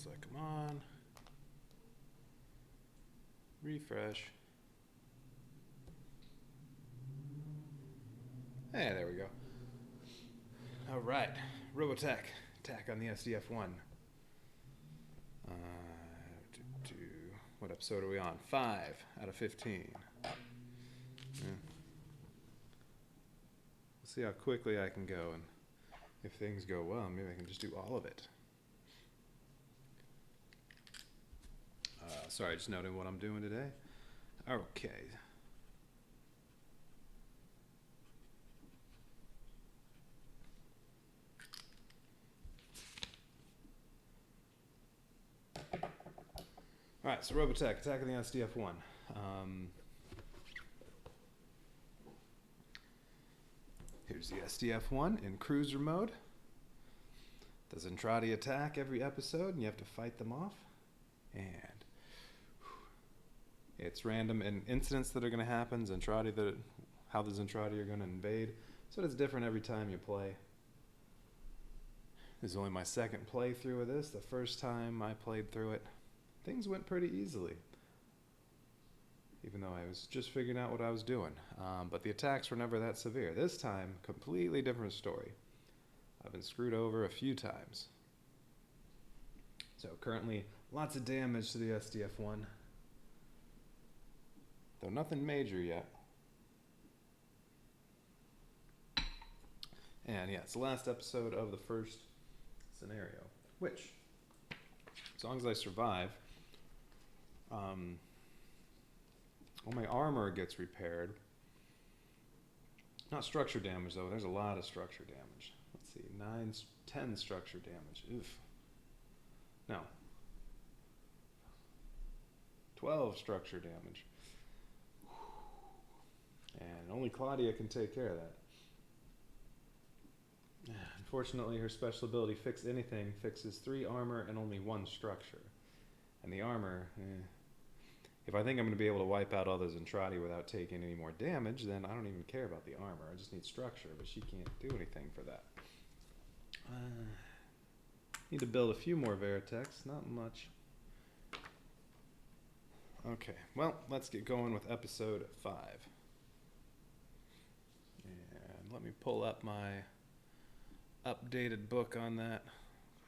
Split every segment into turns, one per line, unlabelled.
like, come on. Refresh. Hey, there we go. All right, Robotech, attack on the SDF-1. What episode are we on? 5 out of 15. Yeah. We'll see how quickly I can go, and if things go well, maybe I can just do all of it. Sorry, just noting what I'm doing today. Okay. All right, so Robotech, attacking the SDF-1. Here's the SDF-1 in cruiser mode. The Zentradi attack every episode, and you have to fight them off. And it's random and incidents that are going to happen. How the Zentradi are going to invade. So it's different every time you play. This is only my second playthrough of this. The first time I played through it, things went pretty easily, even though I was just figuring out what I was doing. But the attacks were never that severe. This time, completely different story. I've been screwed over a few times. So currently, lots of damage to the SDF-1. Though nothing major yet. And yeah, it's the last episode of the first scenario, which, as long as I survive, all my armor gets repaired. Not structure damage, though. There's a lot of structure damage. Let's see, 10 structure damage. Oof. No. 12 structure damage. And only Claudia can take care of that. Unfortunately, her special ability, Fix Anything, fixes 3 armor and only 1 structure. And the armor, if I think I'm going to be able to wipe out all those Zentradi without taking any more damage, then I don't even care about the armor. I just need structure, but she can't do anything for that. Need to build a few more Veritechs, not much. Okay, well, let's get going with episode 5. And let me pull up my updated book on that.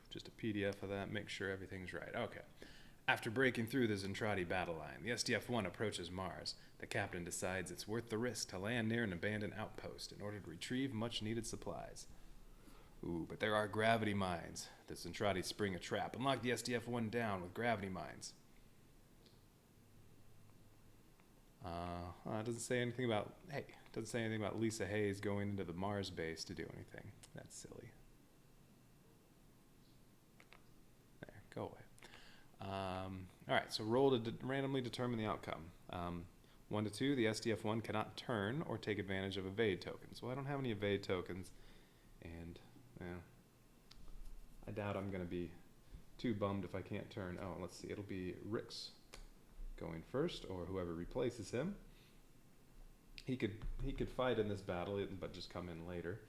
Just a PDF of that, make sure everything's right. Okay. After breaking through the Zentradi battle line, the SDF-1 approaches Mars. The captain decides it's worth the risk to land near an abandoned outpost in order to retrieve much-needed supplies. Ooh, but there are gravity mines. The Zentradi spring a trap and lock the SDF-1 down with gravity mines. It doesn't say anything about, Lisa Hayes going into the Mars base to do anything. That's silly. There, go away. Alright, so roll to randomly determine the outcome. 1 to 2, the SDF-1 cannot turn or take advantage of evade tokens. Well, I don't have any evade tokens, and I doubt I'm going to be too bummed if I can't turn. Oh, let's see, it'll be Rick's going first, or whoever replaces him. He could fight in this battle, but just come in later.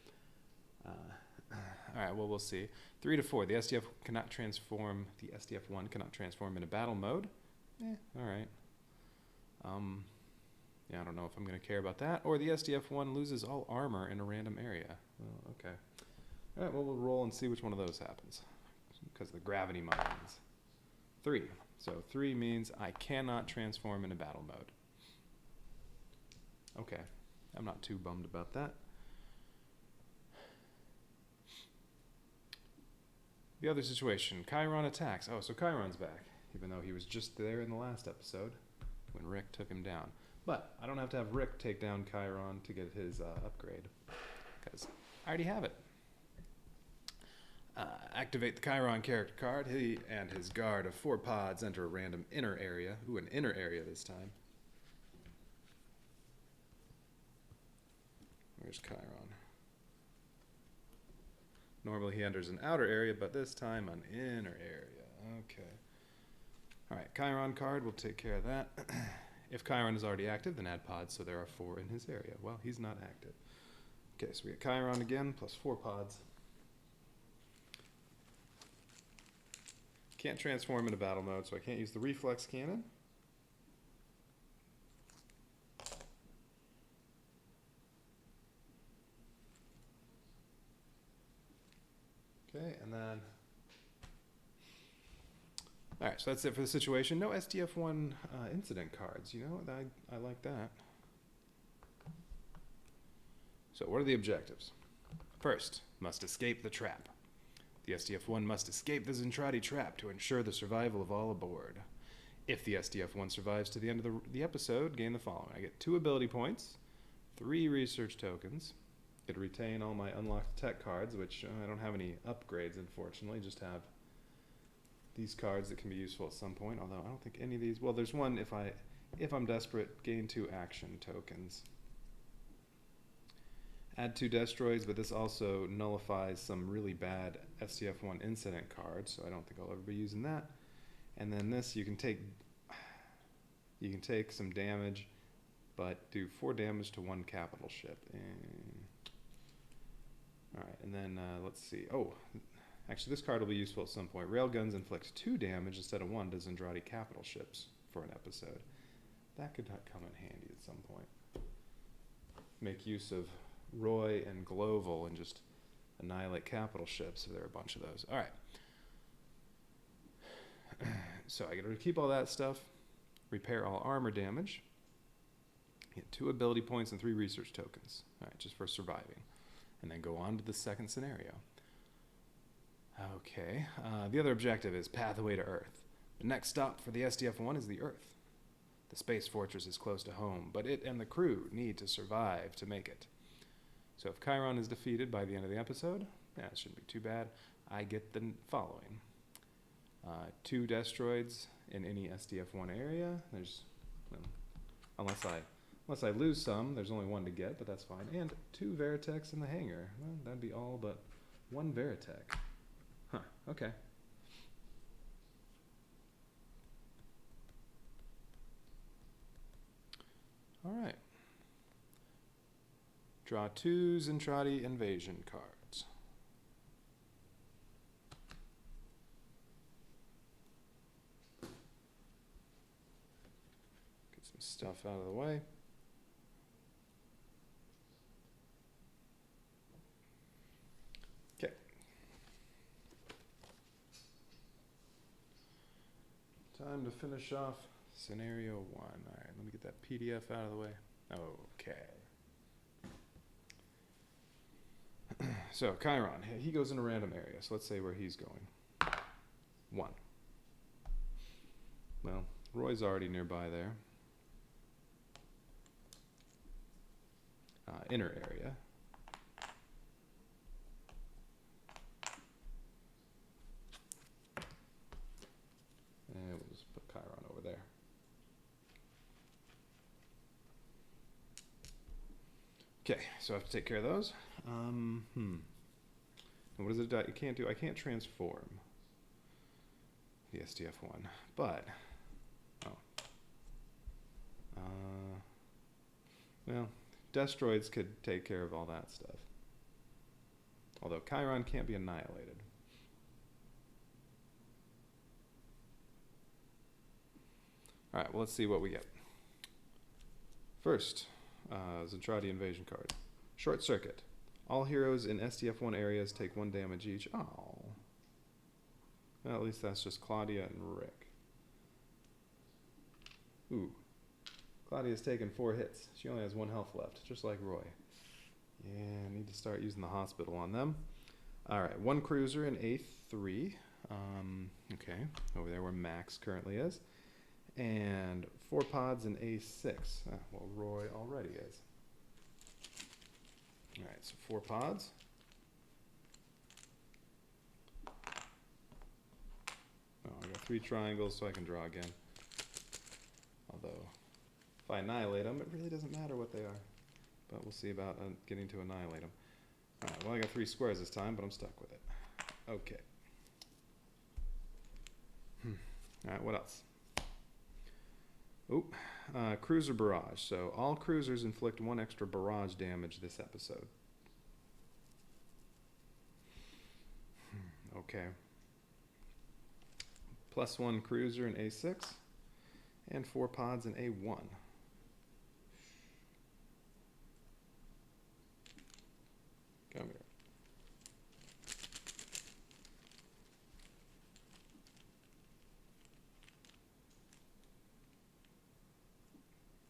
Alright, well, we'll see. 3 to 4, the SDF-1 cannot transform into battle mode. Alright. Yeah, I don't know if I'm going to care about that. Or the SDF-1 loses all armor in a random area. Well, okay. Alright, well, we'll roll and see which one of those happens. Because of the gravity mines. 3. So 3 means I cannot transform into battle mode. Okay. I'm not too bummed about that. The other situation, Chiron attacks. Oh, so Chiron's back, even though he was just there in the last episode when Rick took him down. But I don't have to have Rick take down Chiron to get his upgrade, because I already have it. Activate the Chiron character card. He and his guard of 4 pods enter a random inner area. Ooh, an inner area this time. Where's Chiron? Normally he enters an outer area, but this time an inner area. Okay. Alright, Chiron card, we'll take care of that. If Chiron is already active, then add pods, so there are 4 in his area. Well, he's not active. Okay, so we get Chiron again, plus 4 pods. Can't transform into battle mode, so I can't use the reflex cannon. Okay, and then... Alright, so that's it for the situation. No SDF-1 incident cards, you know? I like that. So what are the objectives? First, must escape the trap. The SDF-1 must escape the Zentradi trap to ensure the survival of all aboard. If the SDF-1 survives to the end of the episode, gain the following. I get 2 ability points, 3 research tokens. I get to retain all my unlocked tech cards, which I don't have any upgrades, unfortunately. Just have these cards that can be useful at some point, although I don't think any of these... Well, there's one if I'm desperate, gain 2 action tokens. Add 2 destroids, but this also nullifies some really bad SDF-1 incident cards, so I don't think I'll ever be using that. And then this, you can take some damage, but do 4 damage to 1 capital ship. Alright, and then let's see. Oh, actually this card will be useful at some point. Railguns inflicts 2 damage instead of 1 to Zentradi capital ships for an episode. That could come in handy at some point. Make use of Roy and Gloval and just annihilate capital ships if there are a bunch of those. Alright. So I get to keep all that stuff. Repair all armor damage. Get 2 ability points and 3 research tokens. Alright, just for surviving. And then go on to the second scenario. Okay. The other objective is Pathway to Earth. The next stop for the SDF-1 is the Earth. The space fortress is close to home, but it and the crew need to survive to make it. So if Chiron is defeated by the end of the episode, it shouldn't be too bad. I get the following. 2 destroids in any SDF-1 area. There's, well, unless I lose some, there's only 1 to get, but that's fine. And 2 Veritechs in the hangar. Well, that'd be all but 1 Veritech. Huh, okay. Alright. Draw 2 Zentradi invasion cards. Get some stuff out of the way. Okay. Time to finish off scenario 1. Alright, let me get that PDF out of the way. Okay. So, Chiron, he goes in a random area. So let's say where he's going. 1. Well, Roy's already nearby there. Inner area. And we'll just put Chiron over there. Okay, so I have to take care of those. And what is it that you can't do? I can't transform the SDF-1, but well, destroids could take care of all that stuff. Although Chiron can't be annihilated. Alright, well, let's see what we get. First, Zentradi invasion card. Short circuit. All heroes in SDF-1 areas take 1 damage each. Oh. Well, at least that's just Claudia and Rick. Ooh. Claudia's taken 4 hits. She only has 1 health left, just like Roy. Yeah, I need to start using the hospital on them. Alright, 1 cruiser in A3. Okay, over there where Max currently is. And 4 pods in A6. Well, Roy already is. Alright, so 4 pods. Oh, I got 3 triangles, so I can draw again. Although, if I annihilate them, it really doesn't matter what they are. But we'll see about getting to annihilate them. Alright, well, I got 3 squares this time, but I'm stuck with it. Okay. Alright, what else? Oh, cruiser barrage. So all cruisers inflict 1 extra barrage damage this episode. Okay. +1 cruiser in A6, and 4 pods in A1. Come here.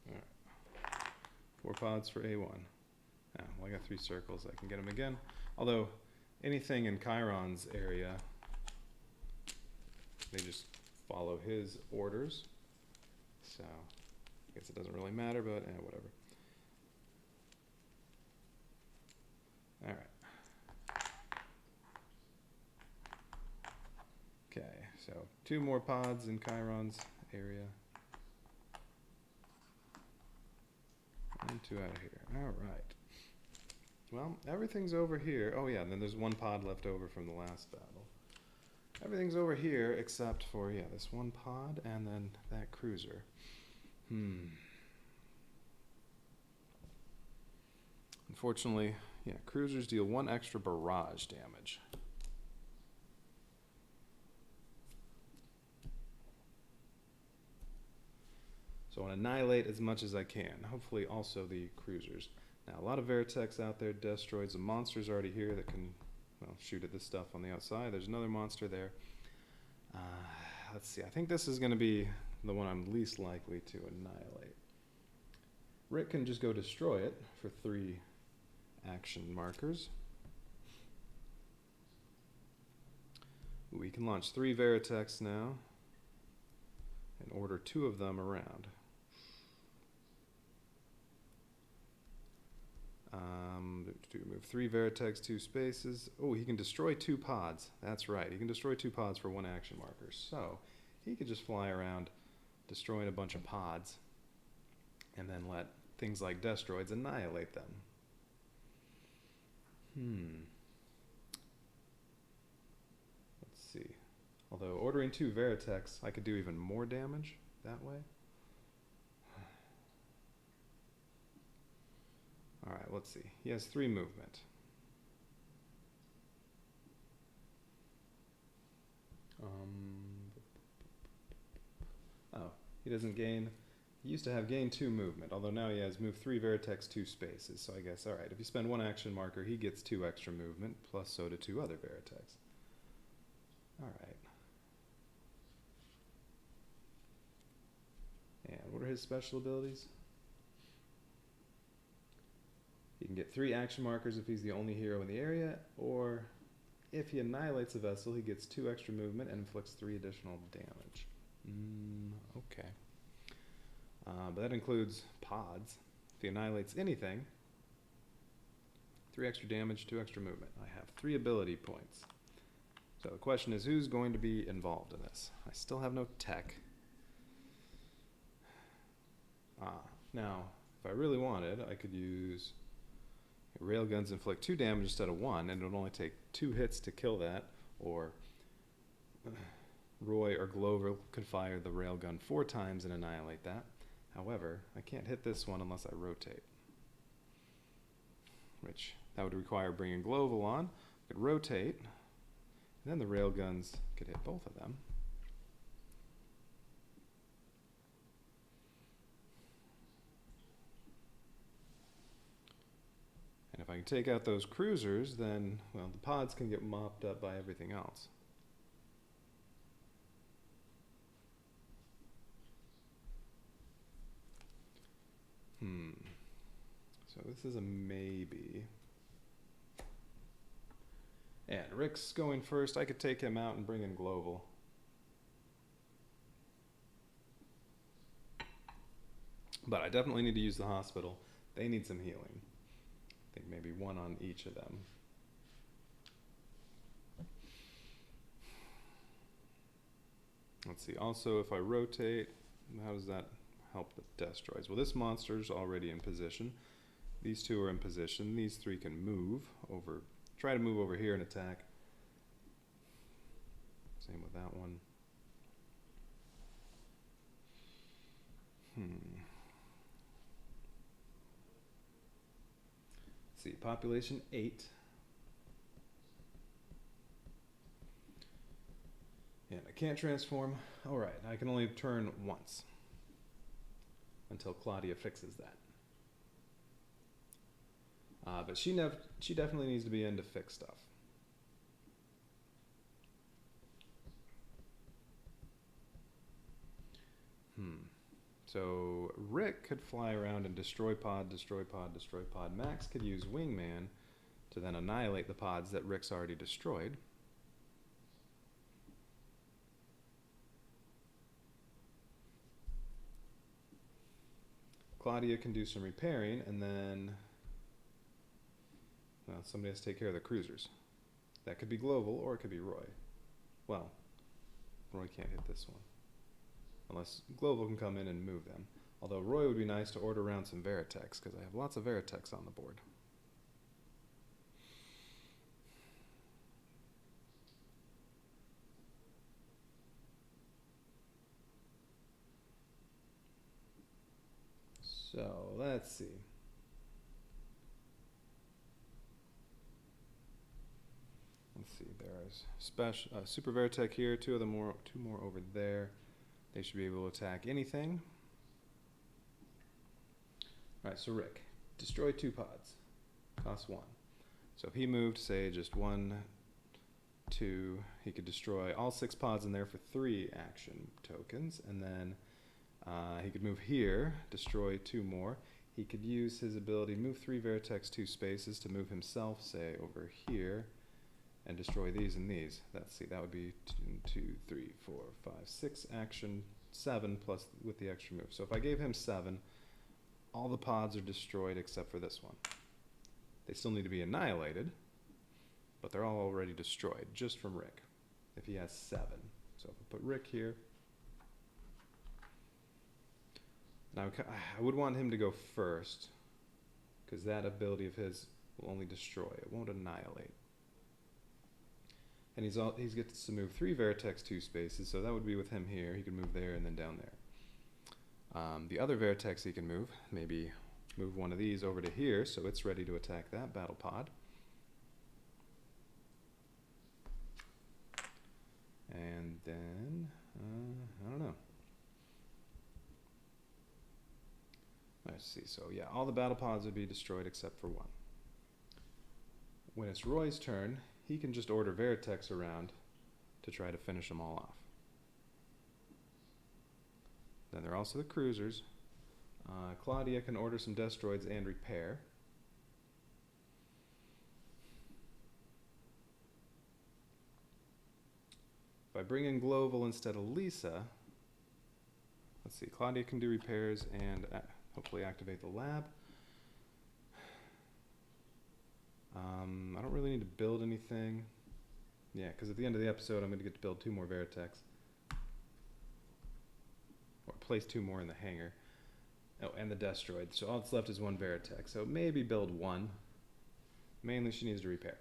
Alright. 4 pods for A1. Ah, well, I got 3 circles. I can get them again. Although, anything in Chiron's area, they just follow his orders. So, I guess it doesn't really matter, but whatever. Alright. Okay, so 2 more pods in Chiron's area. And 2 out of here. Alright. Well, everything's over here. Oh yeah, and then there's 1 pod left over from the last battle. Everything's over here except for, yeah, this 1 pod and then that cruiser. Unfortunately, yeah, cruisers deal 1 extra barrage damage. So I want to annihilate as much as I can. Hopefully also the cruisers. Now, a lot of Veritechs out there, Destroids. The monster's already here that can, well, shoot at this stuff on the outside. There's another monster there. Let's see. I think this is going to be the one I'm least likely to annihilate. Rick can just go destroy it for 3 action markers. We can launch 3 Veritechs now and order 2 of them around. To move 3 Veritechs, 2 spaces. Oh, he can destroy 2 pods. That's right. He can destroy 2 pods for 1 action marker. So he could just fly around destroying a bunch of pods and then let things like Destroids annihilate them. Let's see. Although ordering 2 Veritechs, I could do even more damage that way. Alright, let's see. He has 3 movement. Oh, he doesn't gain... He used to have gain 2 movement, although now he has move 3 Veritechs 2 spaces. So I guess, alright, if you spend 1 action marker, he gets 2 extra movement, plus so do 2 other Veritechs. Alright. And what are his special abilities? He can get 3 action markers if he's the only hero in the area, or if he annihilates a vessel, he gets 2 extra movement and inflicts 3 additional damage. Okay. But that includes pods. If he annihilates anything, 3 extra damage, 2 extra movement. I have 3 ability points. So the question is, who's going to be involved in this? I still have no tech. Now, if I really wanted, I could use... Railguns inflict 2 damage instead of 1, and it would only take 2 hits to kill that, or Roy or Glover could fire the railgun 4 times and annihilate that. However, I can't hit this one unless I rotate, which that would require bringing Gloval on. I could rotate, and then the railguns could hit both of them. And if I can take out those cruisers, then, well, the pods can get mopped up by everything else. So this is a maybe. And Rick's going first. I could take him out and bring in Gloval. But I definitely need to use the hospital. They need some healing. I think maybe 1 on each of them. Let's see. Also, if I rotate, how does that help the Destroids? Well, this monster's already in position. These 2 are in position. These 3 can move over. Try to move over here and attack. Same with that one. Let's see, population 8. And I can't transform. All right, I can only turn once until Claudia fixes that. But she definitely needs to be in to fix stuff. So Rick could fly around and destroy pod, destroy pod, destroy pod. Max could use Wingman to then annihilate the pods that Rick's already destroyed. Claudia can do some repairing, and then somebody has to take care of the cruisers. That could be Global, or it could be Roy. Well, Roy can't hit this one. Unless Global can come in and move them. Although Roy would be nice to order around some Veritechs, because I have lots of Veritechs on the board. So, let's see. Let's see, there's Super Veritech here, two more over there. They should be able to attack anything. Alright, so Rick, destroy 2 pods. Costs 1. So if he moved, say, just 1, 2, he could destroy all 6 pods in there for 3 action tokens. And then he could move here, destroy 2 more. He could use his ability, move 3 Veritechs 2 spaces to move himself, say, over here. And destroy these and these. Let's see, that would be 2, 3, 4, 5, 6 action, 7 plus with the extra move. So if I gave him 7, all the pods are destroyed except for this one. They still need to be annihilated, but they're all already destroyed just from Rick, if he has 7. So if I put Rick here, now I would want him to go first, because that ability of his will only destroy, it won't annihilate. And he gets to move 3 Veritechs 2 spaces, so that would be with him here. He can move there and then down there. The other Veritechs he can move, maybe move one of these over to here, so it's ready to attack that battle pod. And then, I don't know. Let's see, so yeah, all the battle pods would be destroyed except for 1. When it's Roy's turn, he can just order Veritechs around to try to finish them all off. Then there are also the cruisers. Claudia can order some Destroids and repair. If I bring in Global instead of Lisa, let's see, Claudia can do repairs and hopefully activate the lab. I don't really need to build anything. Yeah, because at the end of the episode, I'm going to get to build 2 more Veritechs. Or place 2 more in the hangar. Oh, and the Destroid. So all that's left is 1 Veritech. So maybe build 1. Mainly she needs to repair.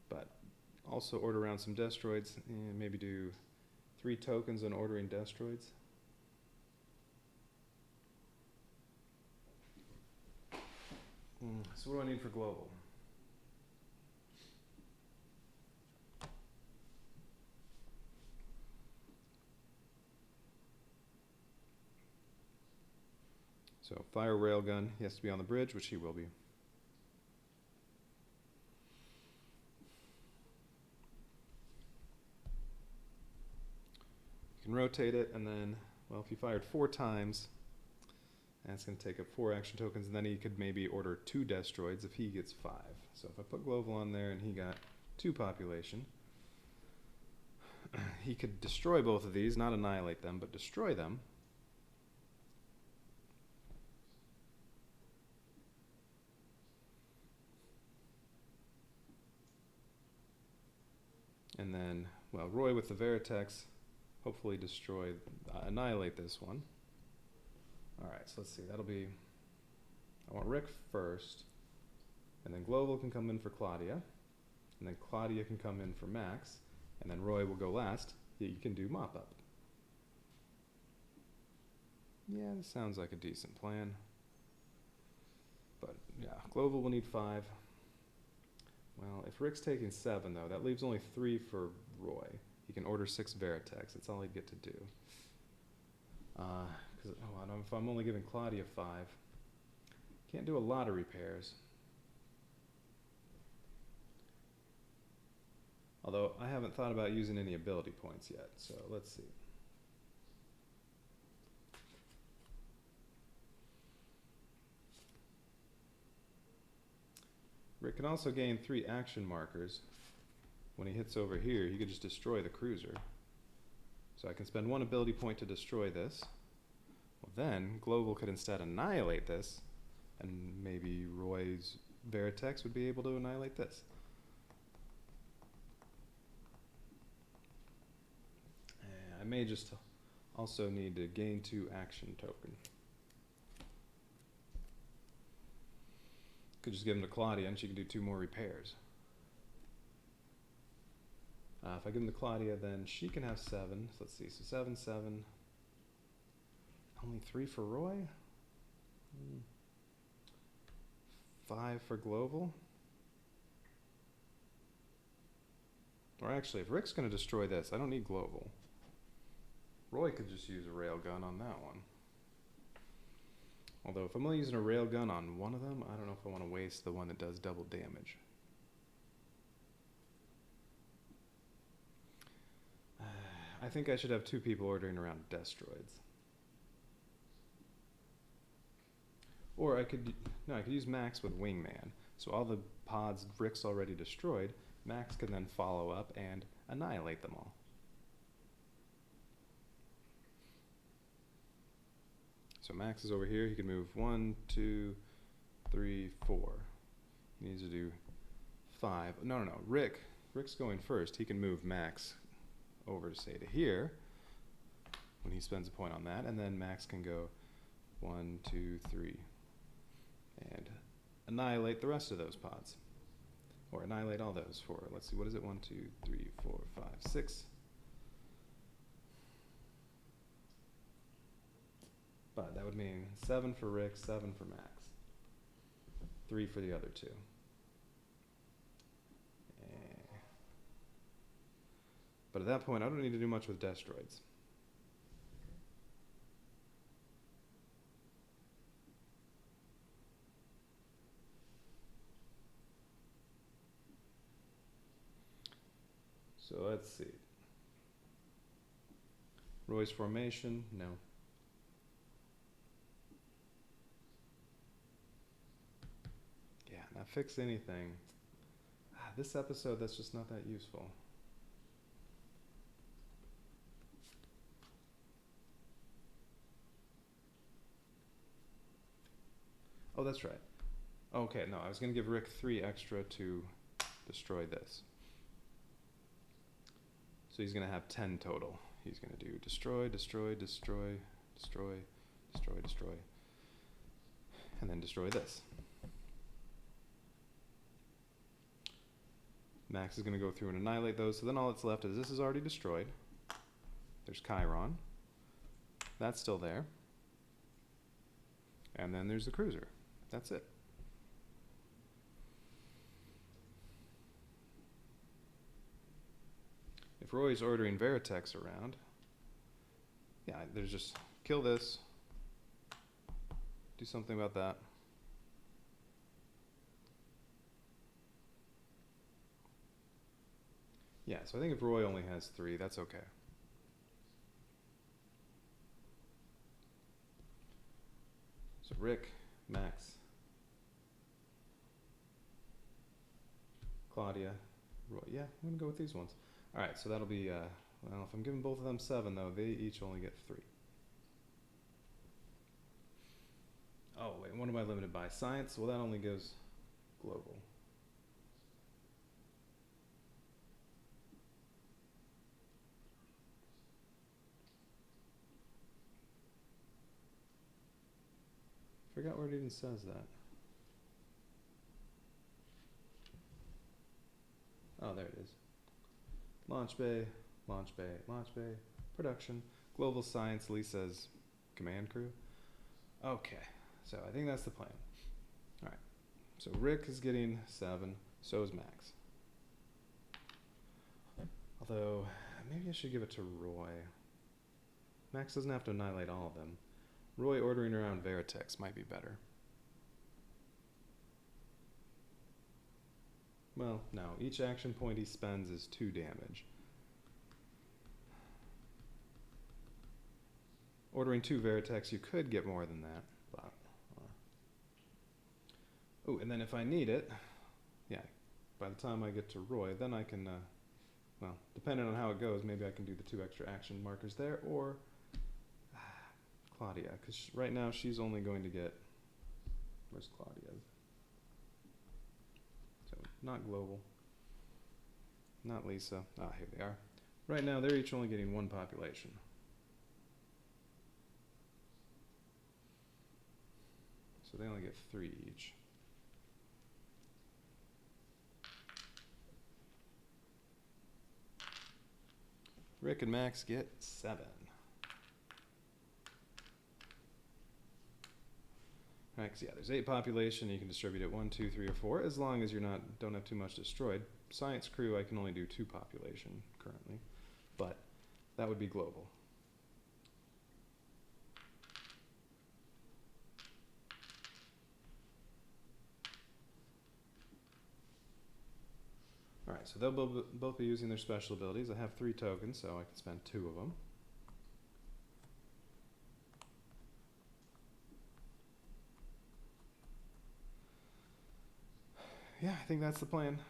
But also order around some Destroids. And maybe do 3 tokens on ordering Destroids. So what do I need for Global? So fire railgun, he has to be on the bridge, which he will be. You can rotate it, and then, well, if you fired 4 times, that's going to take up 4 action tokens, and then he could maybe order 2 Destroids if he gets 5. So if I put Global on there and he got 2 population, he could destroy both of these, not annihilate them, but destroy them. And then, well, Roy with the Veritechs, hopefully annihilate this one. Alright, so let's see, that'll be, I want Rick first, and then Global can come in for Claudia, and then Claudia can come in for Max, and then Roy will go last. You can do mop-up. Yeah, this sounds like a decent plan. But, yeah, Global will need 5. Well, if Rick's taking 7, though, that leaves only 3 for Roy. He can order 6 Veritechs. That's all he'd get to do. If I'm only giving Claudia 5, can't do a lot of repairs. Although I haven't thought about using any ability points yet, so let's see. Rick can also gain 3 action markers. When he hits over here, he could just destroy the cruiser. So I can spend 1 ability point to destroy this. Well, then Global could instead annihilate this, and maybe Roy's Veritechs would be able to annihilate this. I may just also need to gain 2 action token. Could just give them to Claudia and she can do 2 more repairs. If I give them to Claudia, then she can have 7. So let's see, so 7, 7. Only 3 for Roy? 5 for Global? Or actually, if Rick's going to destroy this, I don't need Global. Roy could just use a railgun on that one. Although if I'm only using a railgun on one of them, I don't know if I want to waste the one that does double damage. I think I should have 2 people ordering around Destroids. Or I could use Max with Wingman. So all the pods Rick's already destroyed, Max can then follow up and annihilate them all. So Max is over here. He can move 1, 2, 3, 4. He needs to do 5. No. Rick's going first. He can move Max over, say, to here when he spends a point on that, and then Max can go 1, 2, 3 and annihilate the rest of those pods, or annihilate all those for, let's see, what is it, 1, 2, 3, 4, 5, 6. But that would mean 7 for Rick, 7 for Max, 3 for the other 2. But at that point, I don't need to do much with Destroids. So let's see. Roy's formation, no. Yeah, not fix anything. This episode, that's just not that useful. Oh, that's right. Okay, no, I was going to give Rick 3 extra to destroy this. So he's going to have 10 total. He's going to do destroy, destroy, destroy, destroy, destroy, destroy, and then destroy this. Max is going to go through and annihilate those. So then all that's left is this is already destroyed. There's Chiron. That's still there. And then there's the cruiser. That's it. If Roy's ordering Veritechs around, yeah, there's just kill this, do something about that. Yeah, so I think if Roy only has 3, that's okay. So Rick, Max, Claudia, Roy. Yeah, I'm going to go with these ones. All right, so that'll be, well, if I'm giving both of them 7, though, they each only get 3. Oh, wait, what am I limited by? Science? Well, that only goes global. Forgot where it even says that. Oh, there it is. Launch bay, launch bay, launch bay, production, global science, Lee says command crew. Okay, so I think that's the plan. All right, so Rick is getting 7, so is Max. Although maybe I should give it to Roy. Max doesn't have to annihilate all of them. Roy ordering around Veritex might be better. Well, no. Each action point he spends is 2 damage. Ordering 2 Veritex, you could get more than that. But, oh, and then if I need it, yeah, by the time I get to Roy, then I can, well, depending on how it goes, maybe I can do the 2 extra action markers there, or Claudia, because right now she's only going to get, where's Claudia? So, not global. Not Lisa. Ah, here they are. Right now, they're each only getting 1 population. So they only get 3 each. Rick and Max get 7. Right, 'cause yeah, there's 8 population. You can distribute it 1, 2, 3, or 4, as long as you're don't have too much destroyed. Science crew, I can only do 2 population currently, but that would be global. All right, so they'll both be using their special abilities. I have 3 tokens, so I can spend 2 of them. Yeah, I think that's the plan.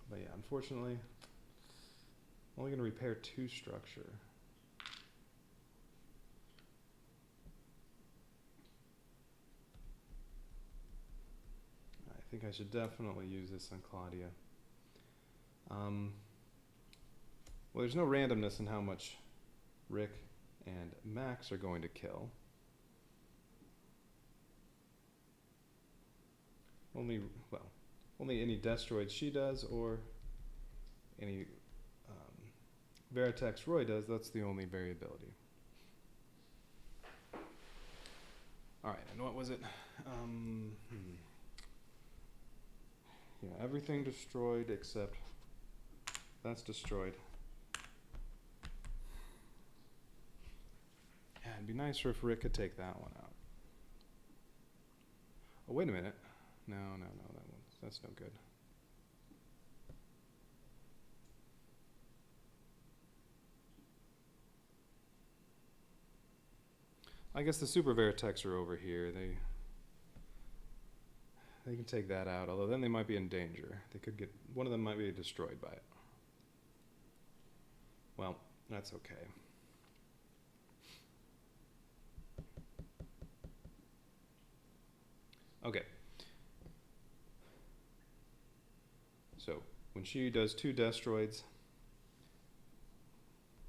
But yeah, unfortunately, I'm only going to repair 2 structure. I think I should definitely use this on Claudia. Well, there's no randomness in how much Rick and Max are going to kill. Only any Destroid she does, or any Veritex Roy does. That's the only variability. All right, and what was it? Yeah, everything destroyed except that's destroyed. Yeah, it'd be nicer if Rick could take that one out. Oh, wait a minute. No, that's no good. I guess the Super Veritex are over here. They can take that out, although then they might be in danger. They could get, one of them might be destroyed by it. Well, that's okay. Okay. So, when she does 2 Destroids,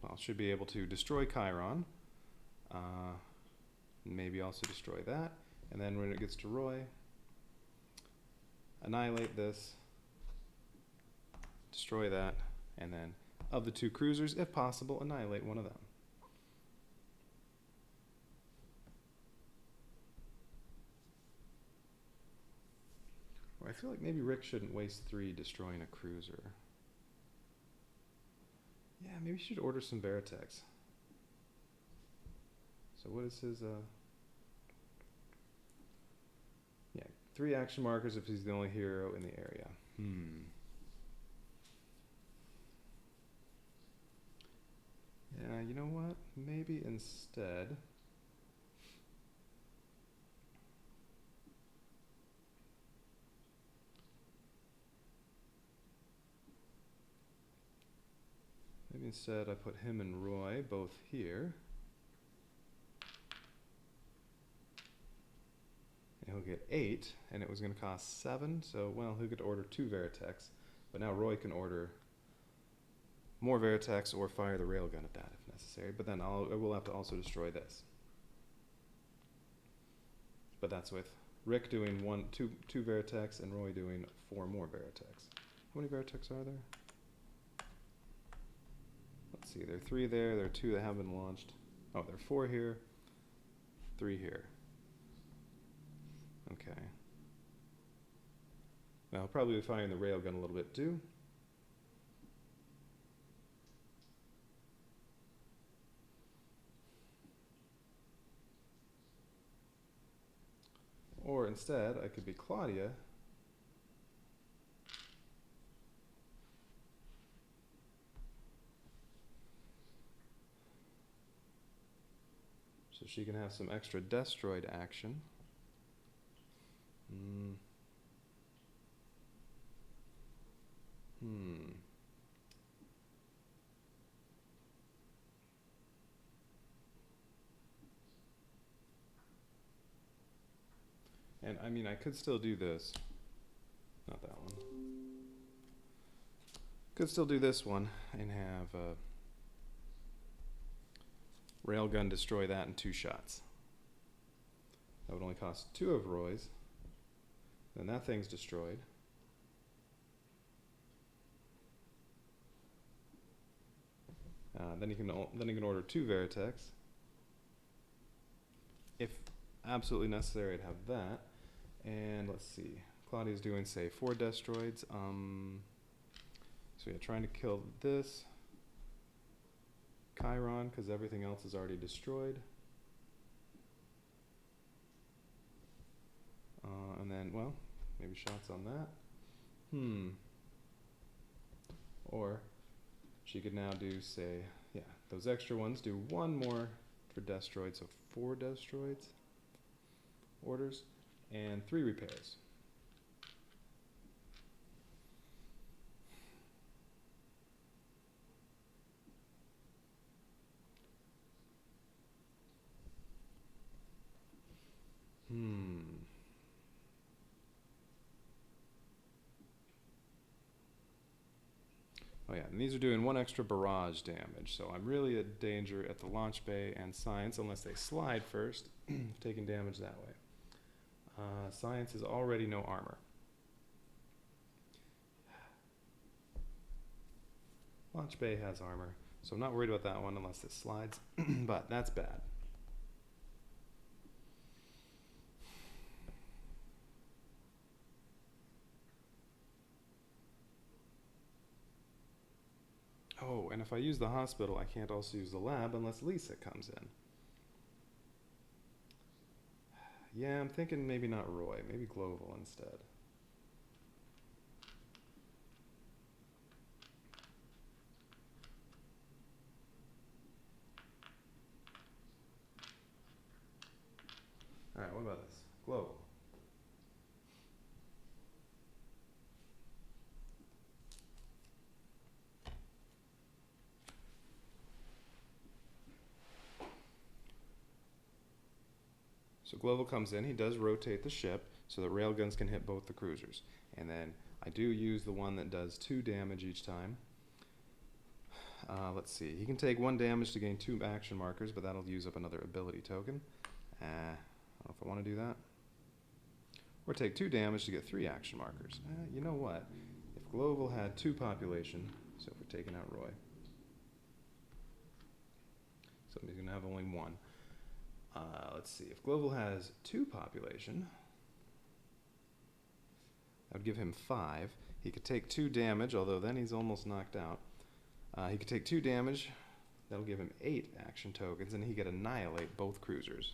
well, she'll be able to destroy Chiron. Maybe also destroy that. And then when it gets to Roy, annihilate this, destroy that, and then of the 2 cruisers, if possible, annihilate one of them. Or I feel like maybe Rick shouldn't waste 3 destroying a cruiser. Yeah, maybe he should order some Veritex. So what is his, yeah, 3 action markers if he's the only hero in the area. Yeah, you know what? Maybe instead, I put him and Roy both here. And he'll get 8, and it was going to cost 7, so, well, he'll get to order 2 Veritex, but now Roy can order more Veritex or fire the railgun at that if necessary, but then I will have to also destroy this. But that's with Rick doing 2 Veritex and Roy doing 4 more Veritex. How many Veritex are there? Let's see, there are 3 there, there are 2 that haven't been launched. Oh, there are 4 here, 3 here. Okay. Now, I'll probably be firing the railgun a little bit too. Or instead, I could be Claudia. So she can have some extra destroid action. And I mean, I could still do this. Not that one. Could still do this one and have Railgun destroy that in 2 shots. That would only cost 2 of Roy's. Then that thing's destroyed. Then you can order 2 Veritex. If absolutely necessary, I'd have that. And let's see, Claudia's doing, say, 4 destroids. So yeah, trying to kill this Chiron because everything else is already destroyed. And then, well, maybe shots on that. Or she could now do, say, yeah, those extra ones. Do 1 more for destroids, so 4 destroids orders and 3 repairs. Oh yeah, and these are doing 1 extra barrage damage, so I'm really at danger at the launch bay and science unless they slide first, taking damage that way. Science is already no armor. Launch bay has armor, so I'm not worried about that one unless it slides, but that's bad. Oh, and if I use the hospital, I can't also use the lab unless Lisa comes in. Yeah, I'm thinking maybe not Roy, maybe Global instead. Alright, what about this? Global. So Global comes in, he does rotate the ship so that railguns can hit both the cruisers. And then I do use the one that does 2 damage each time. Let's see, he can take 1 damage to gain 2 action markers, but that'll use up another ability token. I don't know if I want to do that. Or take 2 damage to get 3 action markers. You know what? If Global had 2 population, so if we're taking out Roy, so he's going to have only 1. Let's see, if Global has 2 population, that would give him 5. He could take 2 damage, although then he's almost knocked out. He could take 2 damage, that'll give him 8 action tokens, and he could annihilate both cruisers.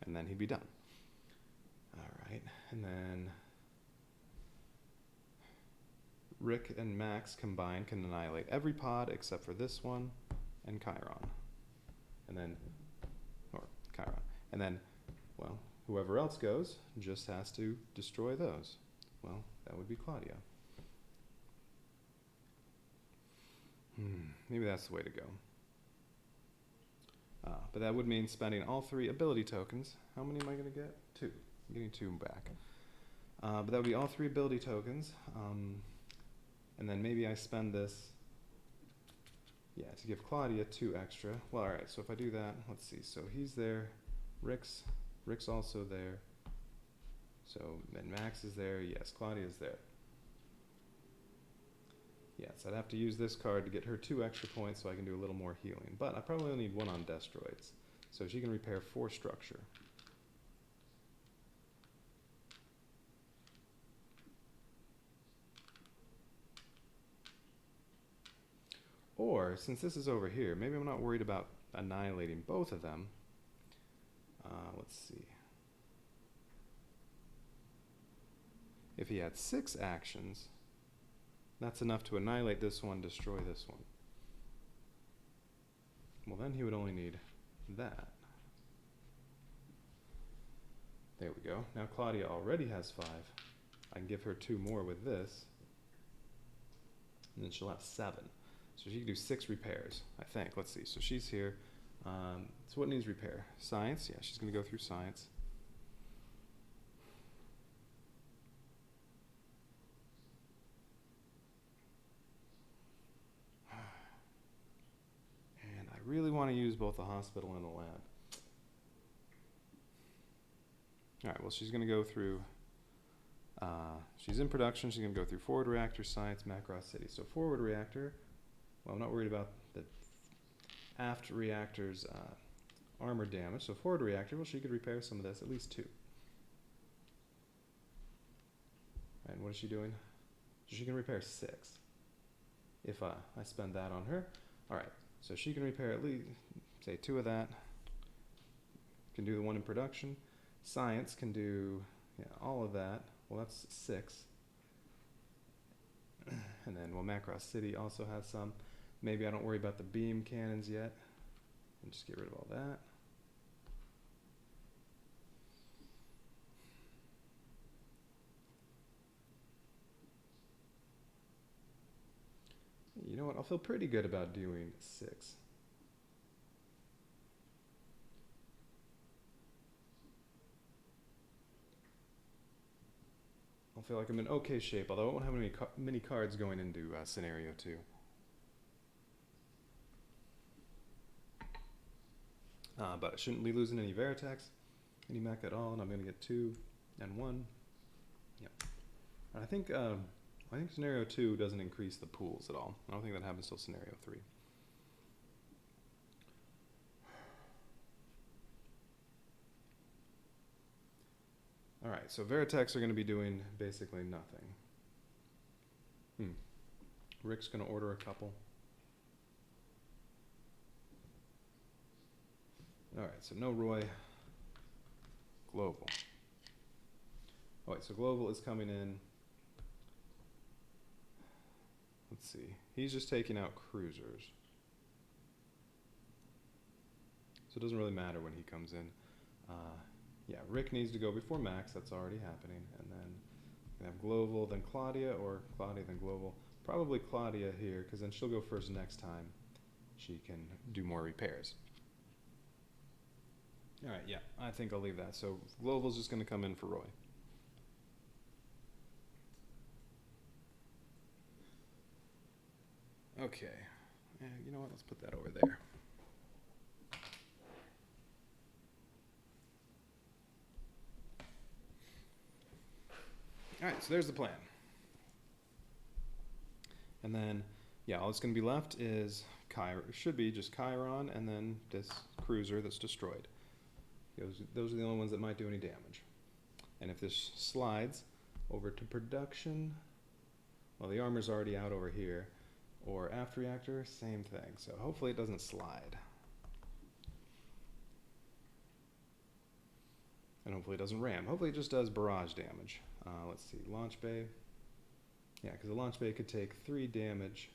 And then he'd be done. Alright, and then Rick and Max combined can annihilate every pod except for this one and Chiron. And then, or Chiron. And then, well, whoever else goes just has to destroy those. Well, that would be Claudia. Maybe that's the way to go. But that would mean spending all 3 ability tokens. How many am I going to get? 2. I'm getting 2 back. But that would be all 3 ability tokens. And then maybe I spend this, yeah, to give Claudia 2 extra. Well, alright, so if I do that, let's see. So he's there. Rick's also there. So then Max is there. Yes, Claudia's there. Yes, I'd have to use this card to get her 2 extra points so I can do a little more healing. But I probably only need 1 on destroids. So she can repair 4 structure. Or, since this is over here, maybe I'm not worried about annihilating both of them. Let's see. If he had 6 actions, that's enough to annihilate this one, destroy this one. Well, then he would only need that. There we go. Now Claudia already has 5. I can give her 2 more with this. And then she'll have 7. So she can do 6 repairs, I think. Let's see. So she's here. So what needs repair? Science? Yeah, she's going to go through science. And I really want to use both the hospital and the lab. Alright, well, she's going to go through, she's in production, she's going to go through forward reactor, science, Macross City. So forward reactor, well, I'm not worried about the aft reactor's armor damage. So forward reactor, well, she could repair some of this, at least 2. And what is she doing? So she can repair 6. If I spend that on her. Alright, so she can repair at least, say, 2 of that. Can do the 1 in production. Science can do all of that. Well, that's 6. And then, well, Macross City also has some. Maybe I don't worry about the beam cannons yet. And just get rid of all that. You know what? I'll feel pretty good about doing 6. I'll feel like I'm in okay shape, although I won't have many cards going into scenario 2. But I shouldn't be losing any Veritex, any mech at all, and I'm going to get 2 and 1. Yep. I think scenario 2 doesn't increase the pools at all. I don't think that happens till scenario 3. Alright, so Veritex are going to be doing basically nothing. Rick's going to order a couple. Alright, so no Roy. Global. Alright, so Global is coming in. Let's see. He's just taking out cruisers. So it doesn't really matter when he comes in. Yeah, Rick needs to go before Max. That's already happening. And then we have Global, then Claudia, or Claudia, then Global. Probably Claudia here, because then she'll go first next time. She can do more repairs. Alright, yeah, I think I'll leave that. So Global's just going to come in for Roy. Okay. You know what? Let's put that over there. Alright, so there's the plan. And then, yeah, all that's going to be left is should be just Chiron and then this cruiser that's destroyed. Those are the only ones that might do any damage. And if this slides over to production, well, the armor's already out over here. Or aft reactor, same thing. So hopefully it doesn't slide. And hopefully it doesn't ram. Hopefully it just does barrage damage. Let's see, launch bay. Yeah, because the launch bay could take 3 damage.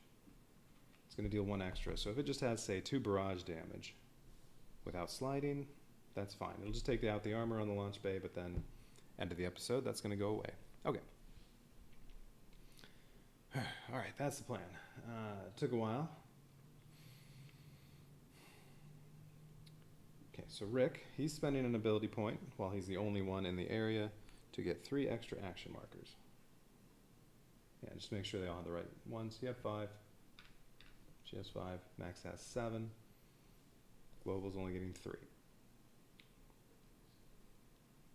It's going to deal 1 extra. So if it just has, say, 2 barrage damage without sliding, that's fine. It'll just take out the armor on the launch bay, but then end of the episode, that's going to go away. Okay. Alright, that's the plan. It took a while. Okay, so Rick, he's spending an ability point while he's the only one in the area to get 3 extra action markers. Yeah, just make sure they all have the right ones. You have 5. She has 5. Max has 7. Global's only getting 3.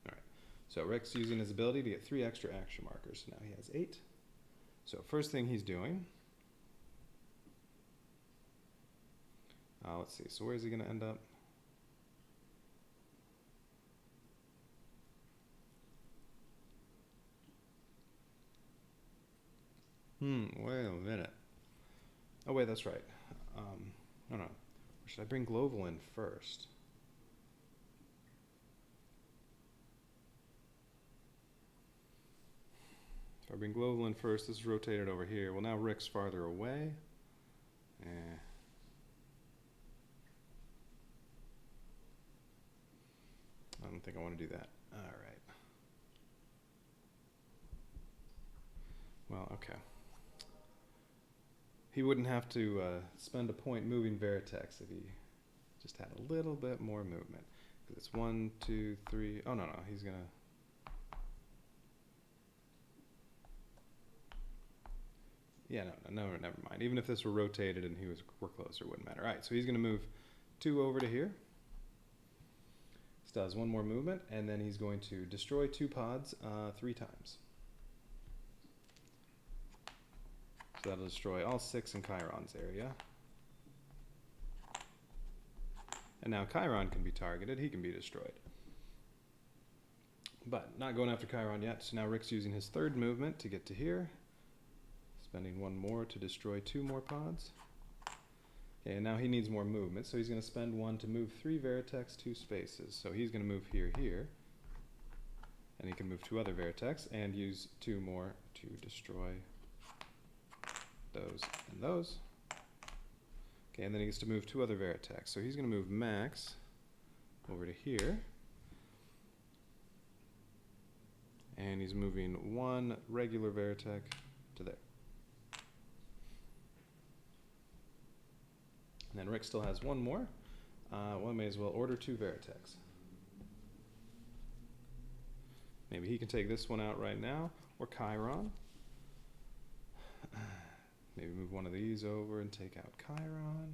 Alright, so Rick's using his ability to get 3 extra action markers. Now he has 8. So first thing he's doing, let's see, so where is he going to end up? Wait a minute. Oh wait, that's right. No. Should I bring global in first? If I bring global in first, this is rotated over here. Well, now Rick's farther away. I don't think I want to do that. All right. Well, okay. He wouldn't have to spend a point moving Vertex if he just had a little bit more movement. Because it's 1, 2, 3. Oh, no. He's going to... Yeah, no, never mind. Even if this were rotated and were closer, it wouldn't matter. All right, so he's going to move 2 over to here. Still has 1 more movement, and then he's going to destroy 2 pods 3 times. So that'll destroy all 6 in Chiron's area. And now Chiron can be targeted. He can be destroyed. But not going after Chiron yet. So now Rick's using his 3rd movement to get to here. Spending 1 more to destroy 2 more pods. Okay, and now he needs more movement. So he's going to spend 1 to move 3 Vertex 2 spaces. So he's going to move here. And he can move 2 other Vertex and use 2 more to destroy those and those. Okay, and then he gets to move 2 other Vertex. So he's going to move Max over to here. And he's moving 1 regular Vertex to there. And then Rick still has 1 more. Well, I may as well order 2 Vertex. Maybe he can take this one out right now, or Chiron. Maybe move 1 of these over and take out Chiron.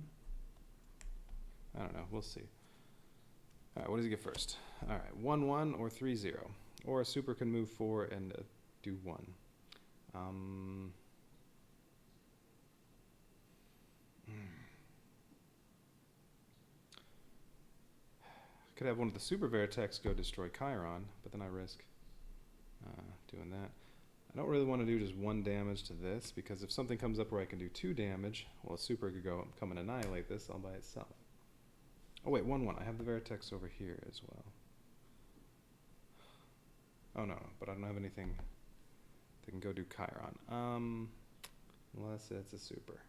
I don't know. We'll see. All right, what does he get first? All right, 1, 1 or 3, 0. Or a super can move 4 and do 1. Could have 1 of the super Vertex go destroy Chiron, but then I risk doing that. I don't really want to do just 1 damage to this, because if something comes up where I can do 2 damage, well, a super could come and annihilate this all by itself. Oh wait, 1, 1. I have the Vertex over here as well. Oh no, but I don't have anything that can go do Chiron. Unless it's a super.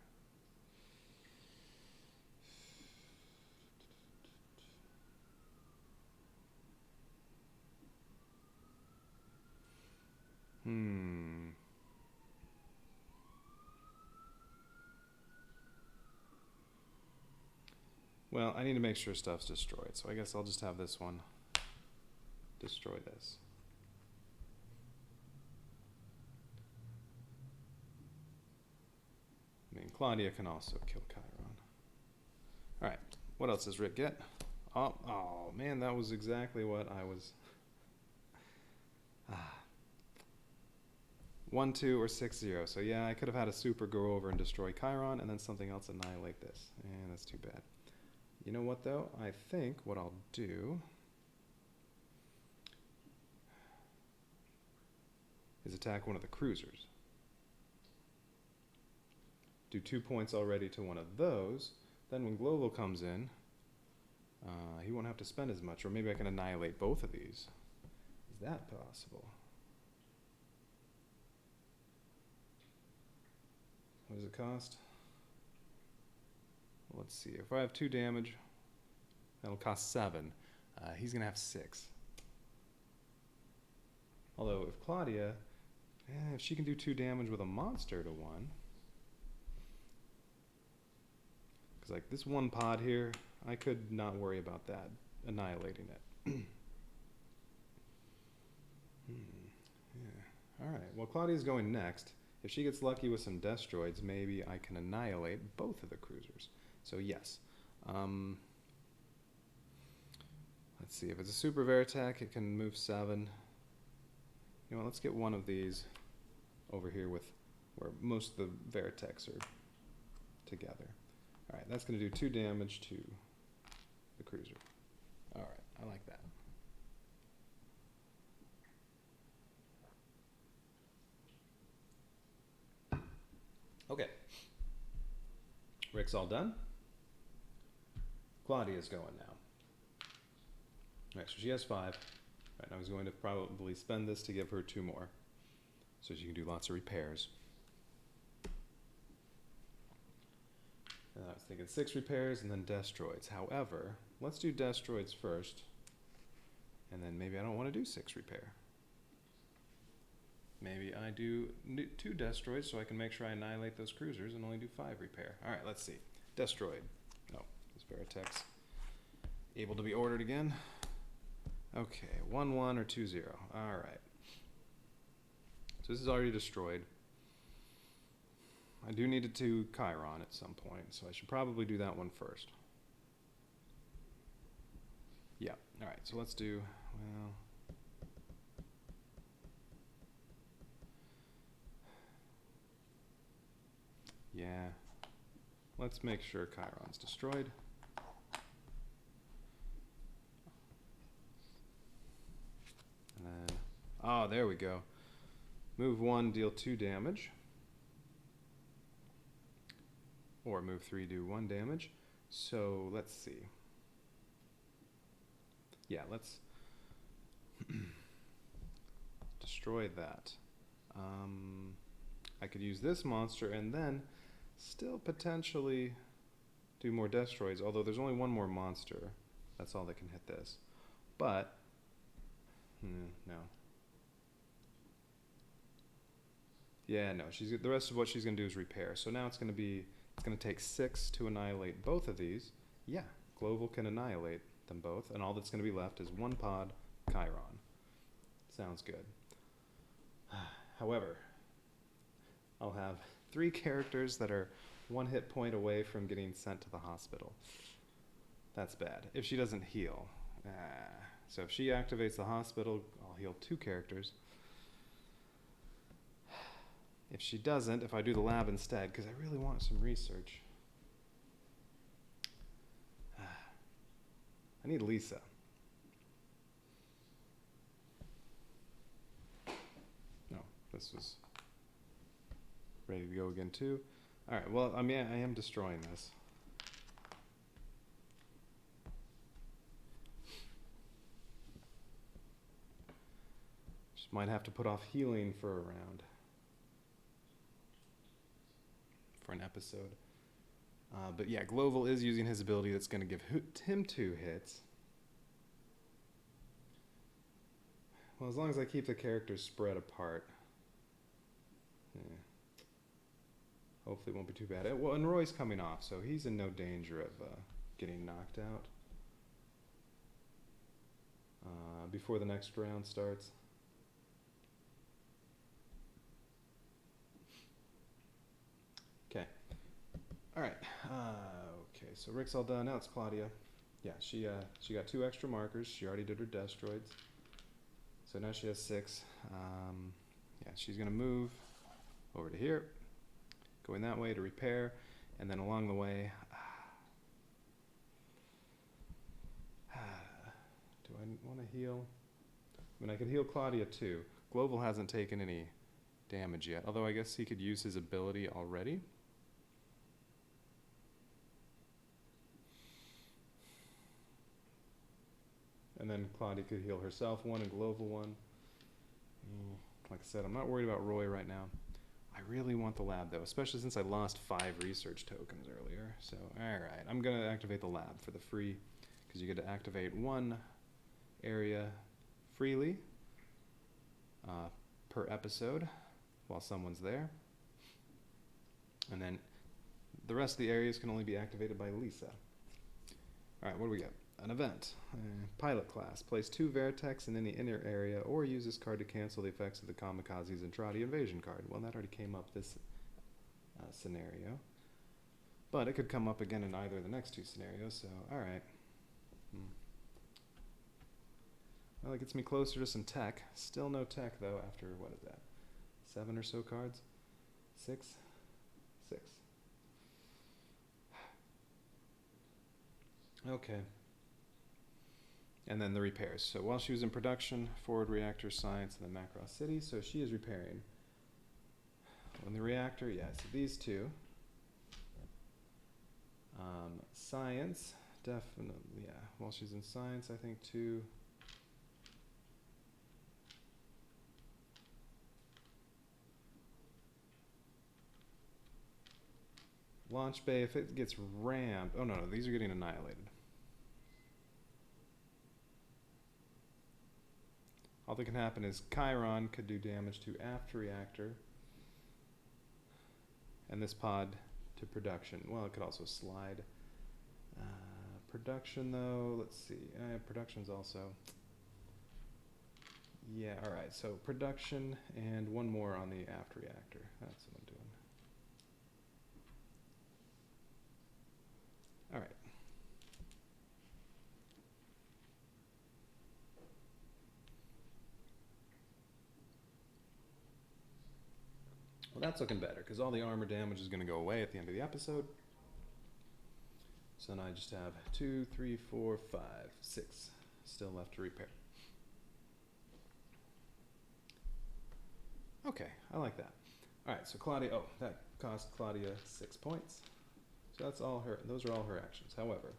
Well, I need to make sure stuff's destroyed, so I guess I'll just have this one destroy this. I mean, Claudia can also kill Chiron. Alright, what else does Rick get? Oh man, that was exactly what I was... 1, 2, or 6, 0. So yeah, I could have had a super go over and destroy Chiron, and then something else annihilate this. And that's too bad. You know what though? I think what I'll do is attack 1 of the cruisers. Do 2 points already to 1 of those. Then when Global comes in, he won't have to spend as much. Or maybe I can annihilate both of these. Is that possible? What does it cost? Let's see. If I have 2 damage, that'll cost 7. He's going to have 6. Although, if Claudia, if she can do 2 damage with a monster to 1, because like this 1 pod here, I could not worry about that, annihilating it. Yeah. Alright, well Claudia's going next. If she gets lucky with some Destroids, maybe I can annihilate both of the cruisers. So yes. Let's see, if it's a super Veritech, it can move 7. You know, let's get 1 of these over here with where most of the Veritechs are together. Alright, that's going to do 2 damage to the cruiser. Alright, I like that. Okay. Rick's all done. Claudia's going now. Alright, so she has 5. Right, I was going to probably spend this to give her 2 more, so she can do lots of repairs. And I was thinking 6 repairs and then destroids. However, let's do destroids first, and then maybe I don't want to do 6 repair. Maybe I do 2 destroids so I can make sure I annihilate those cruisers and only do 5 repair. Alright, let's see. Destroid. Oh, this Veritech's able to be ordered again. Okay, 1-1 or 2-0. Alright. So this is already destroyed. I do need it to Chiron at some point, so I should probably do that one first. Yeah, alright, so let's do, well... yeah, let's make sure Chiron's destroyed. And then, oh, there we go. Move 1, deal 2 damage. Or move 3, do 1 damage. So let's see. Yeah, let's destroy that. I could use this monster and then still potentially do more destroids, although there's only 1 more monster. That's all that can hit this. But, no. Yeah, no, the rest of what she's going to do is repair. So now it's going to take 6 to annihilate both of these. Yeah, Global can annihilate them both, and all that's going to be left is 1 pod Chiron. Sounds good. However, I'll have 3 characters that are 1 hit point away from getting sent to the hospital. That's bad. If she doesn't heal. So if she activates the hospital, I'll heal 2 characters. If she doesn't, if I do the lab instead, because I really want some research. I need Lisa. No, this was ready to go again too. Alright, well, I mean, I am destroying this. Just might have to put off healing for a round. For an episode. But yeah, Global is using his ability that's going to give him 2 hits. Well, as long as I keep the characters spread apart. Yeah. Hopefully it won't be too bad. Well, and Roy's coming off, so he's in no danger of getting knocked out before the next round starts. Okay. Alright. Okay, so Rick's all done. Now it's Claudia. Yeah, she got 2 extra markers. She already did her destroids. So now she has 6. Yeah, she's going to move over to here. Going that way to repair. And then along the way... do I want to heal? I mean, I could heal Claudia too. Global hasn't taken any damage yet. Although I guess he could use his ability already. And then Claudia could heal herself 1 and Global 1. Like I said, I'm not worried about Roy right now. I really want the lab though, especially since I lost 5 research tokens earlier. So, alright, I'm going to activate the lab for the free, because you get to activate 1 area freely per episode while someone's there. And then the rest of the areas can only be activated by Lisa. Alright, what do we got? An event. Pilot class. Place 2 Veritechs in any inner area, or use this card to cancel the effects of the Kamikaze's Entrati invasion card. Well, that already came up this scenario. But it could come up again in either of the next 2 scenarios, so alright. Well, it gets me closer to some tech. Still no tech, though, after, what is that? 7 or so cards? 6? 6. Okay. And then the repairs. So while she was in production, forward reactor science, and then Macross City, so she is repairing. On the reactor, yeah, so these 2. science, definitely, yeah. While she's in science, I think too. Launch bay, if it gets rammed, oh no, these are getting annihilated. All that can happen is Chiron could do damage to aft reactor, and this pod to production. Well, it could also slide. Production though, let's see. Production's also. Yeah, alright, so production and one more on the aft reactor. That's what I'm doing. Alright. Well, that's looking better, because all the armor damage is going to go away at the end of the episode. So now I just have 2, 3, 4, 5, 6 still left to repair. Okay, I like that. Alright, so Claudia, oh, that cost Claudia 6 points. So that's all her, those are all her actions. However,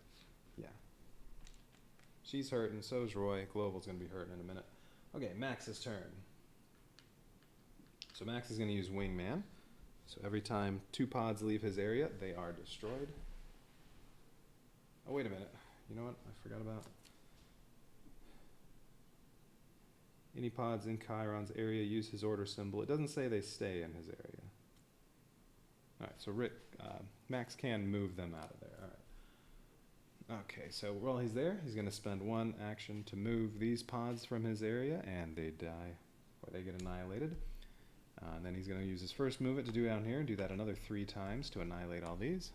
yeah. She's hurt, and so's Roy. Global's going to be hurting in a minute. Okay, Max's turn. So Max is going to use Wingman. So every time 2 pods leave his area, they are destroyed. Oh, wait a minute. You know what? I forgot about. Any pods in Chiron's area use his order symbol. It doesn't say they stay in his area. Alright, so Max can move them out of there. Alright. Okay, so while he's there, he's going to spend 1 action to move these pods from his area, and they die, or they get annihilated. And then he's going to use his first movement to do down here, and do that another 3 times to annihilate all these.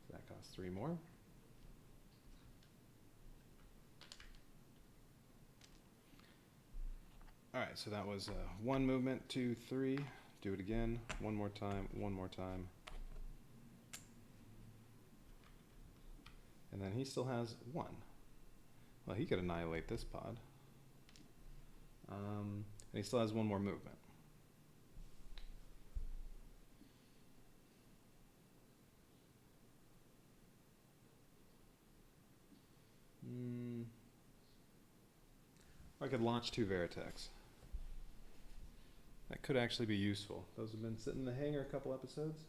So that costs 3 more. Alright, so that was 1 movement, 2, 3. Do it again. 1 more time, 1 more time. And then he still has 1. Well, he could annihilate this pod. And he still has 1 more movement. I could launch 2 Veritechs. That could actually be useful. Those have been sitting in the hangar a couple episodes.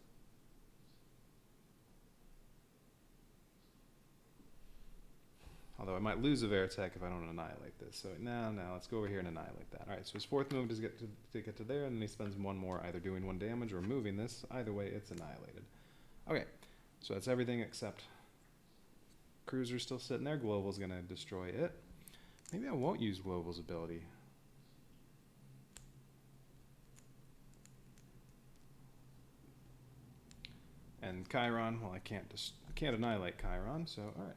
Although I might lose a Veritech if I don't annihilate this. So now let's go over here and annihilate that. Alright, so his 4th move is to get to there, and then he spends 1 more either doing 1 damage or moving this. Either way, it's annihilated. Okay, so that's everything except Cruiser's still sitting there. Global's going to destroy it. Maybe I won't use Global's ability. And Chiron, well, I can't annihilate Chiron, so alright.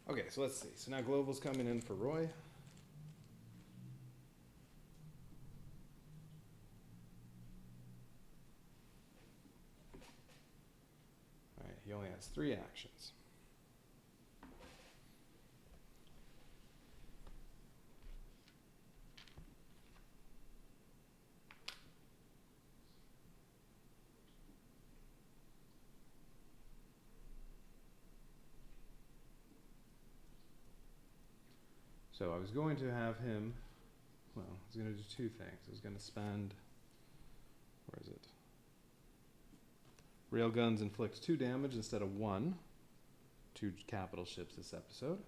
Okay, so let's see. So now Global's coming in for Roy. Alright, he only has 3 actions. So I was going to have him, well, I was going to do 2 things. I was going to spend, where is it? Railguns inflict 2 damage instead of 1 to capital ships this episode.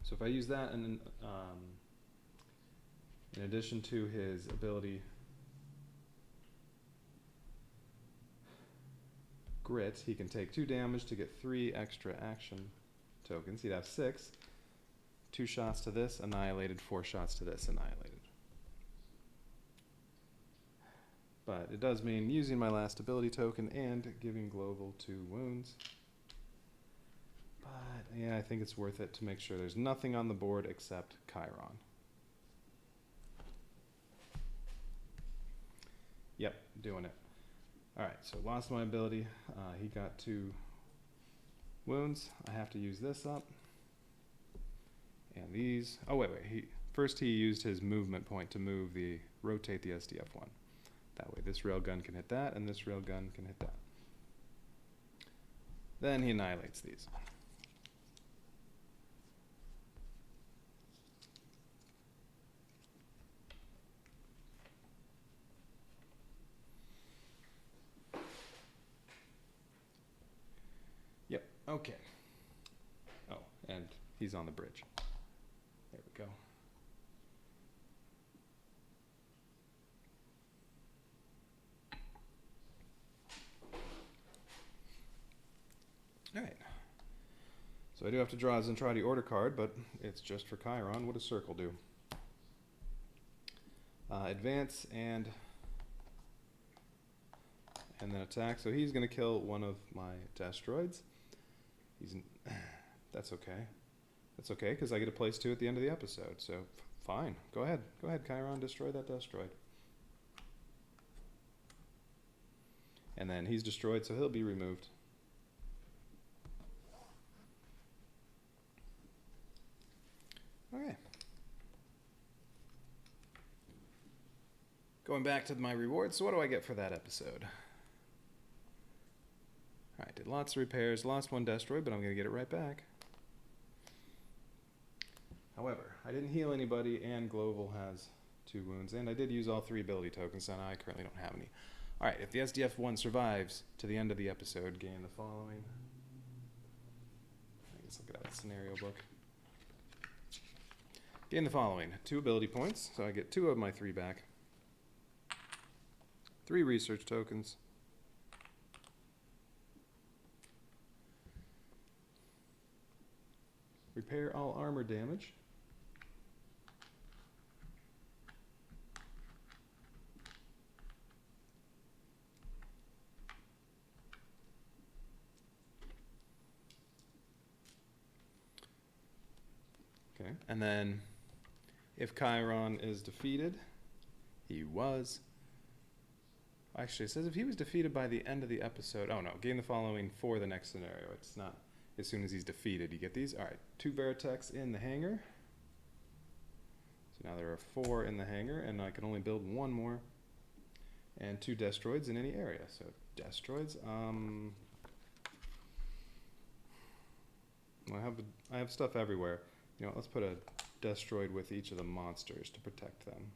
So if I use that, and then in addition to his ability Grit, he can take 2 damage to get 3 extra action tokens. He'd have 6. 2 shots to this, annihilated. 4 shots to this, annihilated. But it does mean using my last ability token and giving Global 2 wounds. But yeah, I think it's worth it to make sure there's nothing on the board except Chiron. Yep, doing it. Alright, so lost my ability. He got 2 wounds. I have to use this up. And these. Oh, wait. First he used his movement point to rotate the SDF-1. That way this railgun can hit that, and this railgun can hit that. Then he annihilates these. Yep, okay. Oh, and he's on the bridge. There we go. All right. So I do have to draw a Zentradi order card, but it's just for Chiron. What does circle do? Advance and then attack. So he's going to kill one of my destroids. That's okay. That's okay, because I get a place 2 at the end of the episode. So fine. Go ahead. Go ahead, Chiron. Destroy that destroid. And then he's destroyed, so he'll be removed. Okay. Going back to my rewards, so what do I get for that episode? Alright, did lots of repairs, lost 1 destroy, but I'm going to get it right back. However, I didn't heal anybody, and Global has 2 wounds, and I did use all 3 ability tokens, so now I currently don't have any. Alright, if the SDF-1 survives to the end of the episode, gain the following. I guess I'll get out the scenario book. Gain the following: 2 ability points, so I get 2 of my 3 back. 3 research tokens. Repair all armor damage. Okay, and then if Chiron is defeated, he was. Actually, it says if he was defeated by the end of the episode. Oh no, gain the following for the next scenario. It's not as soon as he's defeated, you get these. All right, 2 Veritechs in the hangar. So now there are 4 in the hangar, and I can only build 1 more. And 2 destroids in any area. So destroids. I have stuff everywhere. You know, let's put a destroid with each of the monsters to protect them.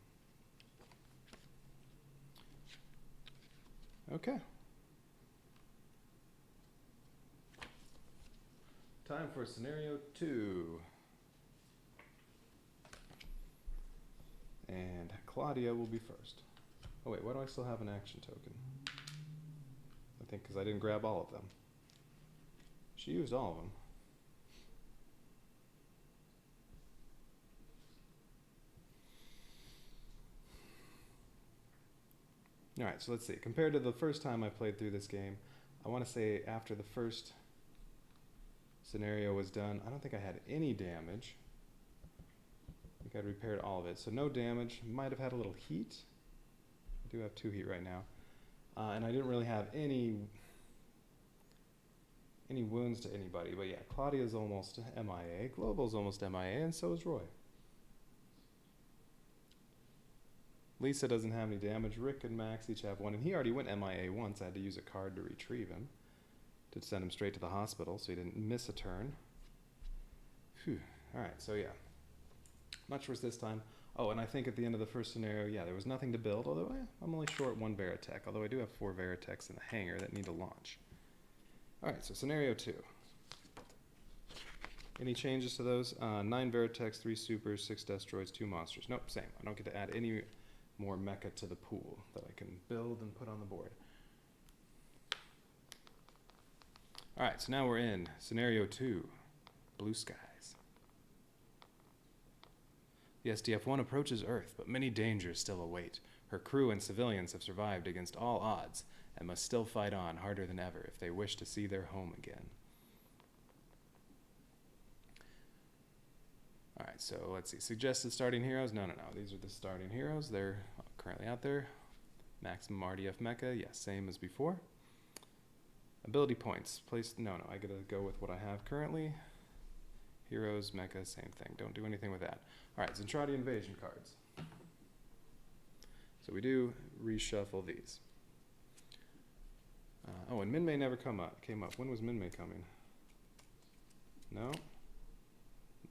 Okay. Time for scenario 2. And Claudia will be first. Oh wait, why do I still have an action token? I think because I didn't grab all of them. She used all of them. Alright, so let's see. Compared to the first time I played through this game, I want to say after the first scenario was done, I don't think I had any damage. I think I'd repaired all of it. So no damage. Might have had a little heat. I do have 2 heat right now. And I didn't really have any wounds to anybody. But yeah, Claudia's almost MIA. Global's almost MIA, and so is Roy. Lisa doesn't have any damage. Rick and Max each have 1, and he already went MIA once. I had to use a card to retrieve him, to send him straight to the hospital, so he didn't miss a turn. Phew. Alright, so yeah. Not sure it's this time. Oh, and I think at the end of the first scenario, yeah, there was nothing to build, although I'm only short 1 Veritech, although I do have 4 Veritechs in the hangar that need to launch. Alright, so scenario 2. Any changes to those? 9 Veritechs, 3 supers, 6 destroids, 2 monsters. Nope, same. I don't get to add any more mecha to the pool that I can build and put on the board. Alright, so now we're in scenario 2, blue skies. The SDF-1 approaches Earth, but many dangers still await. Her crew and civilians have survived against all odds and must still fight on harder than ever if they wish to see their home again. Alright, so let's see. Suggested starting heroes? No. These are the starting heroes. They're currently out there. Maximum RDF mecha? Yes, same as before. Ability points. No, I gotta go with what I have currently. Heroes, mecha, same thing. Don't do anything with that. Alright, Zentradi invasion cards. So we do reshuffle these. Oh, and Minmay never came up. When was Minmay coming? No.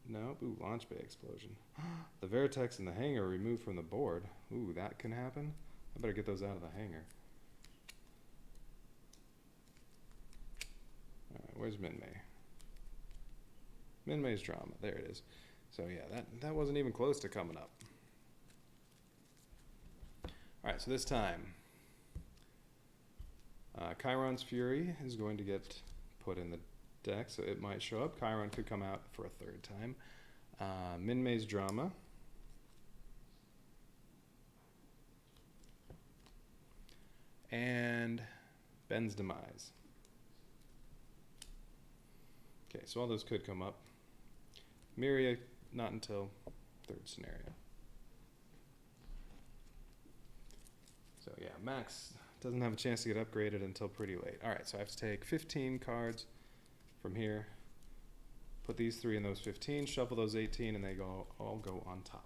No. Ooh, launch bay explosion. The Veritex and the hangar removed from the board. Ooh, that can happen. I better get those out of the hangar. Alright, where's Minmay? Minmay's drama. There it is. So yeah, that wasn't even close to coming up. Alright, so this time, Chiron's Fury is going to get put in the deck, so it might show up. Chiron could come out for a third time. Minmay's Drama. And Ben's Demise. Okay, so all those could come up. Miria, not until third scenario. So yeah, Max doesn't have a chance to get upgraded until pretty late. Alright, so I have to take 15 cards from here, put these 3 in those 15, shuffle those 18, and they all go on top.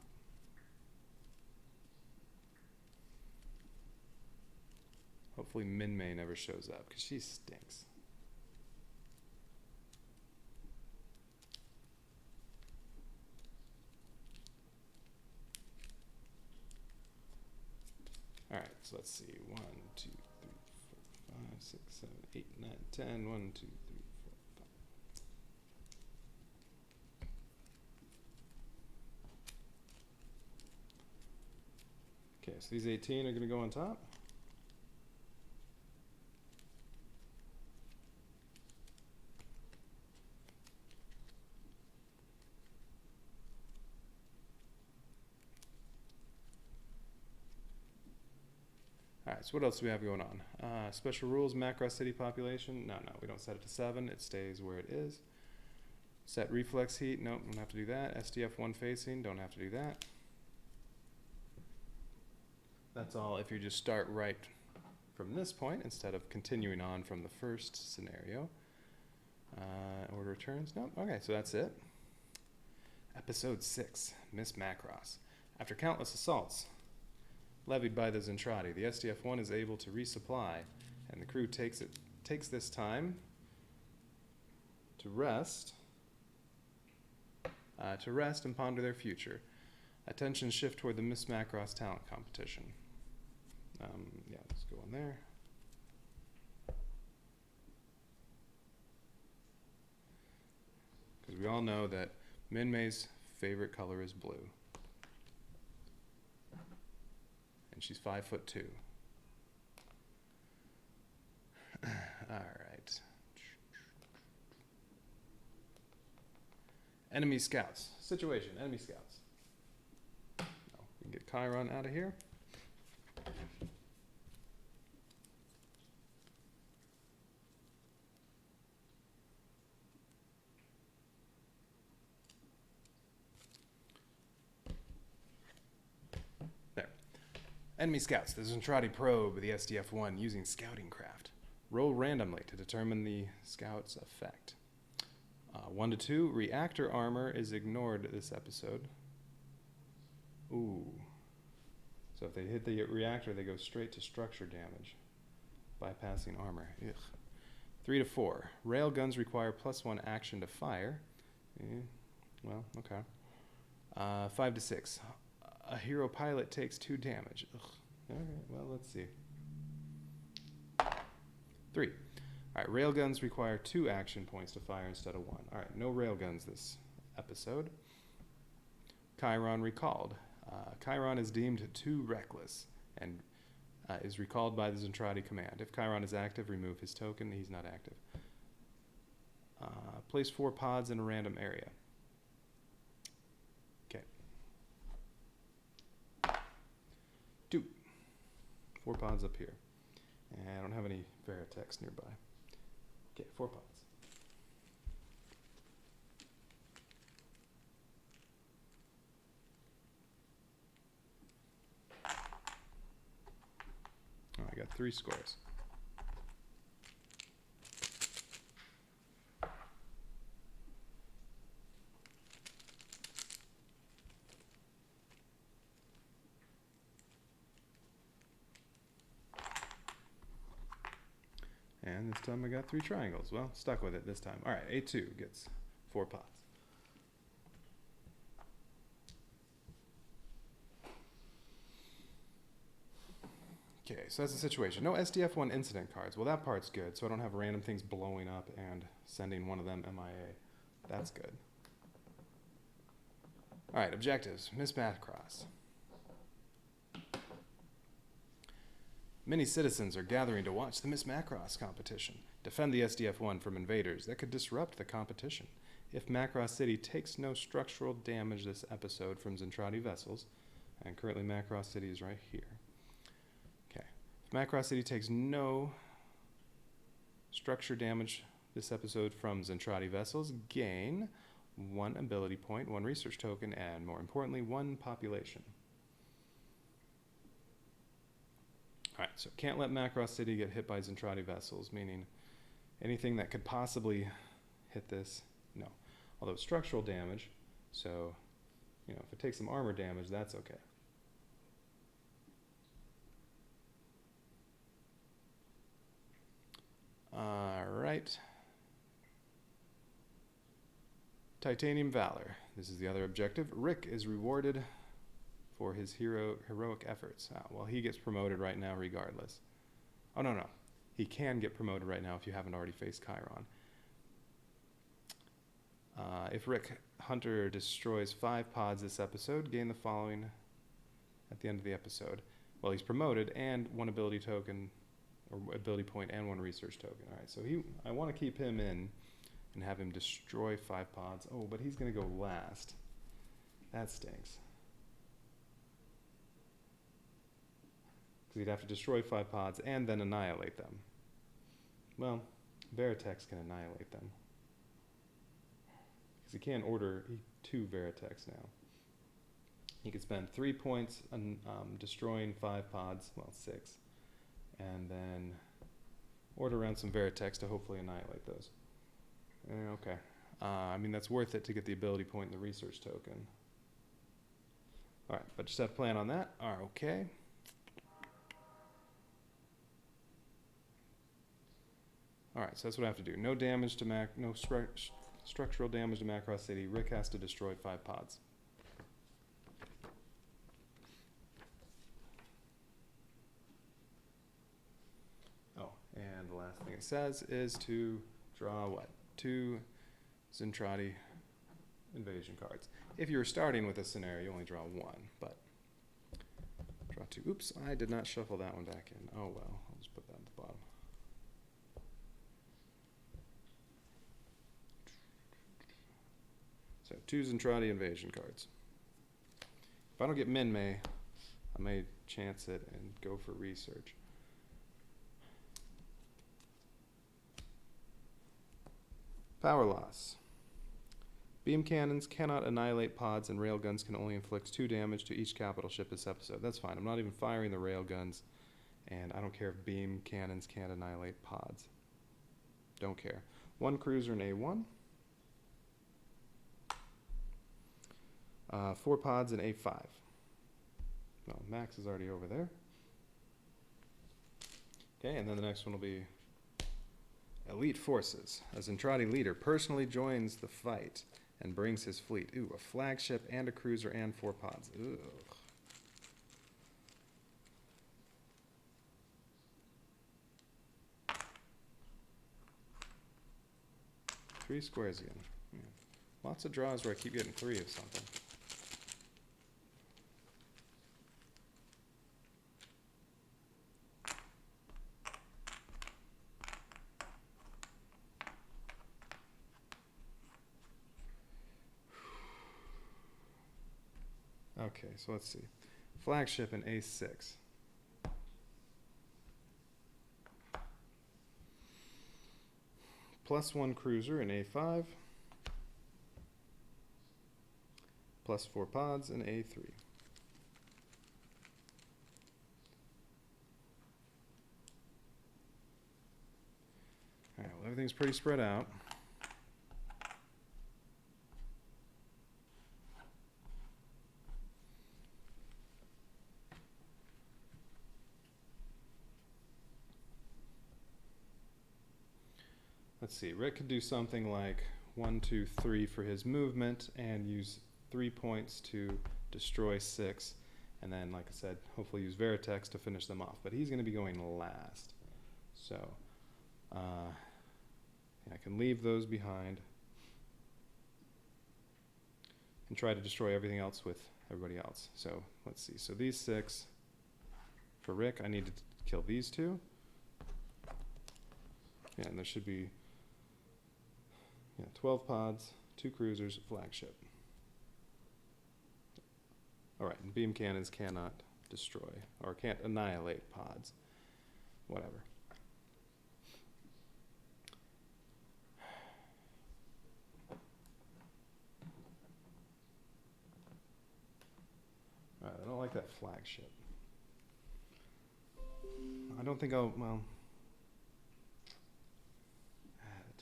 Hopefully Minmay never shows up, because she stinks. Alright, so let's see. 1, 2, 3, 4, 5, 6, 7, 8, 9, 10. 1, 2, 3, 4, 5. Okay, so these 18 are going to go on top. Alright, so what else do we have going on? Special rules, Macross city population. No, we don't set it to 7. It stays where it is. Set reflex heat. Nope, don't have to do that. SDF-1 facing. Don't have to do that. That's all if you just start right from this point instead of continuing on from the first scenario. Order returns. Nope. Okay, so that's it. Episode 6, Miss Macross. After countless assaults levied by the Zentradi, the SDF-1 is able to resupply, and the crew takes this time to rest and ponder their future. Attention shift toward the Miss Macross talent competition. Yeah, let's go in there. Because we all know that Minmay's favorite color is blue. And she's 5'2". Alright. Enemy scouts. Situation, enemy scouts. No, we can get Chiron out of here. There. Enemy scouts. The Zentradi probe the SDF-1 using scouting craft. Roll randomly to determine the scout's effect. 1 to 2, reactor armor is ignored this episode. Ooh. So if they hit the reactor, they go straight to structure damage, bypassing armor. Ugh. 3 to 4, rail guns require +1 action to fire. Well, okay. 5 to 6, a hero pilot takes 2 damage. Ugh. All right, well, let's see. 3. All right, railguns require 2 action points to fire instead of 1. All right, no railguns this episode. Chiron recalled. Chiron is deemed too reckless and is recalled by the Zentradi command. If Chiron is active, remove his token. He's not active. Place 4 pods in a random area. Okay. 2. 4 pods up here. And I don't have any Veritex nearby. Okay, 4 pods. Oh, I got 3 scores. This time I got 3 triangles. Well, stuck with it this time. All right, A2 gets 4 pods. Okay, so that's the situation. No SDF-1 incident cards. Well, that part's good, so I don't have random things blowing up and sending one of them MIA. That's good. All right, objectives. Miss Macross. Many citizens are gathering to watch the Miss Macross competition. Defend the SDF-1 from invaders that could disrupt the competition. If Macross City takes no structural damage this episode from Zentradi vessels, and currently Macross City is right here. Okay. If Macross City takes no structure damage this episode from Zentradi vessels, gain 1 ability point, 1 research token, and more importantly, 1 population. Alright, so can't let Macross City get hit by Zentradi vessels, meaning anything that could possibly hit this, no. Although structural damage, so, if it takes some armor damage, that's okay. Alright. Titanium Valor. This is the other objective. Rick is rewarded for his heroic efforts. Well, he gets promoted right now regardless. Oh, no. He can get promoted right now if you haven't already faced Chiron. If Rick Hunter destroys 5 pods this episode, gain the following at the end of the episode. Well, he's promoted and 1 ability token, or ability point, and 1 research token. All right, so I want to keep him in and have him destroy 5 pods. Oh, but he's going to go last. That stinks. Because he'd have to destroy 5 pods and then annihilate them. Well, Veritechs can annihilate them. Because he can order 2 Veritechs now. He could spend 3 points on destroying 5 pods, well, 6, and then order around some Veritechs to hopefully annihilate those. Okay. I mean, that's worth it to get the ability point and the research token. All right, but just have to plan on that. All right, okay. All right, so that's what I have to do. No damage to no structural damage to Macross City. Rick has to destroy 5 pods. Oh, and the last thing it says is to draw what? 2 Zentradi invasion cards. If you were starting with a scenario, you only draw 1, but draw 2. Oops, I did not shuffle that one back in. Oh well, I'll just put that at the bottom. So 2 Zentradi invasion cards. If I don't get Minmay, I may chance it and go for research. Power loss. Beam cannons cannot annihilate pods, and railguns can only inflict 2 damage to each capital ship this episode. That's fine. I'm not even firing the railguns, and I don't care if beam cannons can't annihilate pods. Don't care. 1 cruiser in A1. 4 pods in A5. Well, Max is already over there. Okay, and then the next one will be Elite Forces. A Zentradi leader personally joins the fight and brings his fleet. Ooh, a flagship and a cruiser and 4 pods. Ugh. Three squares again. Yeah. Lots of draws where I keep getting 3 of something. Okay, so let's see. Flagship in A6. +1 cruiser in A5. +4 pods in A3. All right, well, everything's pretty spread out. let's see, Rick could do something like 1, 2, 3 for his movement and use 3 points to destroy 6. And then, like I said, hopefully use Veritex to finish them off. But he's going to be going last. So, I can leave those behind and try to destroy everything else with everybody else. So, let's see. So these 6, for Rick, I need to kill these 2. Yeah, and there should be 12 pods, 2 cruisers, flagship. Alright, and beam cannons cannot destroy, or can't annihilate pods. Whatever. Alright, I don't like that flagship. I don't think I'll, well...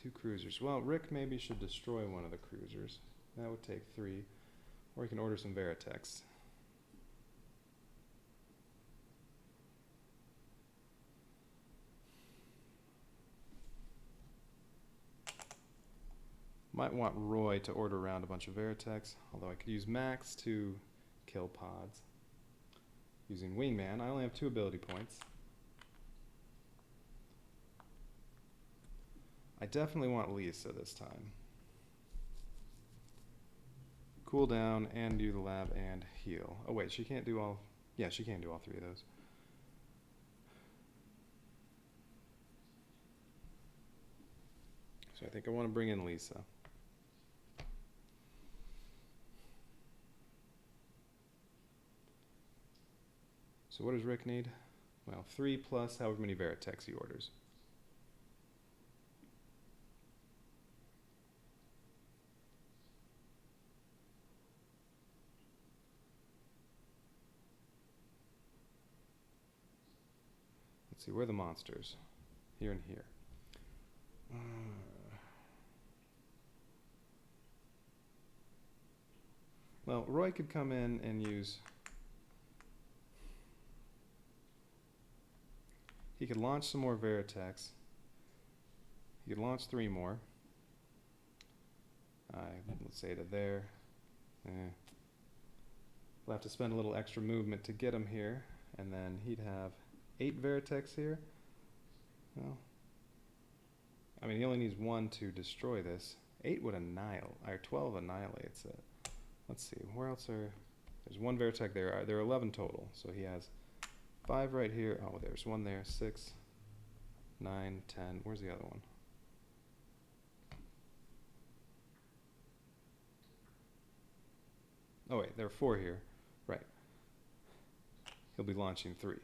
2 cruisers. Well, Rick maybe should destroy one of the cruisers. That would take 3. Or he can order some Veritex. Might want Roy to order around a bunch of Veritex, although I could use Max to kill pods. Using Wingman, I only have 2 ability points. I definitely want Lisa this time. Cool down and do the lab and heal. Oh wait, she can't do all... Yeah, she can do all 3 of those. So I think I want to bring in Lisa. So what does Rick need? Well, 3 plus however many Veritex he orders. Let's see, where are the monsters? Here and here. Well, Roy could come in and use... He could launch some more Veritex. He could launch 3 more. Let's say to there. We'll have to spend a little extra movement to get him here. And then he'd have 8 Veritex here. Well, I mean, he only needs 1 to destroy this. 8 would annihilate, or 12 annihilates it. Let's see, where else are... There's 1 Veritex there. There are 11 total. So he has 5 right here. Oh, there's 1 there. 6, 9, 10. Where's the other one? Oh, wait, there are 4 here. Right. He'll be launching 3.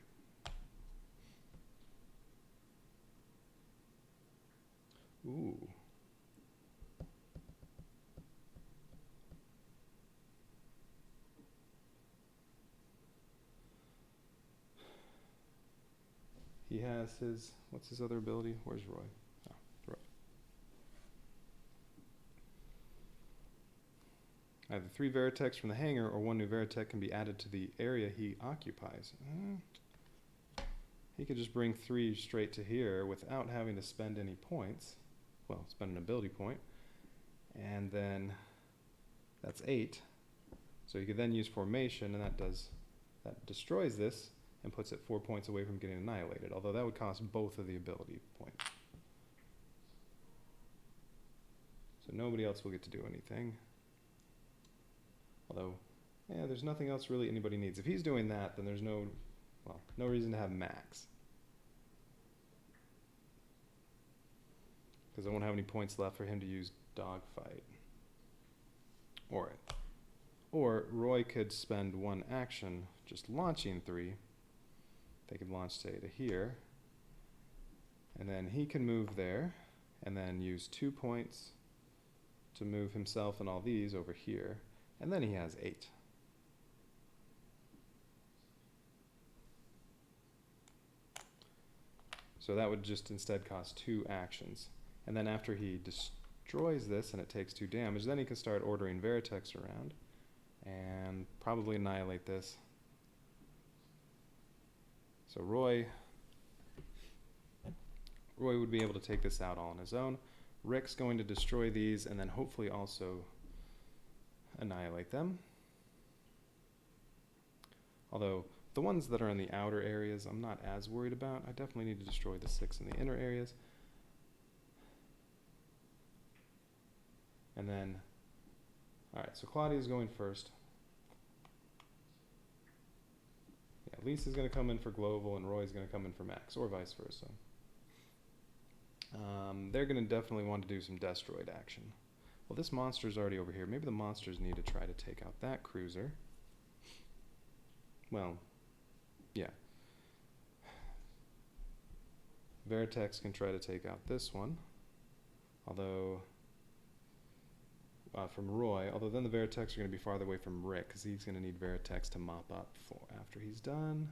Ooh. He has his, what's his other ability? Where's Roy? Oh, Roy. Either 3 Veritex from the hangar or 1 new Veritex can be added to the area he occupies. He could just bring 3 straight to here without having to spend any points. Well, spend an ability point. And then that's 8. So you could then use formation, and that destroys this and puts it 4 points away from getting annihilated, although that would cost both of the ability points. So nobody else will get to do anything. Although, yeah, there's nothing else really anybody needs. If he's doing that, then there's no reason to have Max. Because I won't have any points left for him to use Dogfight. Or Roy could spend 1 action just launching 3. They could launch, say, to here. And then he can move there, and then use 2 points to move himself and all these over here. And then he has 8. So that would just instead cost 2 actions. And then after he destroys this and it takes 2 damage, then he can start ordering Veritex around and probably annihilate this. So Roy would be able to take this out all on his own. Rick's going to destroy these and then hopefully also annihilate them. Although the ones that are in the outer areas I'm not as worried about. I definitely need to destroy the 6 in the inner areas. And then, alright, so Claudia's going first. Yeah, Lisa's going to come in for Global and Roy's going to come in for Max, or vice versa. They're going to definitely want to do some Destroid action. Well, this monster's already over here. Maybe the monsters need to try to take out that cruiser. Well, yeah. Veritex can try to take out this one. Although, from Roy, although then the Veritex are going to be farther away from Rick, because he's going to need Veritex to mop up for after he's done.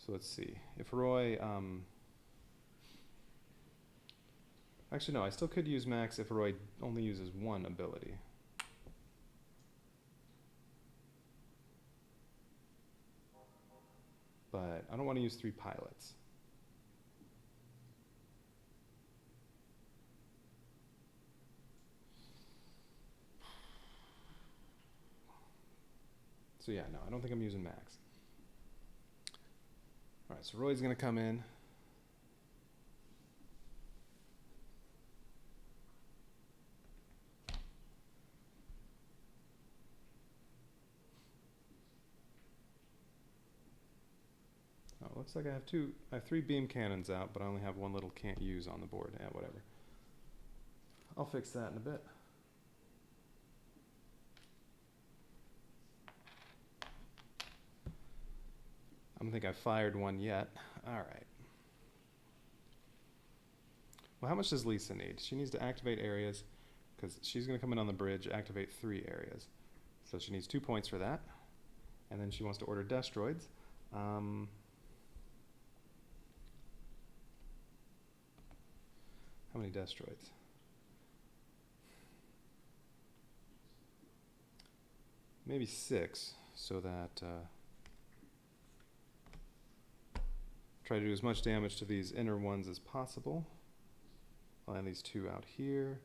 So let's see. If Roy, actually no, I still could use Max if Roy only uses one ability. But I don't want to use 3 pilots. So yeah, no, I don't think I'm using Max. Alright, so Roy's going to come in. Oh, looks like I have 3 beam cannons out, but I only have 1 little can't use on the board. Yeah, whatever. I'll fix that in a bit. I don't think I've fired one yet. Alright. Well, how much does Lisa need? She needs to activate areas, because she's going to come in on the bridge, activate 3 areas. So she needs 2 points for that. And then she wants to order Destroids. How many Destroids? Maybe 6, so that try to do as much damage to these inner ones as possible. I'll land these 2 out here.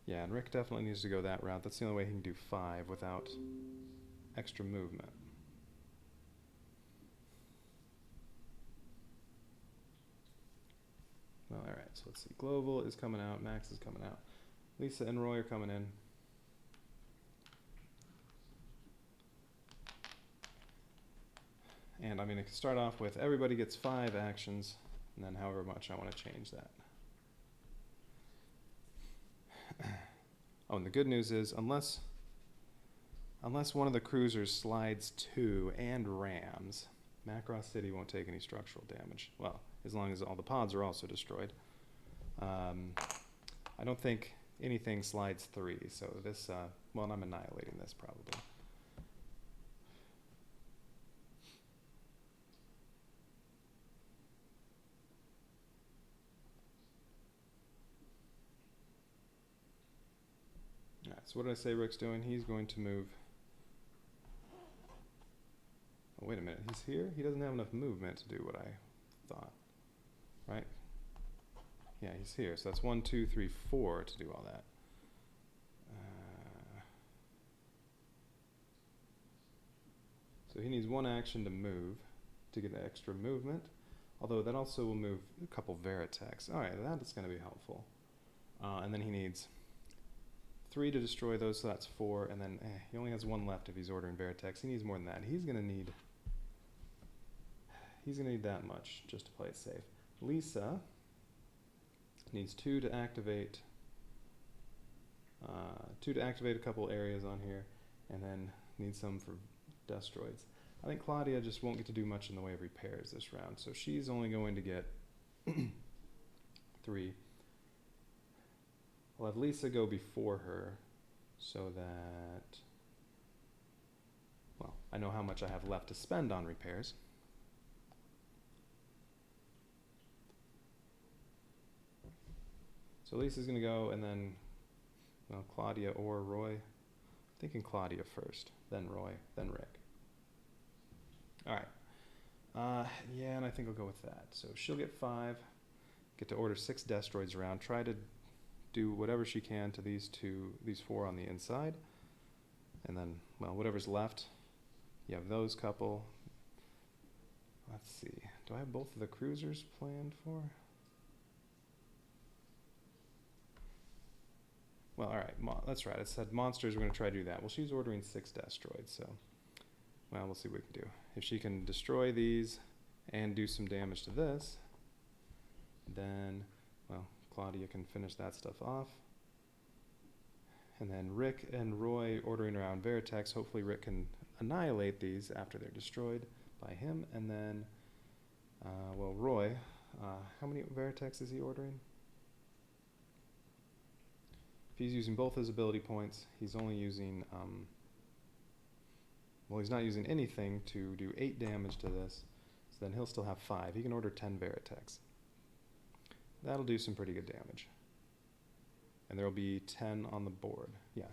Yeah, and Rick definitely needs to go that route. That's the only way he can do 5 without extra movement. Well, alright, so let's see. Global is coming out, Max is coming out. Lisa and Roy are coming in. And I'm going to start off with everybody gets 5 actions, and then however much I want to change that. Oh, and the good news is, unless one of the cruisers slides 2 and rams, Macross City won't take any structural damage. Well, as long as all the pods are also destroyed. I don't think anything slides 3, so this, well, I'm annihilating this probably. Alright, so what did I say Rick's doing? He's going to move. Oh, wait a minute, he's here? He doesn't have enough movement to do what I thought. Right? Yeah, he's here. So that's 1, 2, 3, 4 to do all that. So he needs 1 action to move to get extra movement. Although that also will move a couple Veritex. Alright, that is going to be helpful. And then he needs 3 to destroy those, so that's 4. And then he only has 1 left if he's ordering Veritex. He needs more than that. He's going to need that much just to play it safe. Lisa needs 2 to activate a couple areas on here, and then needs some for Destroids. I think Claudia just won't get to do much in the way of repairs this round, so she's only going to get 3. I'll have Lisa go before her so that, well, I know how much I have left to spend on repairs. So Lisa's going to go, and then, well, Claudia or Roy. I'm thinking Claudia first, then Roy, then Rick. All right. Yeah, and I think I'll go with that. So she'll get 5, get to order 6 Destroids around, try to do whatever she can to these 4 on the inside. And then, well, whatever's left, you have those couple. Let's see. Do I have both of the cruisers planned for? Well, all right, that's right. It said monsters are going to try to do that. Well, she's ordering 6 Destroids, so, well, we'll see what we can do. If she can destroy these and do some damage to this, then, well, Claudia can finish that stuff off. And then Rick and Roy ordering around Veritex. Hopefully Rick can annihilate these after they're destroyed by him. And then, well, Roy, how many Veritex is he ordering? If he's using both his ability points, he's only using, well, he's not using anything to do 8 damage to this, so then he'll still have 5. He can order 10 Veritex. That'll do some pretty good damage. And there'll be 10 on the board. Yeah.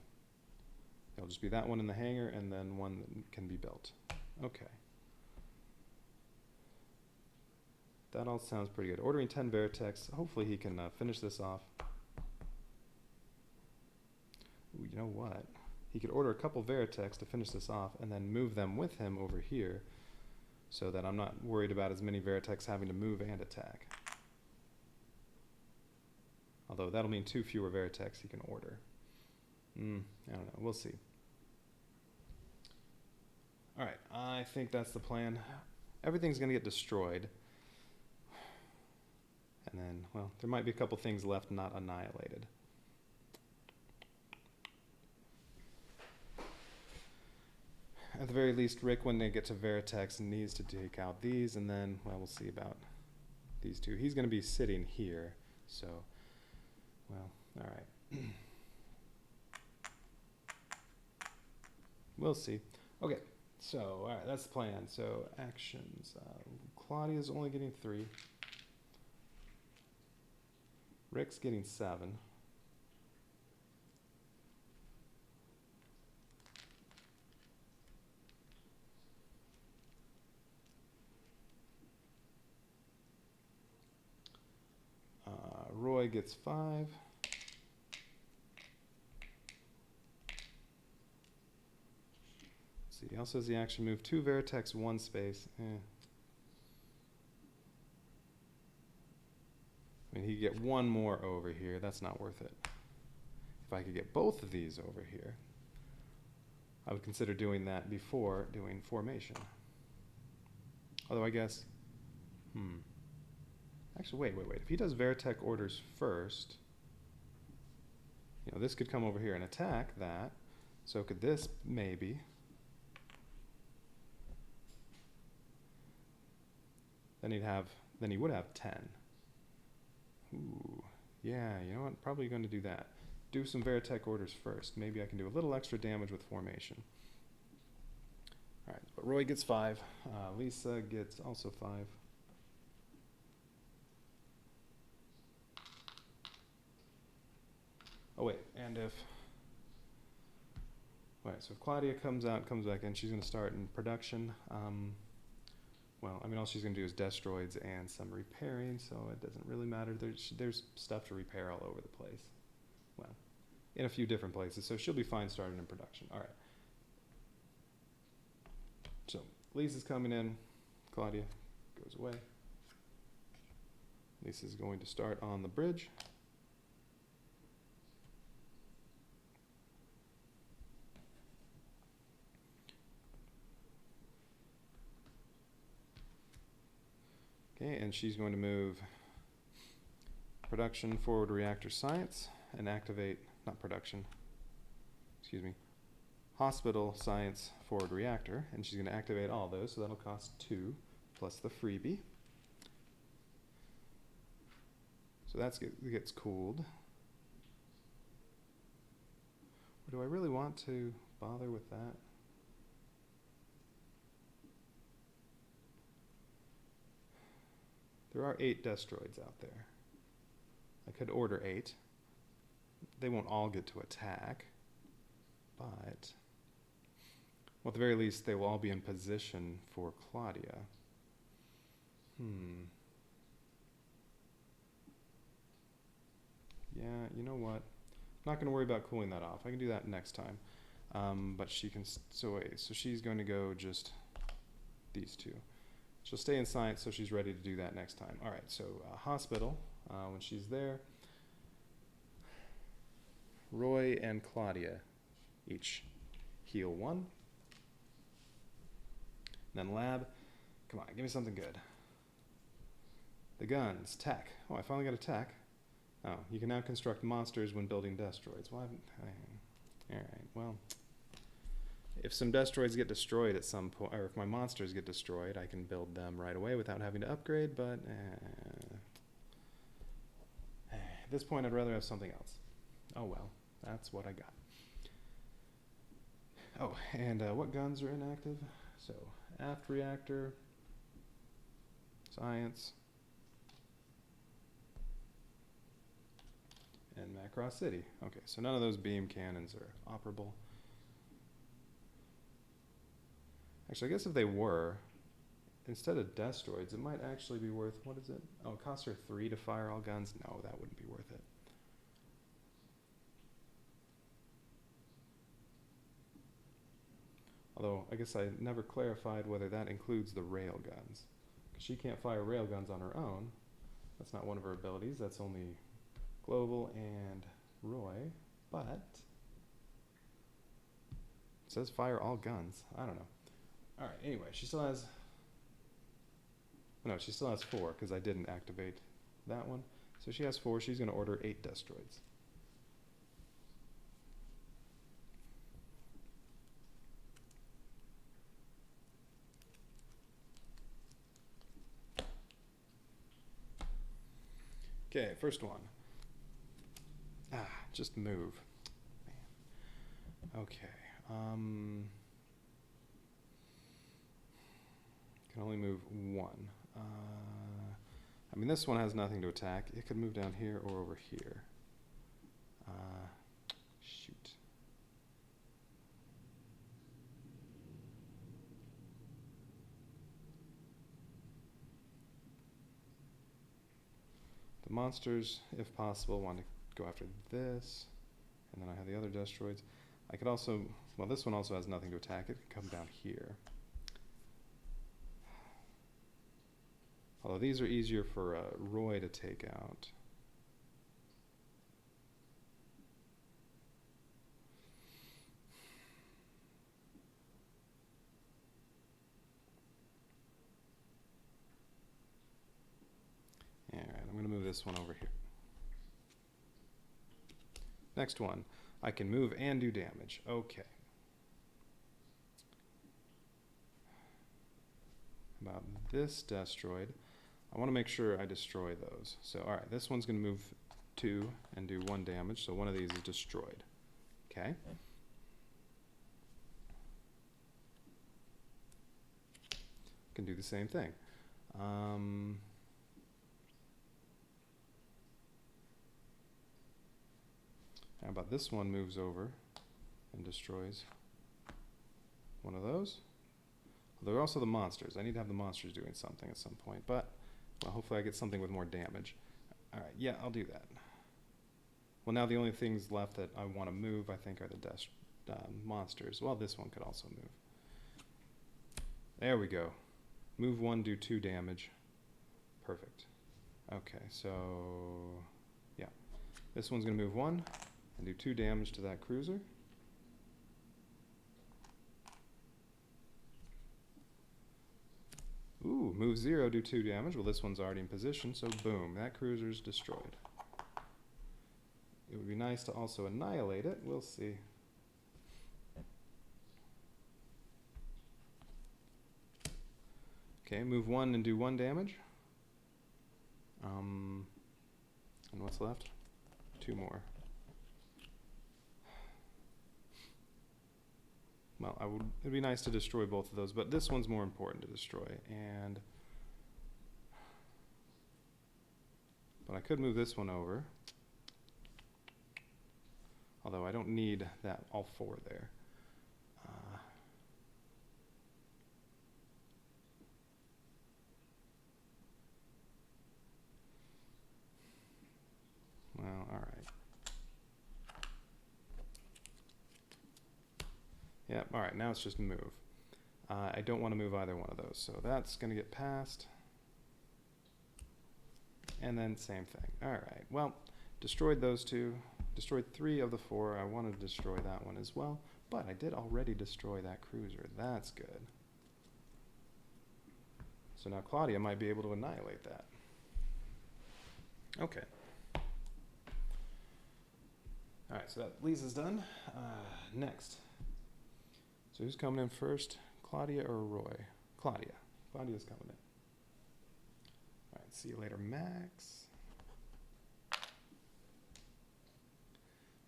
It'll just be that one in the hangar and then one that can be built. Okay. That all sounds pretty good. Ordering 10 Veritex. Hopefully he can finish this off. Ooh, you know what? He could order a couple Veritex to finish this off and then move them with him over here so that I'm not worried about as many Veritex having to move and attack. Although that'll mean 2 fewer Veritex he can order. I don't know. We'll see. All right. I think that's the plan. Everything's going to get destroyed. And then, well, there might be a couple things left not annihilated. At the very least, Rick, when they get to Veritex, needs to take out these, and then, well, we'll see about these 2. He's going to be sitting here, so, well, all right. We'll see. Okay, so, all right, that's the plan. So, actions. Claudia's only getting 3. Rick's getting 7. Roy gets 5. Let's see, he also has the action move 2 Veritex, 1 space. I mean, he could get 1 more over here. That's not worth it. If I could get both of these over here, I would consider doing that before doing formation. Although I guess, Actually, wait. If he does Veritech orders first, you know, this could come over here and attack that. So could this, maybe. Then he would have 10. Ooh, yeah, you know what? Probably going to do that. Do some Veritech orders first. Maybe I can do a little extra damage with formation. All right, but Roy gets 5. Lisa gets also 5. Oh wait, and if Claudia comes out, comes back in, she's going to start in production. Well, I mean, all she's going to do is Destroids and some repairing, so it doesn't really matter. There's stuff to repair all over the place. Well, in a few different places, so she'll be fine starting in production. All right. So Lisa's coming in. Claudia goes away. Lisa's going to start on the bridge. Okay, and she's going to move production forward reactor science and activate, not production, excuse me, hospital science forward reactor, and she's going to activate all those, so that'll cost 2 plus the freebie. So that gets cooled. Or do I really want to bother with that? There are 8 destroids out there. I could order 8. They won't all get to attack, but well, at the very least, they will all be in position for Claudia. Yeah, you know what? I'm not going to worry about cooling that off. I can do that next time. But she can, so she's going to go just these 2. She'll stay in science, so she's ready to do that next time. All right, so hospital, when she's there, Roy and Claudia each heal 1. And then lab, come on, give me something good. The guns, tech. Oh, I finally got a tech. Oh, you can now construct monsters when building destroids. Well, all right, well, if some destroids get destroyed at some point, or if my monsters get destroyed, I can build them right away without having to upgrade, but at this point, I'd rather have something else. Oh well, that's what I got. Oh, and what guns are inactive? So, aft reactor, science, and Macross City. Okay, so none of those beam cannons are operable. Actually, I guess if they were, instead of destroids, it might actually be worth, what is it? Oh, it costs her 3 to fire all guns? No, that wouldn't be worth it. Although, I guess I never clarified whether that includes the rail guns. Because she can't fire rail guns on her own. That's not one of her abilities. That's only Global and Roy. But it says fire all guns. I don't know. All right, anyway, she still has... No, she still has 4 because I didn't activate that one. So she has 4. She's going to order 8 destroids. Okay, first one. Just move. Man. Okay. Can only move 1. I mean, this one has nothing to attack. It could move down here or over here. Shoot. The monsters, if possible, want to go after this, and then I have the other destroids. I could also, well, this one also has nothing to attack. It can come down here. Although these are easier for Roy to take out. Alright, I'm going to move this one over here. Next one, I can move and do damage. Okay. About this destroid, I want to make sure I destroy those. So, alright, this one's going to move 2 and do 1 damage, so one of these is destroyed. Okay. Can do the same thing. How about this one moves over and destroys one of those? There are also the monsters. I need to have the monsters doing something at some point, but well, hopefully I get something with more damage. Alright, yeah, I'll do that. Well, now the only things left that I want to move, I think, are the monsters. Well, this one could also move. There we go. Move 1, do 2 damage. Perfect. Okay, so yeah. This one's going to move 1 and do 2 damage to that cruiser. Ooh, move 0, do 2 damage. Well, this one's already in position, so boom, that cruiser's destroyed. It would be nice to also annihilate it. We'll see. Okay, move 1 and do 1 damage. And what's left? 2 more. Well, it'd be nice to destroy both of those, but this one's more important to destroy. But I could move this one over. Although I don't need that all 4 there. Well, all right. Yep, all right, now it's just move. I don't want to move either one of those, so that's going to get passed. And then same thing. All right, well, destroyed those 2. Destroyed 3 of the 4. I wanted to destroy that one as well, but I did already destroy that cruiser. That's good. So now Claudia might be able to annihilate that. Okay. All right, so that Lisa's done. Next. So who's coming in first? Claudia or Roy? Claudia. Claudia's coming in. All right, see you later, Max.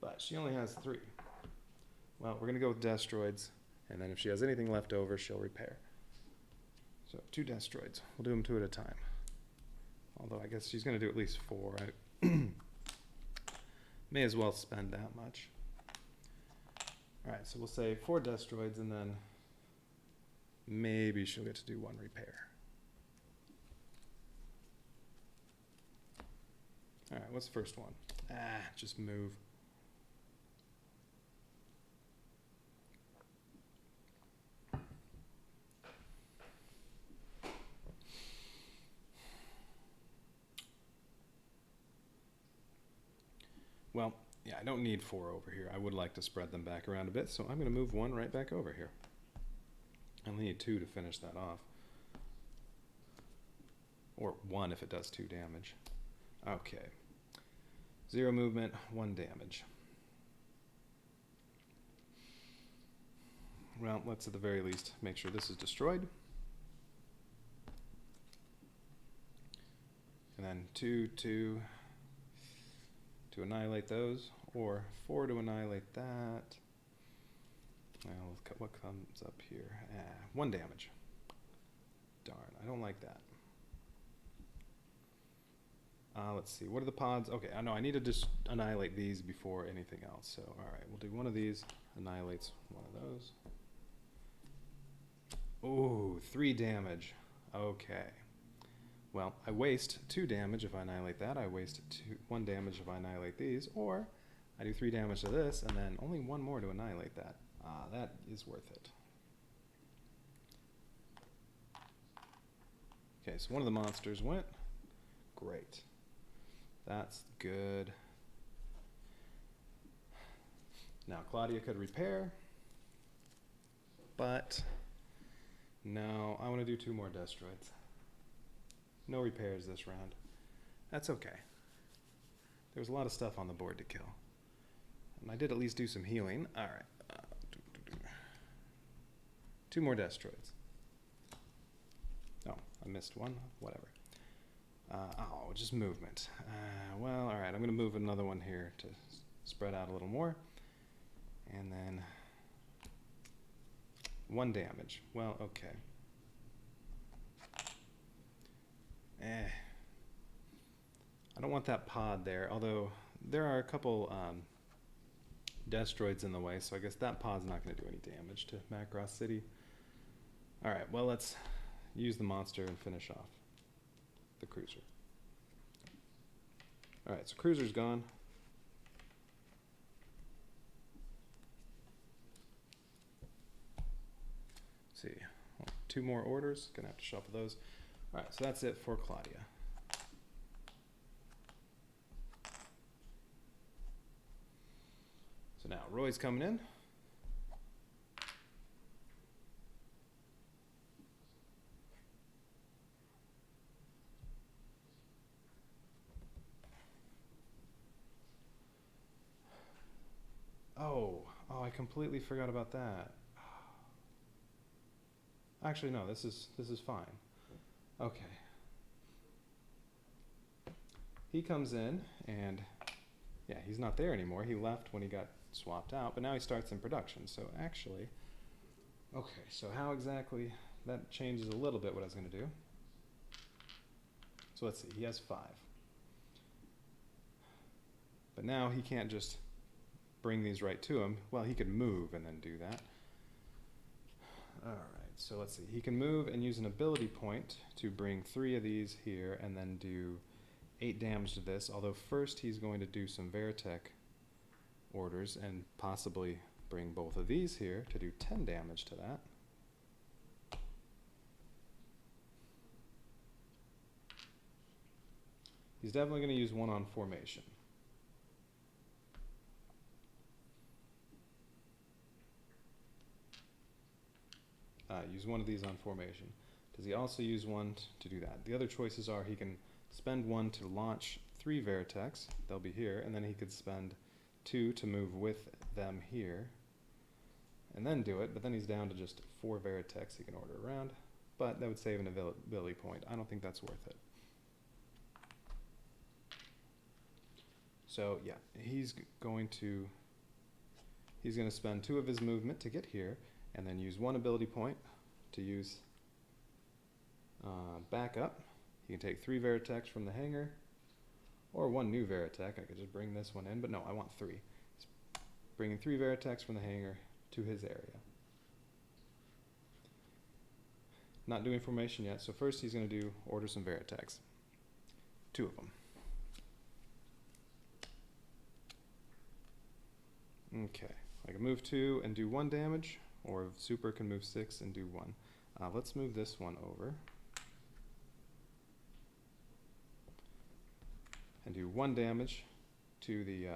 But she only has 3. Well, we're going to go with Destroids, and then if she has anything left over, she'll repair. So 2 Destroids. We'll do them 2 at a time. Although I guess she's going to do at least 4. I may as well spend that much. All right, so we'll say 4 Destroids, and then maybe she'll get to do 1 repair. All right, what's the first one? Just move. Well, yeah, I don't need 4 over here. I would like to spread them back around a bit, so I'm going to move 1 right back over here. I only need 2 to finish that off. Or 1 if it does 2 damage. Okay. 0 movement, 1 damage. Well, let's at the very least make sure this is destroyed. And then 2, 2 to annihilate those, or 4 to annihilate that. Well, what comes up here? 1 damage. Darn, I don't like that. Let's see, what are the pods? Okay, I know I need to just annihilate these before anything else. So, all right, we'll do one of these, annihilates one of those. Ooh, 3 damage. Okay. Well, I waste 2 damage if I annihilate that. I waste 1 damage if I annihilate these. Or I do 3 damage to this, and then only 1 more to annihilate that. That is worth it. Okay, so one of the monsters went. Great. That's good. Now, Claudia could repair. But no, I want to do 2 more Destroids. No repairs this round. That's okay. There was a lot of stuff on the board to kill. And I did at least do some healing. All right. 2 more Destroids. Oh, I missed 1. Whatever. Just movement. Well, all right. I'm going to move another one here to spread out a little more. And then 1 damage. Well, okay. I don't want that pod there, although there are a couple Destroids in the way, so I guess that pod's not going to do any damage to Macross City. Alright, well, let's use the monster and finish off the cruiser. Alright, so cruiser's gone. Let's see, 2 more orders, gonna have to shuffle those. Alright, so that's it for Claudia. So now Roy's coming in. Oh, I completely forgot about that. Actually, no, this is fine. Okay. He comes in and yeah, he's not there anymore. He left when he got swapped out, but now he starts in production. So actually, okay, so how exactly, that changes a little bit what I was going to do. So let's see, he has 5. But now he can't just bring these right to him. Well, he could move and then do that. Alright, so let's see. He can move and use an ability point to bring 3 of these here and then do 8 damage to this, although first he's going to do some Veritech orders and possibly bring both of these here to do 10 damage to that. He's definitely going to use 1 on formation. Use 1 of these on formation. Does he also use 1 to do that? The other choices are he can spend 1 to launch 3 Veritechs, they'll be here, and then he could spend 2 to move with them here, and then do it, but then he's down to just 4 Veritechs he can order around, but that would save an ability point. I don't think that's worth it. So yeah, he's going to spend 2 of his movement to get here, and then use 1 ability point to use backup. He can take 3 Veritechs from the hangar, or 1 new Veritech. I could just bring this one in, but no, I want 3. He's bringing 3 Veritechs from the hangar to his area. Not doing formation yet, so first he's going to order some Veritechs. 2 of them. Okay, I can move 2 and do 1 damage, or Super can move 6 and do 1. Let's move this one over and do 1 damage to the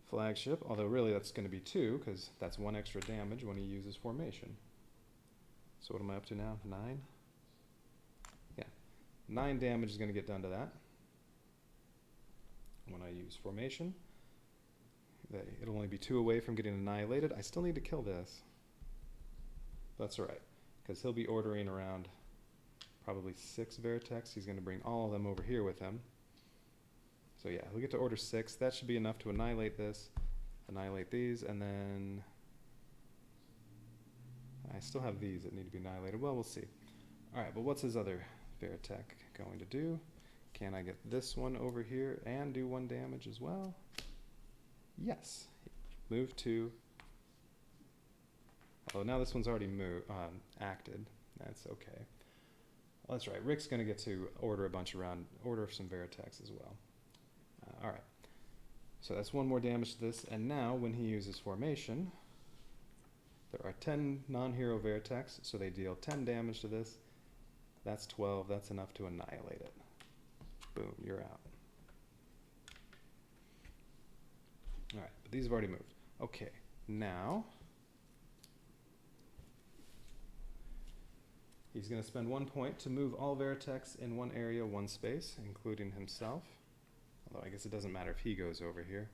flagship, although really that's going to be 2 because that's 1 extra damage when he uses formation. So what am I up to now? 9? Yeah, 9 damage is going to get done to that when I use formation. It'll only be 2 away from getting annihilated. I still need to kill this. That's alright, because he'll be ordering around probably 6 Veritechs. He's going to bring all of them over here with him. So yeah, he'll get to order 6. That should be enough to annihilate this, annihilate these, and then I still have these that need to be annihilated. Well, we'll see. Alright, but what's his other Veritech going to do? Can I get this one over here and do 1 damage as well? Yes. Move 2. Oh, now this one's already acted. That's okay. Well, that's right. Rick's going to get to order a bunch around, order some Veritechs as well. Alright. So that's 1 more damage to this. And now, when he uses formation, there are 10 non-hero Veritechs, so they deal 10 damage to this. That's 12. That's enough to annihilate it. Boom, you're out. Alright, but these have already moved. Okay, now he's going to spend 1 point to move all Veritechs in 1 area, 1 space, including himself. Although I guess it doesn't matter if he goes over here.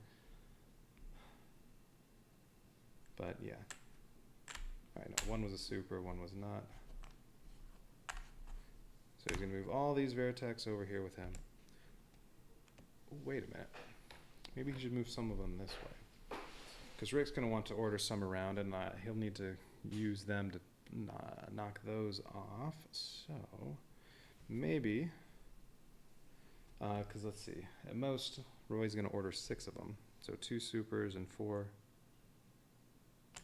But yeah. Alright, no, 1 was a super, 1 was not. So he's going to move all these Veritechs over here with him. Oh, wait a minute. Maybe he should move some of them this way. Because Rick's going to want to order some around, and he'll need to use them to knock those off. So, maybe, because let's see. At most, Roy's going to order 6 of them. So 2 supers and 4. So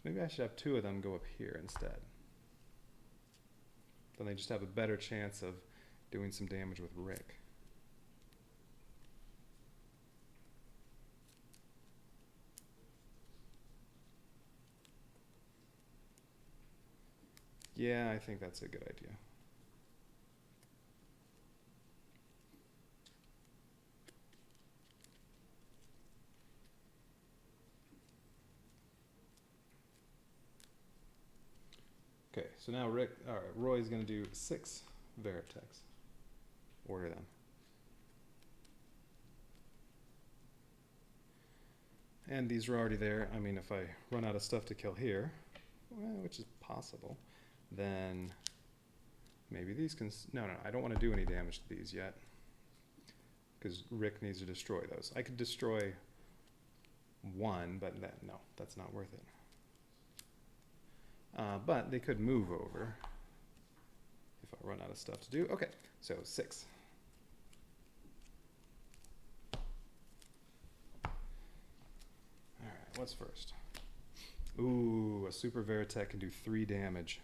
maybe I should have 2 of them go up here instead. Then they just have a better chance of doing some damage with Rick. Yeah, I think that's a good idea. Okay, so now Roy's going to do 6 Veritechs. Order them. And these are already there. I mean, if I run out of stuff to kill here, well, which is possible, then maybe these can, no, I don't want to do any damage to these yet. Because Rick needs to destroy those. I could destroy one, but no, that's not worth it. But they could move over if I run out of stuff to do. Okay, so 6. Alright, what's first? Ooh, a Super Veritech can do 3 damage.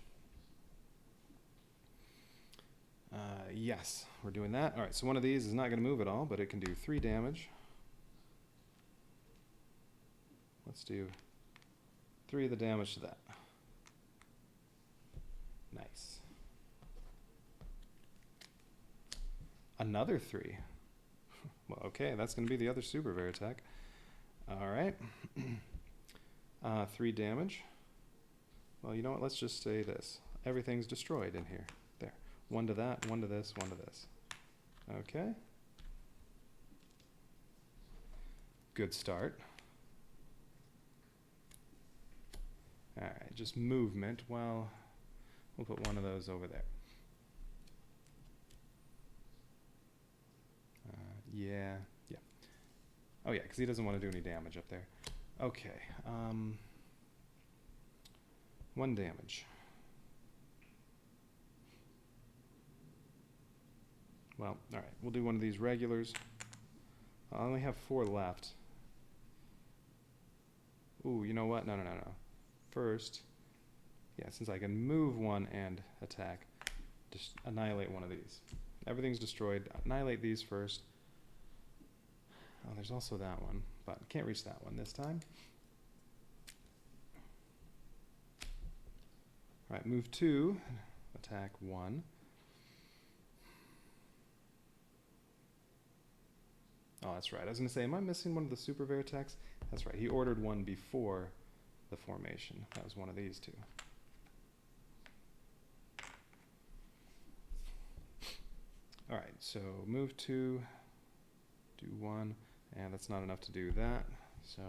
Yes, we're doing that. Alright, so one of these is not going to move at all, but it can do 3 damage. Let's do 3 of the damage to that. Nice. Another 3. Well, okay, that's going to be the other Super Veritech. Alright. 3 damage. Well, you know what? Let's just say this. Everything's destroyed in here. There. 1 to that, 1 to this, 1 to this. Okay. Good start. Alright, just movement. Well, we'll put one of those over there. Yeah. Oh yeah, because he doesn't want to do any damage up there. Okay. 1 damage. Well, alright, we'll do one of these regulars. I only have 4 left. Ooh, you know what? No. First, yeah, since I can move 1 and attack, just annihilate one of these. Everything's destroyed. Annihilate these first. Oh, there's also that one, but can't reach that one this time. Alright, move 2, attack 1. Oh, that's right. I was going to say, am I missing one of the Super Veritechs? That's right. He ordered one before the formation. That was one of these 2. Alright, so move 2, do 1, and that's not enough to do that. So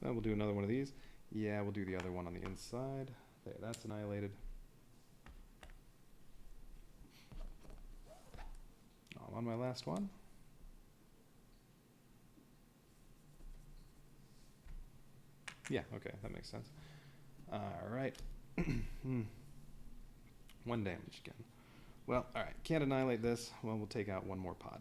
then we'll do another one of these. Yeah, we'll do the other one on the inside. There, that's annihilated. I'm on my last one. Yeah, okay, that makes sense. Alright. 1 damage again. Well, alright, can't annihilate this. Well, we'll take out 1 more pod.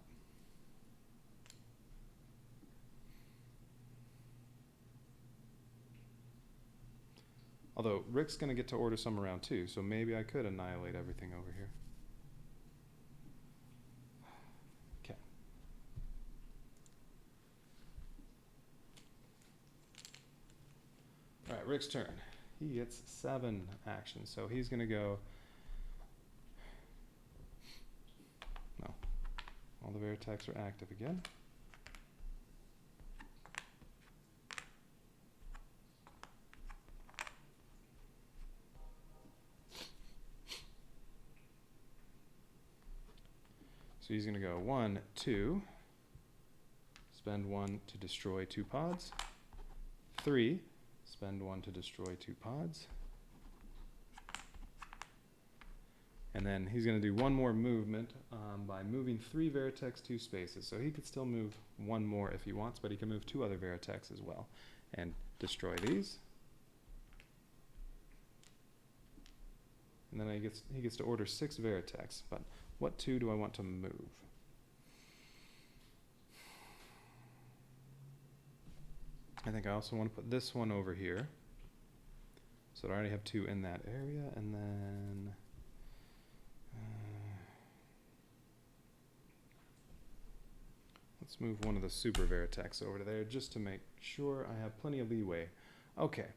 Although, Rick's going to get to order some around too, so maybe I could annihilate everything over here. Okay. Alright, Rick's turn. He gets 7 actions, so he's going to go... No. All the Veritechs are active again. So he's going to go 1, 2, spend 1 to destroy 2 pods, 3, spend 1 to destroy 2 pods, and then he's going to do 1 more movement by moving 3 Veritechs 2 spaces. So he could still move 1 more if he wants, but he can move 2 other Veritechs as well and destroy these. And then he gets to order 6 Veritechs, but what 2 do I want to move? I think I also want to put this one over here. So I already have 2 in that area, and then let's move one of the Super Veritechs over to there just to make sure I have plenty of leeway. Okay.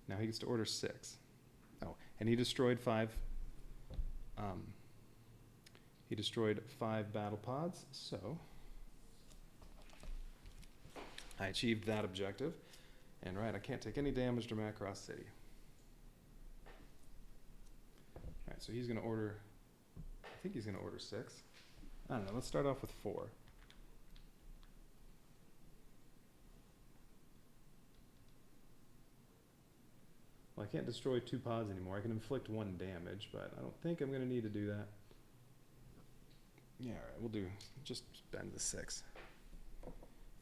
Now he gets to order 6. Oh, and he destroyed 5. He destroyed 5 battle pods, so I achieved that objective. And right, I can't take any damage to Macross City. Alright, so he's going to order, I think he's going to order 6. I don't know, let's start off with 4. Well, I can't destroy 2 pods anymore. I can inflict 1 damage, but I don't think I'm going to need to do that. Yeah, alright, we'll do, just spend the 6.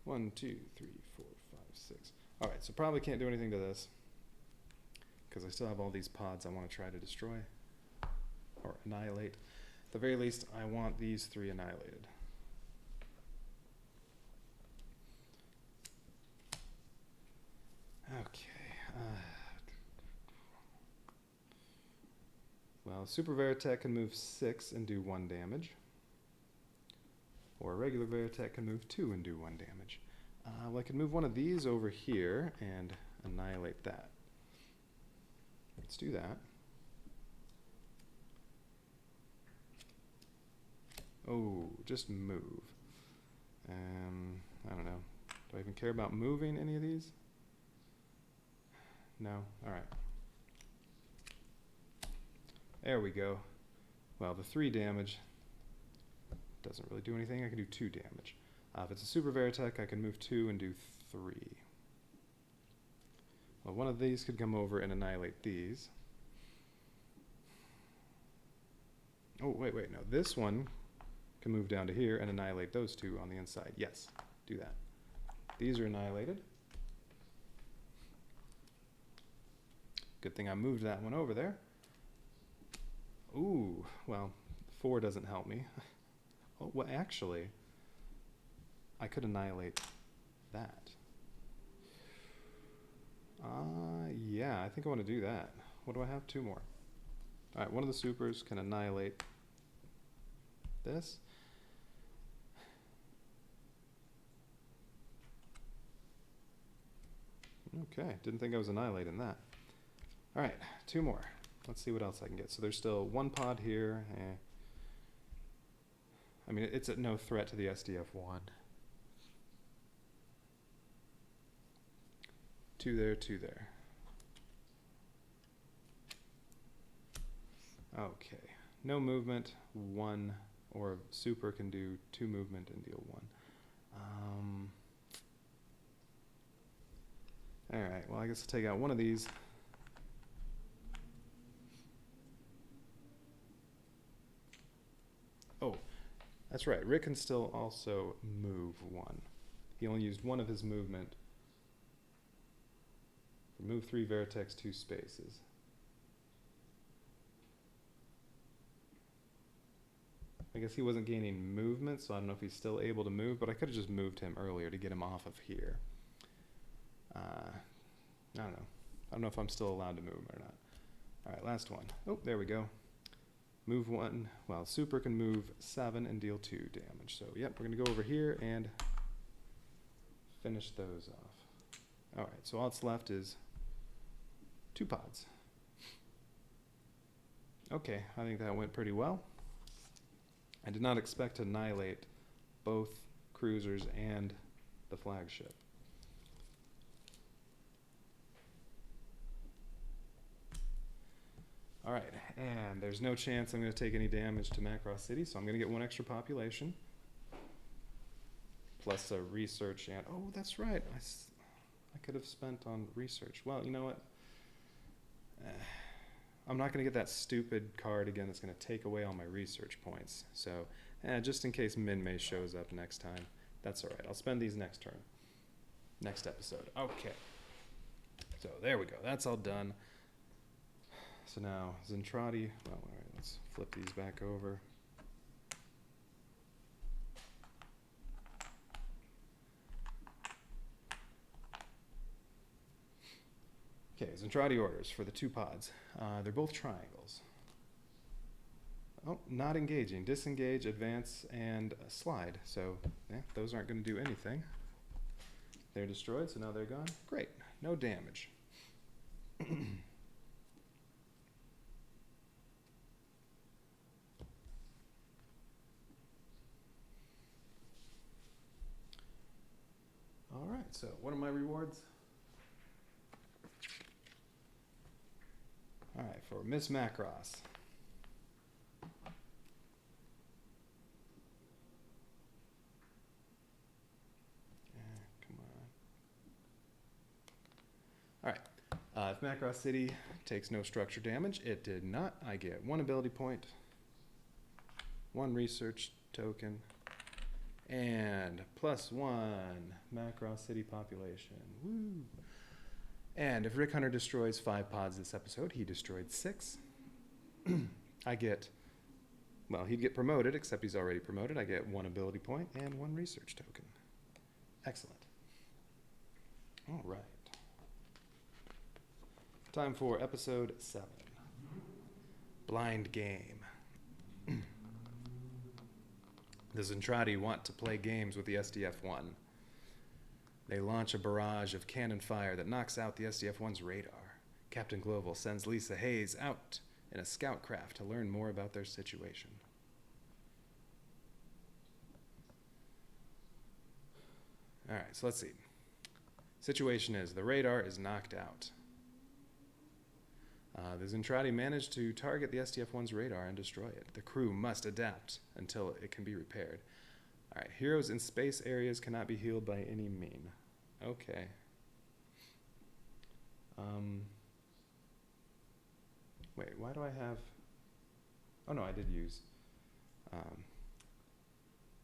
1, 2, 3, 4, 5, 6. Alright, so probably can't do anything to this, because I still have all these pods I want to try to destroy, or annihilate. At the very least, I want these 3 annihilated. Okay. Well, Super Veritech can move 6 and do 1 damage. Or a regular Veritech can move 2 and do 1 damage. Well, I can move one of these over here and annihilate that. Let's do that. Oh, just move. I don't know. Do I even care about moving any of these? No? Alright. There we go. Well, the 3 damage doesn't really do anything. I can do 2 damage. If it's a Super Veritech, I can move 2 and do 3. Well, one of these could come over and annihilate these. Oh, wait, no. This one can move down to here and annihilate those 2 on the inside. Yes, do that. These are annihilated. Good thing I moved that one over there. Ooh, well, 4 doesn't help me. Oh, well, actually, I could annihilate that. Yeah, I think I want to do that. What do I have? 2 more. Alright, one of the supers can annihilate this. Okay, didn't think I was annihilating that. Alright, 2 more. Let's see what else I can get. So there's still 1 pod here. I mean, it's at no threat to the SDF-1. 2 there, 2 there. Okay, no movement, 1, or super can do 2 movement and deal 1. Alright, well I guess I'll take out one of these. Oh, that's right, Rick can still also move 1. He only used 1 of his movement. Move 3 Veritechs 2 spaces. I guess he wasn't gaining movement, so I don't know if he's still able to move, but I could have just moved him earlier to get him off of here. I don't know. I don't know if I'm still allowed to move him or not. Alright, last one. Oh, there we go. Move 1. Well, super can move 7 and deal 2 damage. So, yep, we're going to go over here and finish those off. Alright, so all that's left is 2 pods. Okay, I think that went pretty well. I did not expect to annihilate both cruisers and the flagship. Alright, and there's no chance I'm going to take any damage to Macross City, so I'm going to get 1 extra population. Plus a research and... Oh, that's right. I could have spent on research. Well, you know what? I'm not going to get that stupid card again that's going to take away all my research points. So, just in case Minmay shows up next time, that's alright. I'll spend these next turn. Next episode. Okay. So, there we go. That's all done. So now, Zentradi, well, alright, let's flip these back over. Okay, Zentradi orders for the 2 pods. They're both triangles. Oh, not engaging. Disengage, advance, and slide. So, yeah, those aren't going to do anything. They're destroyed, so now they're gone. Great. No damage. Alright, so what are my rewards? Alright, for Miss Macross. Come on. Alright, If Macross City takes no structure damage, it did not. I get 1 ability point, 1 research token, and +1 Macross City population. Woo! And if Rick Hunter destroys 5 pods this episode, he destroyed 6. I get, well, he'd get promoted, except he's already promoted. I get 1 ability point and 1 research token. Excellent. All right. Time for episode 7. Blind Game. The Zentradi want to play games with the SDF-1. They launch a barrage of cannon fire that knocks out the SDF-1's radar. Captain Global sends Lisa Hayes out in a scout craft to learn more about their situation. All right, so let's see. Situation is the radar is knocked out. The Zentradi managed to target the SDF-1's radar and destroy it. The crew must adapt until it can be repaired. All right, heroes in space areas cannot be healed by any mean. Okay. Wait, why do I have... Oh, no, I did use...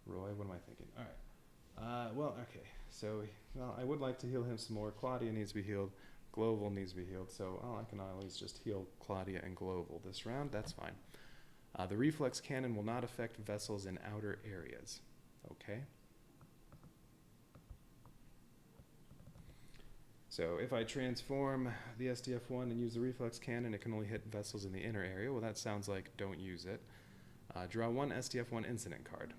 Roy, what am I thinking? All right. Well, okay. So, well, I would like to heal him some more. Claudia needs to be healed. Global needs to be healed. So, I can always just heal Claudia and Global this round. That's fine. The reflex cannon will not affect vessels in outer areas. Okay. So if I transform the SDF-1 and use the reflex cannon, it can only hit vessels in the inner area. Well, that sounds like don't use it. Draw 1 SDF-1 incident card.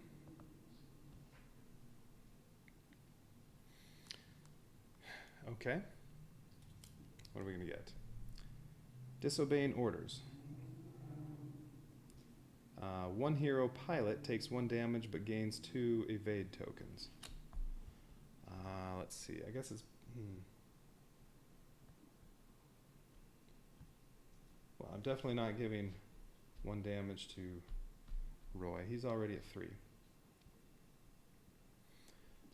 Okay. What are we going to get? Disobeying orders. 1 hero pilot takes 1 damage but gains 2 evade tokens. Let's see. I guess it's... Well, I'm definitely not giving 1 damage to Roy. He's already at 3.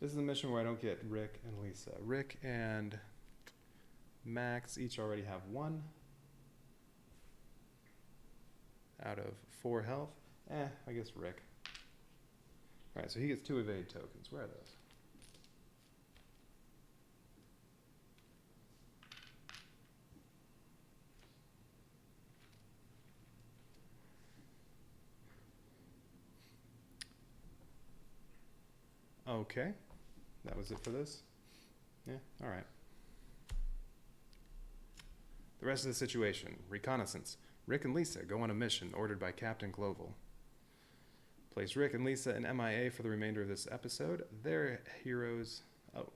This is a mission where I don't get Rick and Lisa. Rick and Max each already have 1 out of 4 health. I guess Rick. Alright, so he gets 2 evade tokens. Where are those? Okay. That was it for this? Yeah, alright. The rest of the situation. Reconnaissance. Rick and Lisa go on a mission ordered by Captain Global. Place Rick and Lisa in MIA for the remainder of this episode. Their heroes,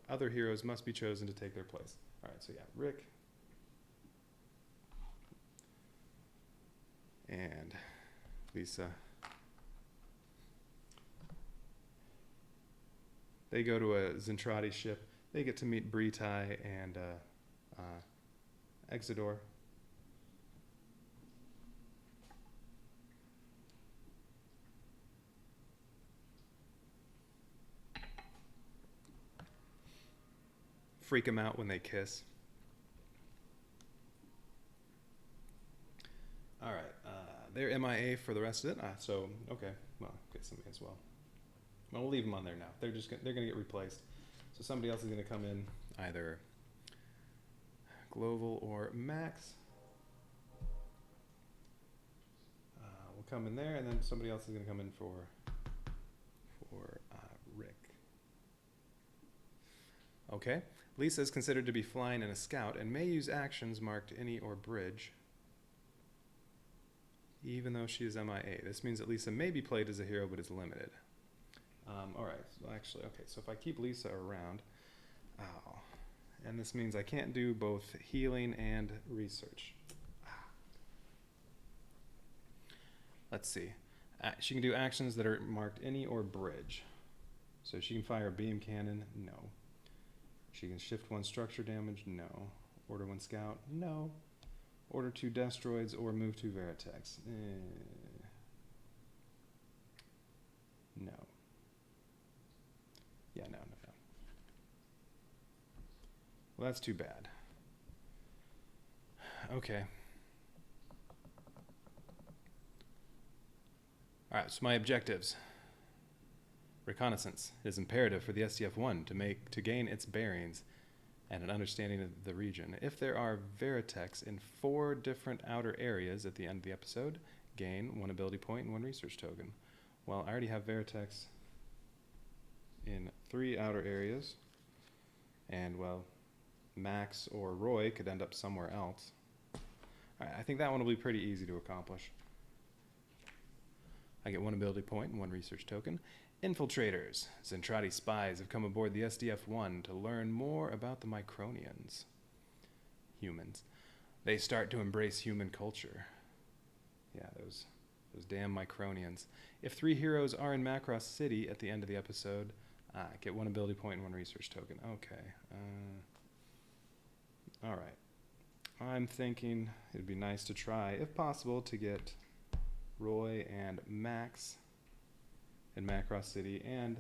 other heroes must be chosen to take their place. Alright, so yeah, Rick and Lisa. They go to a Zentradi ship. They get to meet Britai and Exodor. Freak them out when they kiss. All right, they're MIA for the rest of it. So okay, well, get somebody as well. Well, we'll leave them on there now. They're gonna get replaced. So somebody else is gonna come in, either Global or Max. We'll come in there, and then somebody else is gonna come in for Rick. Okay. Lisa is considered to be flying in a scout and may use actions marked any or bridge, even though she is MIA. This means that Lisa may be played as a hero, but is limited. Alright, so actually, okay, so if I keep Lisa around, and this means I can't do both healing and research. Let's see. She can do actions that are marked any or bridge. So she can fire a beam cannon, no. She can shift 1 structure damage, no. Order 1 scout, no. Order 2 destroids or move 2 Veritex, no. Yeah, no. Well, that's too bad. Okay. Alright, so my objectives. Reconnaissance. It is imperative for the SDF-1 to gain its bearings and an understanding of the region. If there are Veritechs in 4 different outer areas at the end of the episode, gain 1 ability point and 1 research token. Well, I already have Veritechs in 3 outer areas, and well, Max or Roy could end up somewhere else. Alright, I think that one will be pretty easy to accomplish. I get 1 ability point and 1 research token. Infiltrators. Zentradi spies have come aboard the SDF-1 to learn more about the Micronians. Humans. They start to embrace human culture. Yeah, those damn Micronians. If 3 heroes are in Macross City at the end of the episode, get 1 ability point and 1 research token. Okay. Alright. I'm thinking it'd be nice to try, if possible, to get Roy and Max in Macross City and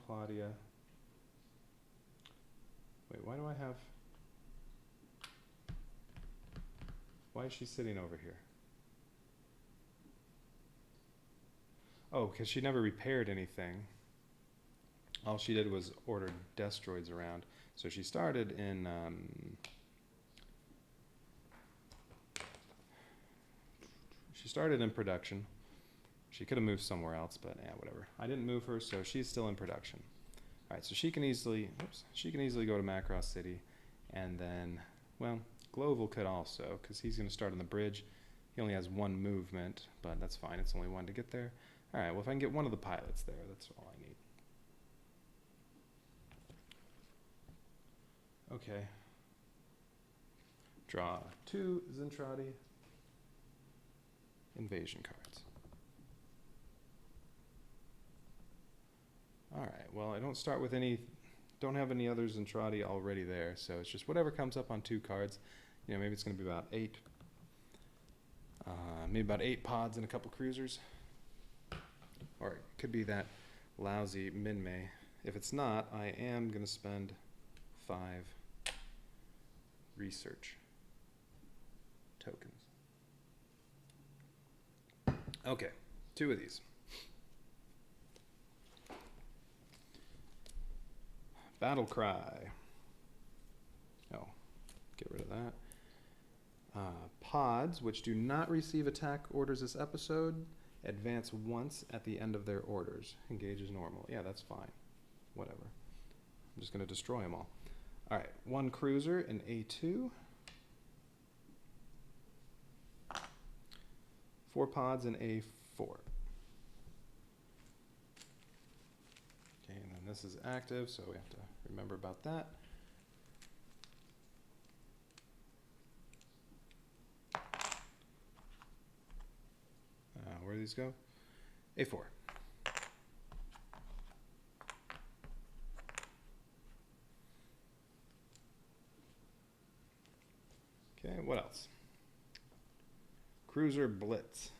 Claudia. Wait, why is she sitting over here? Oh, because she never repaired anything. All she did was order Destroids around. So she started in production. She could have moved somewhere else, but yeah, whatever. I didn't move her, so she's still in production. All right, so she can easily go to Macross City, and then, well, Gloval could also, because he's going to start on the bridge. He only has 1 movement, but that's fine. It's only 1 to get there. All right, well, if I can get 1 of the pilots there, that's all I need. Okay. Draw 2 Zentradi invasion cards. Alright, well, I don't have any others Zentradi already there, so it's just whatever comes up on 2 cards. You know, maybe it's going to be about 8. Maybe about 8 pods and a couple cruisers. Or it could be that lousy Minmay. If it's not, I am going to spend 5 research tokens. Okay, 2 of these. Battle Cry. Oh, get rid of that. Pods, which do not receive attack orders this episode, advance once at the end of their orders. Engage as normal. Yeah, that's fine. Whatever. I'm just going to destroy them all. Alright, 1 cruiser in A2. 4 pods in A4. Okay, and then this is active, so we have to remember about that. Where do these go? A4. Okay, what else? Cruiser Blitz.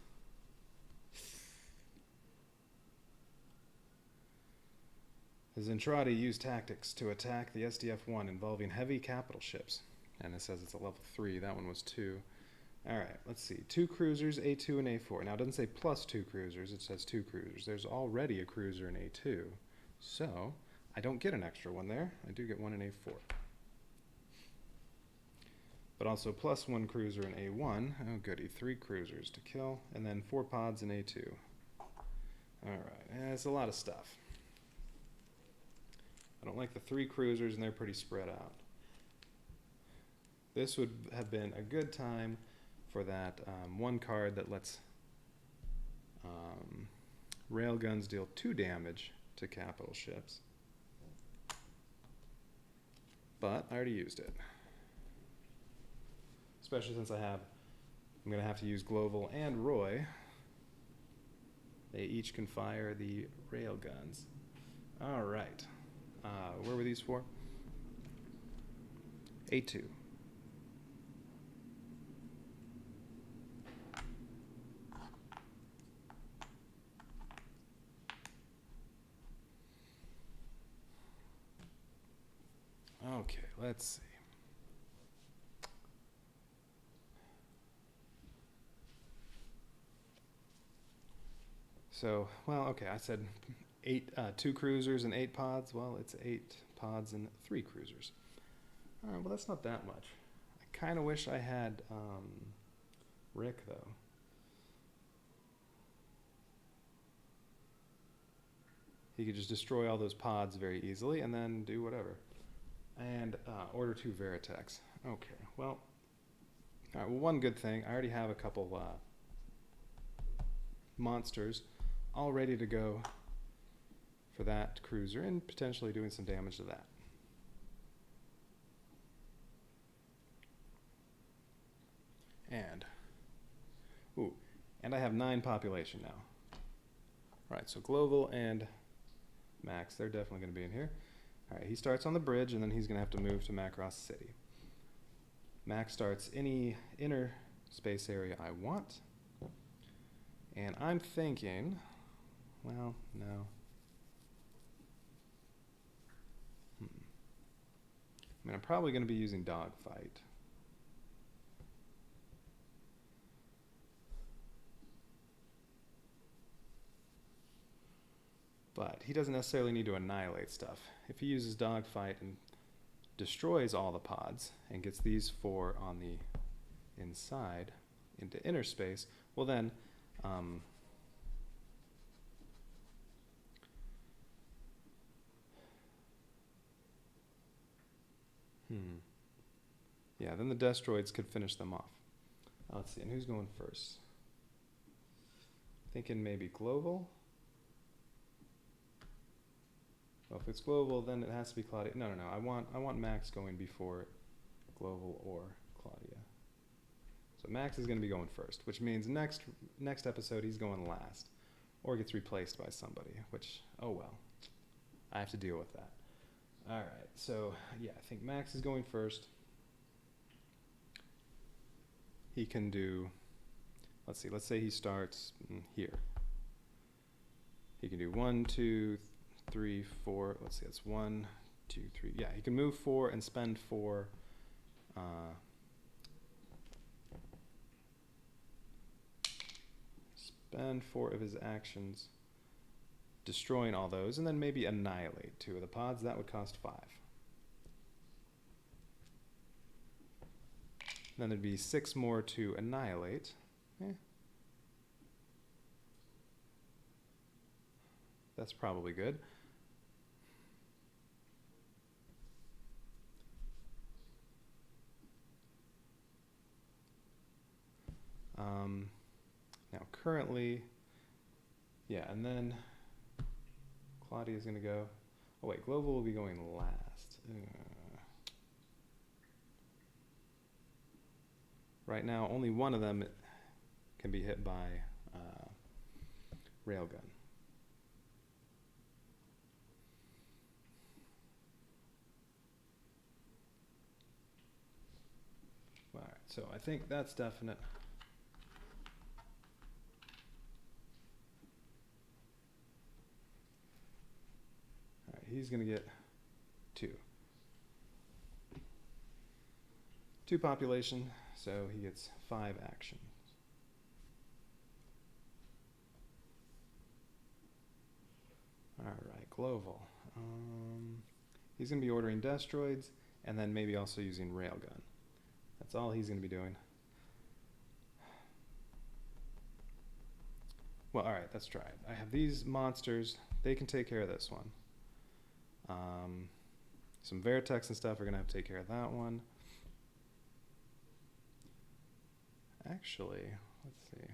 The Zentradi use tactics to attack the SDF-1 involving heavy capital ships. And it says it's a level 3. That one was 2. Alright, let's see. 2 cruisers, A2 and A4. Now, it doesn't say plus 2 cruisers. It says 2 cruisers. There's already a cruiser in A2. So, I don't get an extra one there. I do get one in A4. But also plus 1 cruiser in A1. Oh, goody. 3 cruisers to kill. And then 4 pods in A2. Alright, it's a lot of stuff. I don't like the 3 cruisers, and they're pretty spread out. This would have been a good time for that 1 card that lets railguns deal 2 damage to capital ships. But I already used it. Especially since I'm going to have to use Gloval and Roy. They each can fire the railguns. Alright. Where were these for? A2. Okay, let's see. So, well, okay, I said 2 cruisers and 8 pods. Well, it's 8 pods and 3 cruisers. All right, well, that's not that much. I kind of wish I had Rick, though. He could just destroy all those pods very easily and then do whatever. And order 2 Veritechs. Okay, well, all right, well, one good thing, I already have a couple monsters all ready to go for that cruiser and potentially doing some damage to that. And I have 9 population now. All right, so Global and Max, they're definitely going to be in here. All right, he starts on the bridge, and then he's going to have to move to Macross City. Max starts any inner space area I want. And I'm thinking, well, no. I mean, I'm probably going to be using Dogfight. But he doesn't necessarily need to annihilate stuff. If he uses Dogfight and destroys all the pods and gets these 4 on the inside into inner space, well then, yeah, then the Destroids could finish them off. Let's see, and who's going first? Thinking maybe Global. Well, if it's Global, then it has to be Claudia. No. I want Max going before Global or Claudia. So Max is going to be going first, which means next episode he's going last, or gets replaced by somebody. Which, oh well, I have to deal with that. All right. So yeah, I think Max is going first. He can do. Let's see. Let's say he starts here. He can do 1, 2, 3, 4. Let's see, that's 1, 2, 3. Yeah, he can move 4 and spend 4. Spend 4 of his actions destroying all those, and then maybe annihilate 2 of the pods. That would cost 5. Then there'd be 6 more to annihilate. That's probably good. Now currently, yeah, and then Claudia's going to go. Oh wait, Global will be going last. Right now, only one of them can be hit by Railgun. All right, so I think that's definite. All right, he's going to get 2. 2 population, so he gets 5 actions. All right, Global. He's going to be ordering Destroids, and then maybe also using Railgun. That's all he's going to be doing. Well, all right, let's try it. I have these monsters. They can take care of this one. Some Veritechs and stuff are going to have to take care of that one. Actually, let's see.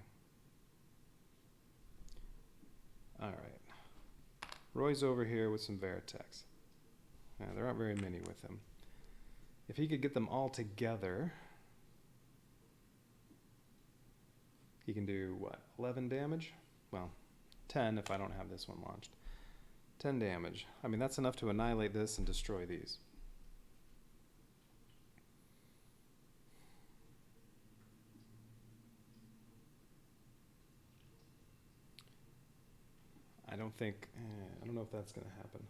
All right. Roy's over here with some Veritechs. There aren't very many with him. If he could get them all together, he can do, what, 11 damage? Well, 10 if I don't have this one launched. 10 damage. I mean, that's enough to annihilate this and destroy these. I don't know if that's going to happen.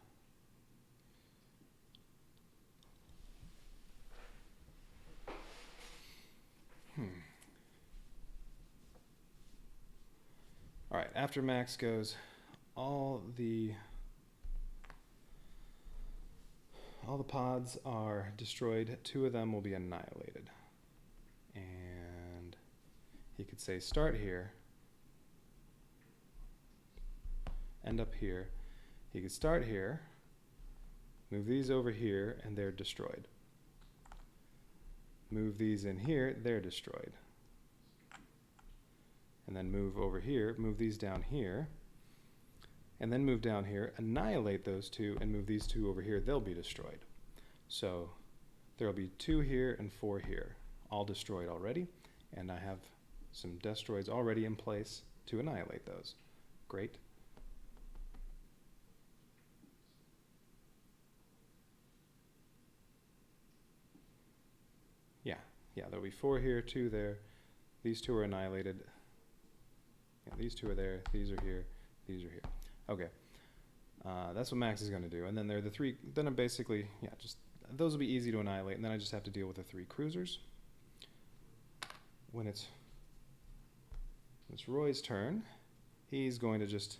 after Max goes, all the pods are destroyed. 2 of them will be annihilated. And he could say start here, end up here. He could start here, move these over here, and they're destroyed. Move these in here, they're destroyed. And then move over here, move these down here, and then move down here, annihilate those 2, and move these 2 over here, they'll be destroyed. So there'll be 2 here and 4 here, all destroyed already, and I have some destroids already in place to annihilate those. Great. Yeah, there'll be 4 here, 2 there. These 2 are annihilated. Yeah, these 2 are there, these are here, these are here. Okay, that's what Max is going to do. And then there are the 3, then I'm basically, yeah, just, those will be easy to annihilate, and then I just have to deal with the 3 cruisers. When it's Roy's turn, he's going to just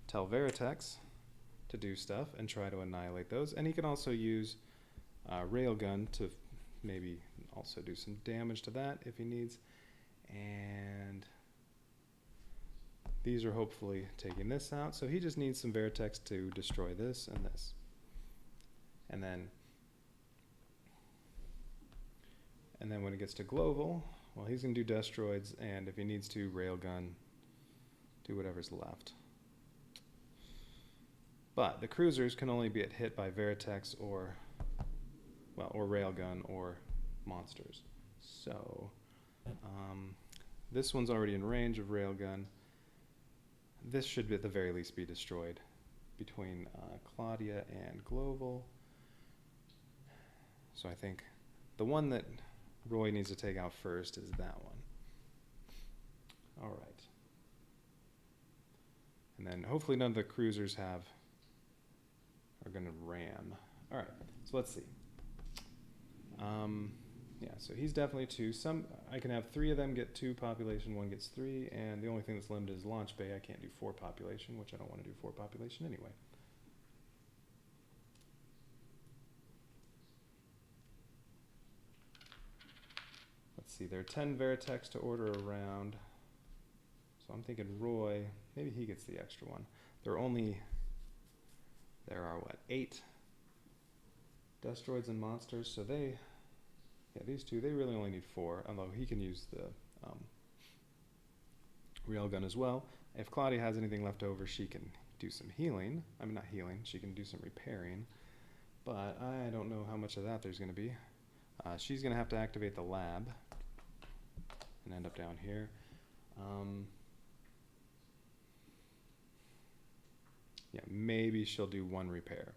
tell Veritex to do stuff and try to annihilate those. And he can also use Railgun to maybe also do some damage to that if he needs. And these are hopefully taking this out. So he just needs some Veritex to destroy this and this. And then when it gets to Global, well, he's going to do Destroids, and if he needs to, Railgun, do whatever's left. But the cruisers can only be hit by Veritex or Railgun or monsters. So this one's already in range of Railgun. This should at the very least be destroyed between Claudia and Global. So I think the one that Roy needs to take out first is that one. All right. And then hopefully none of the cruisers are going to ram. All right, so let's see. Yeah, so he's definitely 2. I can have 3 of them get 2 population, 1 gets 3, and the only thing that's limited is launch bay. I can't do 4 population, which I don't want to do 4 population anyway. Let's see, there are 10 Veritex to order around. So I'm thinking Roy, maybe he gets the extra one. There are what, 8 Destroids and monsters, so these 2, they really only need 4, although he can use the Railgun as well. If Claudia has anything left over, she can do some healing. I mean, not healing, she can do some repairing, but I don't know how much of that there's going to be. She's going to have to activate the lab and end up down here. Yeah, maybe she'll do 1 repair.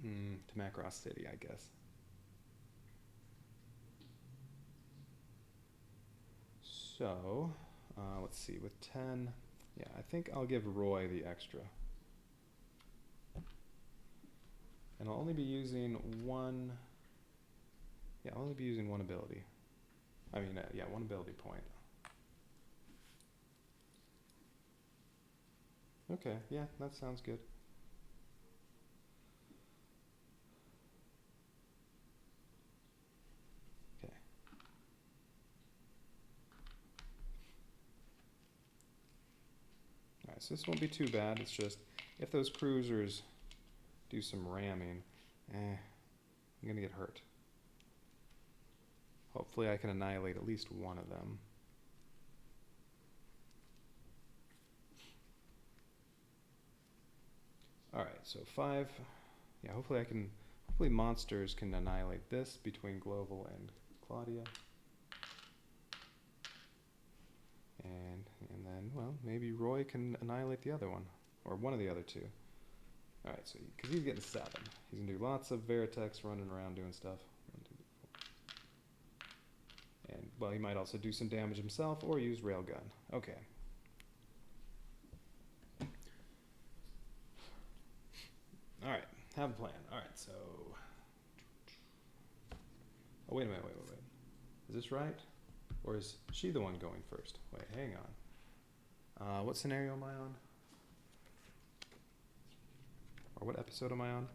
To Macross City, I guess. So, let's see, with 10, yeah, I think I'll give Roy the extra. And I'll only be using 1, yeah, I'll only be using 1 ability. I mean, yeah, 1 ability point. Okay, yeah, that sounds good. Okay. Alright, so this won't be too bad. It's just, if those cruisers do some ramming, I'm gonna get hurt. Hopefully I can annihilate at least 1 of them. Alright, so 5. Yeah, hopefully monsters can annihilate this between Global and Claudia. And then, well, maybe Roy can annihilate the other one, or one of the other 2. Alright, so, because he's getting 7. He's going to do lots of Veritex running around doing stuff. 1, 2, 4. And, well, he might also do some damage himself, or use Railgun. Okay. Alright, have a plan. Alright, so... Oh, wait a minute, wait. Is this right? Or is she the one going first? Wait, hang on. What scenario am I on? Or what episode am I on?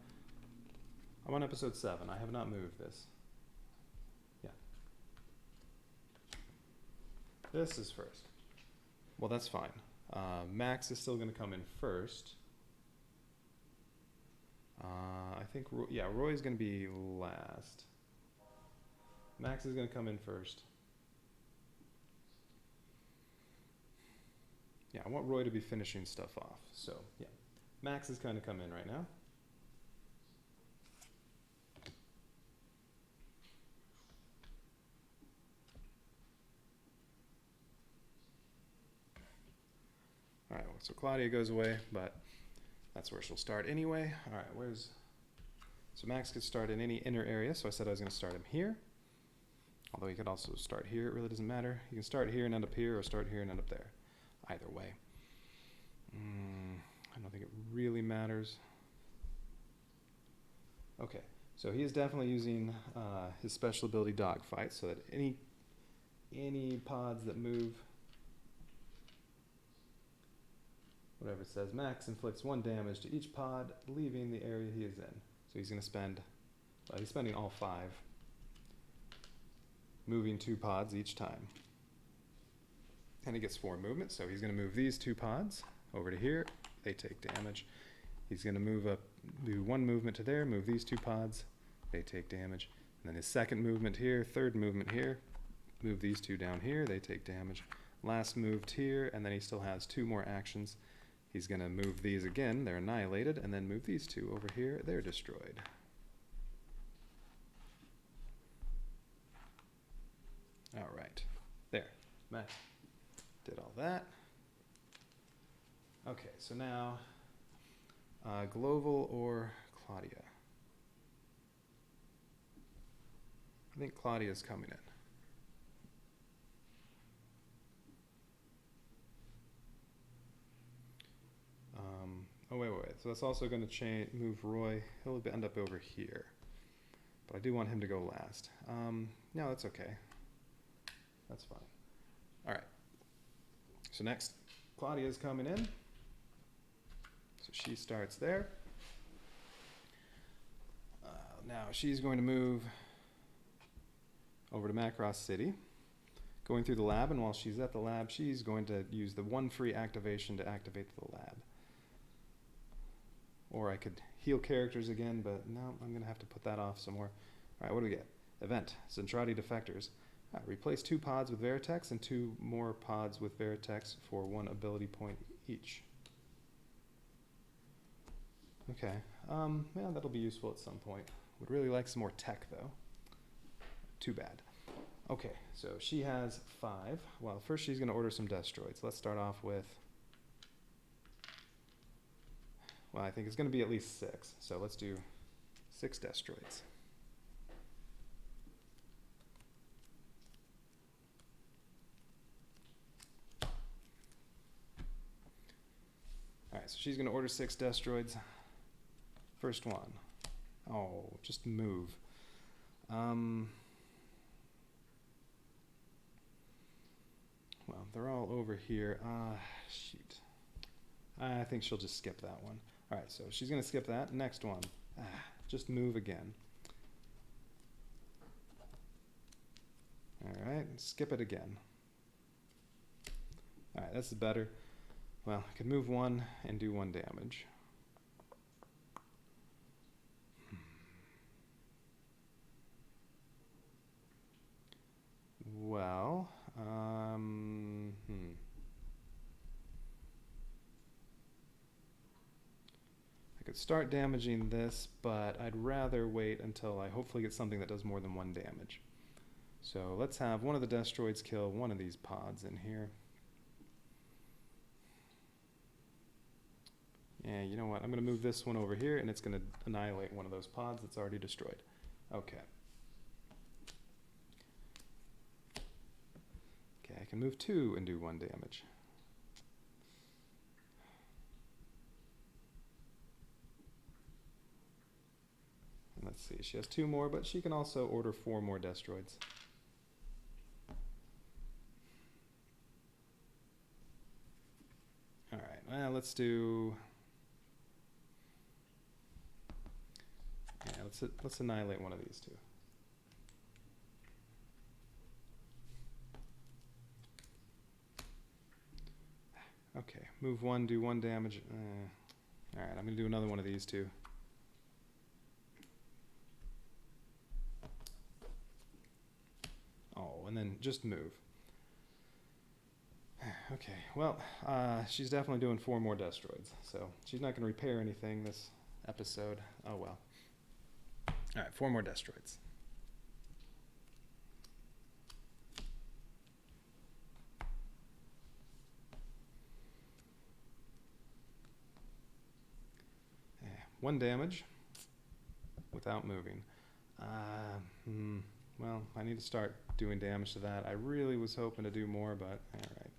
I'm on episode 7. I have not moved this. Yeah. This is first. Well, that's fine. Max is still going to come in first. I think, yeah, Roy's going to be last. Max is going to come in first. Yeah, I want Roy to be finishing stuff off. So, yeah. Max is kind of come in right now. All right, so Claudia goes away, but that's where she'll start anyway. All right, so Max could start in any inner area, so I said I was going to start him here. Although he could also start here, it really doesn't matter. You can start here and end up here, or start here and end up there. Either way. I don't think it really matters. Okay, so he is definitely using his special ability Dogfight, so that any pods that move, whatever it says, Max inflicts 1 damage to each pod, leaving the area he is in. So he's going to spend, he's spending all 5, moving 2 pods each time. And he gets 4 movement, so he's going to move these 2 pods over to here. They take damage. He's going to move up, do 1 movement to there, move these 2 pods. They take damage. And then his second movement here, third movement here, move these 2 down here. They take damage. Last moved here, and then he still has 2 more actions. He's going to move these again. They're annihilated. And then move these 2 over here. They're destroyed. All right. There. Max did all that. Okay, so now Global or Claudia? I think Claudia's coming in. Oh, wait. So that's also going to move Roy. He'll end up over here. But I do want him to go last. No, that's okay. That's fine. All right. So next, Claudia's coming in. So she starts there. Now she's going to move over to Macross City, going through the lab, and while she's at the lab, she's going to use the 1 free activation to activate the lab. Or I could heal characters again, but no, I'm going to have to put that off some more. All right, what do we get? Event, Zentradi Defectors. Replace 2 pods with Veritex and 2 more pods with Veritex for 1 ability point each. Okay, yeah, that'll be useful at some point. Would really like some more tech, though. Too bad. Okay, so she has 5. Well, first she's going to order some Destroids. Let's start off with, well, I think it's going to be at least 6. So let's do 6 Destroids. All right, so she's going to order 6 Destroids. First one. Oh, just move. Well, they're all over here. Shoot. I think she'll just skip that one. All right, so she's going to skip that. Next one. Just move again. All right, skip it again. All right, that's better. Well, I could move 1 and do 1 damage. Well, I could start damaging this, but I'd rather wait until I hopefully get something that does more than 1 damage. So let's have one of the Destroids kill one of these pods in here. Yeah, you know what? I'm going to move this one over here, and it's going to annihilate one of those pods that's already destroyed. Okay. Okay, I can move 2 and do 1 damage. And let's see, she has 2 more, but she can also order 4 more Destroids. let's do... Yeah, let's annihilate one of these two. Okay, move one, do one damage. Alright, I'm going to do another one of these two. Oh, and then just move. Okay, well, she's definitely doing 4 more Destroids, so she's not going to repair anything this episode. Oh well. Alright, 4 more Destroids. One damage without moving. Well, I need to start doing damage to that. I really was hoping to do more, but alright.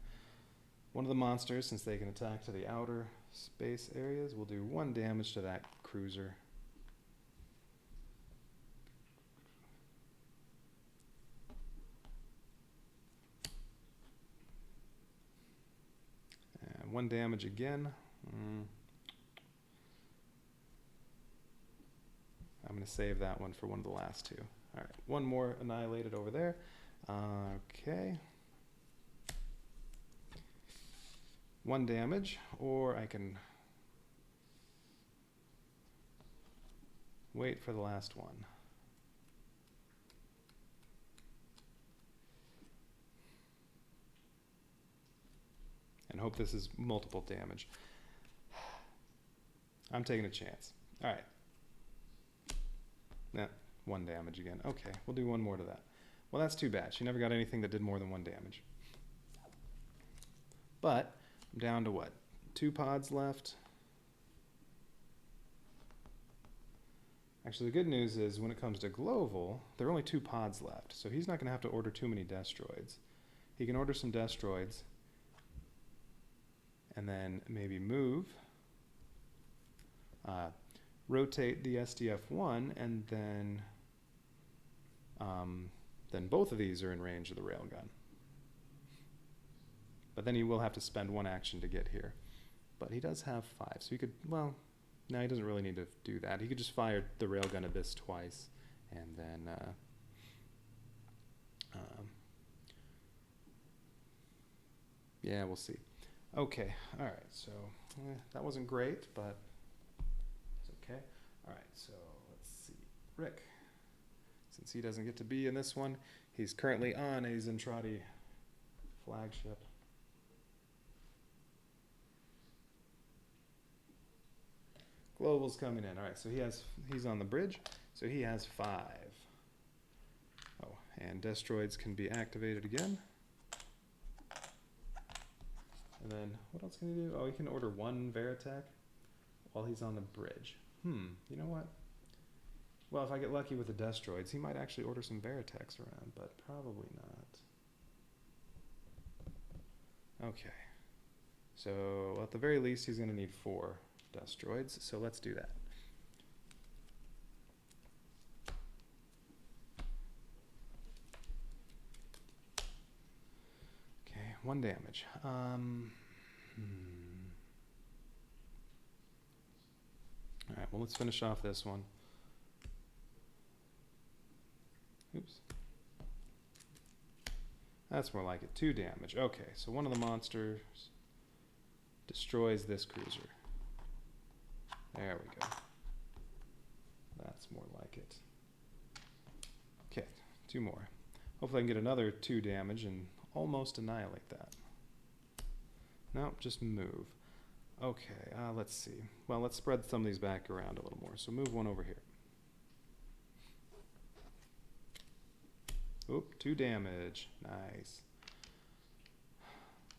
One of the monsters, since they can attack to the outer space areas, will do 1 damage to that cruiser. And 1 damage again. I'm going to save that one for one of the last 2. Alright, 1 more annihilated over there. Okay. 1 damage, or I can wait for the last one. And hope this is multiple damage. I'm taking a chance. Alright. Nah, 1 damage again. Okay, we'll do 1 more to that. Well, that's too bad. She never got anything that did more than 1 damage. But I'm down to what? 2 pods left. Actually, the good news is when it comes to Global, there are only 2 pods left, so he's not going to have to order too many Destroids. He can order some Destroids and then maybe move, rotate the SDF-1, and then both of these are in range of the railgun. But then he will have to spend 1 action to get here. But he does have 5, so he could, well, no, he doesn't really need to do that. He could just fire the railgun at this twice, and then yeah, we'll see. Okay, all right, so that wasn't great, but it's okay. All right, so let's see. Rick, since he doesn't get to be in this one, he's currently on a Zentradi flagship. Global's coming in. All right, so he's on the bridge, so he has 5. Oh, and Destroids can be activated again. And then what else can he do? Oh, he can order 1 Veritech while he's on the bridge. You know what? Well, if I get lucky with the Destroids, he might actually order some Veritechs around, but probably not. Okay. So at the very least, he's going to need 4 Destroids, so let's do that. Okay, 1 damage. Alright, well, let's finish off this one. Oops. That's more like it. 2 damage. Okay, so one of the monsters destroys this cruiser. There we go. That's more like it. Okay, 2 more. Hopefully I can get another 2 damage and almost annihilate that. No, just move. Okay, let's see. Well, let's spread some of these back around a little more. So move 1 over here. Oop, 2 damage. Nice.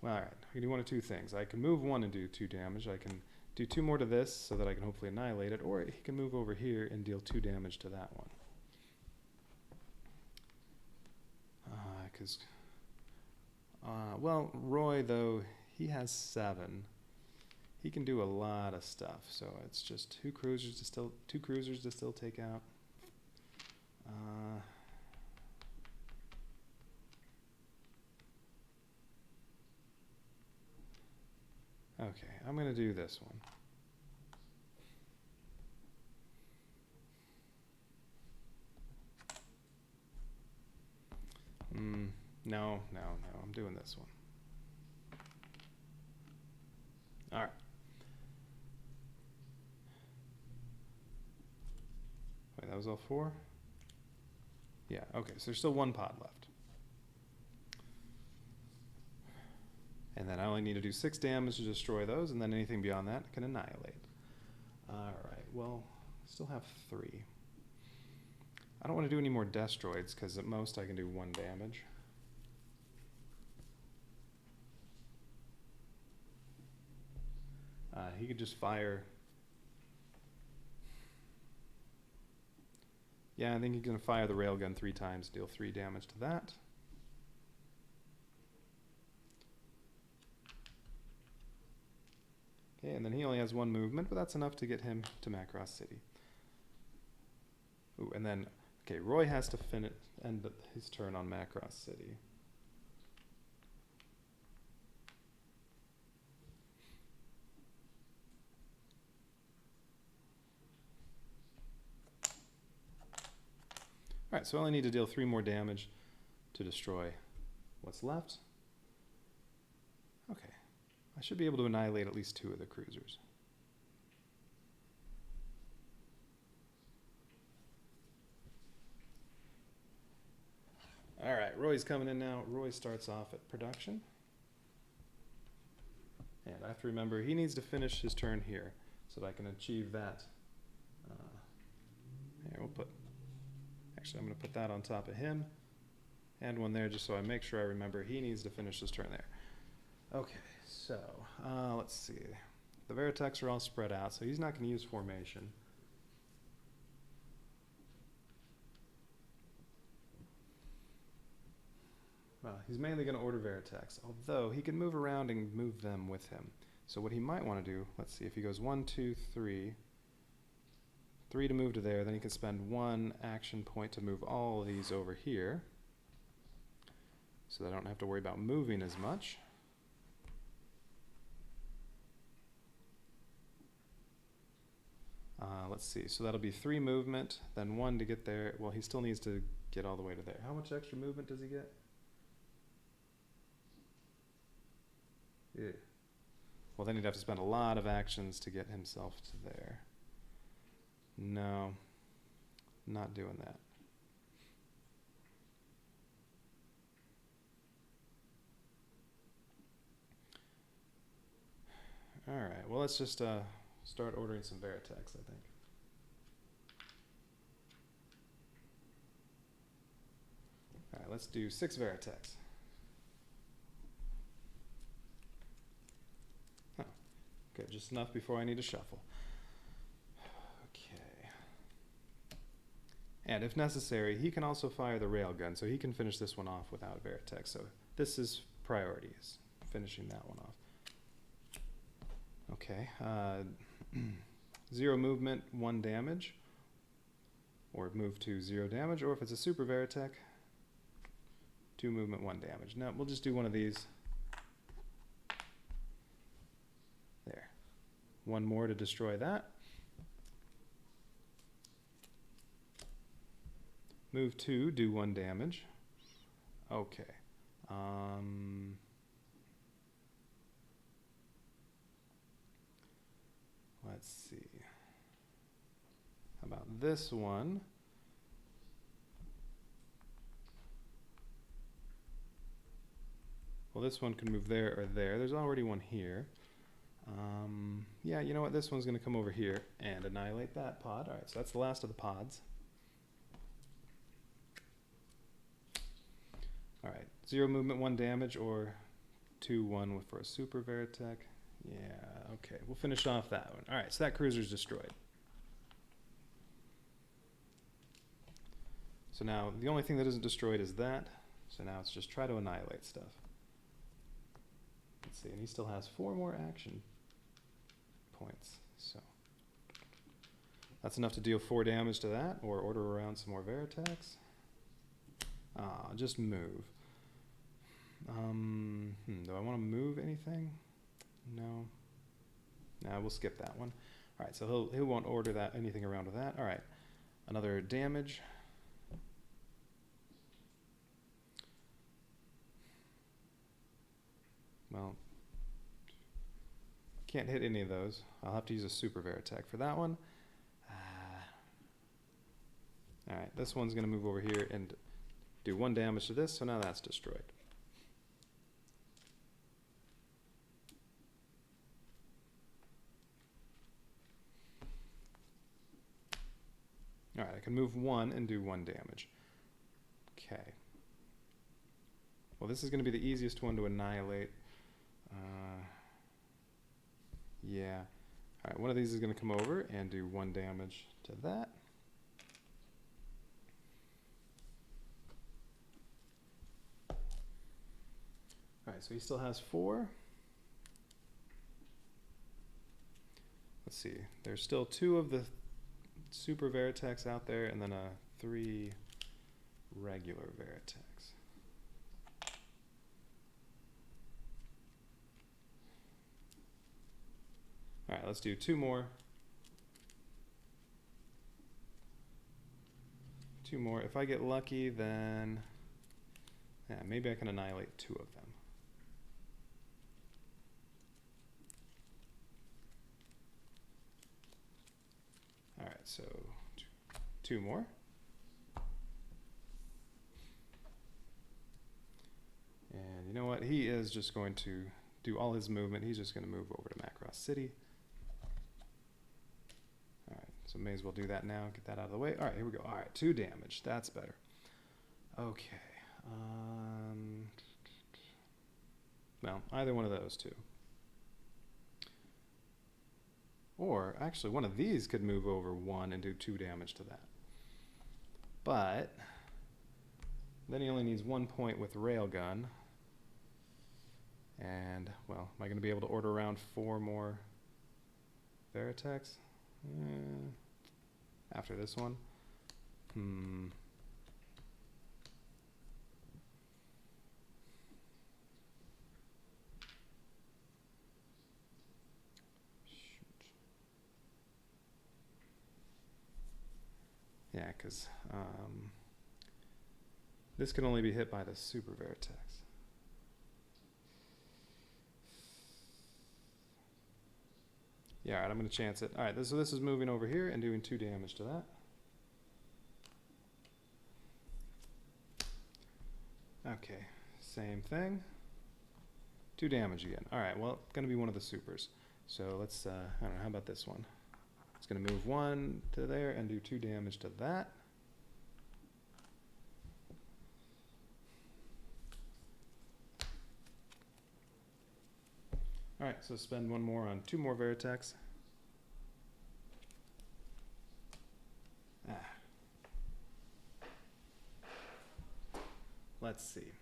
Well, alright, I can do 1 of 2 things. I can move 1 and do 2 damage. I can do 2 more to this so that I can hopefully annihilate it, or he can move over here and deal 2 damage to that one. Well, Roy, though, he has 7. He can do a lot of stuff, so it's just 2 cruisers to still take out. Okay, I'm going to do this one. No, I'm doing this one. All right. Wait, that was all 4? Yeah, okay, so there's still 1 pod left. And then I only need to do 6 damage to destroy those, and then anything beyond that can annihilate. Alright, well, still have 3. I don't want to do any more destroids, because at most I can do 1 damage. He could just fire. Yeah, I think he's going to fire the railgun 3 times, deal 3 damage to that. Okay, and then he only has 1 movement, but that's enough to get him to Macross City. Ooh, and then, okay, Roy has to end his turn on Macross City. Alright, so I only need to deal 3 more damage to destroy what's left. Okay, I should be able to annihilate at least 2 of the cruisers. Alright, Roy's coming in now. Roy starts off at production. And I have to remember, he needs to finish his turn here so that I can achieve that. Here, we'll put... Actually, I'm going to put that on top of him, and 1 there just so I make sure I remember he needs to finish his turn there. Okay, so let's see. The Veritechs are all spread out, so he's not going to use formation. Well, he's mainly going to order Veritechs, although he can move around and move them with him. So what he might want to do, let's see, if he goes 1, 2, 3... 3 to move to there, then he can spend 1 action point to move all of these over here. So that I don't have to worry about moving as much. Let's see, so that'll be 3 movement, then 1 to get there. Well, he still needs to get all the way to there. How much extra movement does he get? Yeah. Well, then he'd have to spend a lot of actions to get himself to there. No, not doing that. All right, well, let's just start ordering some Veritechs, I think. All right, let's do 6 Veritechs. Oh, good, just enough before I need to shuffle. And if necessary, he can also fire the railgun, so he can finish this one off without Veritech. So this is priorities, finishing that one off. Okay, 0 movement, 1 damage, or move to 0 damage, or if it's a super Veritech, 2 movement, 1 damage. Now we'll just do 1 of these. There. 1 more to destroy that. Move 2, do 1 damage. Okay. Let's see. How about this one? Well, this one can move there or there. There's already 1 here. Yeah, you know what? This one's going to come over here and annihilate that pod. All right, so that's the last of the pods. All right, 0 movement, 1 damage, or 2, 1 for a super Veritech. Yeah, okay, we'll finish off that one. All right, so that cruiser's destroyed. So now, the only thing that isn't destroyed is that. So now it's just try to annihilate stuff. Let's see, and he still has 4 more action points. So that's enough to deal 4 damage to that, or order around some more Veritechs. Just move. Do I want to move anything? No. Nah, we'll skip that one. All right, so he won't order that anything around with that. All right, another damage. Well, can't hit any of those. I'll have to use a super Veritech for that one. All right, this one's going to move over here and do 1 damage to this, so now that's destroyed. All right, I can move 1 and do 1 damage. Okay. Well, this is going to be the easiest one to annihilate. Yeah. All right, one of these is going to come over and do 1 damage to that. All right, so he still has 4. Let's see. There's still 2 of the super Veritechs out there, and then 3 regular Veritechs. All right, let's do 2 more. 2 more. If I get lucky, then yeah, maybe I can annihilate 2 of them. All right, so 2 more. And you know what? He is just going to do all his movement. He's just going to move over to Macross City. All right, so may as well do that now. Get that out of the way. All right, here we go. All right, 2 damage. That's better. Okay. Well, either one of those 2. Or, actually, one of these could move over 1 and do 2 damage to that. But then he only needs 1 point with Railgun. And, well, am I going to be able to order around 4 more Veritechs? After this one? Yeah, because this can only be hit by the super Veritechs. Yeah, all right, I'm going to chance it. All right, so this is moving over here and doing 2 damage to that. Okay, same thing. 2 damage again. All right, well, it's going to be one of the supers. So let's, I don't know, how about this one? It's going to move 1 to there and do 2 damage to that. All right, so spend 1 more on 2 more Veritechs. Let's see.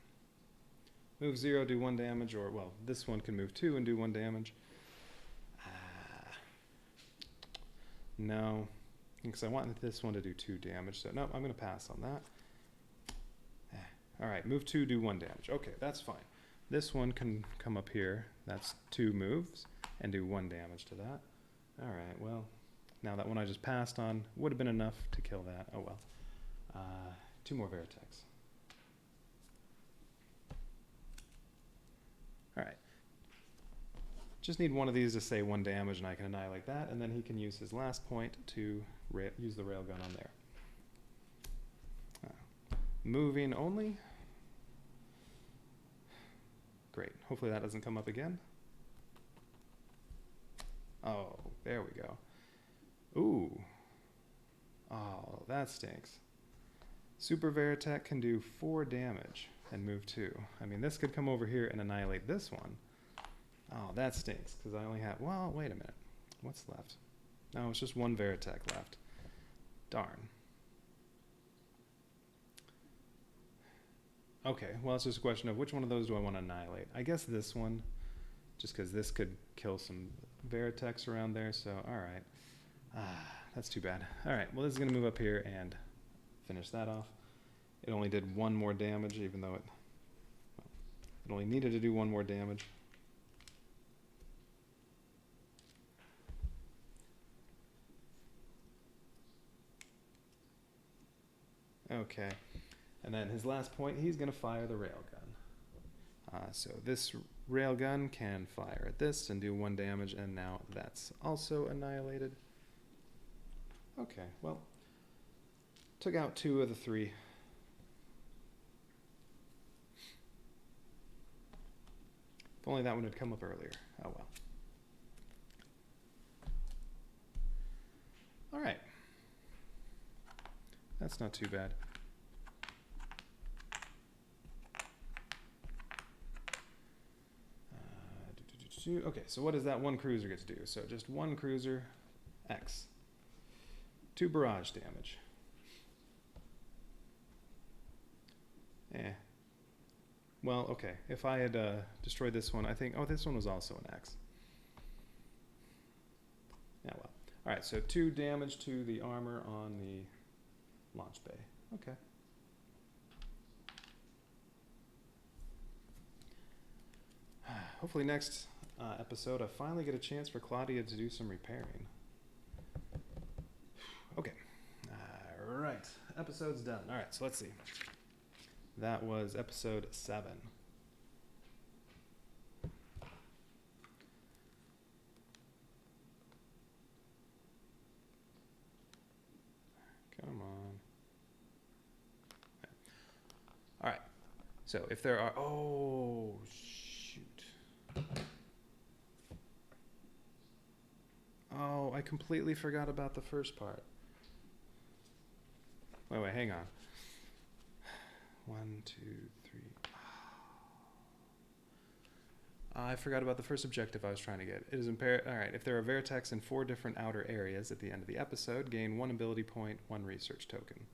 Move 0, do 1 damage, or, well, this one can move 2 and do 1 damage. No, because I want this one to do 2 damage, so no, I'm going to pass on that. All right, move 2, do 1 damage. Okay, that's fine. This one can come up here. That's 2 moves and do 1 damage to that. All right, well, now that one I just passed on would have been enough to kill that. Oh well. 2 more Veritechs. All right. Just need one of these to say 1 damage and I can annihilate that, and then he can use his last point to use the railgun on there. Moving only. Great. Hopefully that doesn't come up again. Oh, there we go. Ooh. Oh, that stinks. Super Veritech can do 4 damage and move 2. I mean, this could come over here and annihilate this one. Oh, that stinks, because I only have... Well, wait a minute. What's left? No, it's just 1 Veritech left. Darn. Okay, well, it's just a question of which one of those do I want to annihilate. I guess this one, just because this could kill some Veritechs around there, so alright. That's too bad. Alright, well, this is going to move up here and finish that off. It only did 1 more damage, even though it only needed to do 1 more damage. Okay. And then his last point, he's going to fire the railgun. So this railgun can fire at this and do 1 damage, and now that's also annihilated. Okay, well, took out 2 of the 3. If only that one had come up earlier. Oh well. All right. That's not too bad. Okay, so what does that 1 cruiser get to do? So just 1 cruiser, X. 2 barrage damage. Well, okay. If I had destroyed this one, I think... Oh, this one was also an X. Yeah, well. All right, so 2 damage to the armor on the launch bay. Okay. Hopefully next episode I finally get a chance for Claudia to do some repairing. Okay. All right. Episode's done. All right, so let's see. That was episode 7. Come on. All right. So if there are... Oh, shoot. Oh, I completely forgot about the first part. Wait, hang on. 1, 2, 3. I forgot about the first objective I was trying to get. It is imperative. All right, if there are Veritex in 4 different outer areas at the end of the episode, gain 1 ability point, 1 research token.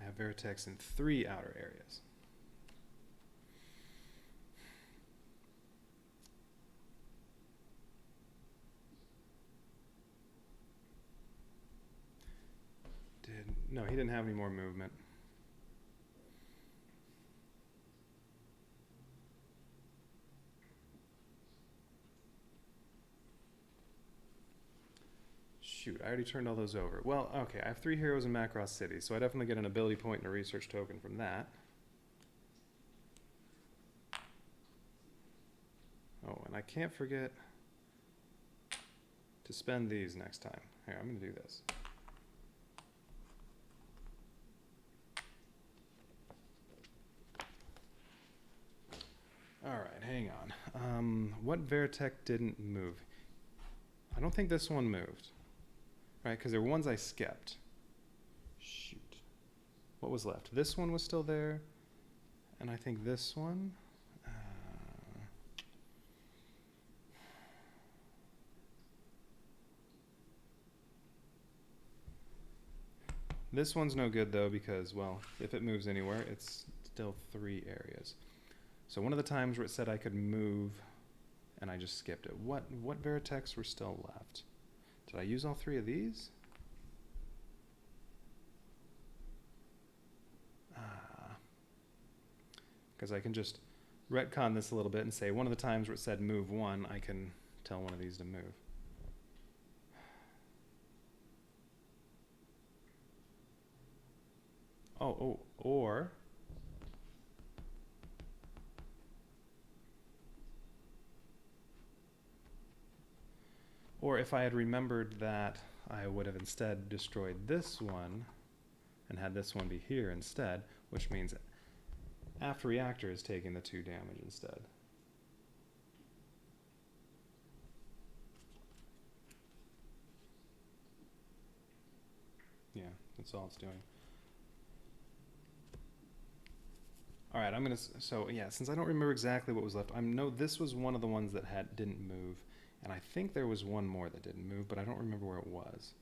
I have Veritex in 3 outer areas. No, he didn't have any more movement. Shoot, I already turned all those over. Well, okay, I have 3 heroes in Macross City, so I definitely get an ability point and a research token from that. Oh, and I can't forget to spend these next time. Here, I'm going to do this. All right, hang on. What Veritech didn't move? I don't think this one moved. Right, because there were ones I skipped. Shoot. What was left? This one was still there. And I think this one... This one's no good, though, because, well, if it moves anywhere, it's still 3 areas. So one of the times where it said I could move, and I just skipped it. What Veritex were still left? Did I use all 3 of these? Because I can just retcon this a little bit and say one of the times where it said move 1, I can tell one of these to move. Or if I had remembered that I would have instead destroyed this one and had this one be here instead, which means Aft Reactor is taking the 2 damage instead. Yeah, that's all it's doing. All right, I'm gonna, so yeah, since I don't remember exactly what was left, I know this was one of the ones that didn't move, and I think there was one more that didn't move, but I don't remember where it was.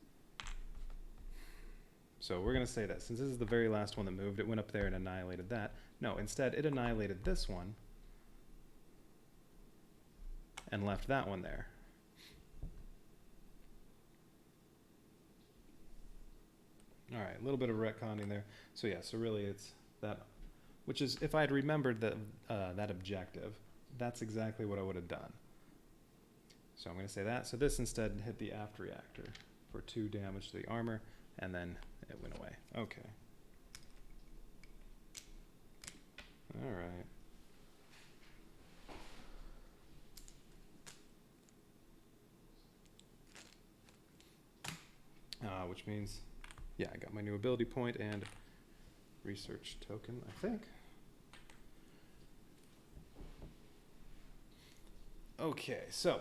So we're gonna say that since this is the very last one that moved, it went up there and annihilated that. No, instead it annihilated this one and left that one there. All right, a little bit of retconning there. So yeah, so really it's that, which is, if I had remembered that, that objective, that's exactly what I would have done. So I'm going to say that. So this instead hit the Aft Reactor. for 2 damage to the armor, and then it went away. Okay. All right. Which means, yeah, I got my new ability point and research token, I think. Okay, so.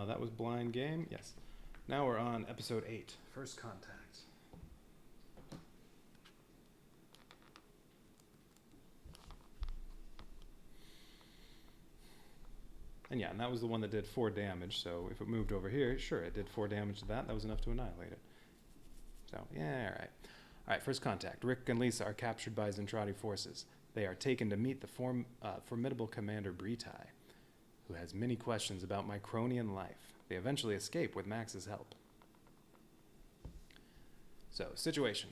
That was Blind Game, yes. Now we're on episode 8, First Contact. And yeah, and that was the one that did 4 damage, so if it moved over here, sure, it did 4 damage to that. That was enough to annihilate it. So, yeah, alright. Alright, First Contact. Rick and Lisa are captured by Zentradi forces. They are taken to meet the formidable Commander Britai, who has many questions about Micronian life. They eventually escape with Max's help. So, situation.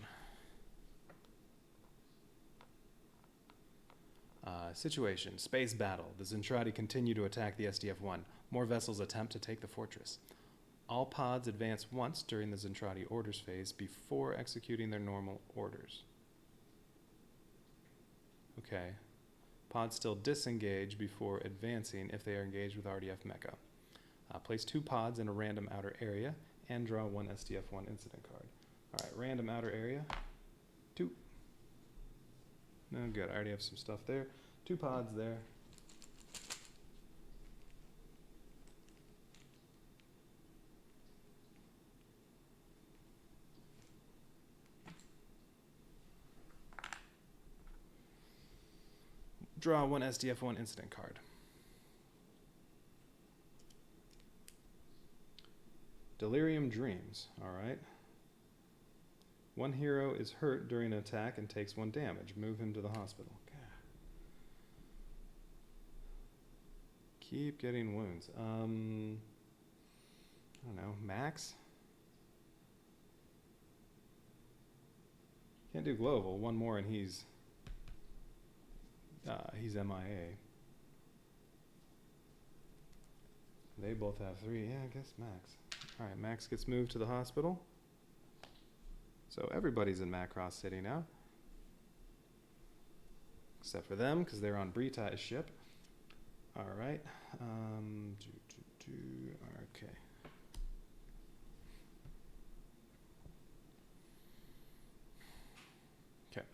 Situation. Space battle. The Zentradi continue to attack the SDF-1. More vessels attempt to take the fortress. All pods advance once during the Zentradi orders phase before executing their normal orders. Okay. Pods still disengage before advancing if they are engaged with RDF mecha. Place 2 pods in a random outer area and draw 1 SDF-1 incident card. Alright, random outer area. 2. No, good. I already have some stuff there. 2 pods there. Draw 1 SDF-1 incident card. Delirium Dreams. Alright. 1 hero is hurt during an attack and takes 1 damage. Move him to the hospital. Okay. Keep getting wounds. I don't know. Max? Can't do global. 1 more and he's MIA. They both have 3. Yeah, I guess Max. Alright, Max gets moved to the hospital. So everybody's in Macross City now. Except for them, because they're on Britai's ship. Alright. Okay. Okay.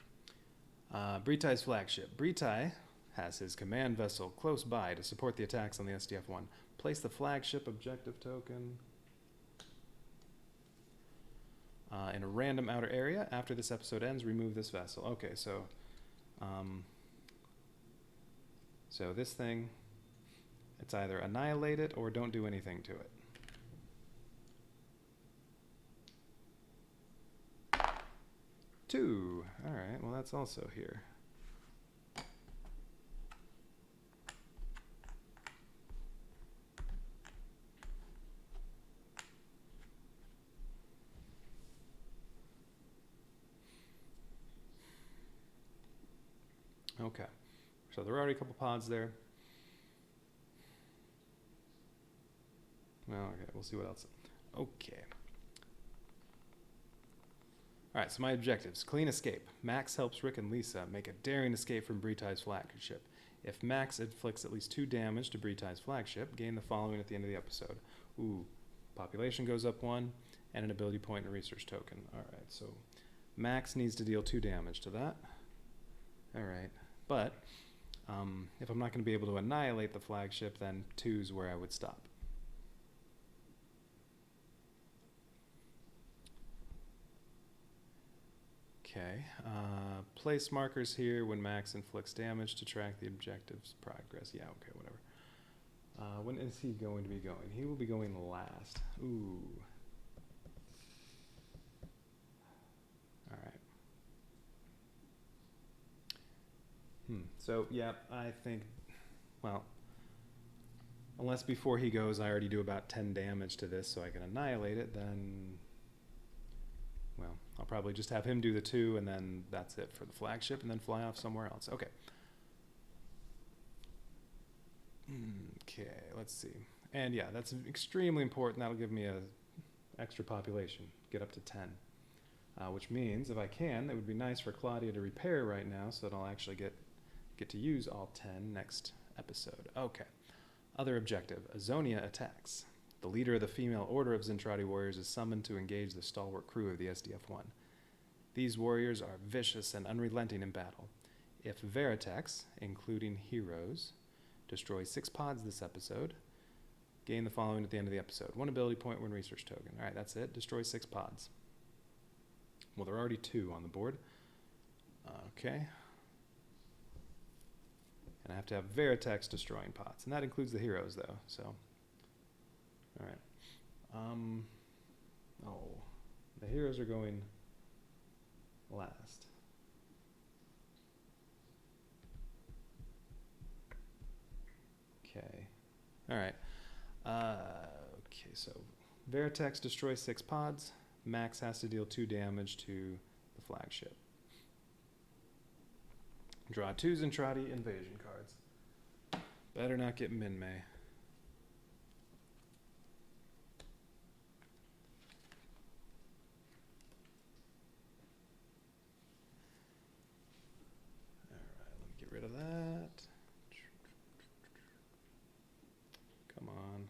Britai's flagship. Britai has his command vessel close by to support the attacks on the SDF-1. Place the flagship objective token in a random outer area. After this episode ends, remove this vessel. Okay, so this thing, it's either annihilate it or don't do anything to it. Two. All right, well, that's also here. Okay, so there are already a couple pods there. Well, okay, we'll see what else. Okay. Alright, so my objectives. Clean escape. Max helps Rick and Lisa make a daring escape from Britai's flagship. If Max inflicts at least 2 damage to Britai's flagship, gain the following at the end of the episode. Ooh, population goes up 1, and an ability point and a research token. Alright, so Max needs to deal 2 damage to that. Alright, but if I'm not going to be able to annihilate the flagship, then 2's where I would stop. Okay, place markers here when Max inflicts damage to track the objective's progress. Yeah, okay, whatever. When is he going to be going? He will be going last. Ooh. Alright. So, yeah, I think, well, unless before he goes I already do about 10 damage to this so I can annihilate it, then I'll probably just have him do the 2, and then that's it for the flagship, and then fly off somewhere else. Okay. Okay, let's see. And yeah, that's extremely important. That'll give me a extra population, get up to 10. Which means, if I can, it would be nice for Claudia to repair right now, so that I'll actually get to use all 10 next episode. Okay. Other objective, Azonia attacks. The leader of the female order of Zentradi warriors is summoned to engage the stalwart crew of the SDF-1. These warriors are vicious and unrelenting in battle. If Veritex, including heroes, destroy 6 pods this episode, gain the following at the end of the episode. 1 ability point, 1 research token. All right, that's it. Destroy 6 pods. Well, there are already 2 on the board. Okay. And I have to have Veritex destroying pods. And that includes the heroes, though. So, all right. Oh, the heroes are going last. Okay. All right. Okay, so Veritex destroys 6 pods. Max has to deal 2 damage to the flagship. Draw 2 Zentradi invasion cards. Better not get Min-Mei. Alright, let me get rid of that. Come on.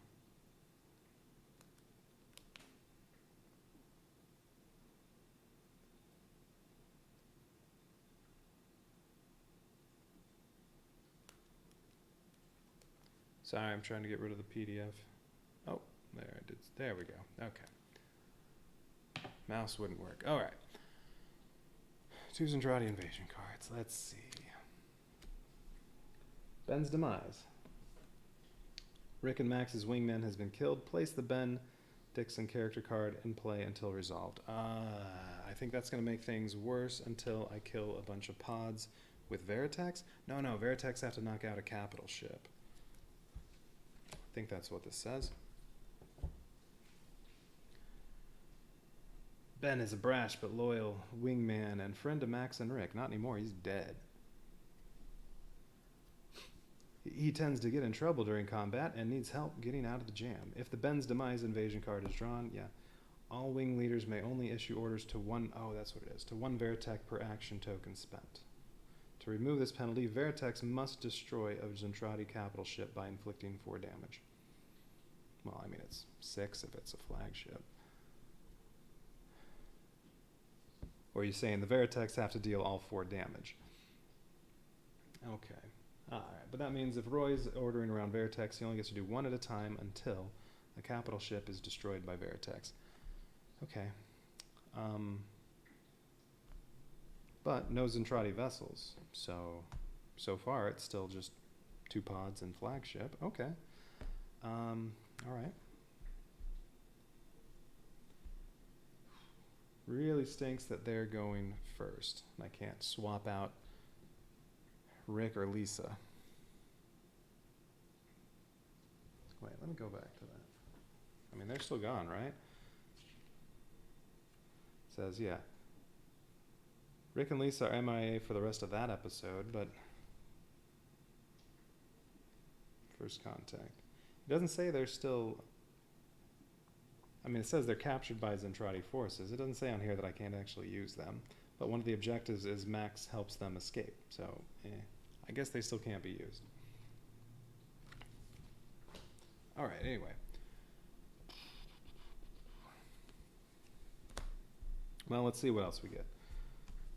Sorry, I'm trying to get rid of the PDF. Oh, there I did. There we go. Okay. Mouse wouldn't work. All right. 2 Zentradi invasion cards. Let's see. Ben's demise. Rick and Max's wingman has been killed. Place the Ben Dixon character card in play until resolved. I think that's going to make things worse until I kill a bunch of pods with Veritex. No, Veritex have to knock out a capital ship. I think that's what this says. Ben is a brash but loyal wingman and friend to Max and Rick. Not anymore, he's dead. He tends to get in trouble during combat and needs help getting out of the jam. If the Ben's demise invasion card is drawn, all wing leaders may only issue orders to 1, that's what it is, to 1 Veritech per action token spent. To remove this penalty, Veritex must destroy a Zentradi capital ship by inflicting 4 damage. Well, I mean, it's 6 if it's a flagship. Or are you saying the Veritex have to deal all 4 damage? Okay. Alright, but that means if Roy's ordering around Veritex, he only gets to do 1 at a time until a capital ship is destroyed by Veritex. Okay. But no Zentradi vessels. So far it's still just 2 pods and flagship. Okay. Alright. Really stinks that they're going first. I can't swap out Rick or Lisa. Wait, let me go back to that. I mean, they're still gone, right? It says, yeah. Rick and Lisa are MIA for the rest of that episode, but first contact. It doesn't say they're still... I mean, it says they're captured by Zentradi forces. It doesn't say on here that I can't actually use them. But one of the objectives is Max helps them escape. So, I guess they still can't be used. Alright, anyway. Well, let's see what else we get.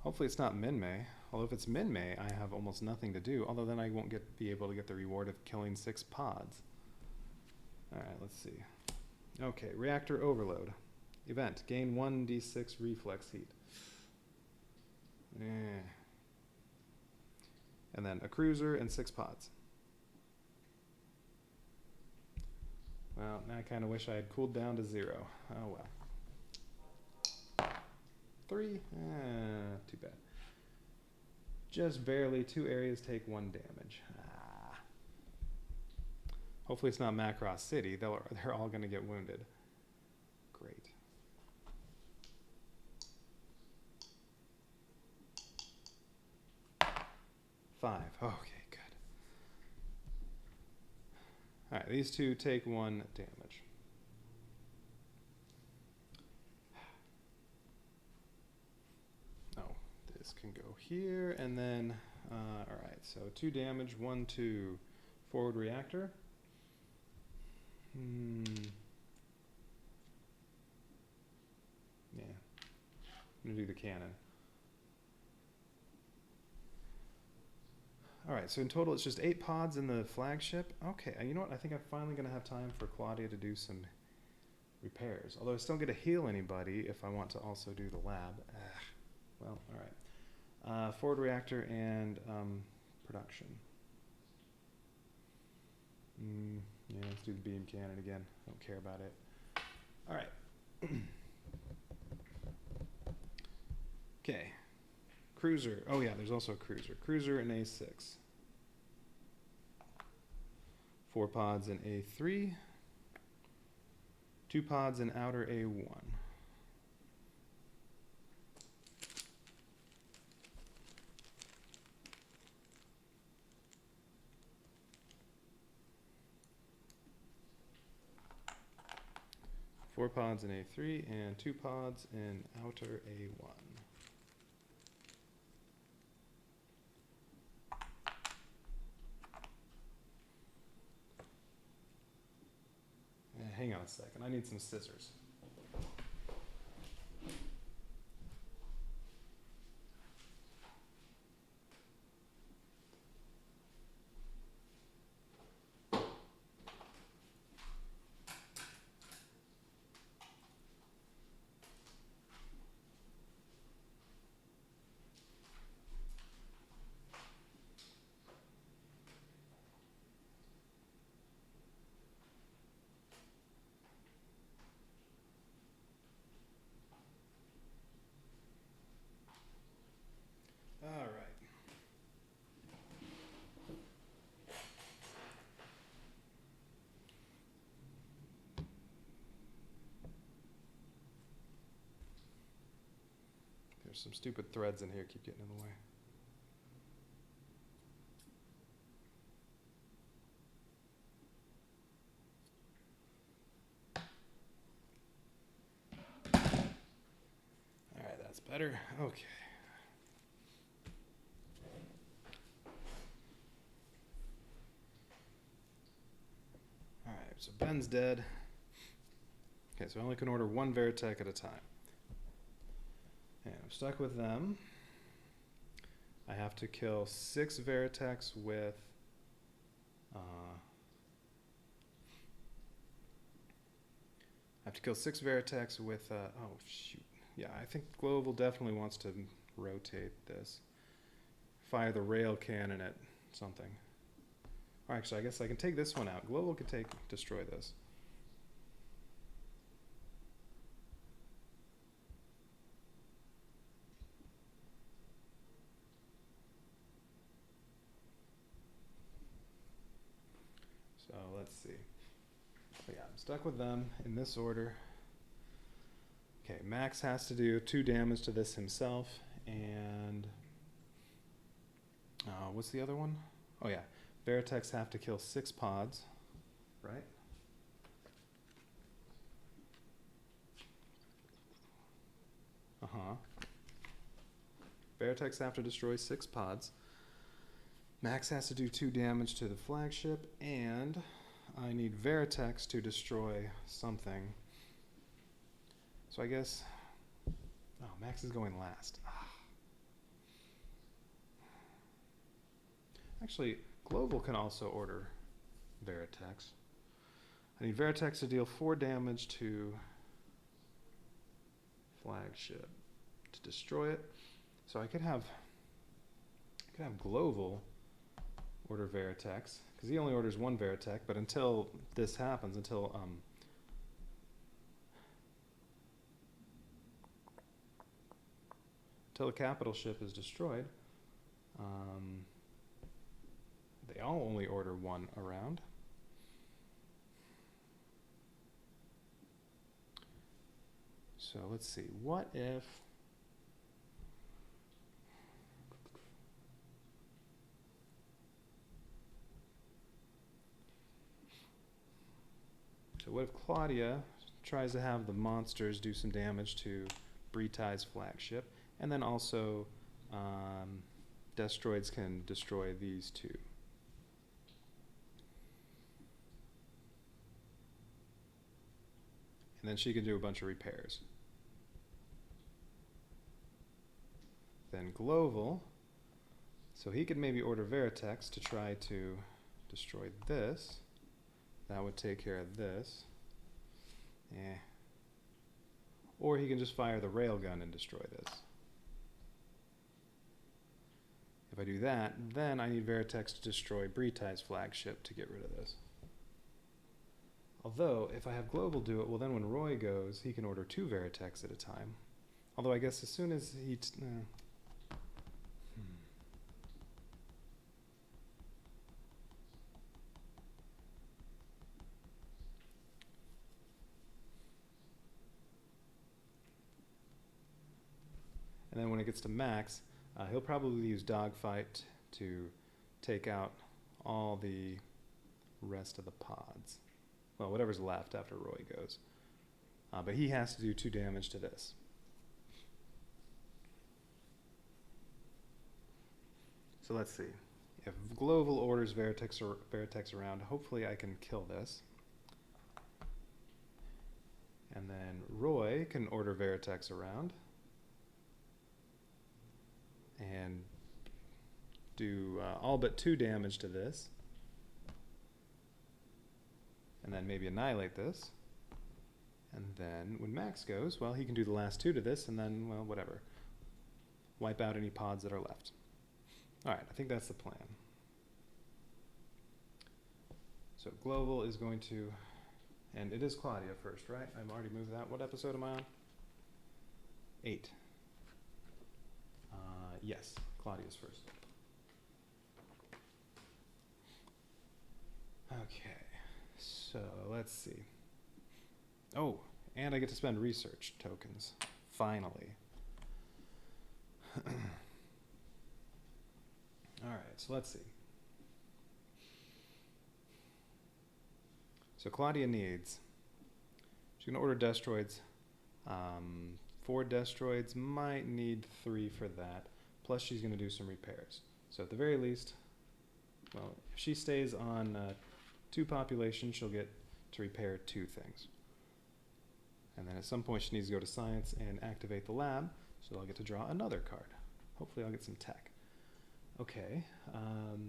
Hopefully it's not Min-Mei. Although if it's Min-Mei, I have almost nothing to do. Although then I won't be able to get the reward of killing 6 pods. Alright, let's see. Okay, reactor overload. Event, gain 1d6 reflex heat. And then a cruiser and 6 pods. Well, now I kind of wish I had cooled down to 0. Oh well. 3? Too bad. Just barely. 2 areas take 1 damage. Hopefully it's not Macross City. They're all going to get wounded. Great. 5. Okay, good. Alright, these two take 1 damage. Oh, this can go here, and then, alright, so 2 damage, 1, 2, forward reactor. Yeah, I'm gonna do the cannon. Alright, so in total it's just 8 pods in the flagship. Okay, you know what? I think I'm finally going to have time for Claudia to do some repairs. Although I still don't get to heal anybody if I want to also do the lab. Well, alright. Forward reactor and production. Yeah, let's do the beam cannon again. I don't care about it. Alright. Okay. Cruiser. Oh yeah, there's also a cruiser. Cruiser in A6. 4 pods in A3. 2 pods in outer A1. Four pods in A3 and 2 pods in outer A1. Hang on a second, I need some scissors. All right. There's some stupid threads in here, keep getting in the way. All right, that's better. Okay. All right, so Ben's dead. Okay, so I only can order 1 Veritech at a time. And I'm stuck with them. I have to kill 6 Veritechs with I have to kill 6 Veritechs with oh shoot. Yeah, I think Global definitely wants to rotate this. Fire the rail cannon at something. Or actually, I guess I can take this one out. Global can destroy this. So let's see. But yeah, I'm stuck with them in this order. Okay, Max has to do 2 damage to this himself, and what's the other one? Oh yeah, Veritechs have to kill 6 pods, right? Veritechs have to destroy 6 pods. Max has to do 2 damage to the flagship, and I need Veritechs to destroy something. So I guess, oh, Max is going last. Actually, Global can also order Veritechs. I need Veritechs to deal 4 damage to flagship to destroy it. So I could have Global order Veritechs, because he only orders 1 Veritech, but until this happens, until the capital ship is destroyed, they all only order 1 around. So let's see, what if So what if Claudia tries to have the monsters do some damage to Bretai's flagship, and then also Destroids can destroy these two. And then she can do a bunch of repairs. Then Gloval, so he could maybe order Veritex to try to destroy this. That would take care of this. Or he can just fire the railgun and destroy this. If I do that, then I need Veritex to destroy Bretai's flagship to get rid of this. Although, if I have Global do it, well then when Roy goes, he can order 2 Veritex at a time. Although I guess as soon as he... And then when it gets to Max, he'll probably use Dogfight to take out all the rest of the pods. Well, whatever's left after Roy goes. But he has to do 2 damage to this. So let's see. If Gloval orders Veritex around, hopefully I can kill this. And then Roy can order Veritex around. And do all but 2 damage to this. And then maybe annihilate this. And then when Max goes, well, he can do the last 2 to this, and then, well, whatever. Wipe out any pods that are left. Alright, I think that's the plan. So Global is going to, and it is Claudia first, right? I've already moved that. What episode am I on? 8. Yes, Claudia's first. Okay, so let's see. Oh, and I get to spend research tokens. Finally. Alright, so let's see. So Claudia needs, she's going to order Destroids. 4 Destroids, might need 3 for that. Plus she's going to do some repairs. So at the very least, well, if she stays on 2 population, she'll get to repair 2 things. And then at some point she needs to go to science and activate the lab, so I'll get to draw another card. Hopefully I'll get some tech. Okay. Alright.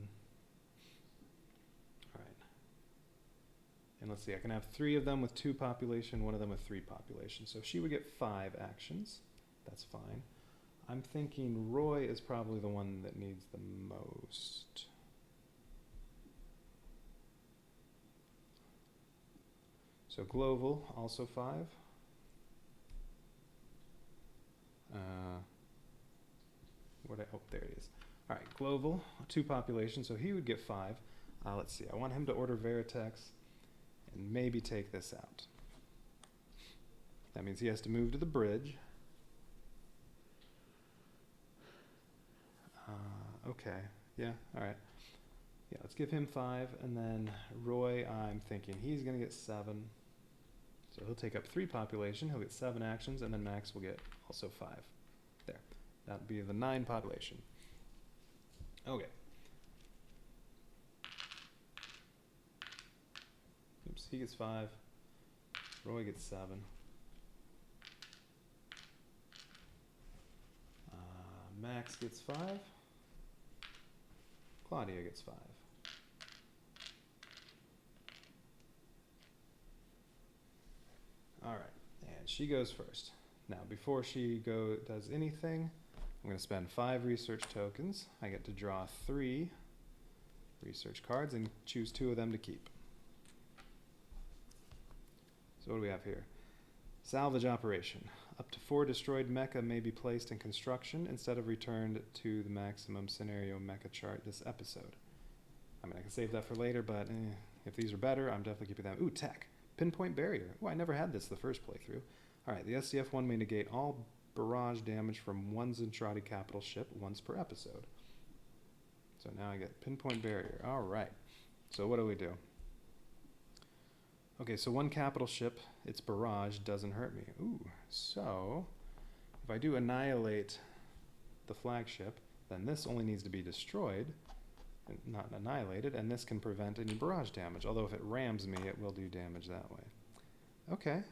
And let's see, I can have 3 of them with 2 population, 1 of them with 3 population. So she would get 5 actions. That's fine. I'm thinking Roy is probably the one that needs the most. So Gloval, also 5. Oh, there it is. All right, Gloval, 2 population, so he would get 5. Let's see, I want him to order Veritex and maybe take this out. That means he has to move to the bridge. Okay, yeah, all right. Yeah, let's give him 5, and then Roy, I'm thinking he's going to get 7. So he'll take up 3 population, he'll get 7 actions, and then Max will get also 5. There, that would be the 9 population. Okay. Oops, he gets 5. Roy gets 7. Max gets 5. Claudia gets 5. All right, and she goes first. Now, before she does anything, I'm going to spend 5 research tokens. I get to draw 3 research cards and choose 2 of them to keep. So what do we have here? Salvage operation. Up to 4 destroyed mecha may be placed in construction instead of returned to the maximum scenario mecha chart this episode. I mean, I can save that for later, but if these are better, I'm definitely keeping them. Ooh, tech. Pinpoint barrier. Ooh, I never had this the first playthrough. Alright, the SDF-1 may negate all barrage damage from one Zentradi capital ship once per episode. So now I get pinpoint barrier. Alright. So what do we do? Okay, so one capital ship, its barrage doesn't hurt me. Ooh, so if I do annihilate the flagship, then this only needs to be destroyed, and not annihilated, and this can prevent any barrage damage. Although if it rams me, it will do damage that way. Okay.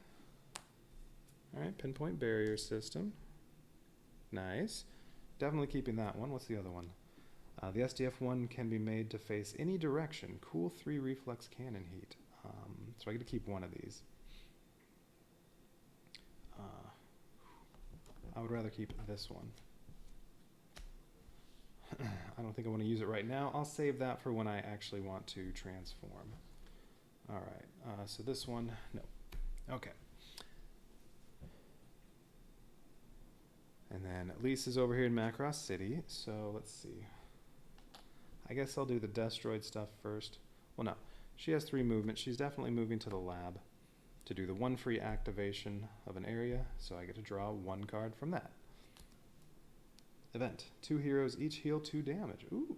All right, pinpoint barrier system. Nice. Definitely keeping that one. What's the other one? The SDF-1 can be made to face any direction. Cool 3 reflex cannon heat. So I get to keep one of these. I would rather keep this one. I don't think I want to use it right now. I'll save that for when I actually want to transform. All right, so this one, no. Okay. And then Lisa's over here in Macross City, so let's see. I guess I'll do the Destroid stuff first. Well, no. She has 3 movement. She's definitely moving to the lab to do the 1 free activation of an area, so I get to draw 1 card from that. Event. 2 heroes each heal 2 damage. Ooh.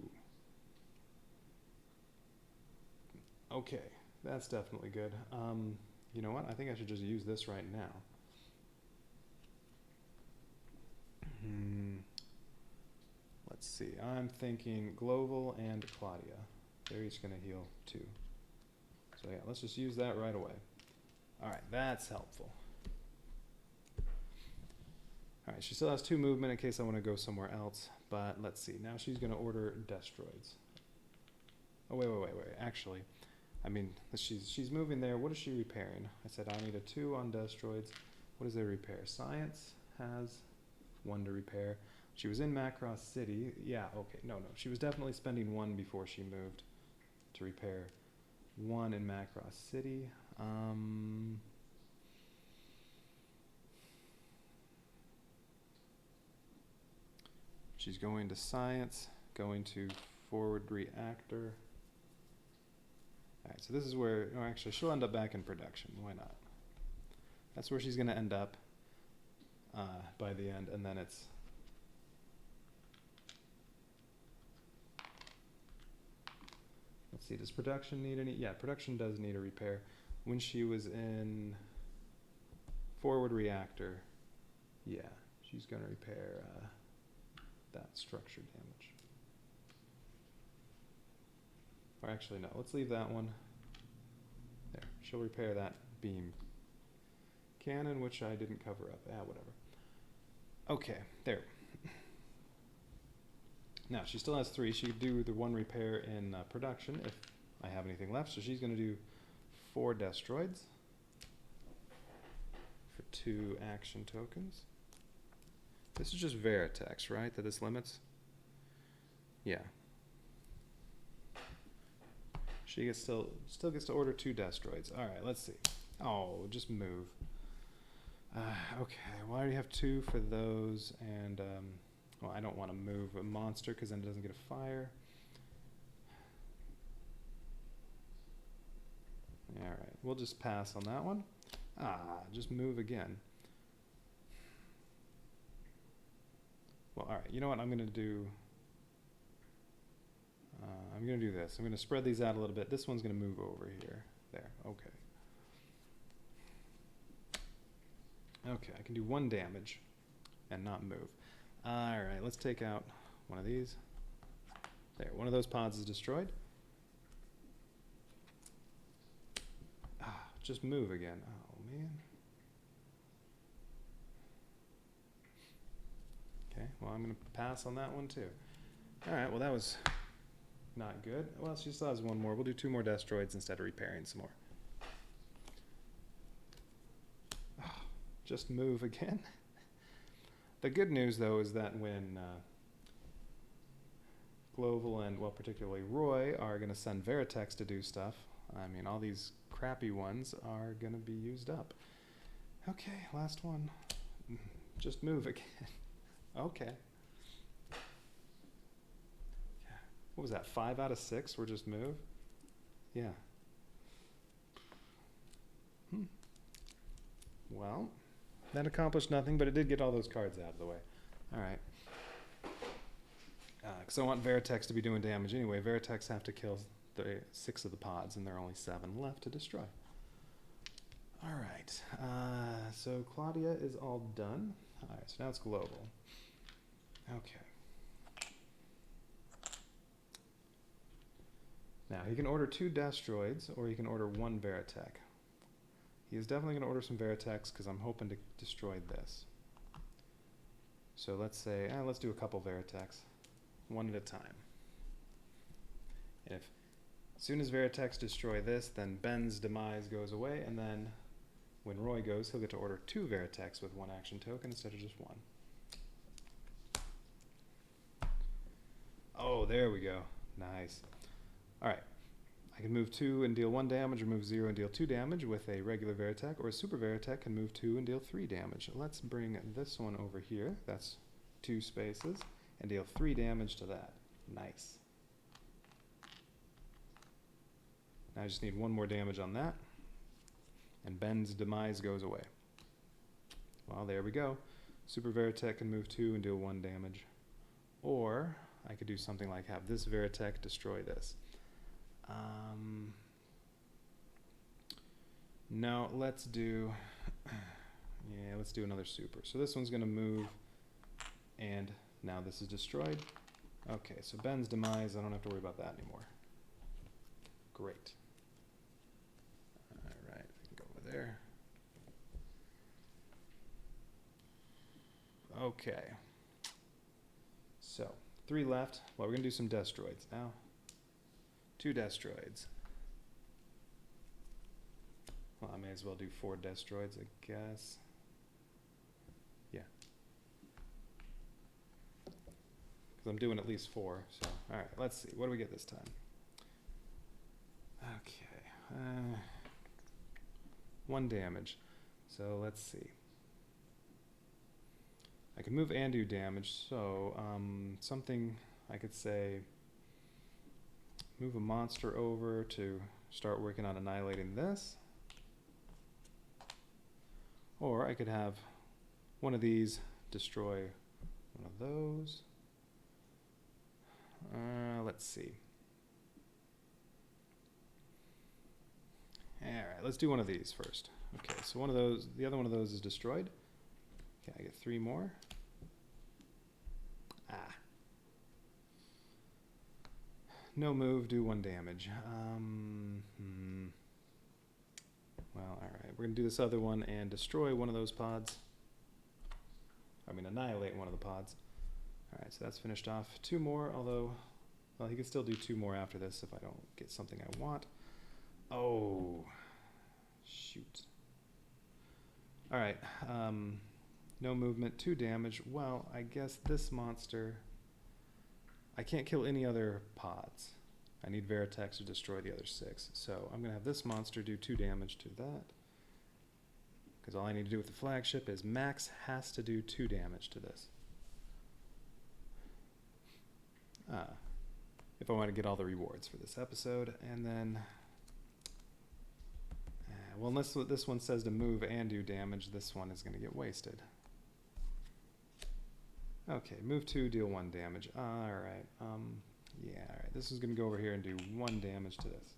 Okay, that's definitely good. You know what? I think I should just use this right now. Let's see. I'm thinking Global and Claudia. They're each going to heal 2. So yeah, let's just use that right away. All right, that's helpful. All right, she still has 2 movement in case I want to go somewhere else. But let's see. Now she's going to order Destroids. Oh, wait. Actually, I mean, she's moving there. What is she repairing? I said I need a 2 on Destroids. What does they repair? Science has 1 to repair. She was in Macross City. Yeah, okay. No. She was definitely spending 1 before she moved to repair 1 in Macross City. She's going to science, going to forward reactor. All right, so this is where, oh, actually, she'll end up back in production. Why not? That's where she's going to end up by the end, and then it's... Let's see, does production need any? Yeah, production does need a repair. When she was in forward reactor, yeah, she's going to repair that structure damage. Or actually, no, let's leave that one. There, she'll repair that beam cannon, which I didn't cover up. Whatever. Okay, there. Now, she still has 3. She could do the 1 repair in production if I have anything left. So she's going to do 4 Destroids for 2 action tokens. This is just Veritex, right, that this limits? Yeah. She gets still gets to order 2 Destroids. All right, let's see. Oh, just move. Okay, why do you have 2 for those? And... well, I don't want to move a monster because then it doesn't get a fire. All right, we'll just pass on that one. Just move again. Well, all right, you know what I'm going to do? I'm going to do this. I'm going to spread these out a little bit. This one's going to move over here. There, okay. Okay, I can do 1 damage and not move. Alright, let's take out one of these. There, one of those pods is destroyed. Just move again. Oh, man. Okay, well, I'm going to pass on that one, too. Alright, well, that was not good. Well, she still has 1 more. We'll do 2 more Destroids instead of repairing some more. Just move again. The good news, though, is that when Global and, well, particularly Roy are going to send Veritex to do stuff, I mean, all these crappy ones are going to be used up. Okay, last one. Just move again. Okay. What was that, 5 out of 6 were just move? Yeah. Well, that accomplished nothing, but it did get all those cards out of the way. All right. Because I want Veritex to be doing damage anyway. Veritex have to kill 6 of the pods, and there are only 7 left to destroy. All right. So Claudia is all done. All right, so now it's global. Okay. Now, he can order 2 Destroids, or he can order 1 Veritech. He is definitely going to order some Veritechs, because I'm hoping to destroy this. So let's say, let's do a couple Veritechs, one at a time. And if, as soon as Veritechs destroy this, then Ben's demise goes away, and then when Roy goes, he'll get to order 2 Veritechs with 1 action token instead of just 1. Oh, there we go. Nice. Alright. I can move 2 and deal 1 damage, or move 0 and deal 2 damage with a regular Veritech, or a Super Veritech can move 2 and deal 3 damage. Let's bring this one over here. That's 2 spaces, and deal 3 damage to that. Nice. Now I just need 1 more damage on that, and Ben's demise goes away. Well, there we go. Super Veritech can move 2 and deal 1 damage. Or I could do something like have this Veritech destroy this. No, let's do, yeah, let's do another super. So this one's going to move, and now this is destroyed. Okay, so Ben's demise, I don't have to worry about that anymore. Great. All right, we can go over there. Okay. So, 3 left. Well, we're going to do some Destroids now. 2 Destroids. Well, I may as well do 4 Destroids, I guess. Yeah. Because I'm doing at least 4, so. Alright, let's see. What do we get this time? Okay. 1 damage. So, let's see. I can move and do damage, so something I could say, move a monster over to start working on annihilating this. Or I could have one of these destroy one of those. Let's see. Alright, let's do one of these first. Okay, so one of those, the other one of those is destroyed. Okay, I get 3 more. No move, do 1 damage. Well, alright. We're going to do this other one and destroy one of those pods. I mean, annihilate one of the pods. Alright, so that's finished off. 2 more, although, well, he can still do 2 more after this if I don't get something I want. Oh, shoot. Alright, no movement, 2 damage. Well, I guess this monster, I can't kill any other pods. I need Veritechs to destroy the other 6. So I'm going to have this monster do 2 damage to that. Because all I need to do with the flagship is Max has to do 2 damage to this. If I want to get all the rewards for this episode. And then, well, unless this one says to move and do damage, this one is going to get wasted. Okay, move 2, deal 1 damage. Alright, yeah, alright. This is going to go over here and do 1 damage to this.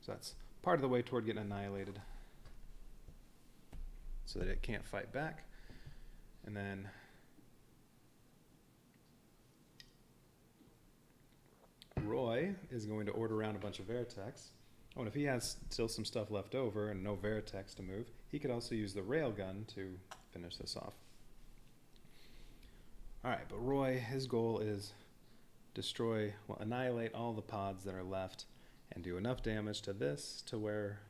So that's part of the way toward getting annihilated. So that it can't fight back. And then Roy is going to order around a bunch of Veritechs. Oh, and if he has still some stuff left over and no Veritechs to move, he could also use the railgun to finish this off. Alright, but Roy, his goal is destroy, well, annihilate all the pods that are left and do enough damage to this to where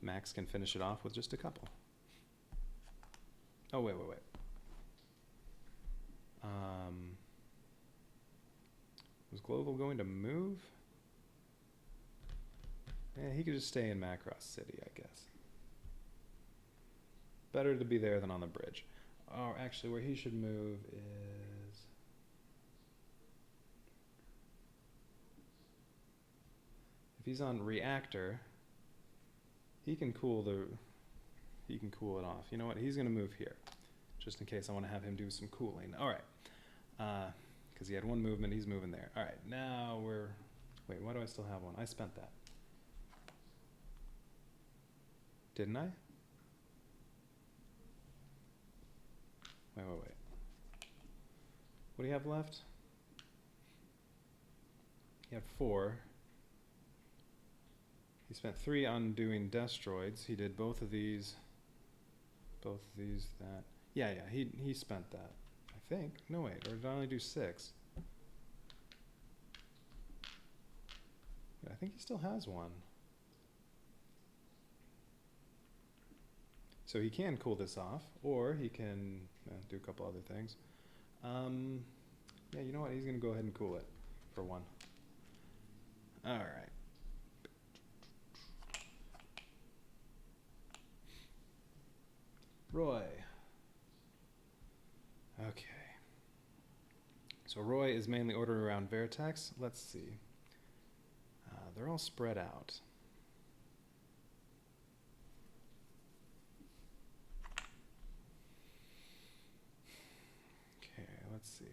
Max can finish it off with just a couple. Oh, wait. Was Global going to move? Yeah, he could just stay in Macross City, I guess. Better to be there than on the bridge. Oh, actually, where he should move is... If he's on Reactor, he can cool it off. You know what? He's going to move here, just in case I want to have him do some cooling. All right. Because he had 1 movement, he's moving there. All right, now we're... Wait, why do I still have 1? I spent that. Didn't I? Wait. What do you have left? You have 4. He spent 3 on doing Destroids. He did both of these, that. Yeah, he spent that, I think. No, wait, or did I only do 6? I think he still has 1. So he can cool this off, or he can do a couple other things. Yeah, you know what? He's going to go ahead and cool it for 1. All right. Roy. Okay. So Roy is mainly ordered around Vertex. Let's see. They're all spread out. Okay, let's see.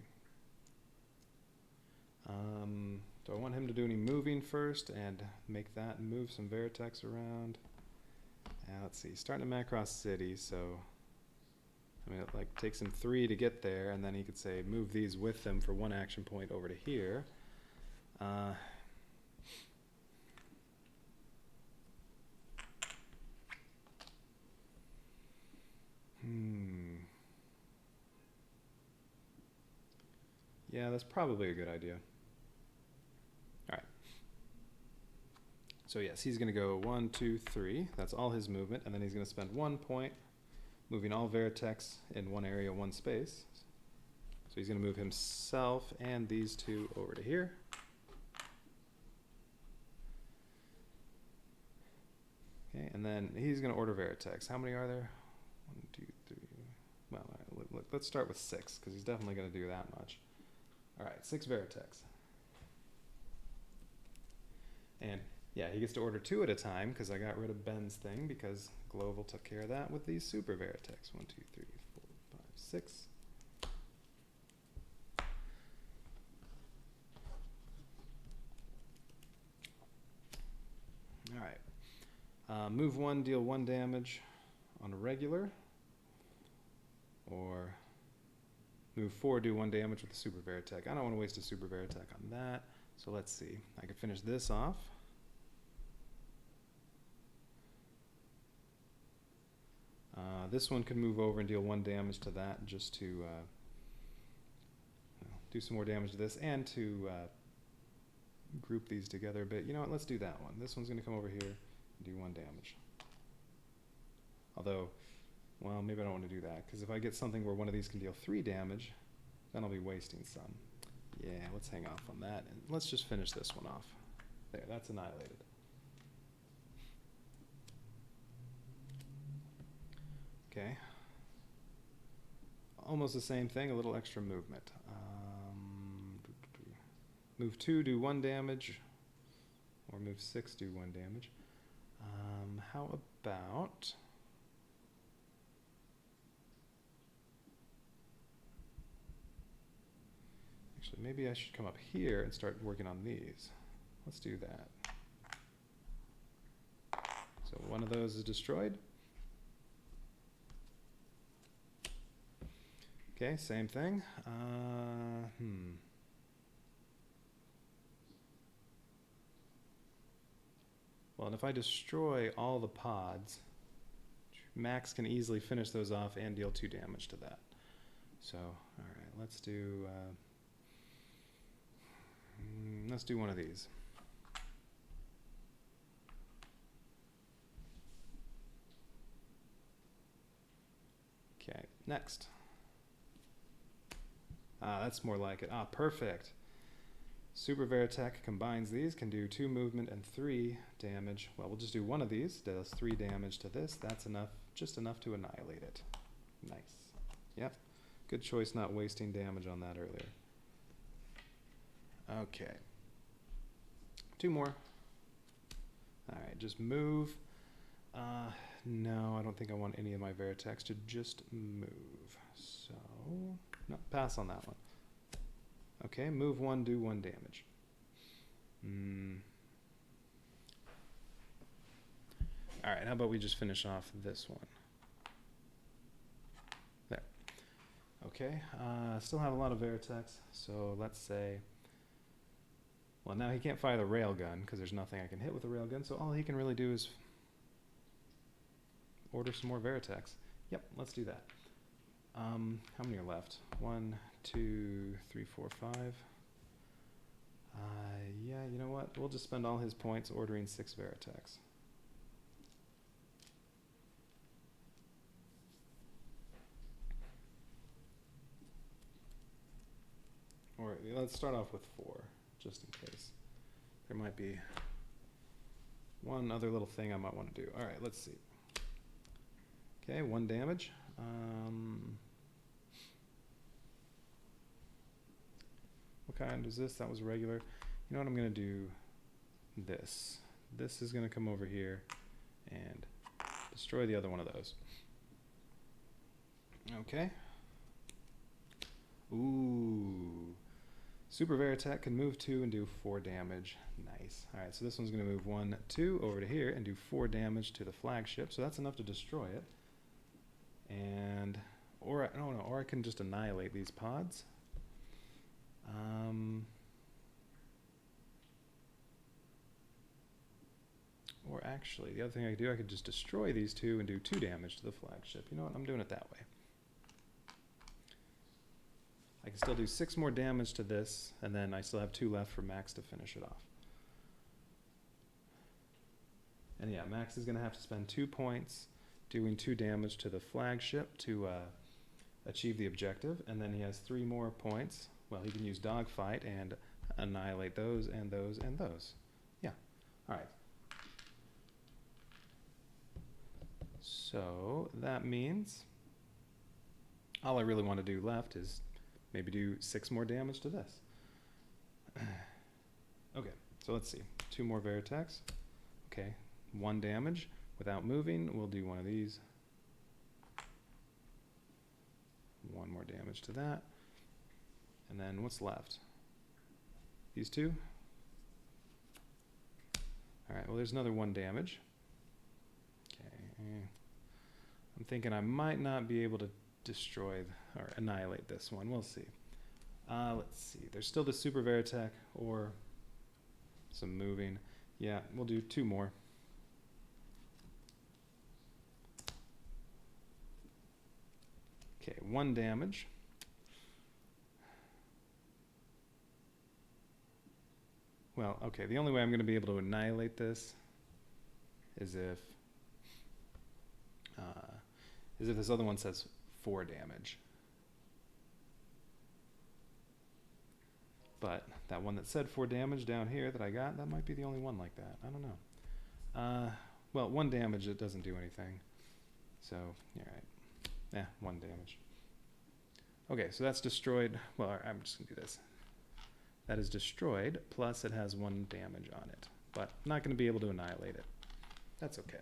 Do I want him to do any moving first and make that move some Vertex around? Let's see. Starting to Macross City, so I mean, it like takes him 3 to get there, and then he could say move these with them for 1 action point over to here. Yeah, that's probably a good idea. All right. So yes, he's going to go 1, 2, 3. That's all his movement, and then he's going to spend 1 point moving all Vertex in 1 area, 1 space. So he's going to move himself and these 2 over to here. Okay, and then he's going to order Vertex. How many are there? 1, 2, 3. Well, all right, let's start with 6, because he's definitely going to do that much. All right, 6 Vertex. And yeah, he gets to order 2 at a time, because I got rid of Ben's thing, because Global took care of that with these super Vertex. 1, 2, 3, 4, 5, 6. All right. Move 1, deal 1 damage on a regular. Or move 4, do 1 damage with the super Veritech. I don't want to waste a super Veritech on that. So let's see. I could finish this off. This one could move over and deal 1 damage to that, just to do some more damage to this, and to group these together a bit. You know what, let's do that one. This one's going to come over here and do 1 damage. Although, well, maybe I don't want to do that, because if I get something where one of these can deal 3 damage, then I'll be wasting some. Yeah, let's hang off on that, and let's just finish this one off. There, that's annihilated. Okay. Almost the same thing, a little extra movement. Move 2, do 1 damage, or move 6, do 1 damage. How about... Actually, maybe I should come up here and start working on these. Let's do that. So 1 of those is destroyed. Okay, same thing. Well, and if I destroy all the pods, Max can easily finish those off and deal 2 damage to that. So, all right, let's do 1 of these. Okay, next. That's more like it. Perfect. Super Veritech combines these, can do 2 movement and 3 damage. Well, we'll just do 1 of these, does 3 damage to this. That's enough, just enough to annihilate it. Nice. Yep. Good choice not wasting damage on that earlier. Okay. 2 more. Alright, just move. No, I don't think I want any of my Veritex to just move. So, no, pass on that one. Okay, move 1, do 1 damage. All right, how about we just finish off this one? There. Okay, still have a lot of Veritex, so let's say, well, now he can't fire the railgun because there's nothing I can hit with the railgun, so all he can really do is order some more Veritex. Yep, let's do that. How many are left? 1, 2, 3, 4, 5. Yeah, you know what? We'll just spend all his points ordering 6 Veritex. Or let's start off with 4, just in case. There might be one other little thing I might want to do. All right, let's see. Okay, 1 damage. What kind is this? That was regular. You know what? I'm going to do this. This is going to come over here and destroy the other one of those. Okay. Ooh. Super Veritech can move 2 and do 4 damage. Nice. All right, so this one's going to move 1, 2 over to here and do 4 damage to the flagship. So that's enough to destroy it. And, or I can just annihilate these pods. Or actually, the other thing I could do, I could just destroy these 2 and do 2 damage to the flagship. You know what? I'm doing it that way. I can still do 6 more damage to this, and then I still have 2 left for Max to finish it off. And yeah, Max is going to have to spend 2 points doing 2 damage to the flagship to achieve the objective, and then he has 3 more points. Well, he can use Dogfight and annihilate those and those and those. Yeah. All right. So that means all I really want to do left is maybe do 6 more damage to this. Okay, so let's see. 2 more Veritex. Okay, 1 damage. Without moving, we'll do one of these. 1 more damage to that. And then what's left? These 2? All right, well, there's another 1 damage. Okay, I'm thinking I might not be able to destroy or annihilate this one. We'll see. Let's see. There's still the Super Veritech or some moving. Yeah, we'll do 2 more. Okay, 1 damage. Well, okay, the only way I'm going to be able to annihilate this is if this other one says 4 damage. But that one that said 4 damage down here that I got, that might be the only one like that. I don't know. Well, 1 damage, it doesn't do anything. So, you're right. Yeah, 1 damage. Okay, so that's destroyed. Well, I'm just going to do this. That is destroyed, plus it has 1 damage on it. But I'm not going to be able to annihilate it. That's okay.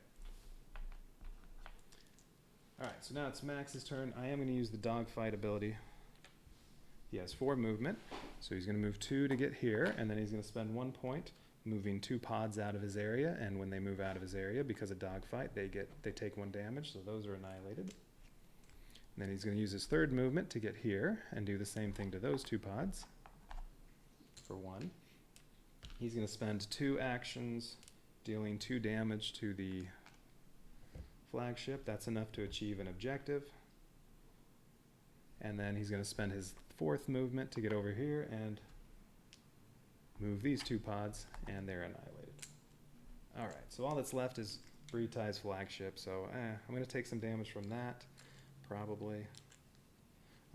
Alright, so now it's Max's turn. I am going to use the Dogfight ability. He has 4 movement, so he's going to move 2 to get here, and then he's going to spend 1 point moving 2 pods out of his area, and when they move out of his area, because of Dogfight, they take 1 damage, so those are annihilated. And then he's going to use his 3rd movement to get here, and do the same thing to those 2 pods, for 1. He's going to spend 2 actions, dealing 2 damage to the flagship. That's enough to achieve an objective. And then he's going to spend his 4th movement to get over here and move these 2 pods, and they're annihilated. Alright, so all that's left is Britai's flagship, so I'm going to take some damage from that, probably.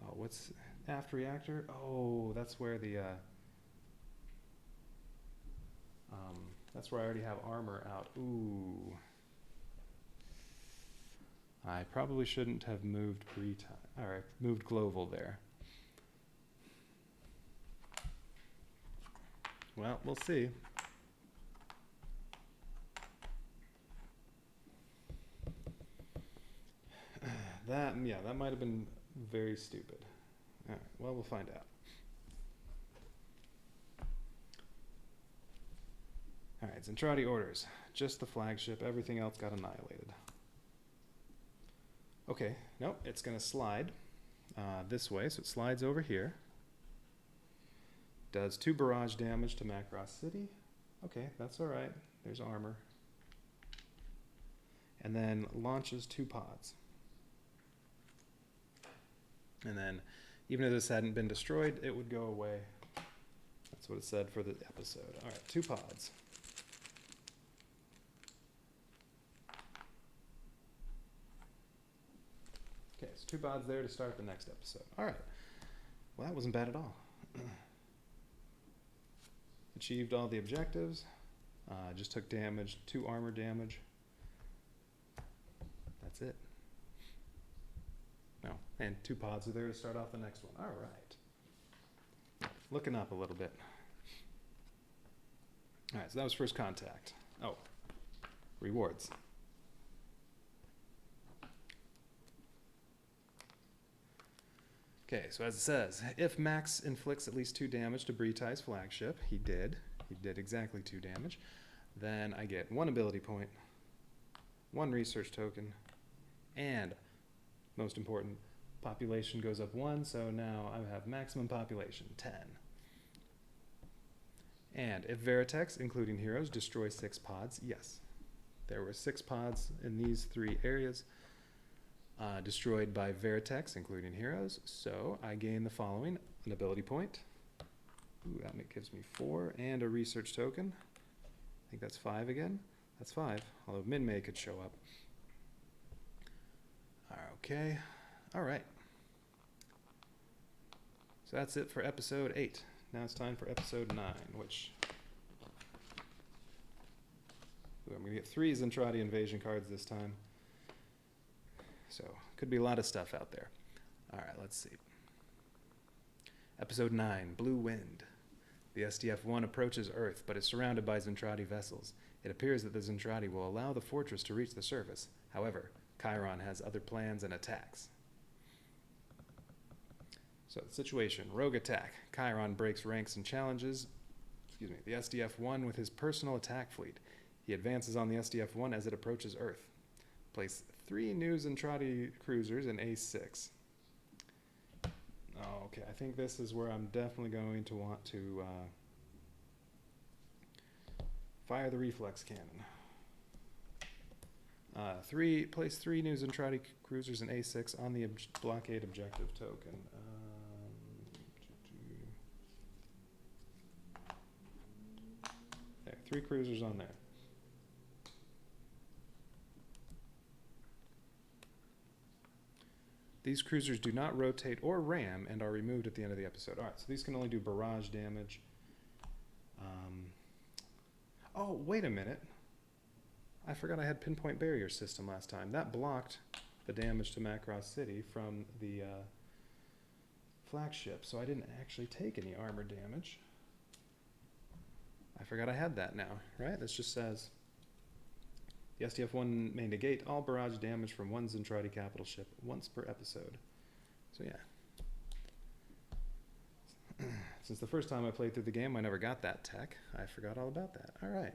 Oh, what's aft reactor? Oh, that's where the that's where I already have armor out. Ooh. I probably shouldn't have moved moved Global there. Well, we'll see. That might have been very stupid. All right, well, we'll find out. All right, Zentradi orders. just the flagship. Everything else got annihilated. Okay, nope, it's going to slide this way, so it slides over here. Does 2 barrage damage to Macross City. Okay, that's all right. There's armor. And then launches 2 pods. And then, even if this hadn't been destroyed, it would go away. That's what it said for the episode. All right, 2 pods. Okay, so 2 pods there to start the next episode. All right. Well, that wasn't bad at all. Achieved all the objectives. Just took damage, 2 armor damage. That's it. No, and 2 pods are there to start off the next one. All right. Looking up a little bit. All right, so that was first contact. Oh, rewards. Okay, so as it says, if Max inflicts at least 2 damage to Bretai's flagship, he did exactly 2 damage, then I get 1 ability point, 1 research token, and, most important, population goes up 1, so now I have maximum population, 10. And if Veritex, including heroes, destroy 6 pods, yes. There were 6 pods in these 3 areas, destroyed by Veritex, including heroes, so I gain the following: an ability point. Ooh, that gives me 4, and a research token. I think that's 5 again. That's 5, although Min-May could show up. Okay, all right. So that's it for episode 8. Now it's time for episode 9, which... Ooh, I'm going to get 3 Zentradi invasion cards this time. So, could be a lot of stuff out there. All right, let's see. Episode 9, Blue Wind. The SDF-1 approaches Earth, but is surrounded by Zentradi vessels. It appears that the Zentradi will allow the fortress to reach the surface. However, Chiron has other plans and attacks. So, the situation. Rogue attack. Chiron breaks ranks and challenges the SDF-1 with his personal attack fleet. He advances on the SDF-1 as it approaches Earth. Place 3 new Zentradi cruisers in A6. Oh, okay, I think this is where I'm definitely going to want to fire the reflex cannon. Place 3 new Zentradi cruisers in A6 on the blockade objective token. There, 3 cruisers on there. These cruisers do not rotate or ram and are removed at the end of the episode. All right, so these can only do barrage damage. Oh, wait a minute. I forgot I had pinpoint barrier system last time. That blocked the damage to Macross City from the flagship, so I didn't actually take any armor damage. I forgot I had that now, right? This just says... The SDF-1 may negate all barrage damage from 1 Zentradi capital ship once per episode. So yeah. Since the first time I played through the game, I never got that tech. I forgot all about that. All right.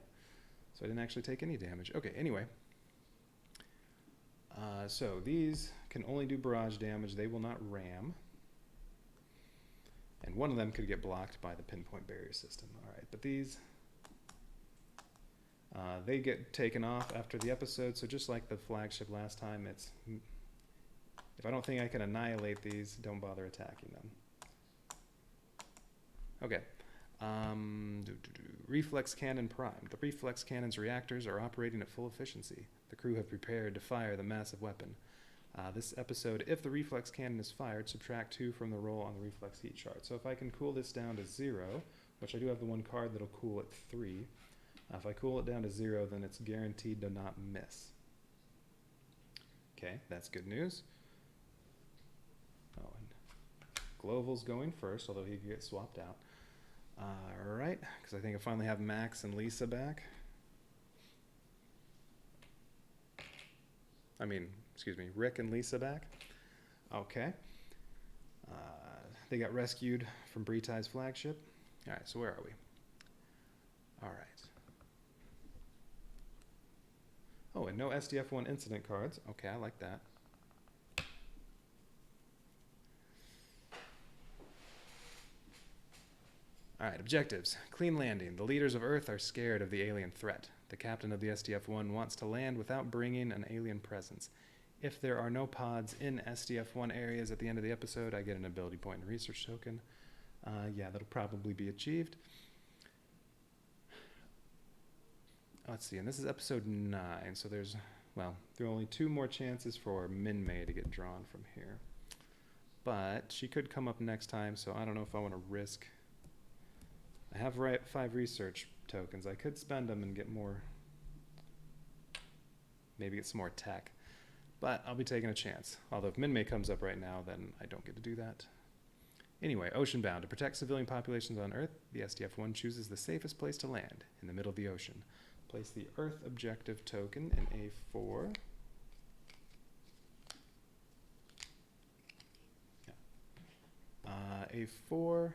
So I didn't actually take any damage. Okay, anyway. So these can only do barrage damage. They will not ram. And one of them could get blocked by the pinpoint barrier system. All right, but these... they get taken off after the episode, so just like the flagship last time, it's... If I don't think I can annihilate these, don't bother attacking them. Okay. Reflex Cannon Prime. The Reflex Cannon's reactors are operating at full efficiency. The crew have prepared to fire the massive weapon. This episode, if the Reflex Cannon is fired, subtract 2 from the roll on the Reflex Heat chart. So if I can cool this down to 0, which I do have the 1 card that'll cool at 3, if I cool it down to 0, then it's guaranteed to not miss. Okay, that's good news. Oh, and Gloval's going first, although he could get swapped out. Alright, because I think I finally have Max and Lisa back. Rick and Lisa back. Okay. They got rescued from Bretai's flagship. Alright, so where are we? Alright. Oh, and no SDF-1 incident cards. Okay, I like that. Alright, objectives. Clean landing. The leaders of Earth are scared of the alien threat. The captain of the SDF-1 wants to land without bringing an alien presence. If there are no pods in SDF-1 areas at the end of the episode, I get an ability point and research token. Yeah, that'll probably be achieved. Let's see, and this is episode 9, so there are only 2 more chances for Min-Mei to get drawn from here. But she could come up next time, so I don't know if I want to risk. I have 5 research tokens. I could spend them and get more, maybe get some more tech. But I'll be taking a chance. Although if Min-Mei comes up right now, then I don't get to do that. Anyway, ocean-bound. To protect civilian populations on Earth, the SDF-1 chooses the safest place to land, in the middle of the ocean. Place the Earth objective token in A4. A4.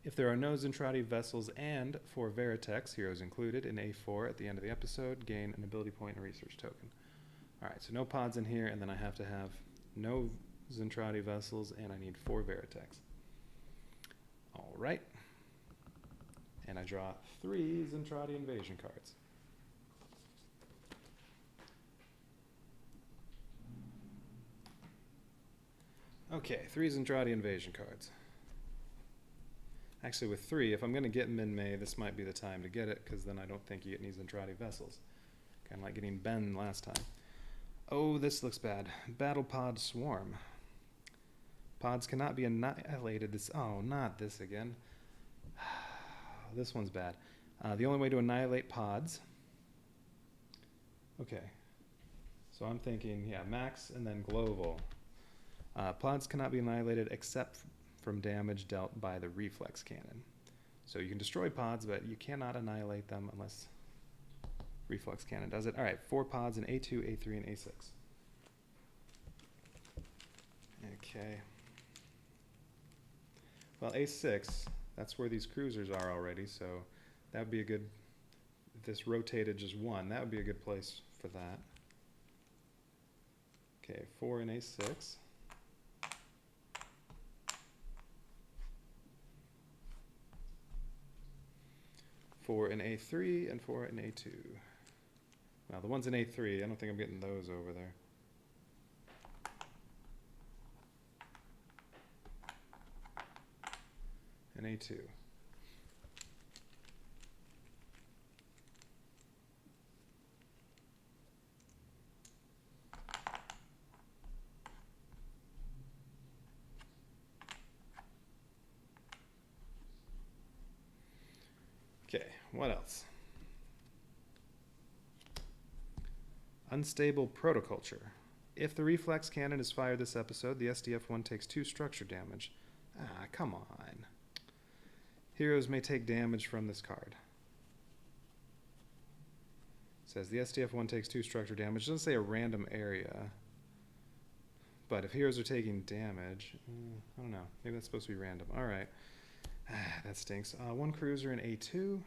If there are no Zentradi vessels and 4 Veritex, heroes included, in A4 at the end of the episode, gain an ability point and research token. Alright, so no pods in here, and then I have to have no Zentradi vessels, and I need 4 Veritex. Alright. And I draw 3 Zentradi invasion cards. Okay, 3 Zentradi invasion cards. Actually, with 3, if I'm going to get Min-Mei, this might be the time to get it, because then I don't think you get any Zentradi vessels. Kind of like getting Ben last time. Oh, this looks bad. Battle Pod Swarm. Pods cannot be annihilated. Oh, not this again. This one's bad. The only way to annihilate pods. Okay. So I'm thinking, yeah, max and then global. Pods cannot be annihilated except from damage dealt by the reflex cannon. So you can destroy pods, but you cannot annihilate them unless reflex cannon does it. All right, 4 pods in A2, A3, and A6. Okay. Well, A6, that's where these cruisers are already, so that would be a good, if this rotated just 1, that would be a good place for that. Okay, 4 in A6. 4 in A3 and 4 in A2. Well, the ones in A3, I don't think I'm getting those over there. And A2. Okay, what else? Unstable protoculture. If the reflex cannon is fired this episode, the SDF-1 takes 2 structure damage. Ah, come on. Heroes may take damage from this card. It says the SDF-1 takes 2 structure damage. It doesn't say a random area. But if heroes are taking damage, I don't know. Maybe that's supposed to be random. All right. That stinks. 1 cruiser in A2.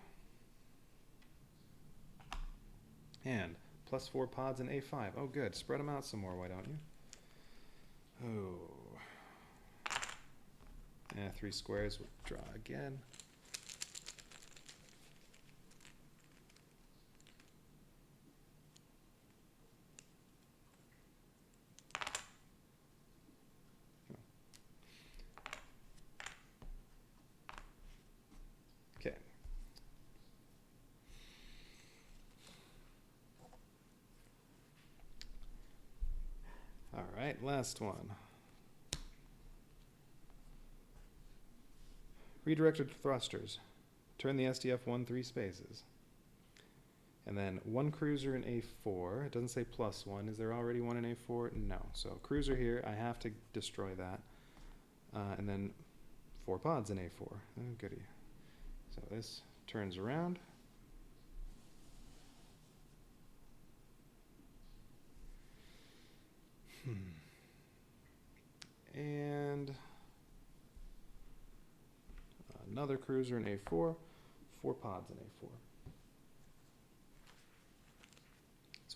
And plus 4 pods in A5. Oh, good. Spread them out some more, why don't you? Oh. Yeah, 3 squares. We'll draw again. Okay. All right, last one. Redirected thrusters. Turn the SDF-1 3 spaces. And then 1 cruiser in A4. It doesn't say plus 1. Is there already 1 in A4? No. So cruiser here, I have to destroy that. And then 4 pods in A4. Oh, goody. So this turns around. And another cruiser in A4, 4 pods in A4.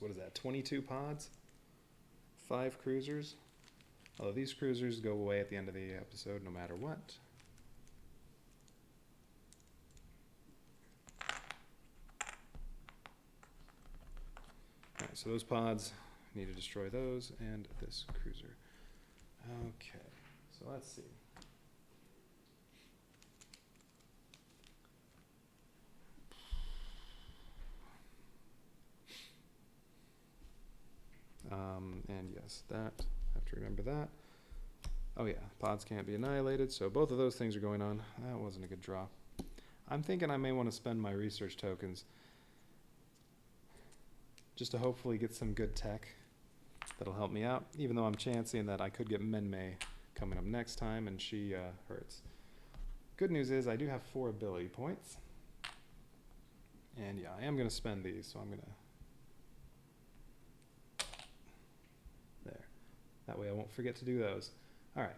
So what is that, 22 pods? 5 cruisers? Although these cruisers go away at the end of the episode no matter what. Alright, so those pods, need to destroy those, and this cruiser. Okay, so let's see. And yes, that, I have to remember that. Oh yeah, pods can't be annihilated, so both of those things are going on. That wasn't a good draw. I'm thinking I may want to spend my research tokens just to hopefully get some good tech that'll help me out, even though I'm chancing that I could get Menmei coming up next time, and she hurts. Good news is I do have 4 ability points. And yeah, I am going to spend these, so I'm going to... There. That way I won't forget to do those. Alright.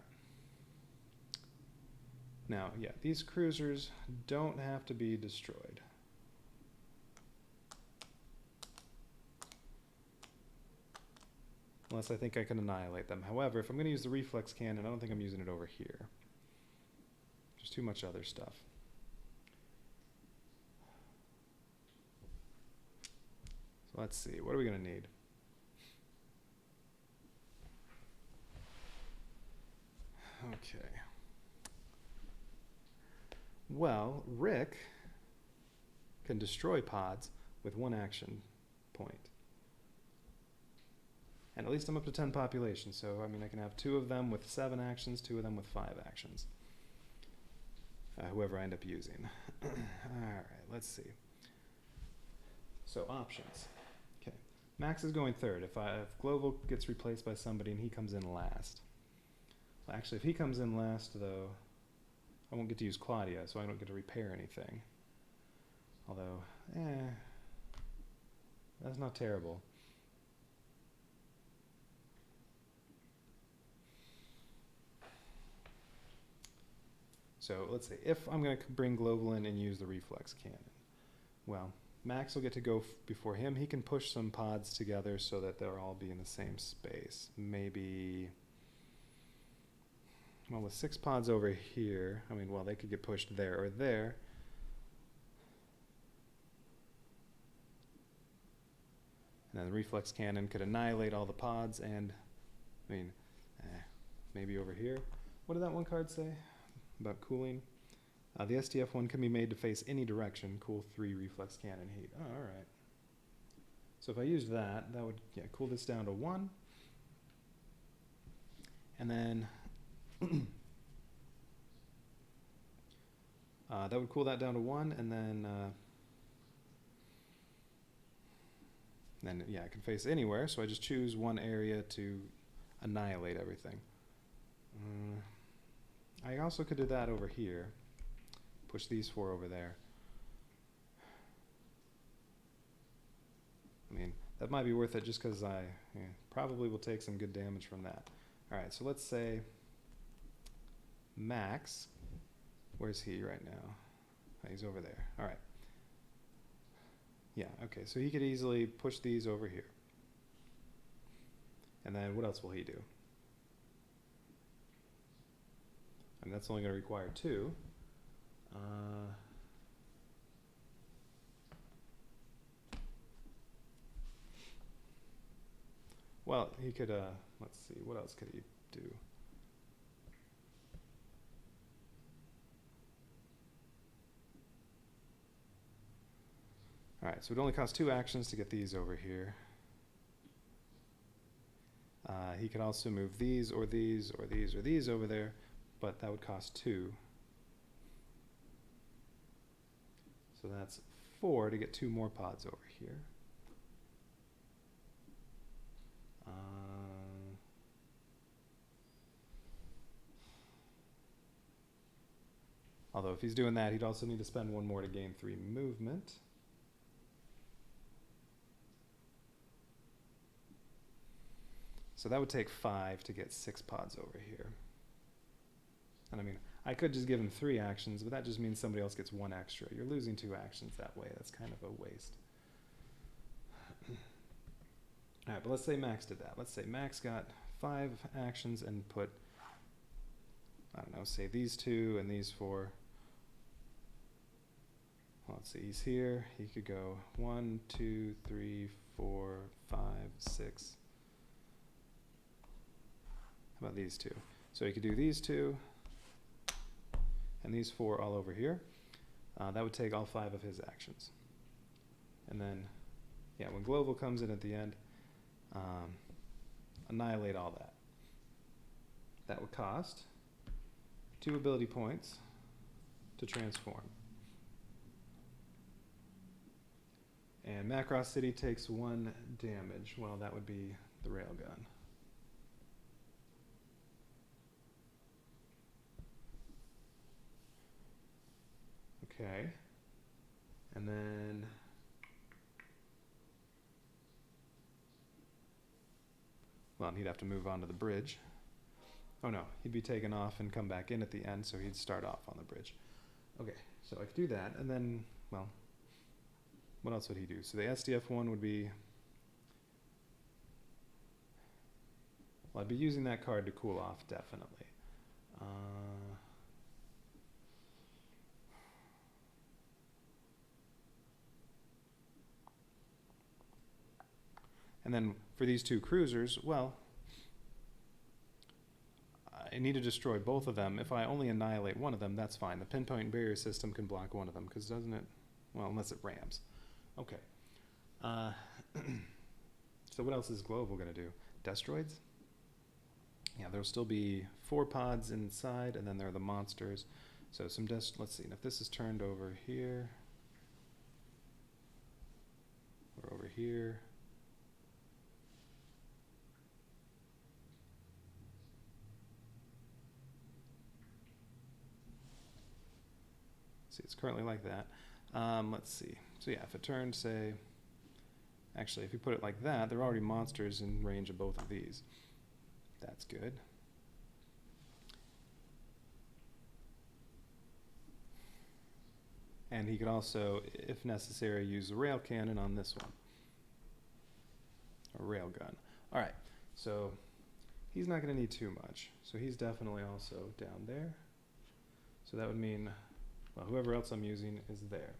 Now, yeah, these cruisers don't have to be destroyed. Unless I think I can annihilate them. However, if I'm going to use the reflex cannon, I don't think I'm using it over here. There's too much other stuff. So let's see, what are we going to need? Okay. Well, Rick can destroy pods with 1 action point. And at least I'm up to 10 population, so I mean I can have 2 of them with 7 actions, 2 of them with 5 actions. Whoever I end up using. Alright, let's see. So options. Okay. Max is going 3rd. If Global gets replaced by somebody and he comes in last. Well, actually, if he comes in last, though, I won't get to use Claudia, so I don't get to repair anything. Although, that's not terrible. So let's see, if I'm going to bring Global in and use the reflex cannon, well, Max will get to go before him. He can push some pods together so that they'll all be in the same space. Maybe, well, with 6 pods over here, I mean, well, they could get pushed there or there. And then the reflex cannon could annihilate all the pods and, I mean, maybe over here. What did that one card say about cooling? The SDF-1 can be made to face any direction. Cool 3 reflex cannon heat. Oh, all right. So if I used that, that would cool this down to 1. And then that would cool that down to 1, and then yeah, I can face anywhere, so I just choose one area to annihilate everything. I also could do that over here. Push these 4 over there. I mean, that might be worth it just because I probably will take some good damage from that. Alright, so let's say Max, where's he right now? Oh, he's over there. Alright. Yeah, okay, so he could easily push these over here. And then what else will he do? I mean, that's only going to require 2. Well, he could, let's see, what else could he do? Alright, so it only costs 2 actions to get these over here. He could also move these or these or these or these over there, but that would cost 2. So that's 4 to get 2 more pods over here. Although if he's doing that, he'd also need to spend 1 more to gain 3 movement. So that would take 5 to get 6 pods over here. And I mean, I could just give him 3 actions, but that just means somebody else gets 1 extra. You're losing 2 actions that way. That's kind of a waste. All right, but let's say Max did that. Let's say Max got 5 actions and put, I don't know, say these 2 and these 4. Well, let's see, he's here. He could go 1, 2, 3, 4, 5, 6. How about these 2? So he could do these 2 and these 4 all over here. That would take all 5 of his actions. And then, yeah, when global comes in at the end, annihilate all that. That would cost 2 ability points to transform. And Macross City takes 1 damage. Well, that would be the railgun. Okay. And then well, he'd have to move on to the bridge. Oh no, he'd be taken off and come back in at the end, so he'd start off on the bridge. Okay, so I could do that, and then, well, what else would he do? So the SDF-1 would be, well, I'd be using that card to cool off, definitely. And then for these 2 cruisers, well, I need to destroy both of them. If I only annihilate one of them, that's fine. The pinpoint barrier system can block one of them, because doesn't it? Well, unless it rams. Okay. So what else is global going to do? Destroids? Yeah, there'll still be 4 pods inside, and then there are the monsters. So some let's see, and if this is turned over here, or over here, see, it's currently like that. Let's see. So yeah, if it turned, say, actually, if you put it like that, there are already monsters in range of both of these. That's good. And he could also, if necessary, use the rail cannon on this one. Or rail gun. All right, so he's not going to need too much. So he's definitely also down there. So that would mean, well, whoever else I'm using is there.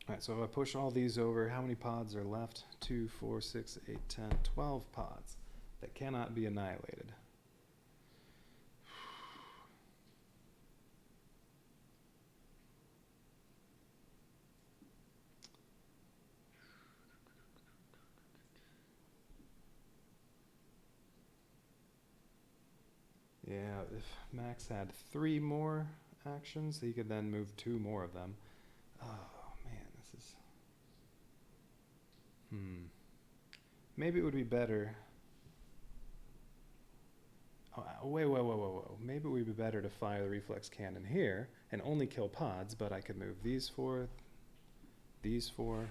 All right, so if I push all these over, how many pods are left? 2, 4, 6, 8, 10, 12 pods that cannot be annihilated. Yeah, if Max had 3 more actions, he could then move 2 more of them. Oh, man, this is... Maybe it would be better... Oh, wait. Maybe it would be better to fire the reflex cannon here and only kill pods, but I could move these 4, these 4...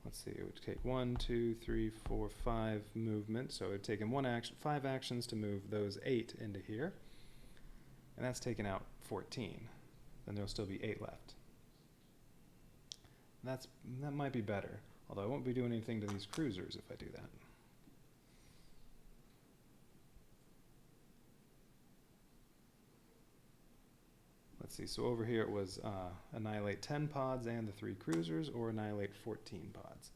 Let's see, it would take 1, 2, 3, 4, 5 movement. So it would take him 5 actions to move those 8 into here. And that's taken out 14. Then there'll still be 8 left. That might be better. Although I won't be doing anything to these cruisers if I do that. Let's see, so over here it was annihilate 10 pods and the 3 cruisers, or annihilate 14 pods.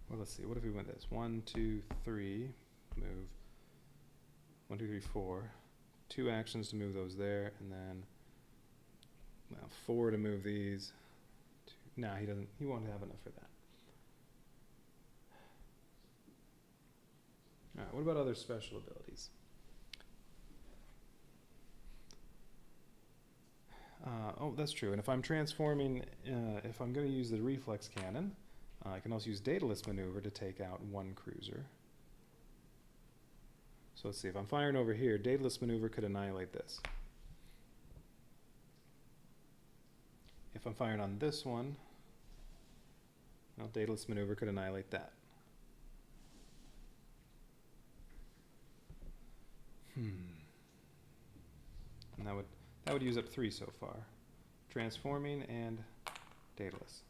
Well, let's see, what if we went this? 1, 2, 3, move. 1, 2, 3, 4. 2 actions to move those there, and then 4 to move these. No, he won't have enough for that. All right, what about other special abilities? Oh, that's true. And if I'm transforming, if I'm going to use the reflex cannon, I can also use Daedalus maneuver to take out 1 cruiser. So let's see, if I'm firing over here, Daedalus maneuver could annihilate this. If I'm firing on this one, well, Daedalus maneuver could annihilate that. And that would use up 3 so far. Transforming and dataless.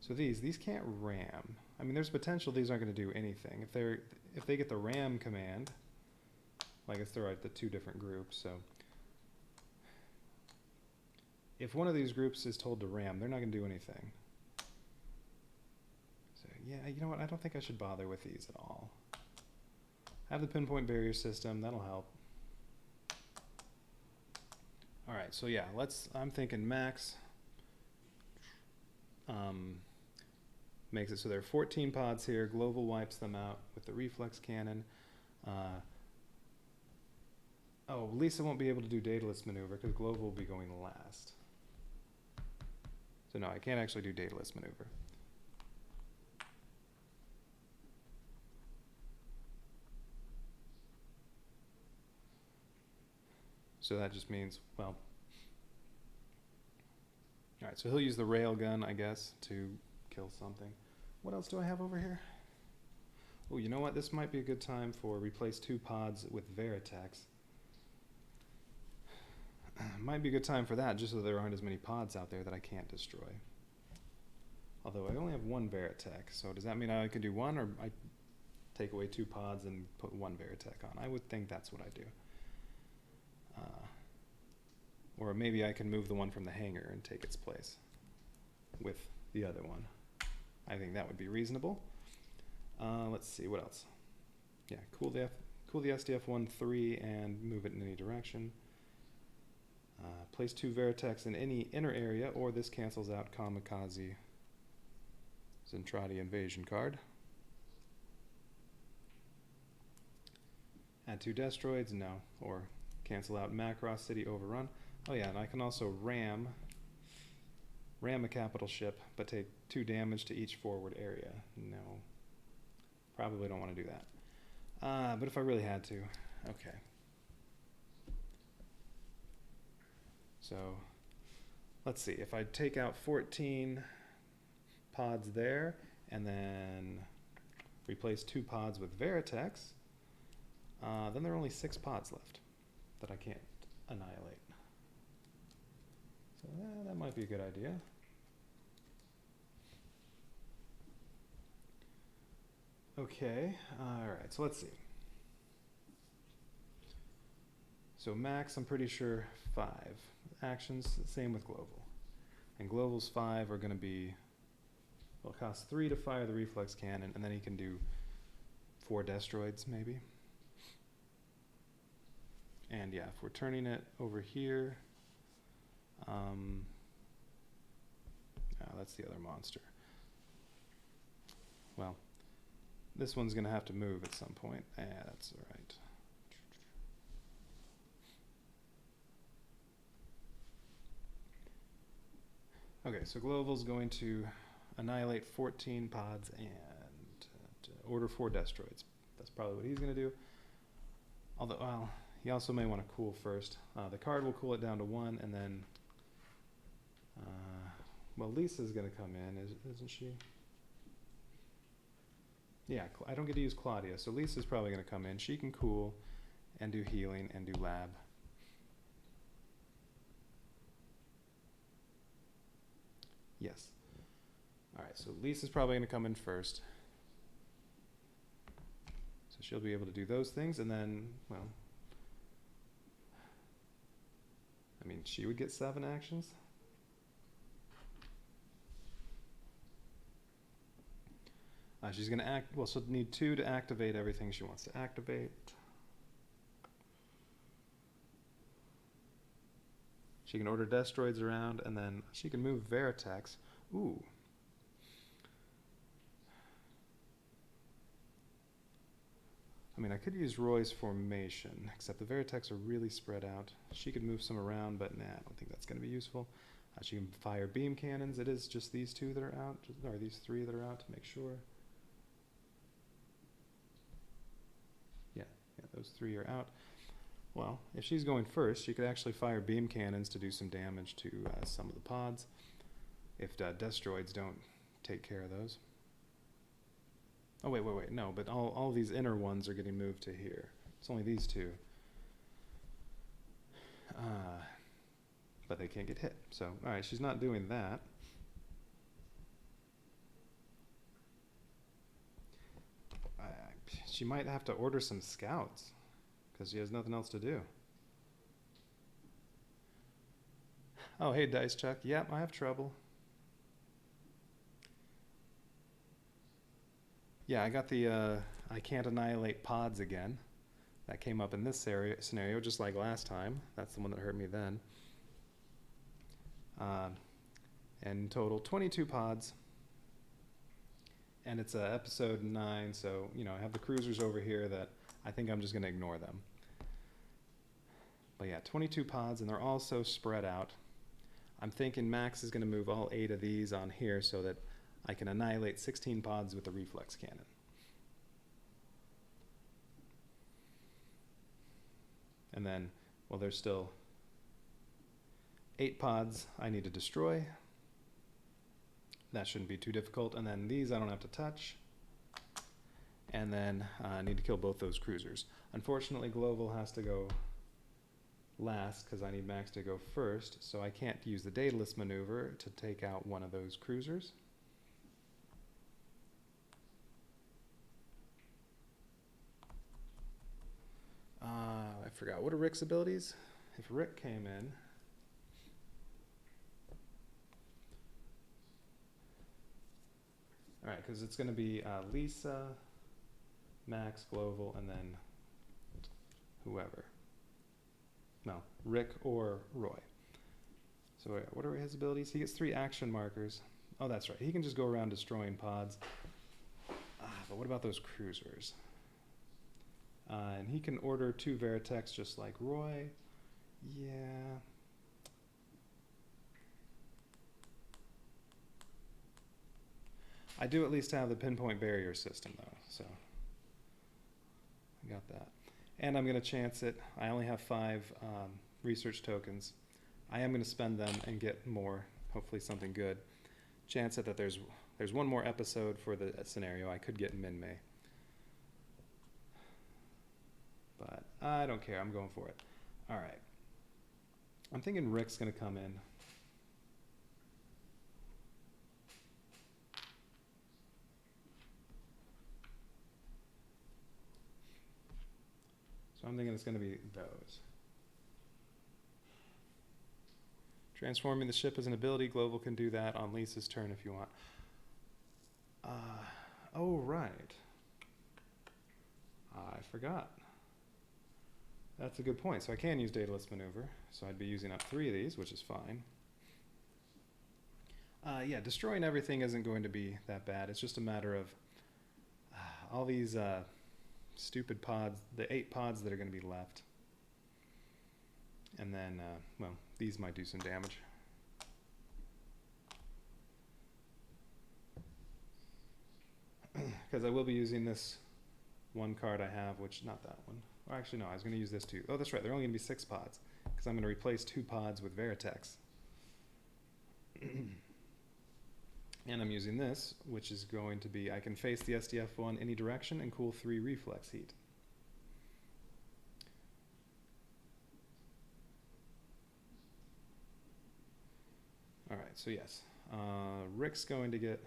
So these can't ram. I mean, there's potential these aren't going to do anything. If they get the ram command, well, I guess they're at the 2 different groups. So if one of these groups is told to ram, they're not going to do anything. So yeah, you know what? I don't think I should bother with these at all. Have the pinpoint barrier system. That'll help. All right. So yeah, I'm thinking max. Makes it so there are 14 pods here. Global wipes them out with the reflex cannon. Oh, Lisa won't be able to do dataless maneuver because Global will be going last. So no, I can't actually do dataless maneuver. So that just means, well, all right, so he'll use the rail gun, I guess, to kill something. What else do I have over here? Oh, you know what? This might be a good time for replace 2 pods with Veritex. Might be a good time for that, just so there aren't as many pods out there that I can't destroy. Although I only have 1 Veritech, so does that mean I can do 1, or I take away 2 pods and put 1 Veritech on? I would think that's what I do. Or maybe I can move the one from the hangar and take its place with the other one. I think that would be reasonable. Let's see, what else? Yeah, cool the SDF-1 3 and move it in any direction. Place 2 Veritex in any inner area, or this cancels out Kamikaze Zentradi invasion card. Add 2 destroids, no. Or cancel out Macross City overrun. Oh yeah, and I can also ram a capital ship, but take 2 damage to each forward area. No. Probably don't want to do that. But if I really had to, okay. So, let's see. If I take out 14 pods there, and then replace 2 pods with Veritex, then there are only 6 pods left that I can't annihilate. So that might be a good idea. Okay, alright, so let's see. So max, I'm pretty sure 5 actions, same with Global. And Global's 5 are going to be, well, it costs 3 to fire the reflex cannon, and then he can do 4 destroids, maybe. And yeah, if we're turning it over here, that's the other monster. Well, this one's going to have to move at some point. That's all right. Okay, so Global's going to annihilate 14 pods and order 4 destroids. That's probably what he's going to do. Although, well, he also may want to cool first. The card will cool it down to 1, and then, well, Lisa's going to come in, isn't she? Yeah, I don't get to use Claudia, so Lisa's probably going to come in. She can cool and do healing and do lab. Yes. All right, so Lisa's probably going to come in first. So she'll be able to do those things, and then, well, I mean, she would get 7 actions. She's going to well, she'll need 2 to activate everything she wants to activate. She can order destroids around, and then she can move Veritex. Ooh. I mean, I could use Roy's formation, except the Veritex are really spread out. She could move some around, but nah, I don't think that's going to be useful. She can fire beam cannons. It is just these 2 that are out, or these 3 that are out to make sure. Yeah, those 3 are out. Well, if she's going first, she could actually fire beam cannons to do some damage to some of the pods, if destroids don't take care of those. Oh, wait, no, but all these inner ones are getting moved to here. It's only these 2. But they can't get hit. So, alright, she's not doing that. She might have to order some scouts, because she has nothing else to do. Oh, hey, Dice Chuck. Yep, I have trouble. Yeah, I got the, I can't annihilate pods again. That came up in this scenario, just like last time. That's the one that hurt me then. And total 22 pods. And it's episode 9, so, you know, I have the cruisers over here that I think I'm just going to ignore them. But yeah, 22 pods, and they're all so spread out. I'm thinking Max is going to move all 8 of these on here so that I can annihilate 16 pods with the reflex cannon. And then, well, there's still 8 pods I need to destroy. That shouldn't be too difficult. And then these I don't have to touch. And then I need to kill both those cruisers. Unfortunately, Global has to go last because I need Max to go first. So I can't use the Daedalus maneuver to take out one of those cruisers. I forgot. What are Rick's abilities? If Rick came in... Alright, because it's going to be Lisa, Max, Global, and then whoever. No, Rick or Roy. So what are his abilities? He gets 3 action markers. Oh, that's right. He can just go around destroying pods. But what about those cruisers? And he can order 2 Veritechs just like Roy. Yeah... I do at least have the pinpoint barrier system, though, so I got that. And I'm going to chance it. I only have 5 research tokens. I am going to spend them and get more, hopefully something good. Chance it that there's one more episode for the scenario. I could get Min-May. But I don't care. I'm going for it. All right. I'm thinking Rick's going to come in. So I'm thinking it's going to be those. Transforming the ship as an ability. Global can do that on Lisa's turn if you want. Oh, right. I forgot. That's a good point. So I can use Daedalus maneuver. So I'd be using up 3 of these, which is fine. Yeah, destroying everything isn't going to be that bad. It's just a matter of all these stupid pods, the 8 pods that are going to be left. And then, well, these might do some damage. Because I will be using this one card I have, which, not that one. Or actually, no, I was going to use this too. Oh, that's right, they're only going to be 6 pods. Because I'm going to replace 2 pods with Veritechs. And I'm using this, which is going to be, I can face the SDF-1 any direction and cool 3 reflex heat. Alright, so yes. Rick's going to get,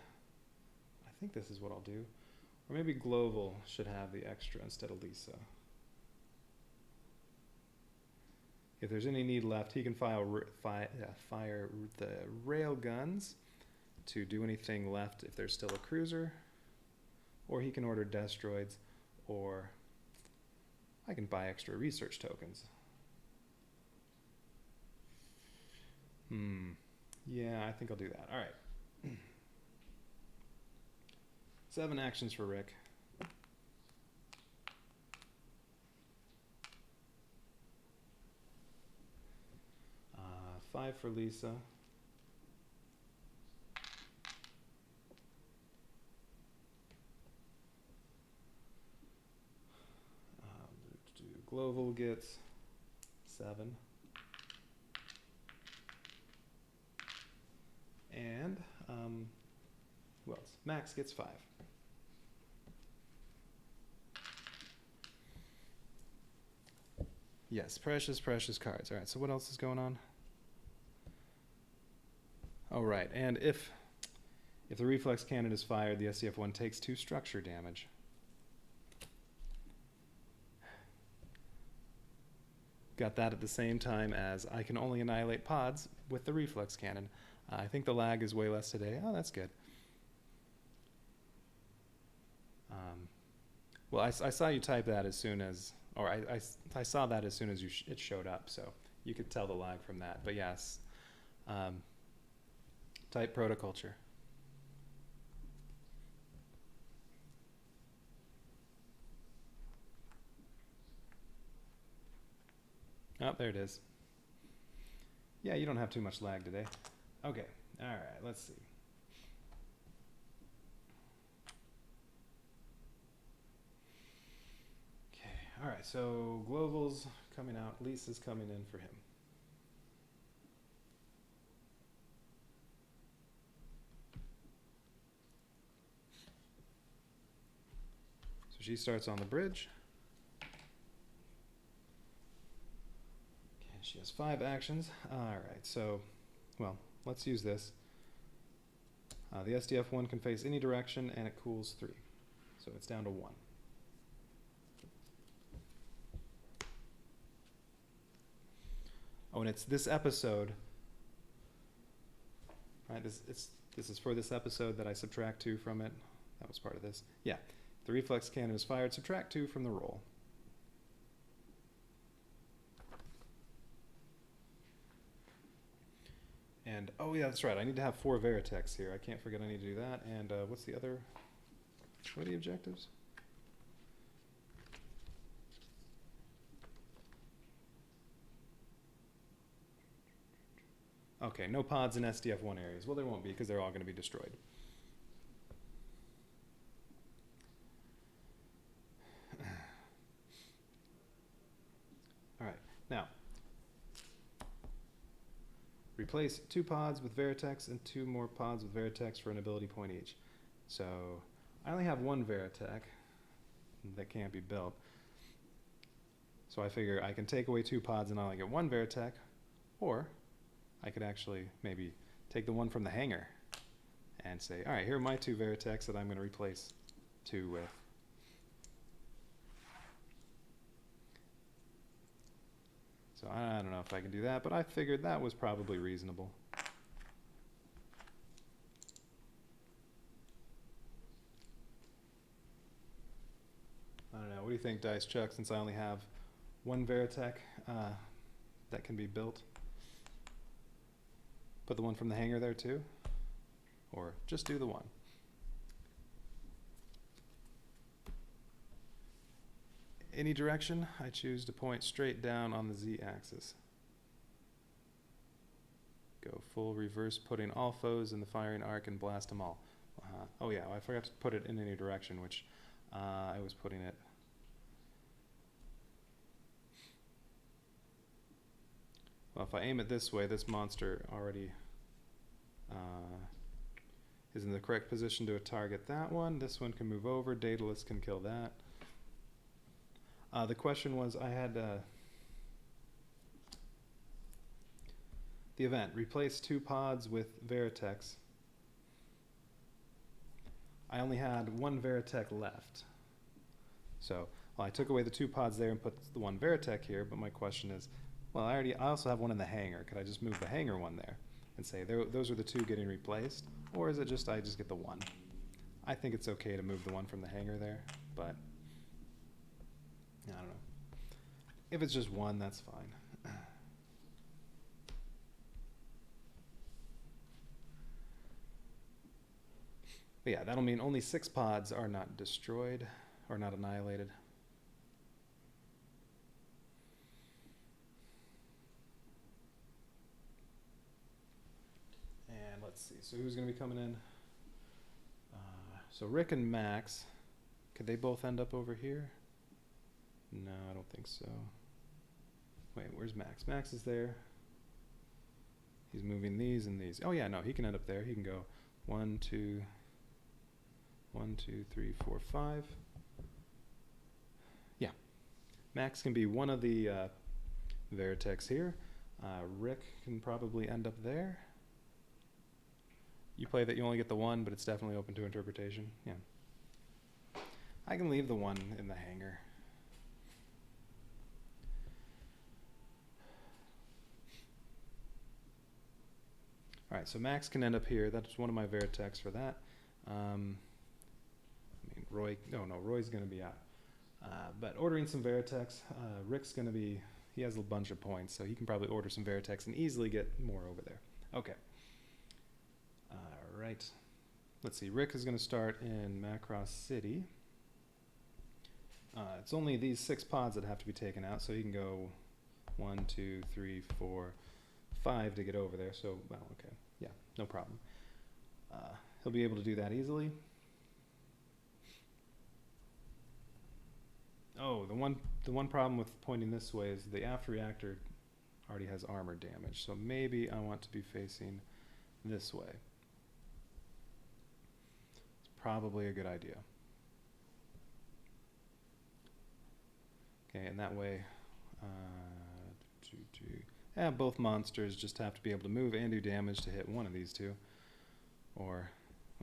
I think this is what I'll do. Or maybe Global should have the extra instead of Lisa. If there's any need left, he can fire the rail guns to do anything left if there's still a cruiser, or he can order destroids, or I can buy extra research tokens. Yeah, I think I'll do that. All right. 7 actions for Rick. 5 for Lisa. Global gets 7. And who else? Max gets 5. Yes, precious cards. All right, so what else is going on? Oh, right, and if the reflex cannon is fired, the SDF-1 takes 2 structure damage. Got that at the same time as I can only annihilate pods with the reflex cannon. I think the lag is way less today. Oh, that's good. Well, I saw you type that as soon as, or I saw that as soon as it showed up, so you could tell the lag from that. But yes, type protoculture. Oh, there it is. Yeah, you don't have too much lag today. Okay, all right, let's see. Okay, all right, so Global's coming out. Lisa's coming in for him. So she starts on the bridge. Okay, she has 5 actions. All right, so, well, let's use this. The SDF-1 can face any direction, and it cools 3. So it's down to 1. Oh, and it's this episode. Right, this is for this episode that I subtract 2 from it. That was part of this. Yeah, the reflex cannon is fired. Subtract 2 from the roll. And, oh yeah, that's right. I need to have 4 Veritechs here. I can't forget I need to do that. And what's the other? What are the objectives? Okay, no pods in SDF-1 areas. Well, there won't be because they're all going to be destroyed. All right, now replace 2 pods with Veritechs and 2 more pods with Veritechs for an ability point each. So I only have 1 Veritech that can't be built. So I figure I can take away 2 pods and I only get 1 Veritech, or I could actually maybe take the one from the hangar and say, all right, here are my 2 Veritechs that I'm going to replace 2 with. So I don't know if I can do that, but I figured that was probably reasonable. I don't know. What do you think, Dice Chuck, since I only have 1 Veritech that can be built? Put the one from the hangar there too? Or just do the one? Any direction, I choose to point straight down on the z-axis. Go full reverse, putting all foes in the firing arc and blast them all. Oh yeah, I forgot to put it in any direction, which I was putting it. Well, if I aim it this way, this monster already is in the correct position to target that one. This one can move over. Daedalus can kill that. The question was, I had the event. Replace 2 pods with Veritechs. I only had 1 Veritech left. So, well, I took away the 2 pods there and put the 1 Veritech here, but my question is, well, I also have one in the hangar. Could I just move the hangar one there and say those are the 2 getting replaced? Or is it just I just get the 1? I think it's okay to move the one from the hangar there, but I don't know. If it's just 1, that's fine. But yeah, that'll mean only 6 pods are not destroyed or not annihilated. And let's see, so who's going to be coming in? So Rick and Max, could they both end up over here? No, I don't think so. Wait, where's Max? Max is there. He's moving these and these. Oh yeah, no, he can end up there. He can go 1, 2, 1, 2, 3, 4, 5. Yeah, Max can be one of the Vertex here. Rick can probably end up there. You play that you only get the 1, but it's definitely open to interpretation. Yeah. I can leave the 1 in the hangar. All right, so Max can end up here. That's one of my Vertex for that. I mean, Roy, no, Roy's going to be out. But ordering some Vertex, Rick's going to be, he has a bunch of points, so he can probably order some Vertex and easily get more over there. Okay. All right. Let's see, Rick is going to start in Macross City. It's only these 6 pods that have to be taken out, so he can go 1, 2, 3, 4, 5 to get over there. So, well, okay, yeah, no problem. He'll be able to do that easily. Oh, the one problem with pointing this way is the aft reactor already has armor damage, so maybe I want to be facing this way. It's probably a good idea. Okay, and that way, both monsters just have to be able to move and do damage to hit one of these two. Or,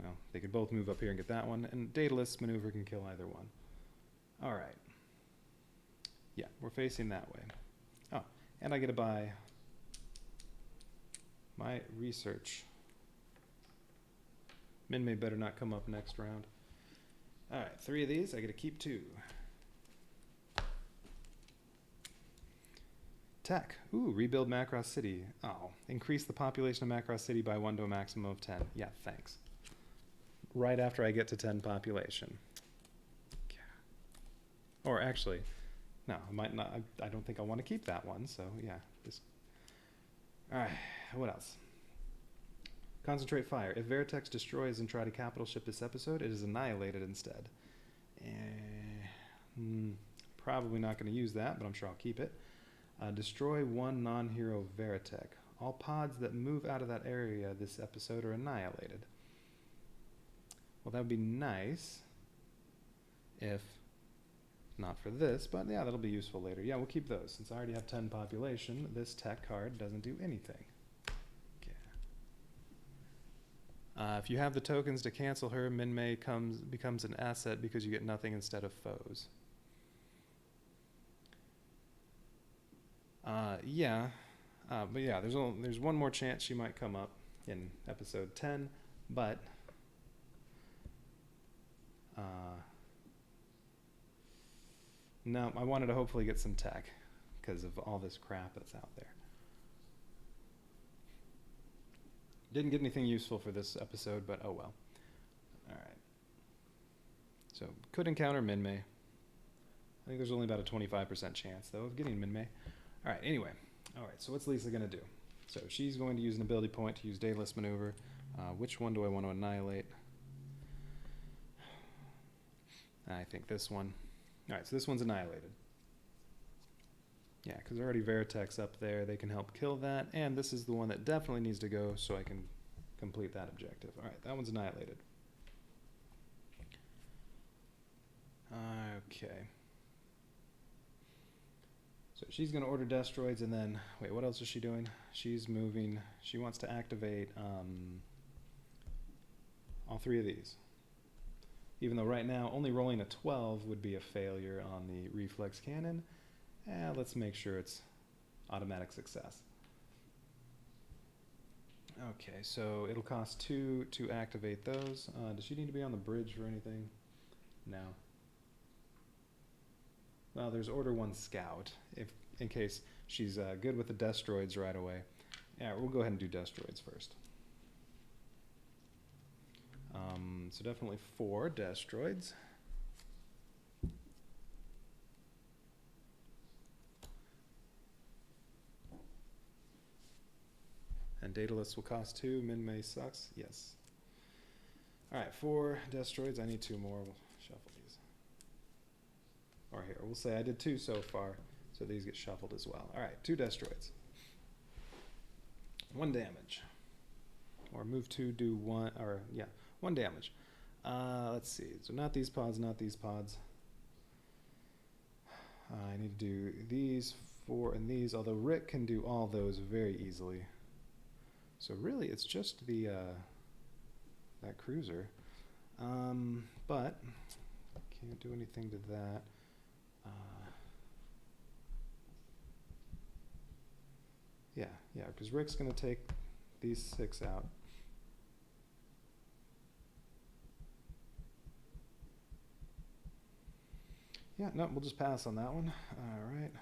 well, they could both move up here and get that one, and Daedalus maneuver can kill either one. All right. Yeah, we're facing that way. Oh, and I get to buy my research. Min-May better not come up next round. All right, 3 of these. I get to keep 2. Tech. Ooh, rebuild Macross City. Oh, increase the population of Macross City by 1 to a maximum of 10. Yeah, thanks. Right after I get to 10 population. Yeah. Or actually, no, I might not. I don't think I want to keep that one, so yeah. Just. All right, what else? Concentrate fire. If Vertex destroys and try to capital ship this episode, it is annihilated instead. Probably not going to use that, but I'm sure I'll keep it. Destroy 1 non-hero Veritech. All pods that move out of that area this episode are annihilated. Well, that would be nice if not for this, but yeah, that'll be useful later. Yeah, we'll keep those. Since I already have 10 population, this tech card doesn't do anything. Yeah. If you have the tokens to cancel her, Min-May becomes an asset because you get nothing instead of foes. Yeah, but yeah, there's one more chance she might come up in episode 10, but no, I wanted to hopefully get some tech because of all this crap that's out there. Didn't get anything useful for this episode, but oh well. All right. So could encounter Min-May. I think there's only about a 25% chance though of getting Min-May. All right, anyway. All right, so what's Lisa going to do? So she's going to use an ability point to use Daedalus maneuver. Which one do I want to annihilate? I think this one. All right, so this one's annihilated. Yeah, because already Veritex up there. They can help kill that. And this is the one that definitely needs to go so I can complete that objective. All right, that one's annihilated. Okay. So she's going to order Destroids and then, wait, what else is she doing? She's moving, she wants to activate all 3 of these. Even though right now only rolling a 12 would be a failure on the reflex cannon. Let's make sure it's automatic success. Okay, so it'll cost 2 to activate those. Does she need to be on the bridge for anything? No. Well, there's Order 1 Scout, in case she's good with the Destroids right away. Yeah, we'll go ahead and do Destroids first. So definitely 4 Destroids. And Daedalus will cost 2. Min-May sucks. Yes. All right, 4 Destroids. I need 2 more. We'll shuffle these. Or here, we'll say I did 2 so far, so these get shuffled as well. All right, 2 destroids. 1 damage. Or move 2, do 1, or yeah, 1 damage. Let's see, so not these pods, not these pods. I need to do these 4 and these, although Rick can do all those very easily. So really, it's just the that cruiser. But can't do anything to that. Yeah, because Rick's going to take these 6 out. Yeah, no, we'll just pass on that one. All right.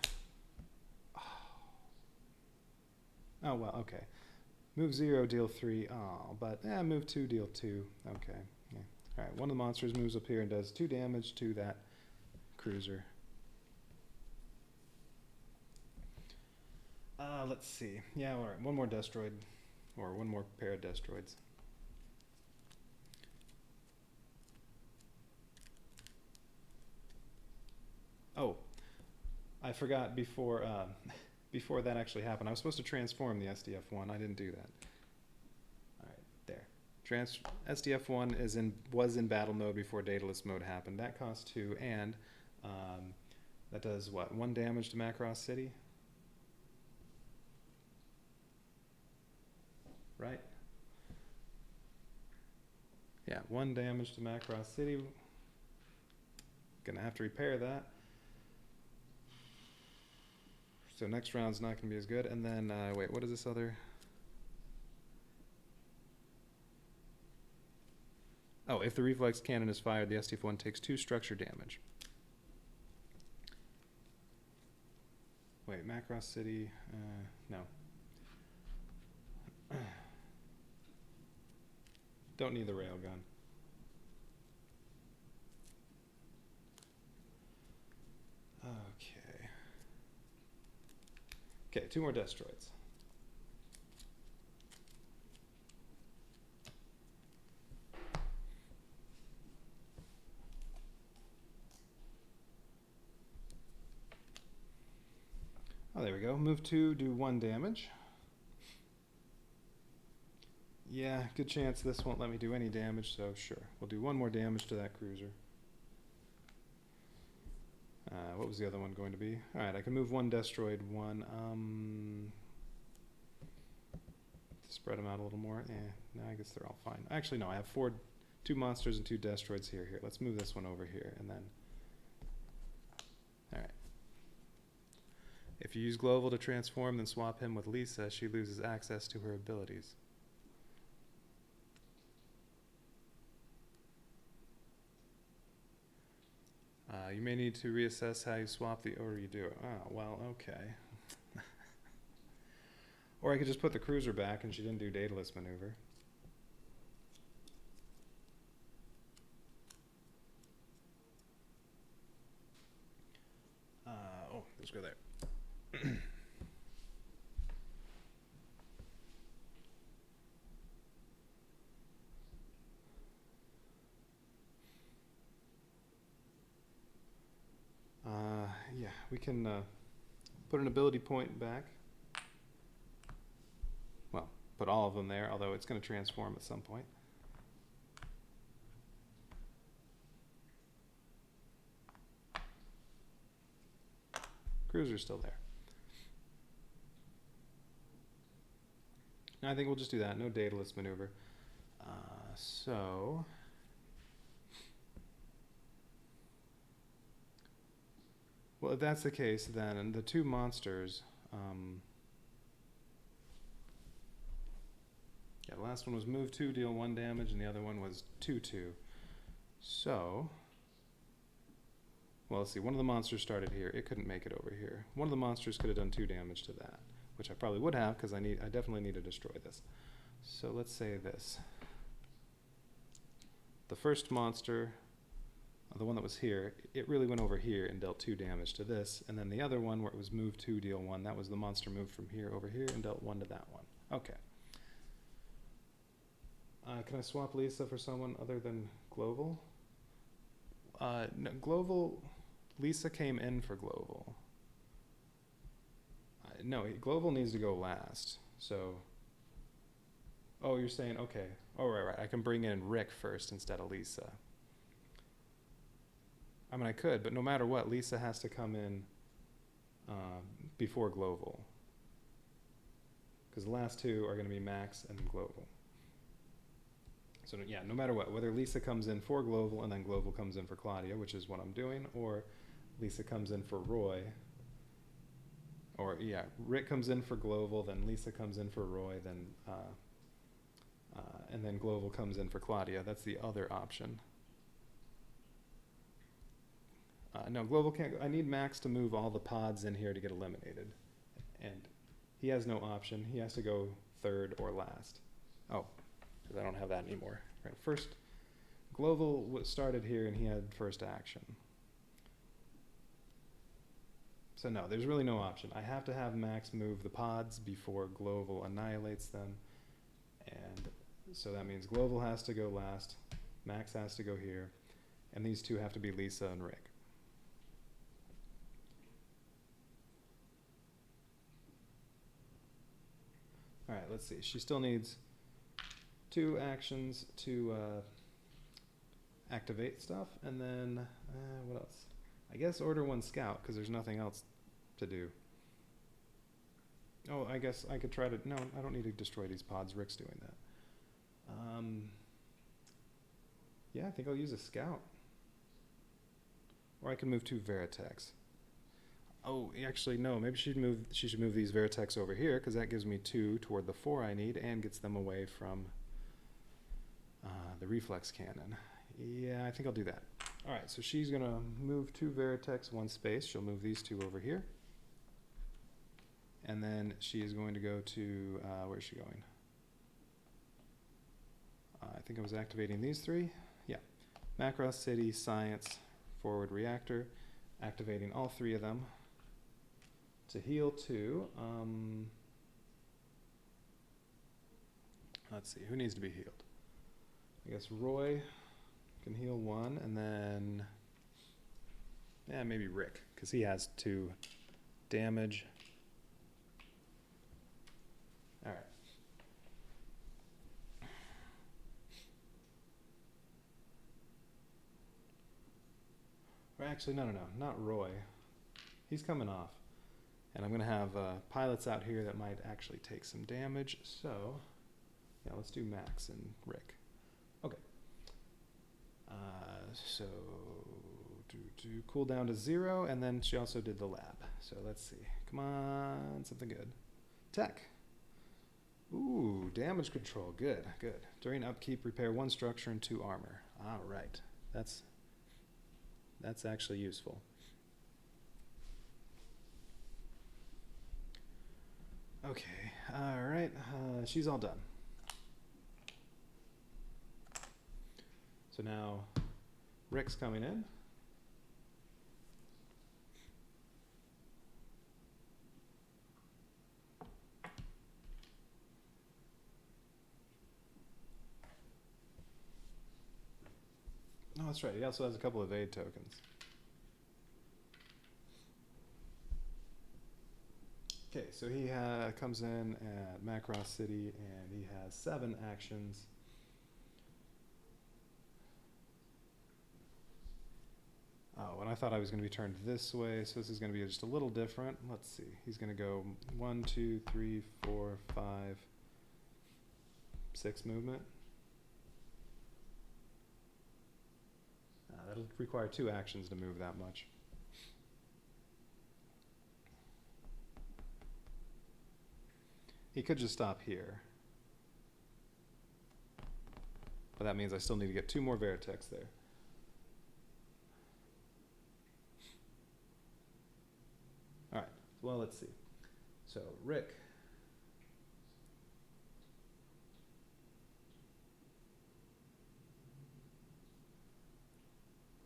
Oh, well, okay. Move 0, deal 3. Oh, but move 2, deal 2. Okay. Yeah. All right, one of the monsters moves up here and does 2 damage to that cruiser. Let's see. Yeah, all right. One more destroid, or one more pair of destroids. Oh, I forgot before before that actually happened. I was supposed to transform the SDF-1. I didn't do that. All right, there. SDF-1 was in battle mode before dataless mode happened. That costs 2, and that does what? 1 damage to Macross City. Right? Yeah, 1 damage to Macross City. Gonna have to repair that. So next round's not gonna be as good. And then, wait, what is this other? Oh, if the reflex cannon is fired, the SDF-1 takes 2 structure damage. Wait, Macross City, no. Don't need the railgun. Okay. Okay, 2 more destroids. Oh, there we go. Move 2, do 1 damage. Yeah, good chance this won't let me do any damage, so sure. We'll do 1 more damage to that cruiser. What was the other one going to be? Alright, I can move 1 destroid, 1. Spread them out a little more. No, I guess they're all fine. Actually, no, I have 2 monsters and 2 destroids here. Here, let's move this one over here, and then... Alright. If you use Global to transform, then swap him with Lisa. She loses access to her abilities. You may need to reassess how you swap the order you do it. Oh, well, okay. Or I could just put the cruiser back and she didn't do dataless maneuver. Oh, let's go there. Yeah, we can put an ability point back. Well, put all of them there, although it's going to transform at some point. Cruiser's still there. I think we'll just do that. No dataless maneuver. Well, if that's the case, then the 2 monsters... yeah, the last one was move 2, deal 1 damage, and the other one was 2/2. So... Well, let's see. One of the monsters started here. It couldn't make it over here. One of the monsters could have done 2 damage to that, which I probably would have, because I definitely need to destroy this. So let's say this. The first monster, the one that was here, it really went over here and dealt 2 damage to this. And then the other one, where it was move 2, deal 1, that was the monster moved from here over here and dealt 1 to that one. Okay. Can I swap Lisa for someone other than Global? No, Global... Lisa came in for global. No, global needs to go last. So, oh, you're saying, okay. Oh, right. I can bring in Rick first instead of Lisa. I mean, I could, but no matter what, Lisa has to come in before global. Because the last two are going to be Max and global. So yeah, no matter what, whether Lisa comes in for global and then global comes in for Claudia, which is what I'm doing, or Lisa comes in for Roy, or yeah, Rick comes in for global, then Lisa comes in for Roy, then and then global comes in for Claudia. That's the other option. No, global can't. I need Max to move all the pods in here to get eliminated, and he has no option. He has to go third or last. Oh, because I don't have that anymore. Right. First, global started here, and he had first action. So no, there's really no option. I have to have Max move the pods before global annihilates them, and so that means global has to go last, Max has to go here, and these two have to be Lisa and Rick. All right, let's see. She still needs 2 actions to activate stuff, and then what else? I guess order 1 scout, because there's nothing else to do. Oh, I guess I could try to... No, I don't need to destroy these pods. Rick's doing that. Yeah, I think I'll use a scout. Or I can move 2 Veritex. Oh, actually, no. Maybe she should move these Veritex over here, because that gives me 2 toward the 4 I need and gets them away from the reflex cannon. Yeah, I think I'll do that. All right, so she's going to move 2 Veritex 1 space. She'll move these 2 over here. And then she is going to go to, where is she going? I think I was activating these 3. Yeah. Macross City, Science, Forward Reactor. Activating all 3 of them to heal 2. Let's see, who needs to be healed? I guess Roy can heal 1, and then, yeah, maybe Rick, because he has 2 damage. All right. Or actually, no, not Roy. He's coming off. And I'm going to have pilots out here that might actually take some damage. So, yeah, let's do Max and Rick. Okay. So, cool down to 0, and then she also did the lab. So let's see. Come on, something good. Tech. Ooh, damage control. Good, good. During upkeep, repair 1 structure and 2 armor. All right. That's actually useful. Okay, all right, she's all done. So now Rick's coming in. Oh, that's right, he also has a couple of aid tokens. Okay, so he comes in at Macross City, and he has 7 actions. Oh, and I thought I was going to be turned this way, so this is going to be just a little different. Let's see. He's going to go 1, 2, 3, 4, 5, 6 movement. That'll require 2 actions to move that much. He could just stop here. But that means I still need to get 2 more Veritex there. All right, well, let's see. So, Rick.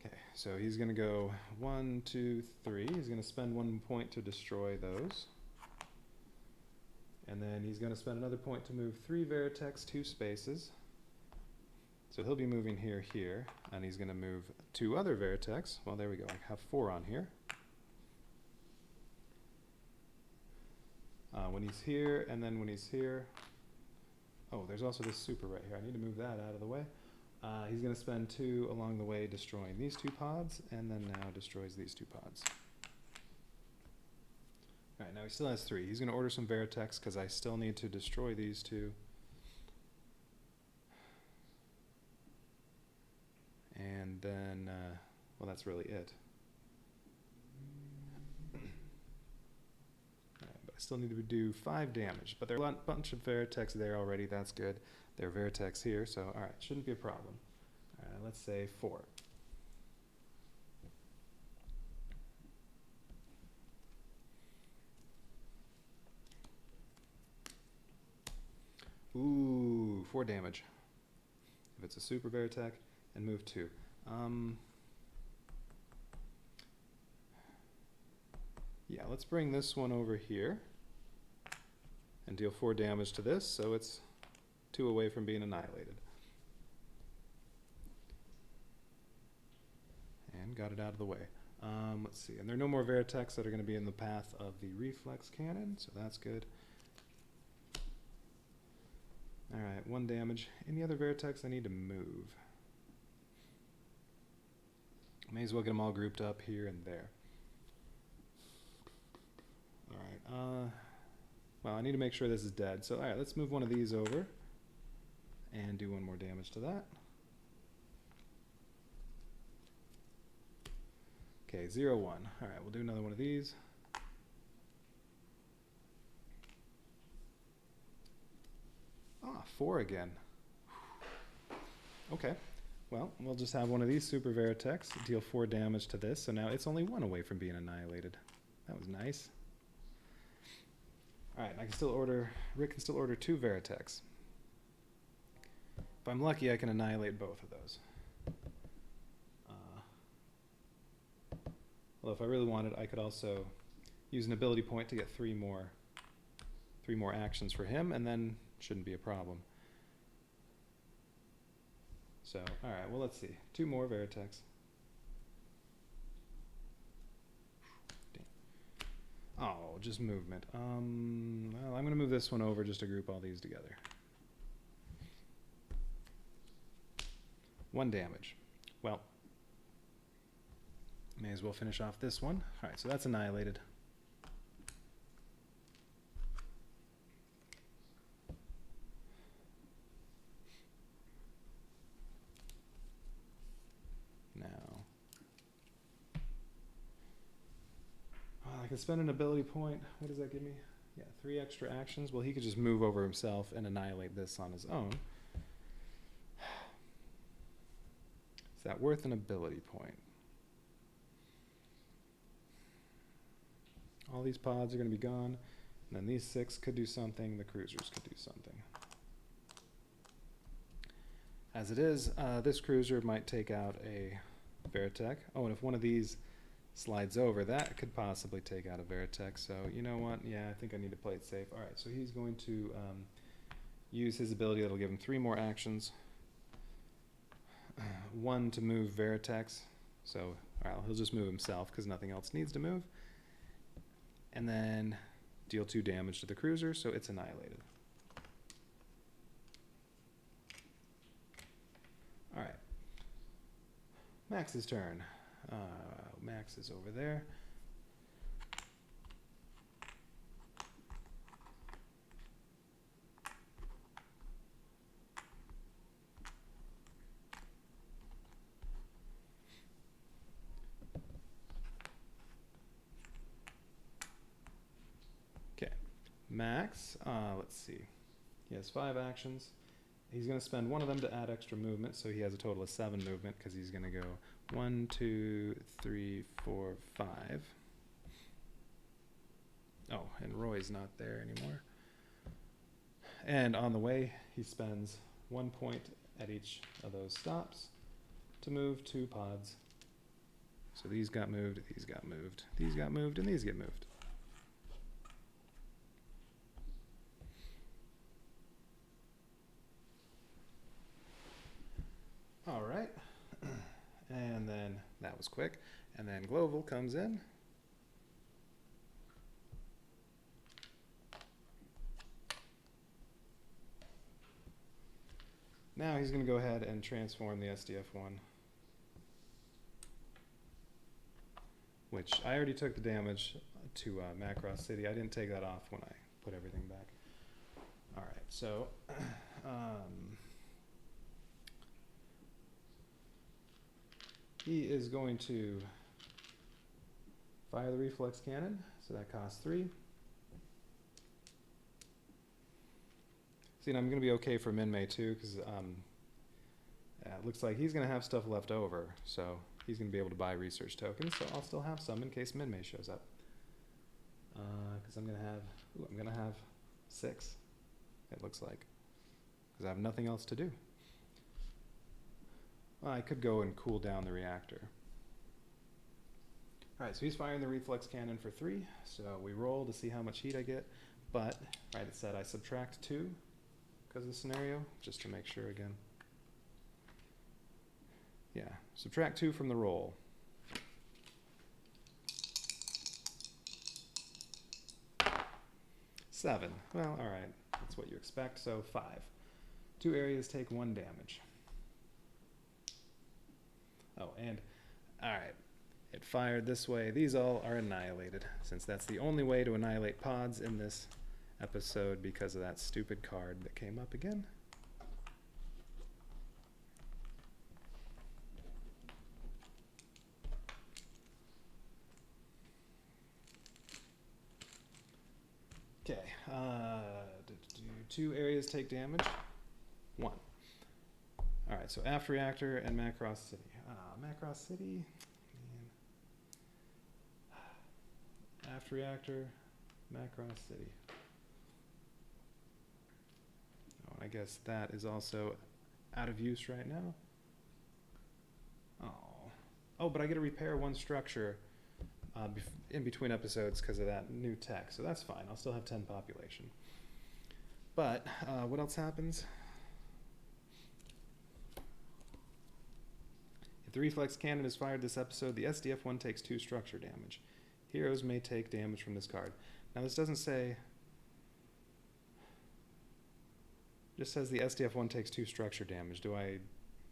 Okay, so he's going to go 1, 2, 3. He's going to spend 1 point to destroy those. And then he's going to spend another point to move 3 Veritex 2 spaces. So he'll be moving here, and he's going to move 2 other vertex. Well, there we go. I have 4 on here. When he's here, and then when he's here. Oh, there's also this super right here. I need to move that out of the way. He's going to spend 2 along the way destroying these 2 pods, and then now destroys these 2 pods. Alright, now he still has 3. He's going to order some vertex because I still need to destroy these 2. And then, well, that's really it. But I still need to do 5 damage. But there are a bunch of vertex there already. That's good. There are vertex here, so alright, shouldn't be a problem. Alright, let's say 4. Ooh, 4 damage. If it's a super Veritech, and move 2. Yeah, let's bring this one over here and deal 4 damage to this, so it's 2 away from being annihilated. And got it out of the way. Let's see, and there are no more Veritechs that are going to be in the path of the reflex cannon, so that's good. Alright, 1 damage. Any other Veritechs I need to move? May as well get them all grouped up here and there. Alright, well, I need to make sure this is dead. So, alright, let's move one of these over and do 1 more damage to that. Okay, 0, 1. Alright, we'll do another one of these. Ah, 4 again. Okay. Well, we'll just have one of these super Veritechs deal 4 damage to this, so now it's only 1 away from being annihilated. That was nice. Alright, I can still order, Rick can still order 2 Veritechs. If I'm lucky, I can annihilate both of those. Although if I really wanted, I could also use an ability point to get 3 more actions for him, and then shouldn't be a problem. So, alright, well, let's see. 2 more Veritechs. Oh, just movement. Well, I'm going to move this one over just to group all these together. 1 damage. Well, may as well finish off this one. Alright, so that's annihilated. I can spend an ability point. What does that give me? Yeah, 3 extra actions. Well, he could just move over himself and annihilate this on his own. Is that worth an ability point? All these pods are going to be gone. And then these 6 could do something. The cruisers could do something. As it is, this cruiser might take out a Veritech. Oh, and if one of these slides over, that could possibly take out a Veritech. So, you know what? Yeah, I think I need to play it safe. Alright, so he's going to use his ability that'll give him 3 more actions. 1 to move Veritechs. So, alright, he'll just move himself because nothing else needs to move. And then deal 2 damage to the cruiser, so it's annihilated. Alright. Max's turn. Max is over there. Okay, Max, let's see. He has 5 actions. He's going to spend 1 of them to add extra movement, so he has a total of 7 movement because he's going to go 1, 2, 3, 4, 5. Oh, and Roy's not there anymore. And on the way, he spends 1 point at each of those stops to move 2 pods. So these got moved, these got moved, these got moved, and these get moved. That was quick. And then Global comes in. Now he's going to go ahead and transform the SDF-1, which I already took the damage to Macross City. I didn't take that off when I put everything back. All right, so he is going to fire the reflex cannon, so that costs 3. See, and I'm going to be okay for Minmay too, because it looks like he's going to have stuff left over, so he's going to be able to buy research tokens. So I'll still have some in case Minmay shows up, because I'm going to have 6. It looks like, because I have nothing else to do. Well, I could go and cool down the reactor. All right, so he's firing the reflex cannon for 3. So we roll to see how much heat I get, but right, it said I subtract 2. Because of the scenario, just to make sure again. Yeah, subtract 2 from the roll. 7. Well, all right, that's what you expect. So 5. 2 areas take 1 damage. Oh, and all right, it fired this way. These all are annihilated, since that's the only way to annihilate pods in this episode because of that stupid card that came up again. Okay, 2 areas take damage. 1. All right, so Aft Reactor and Macross City. Macross City, man. Aft Reactor, Macross City. Oh, I guess that is also out of use right now. Oh, but I get to repair 1 structure in between episodes because of that new tech, so that's fine. I'll still have 10 population. But what else happens? If the reflex cannon is fired this episode, the SDF-1 takes 2 structure damage. Heroes may take damage from this card. Now this doesn't say, it just says the SDF-1 takes 2 structure damage. Do I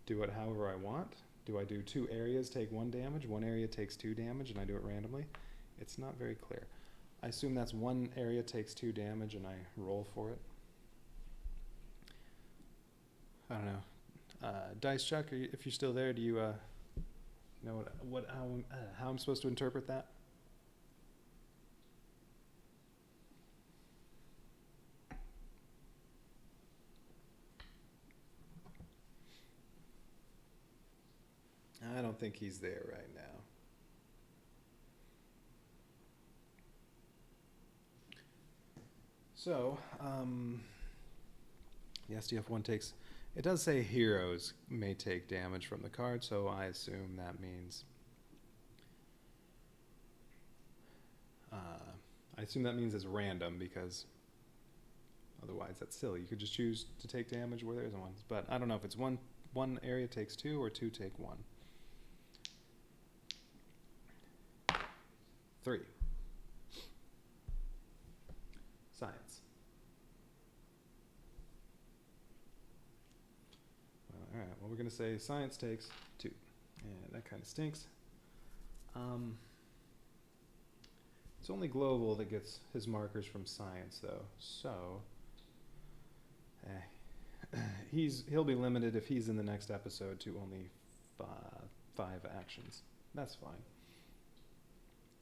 do it however I want? Do I do 2 areas take 1 damage, 1 area takes 2 damage, and I do it randomly? It's not very clear. I assume that's 1 area takes 2 damage and I roll for it. I don't know. Dice Chuck, if you're still there, do you know how I'm supposed to interpret that? I don't think he's there right now. So, the SDF-1 takes, it does say heroes may take damage from the card, so I assume that means, it's random, because otherwise that's silly. You could just choose to take damage where there isn't one. But I don't know if it's one area takes 2 or 2 take 1. 3. Science. All right, well, we're going to say science takes 2. And that kind of stinks. It's only Global that gets his markers from science, though. So, he'll be limited if he's in the next episode to only 5 actions. That's fine.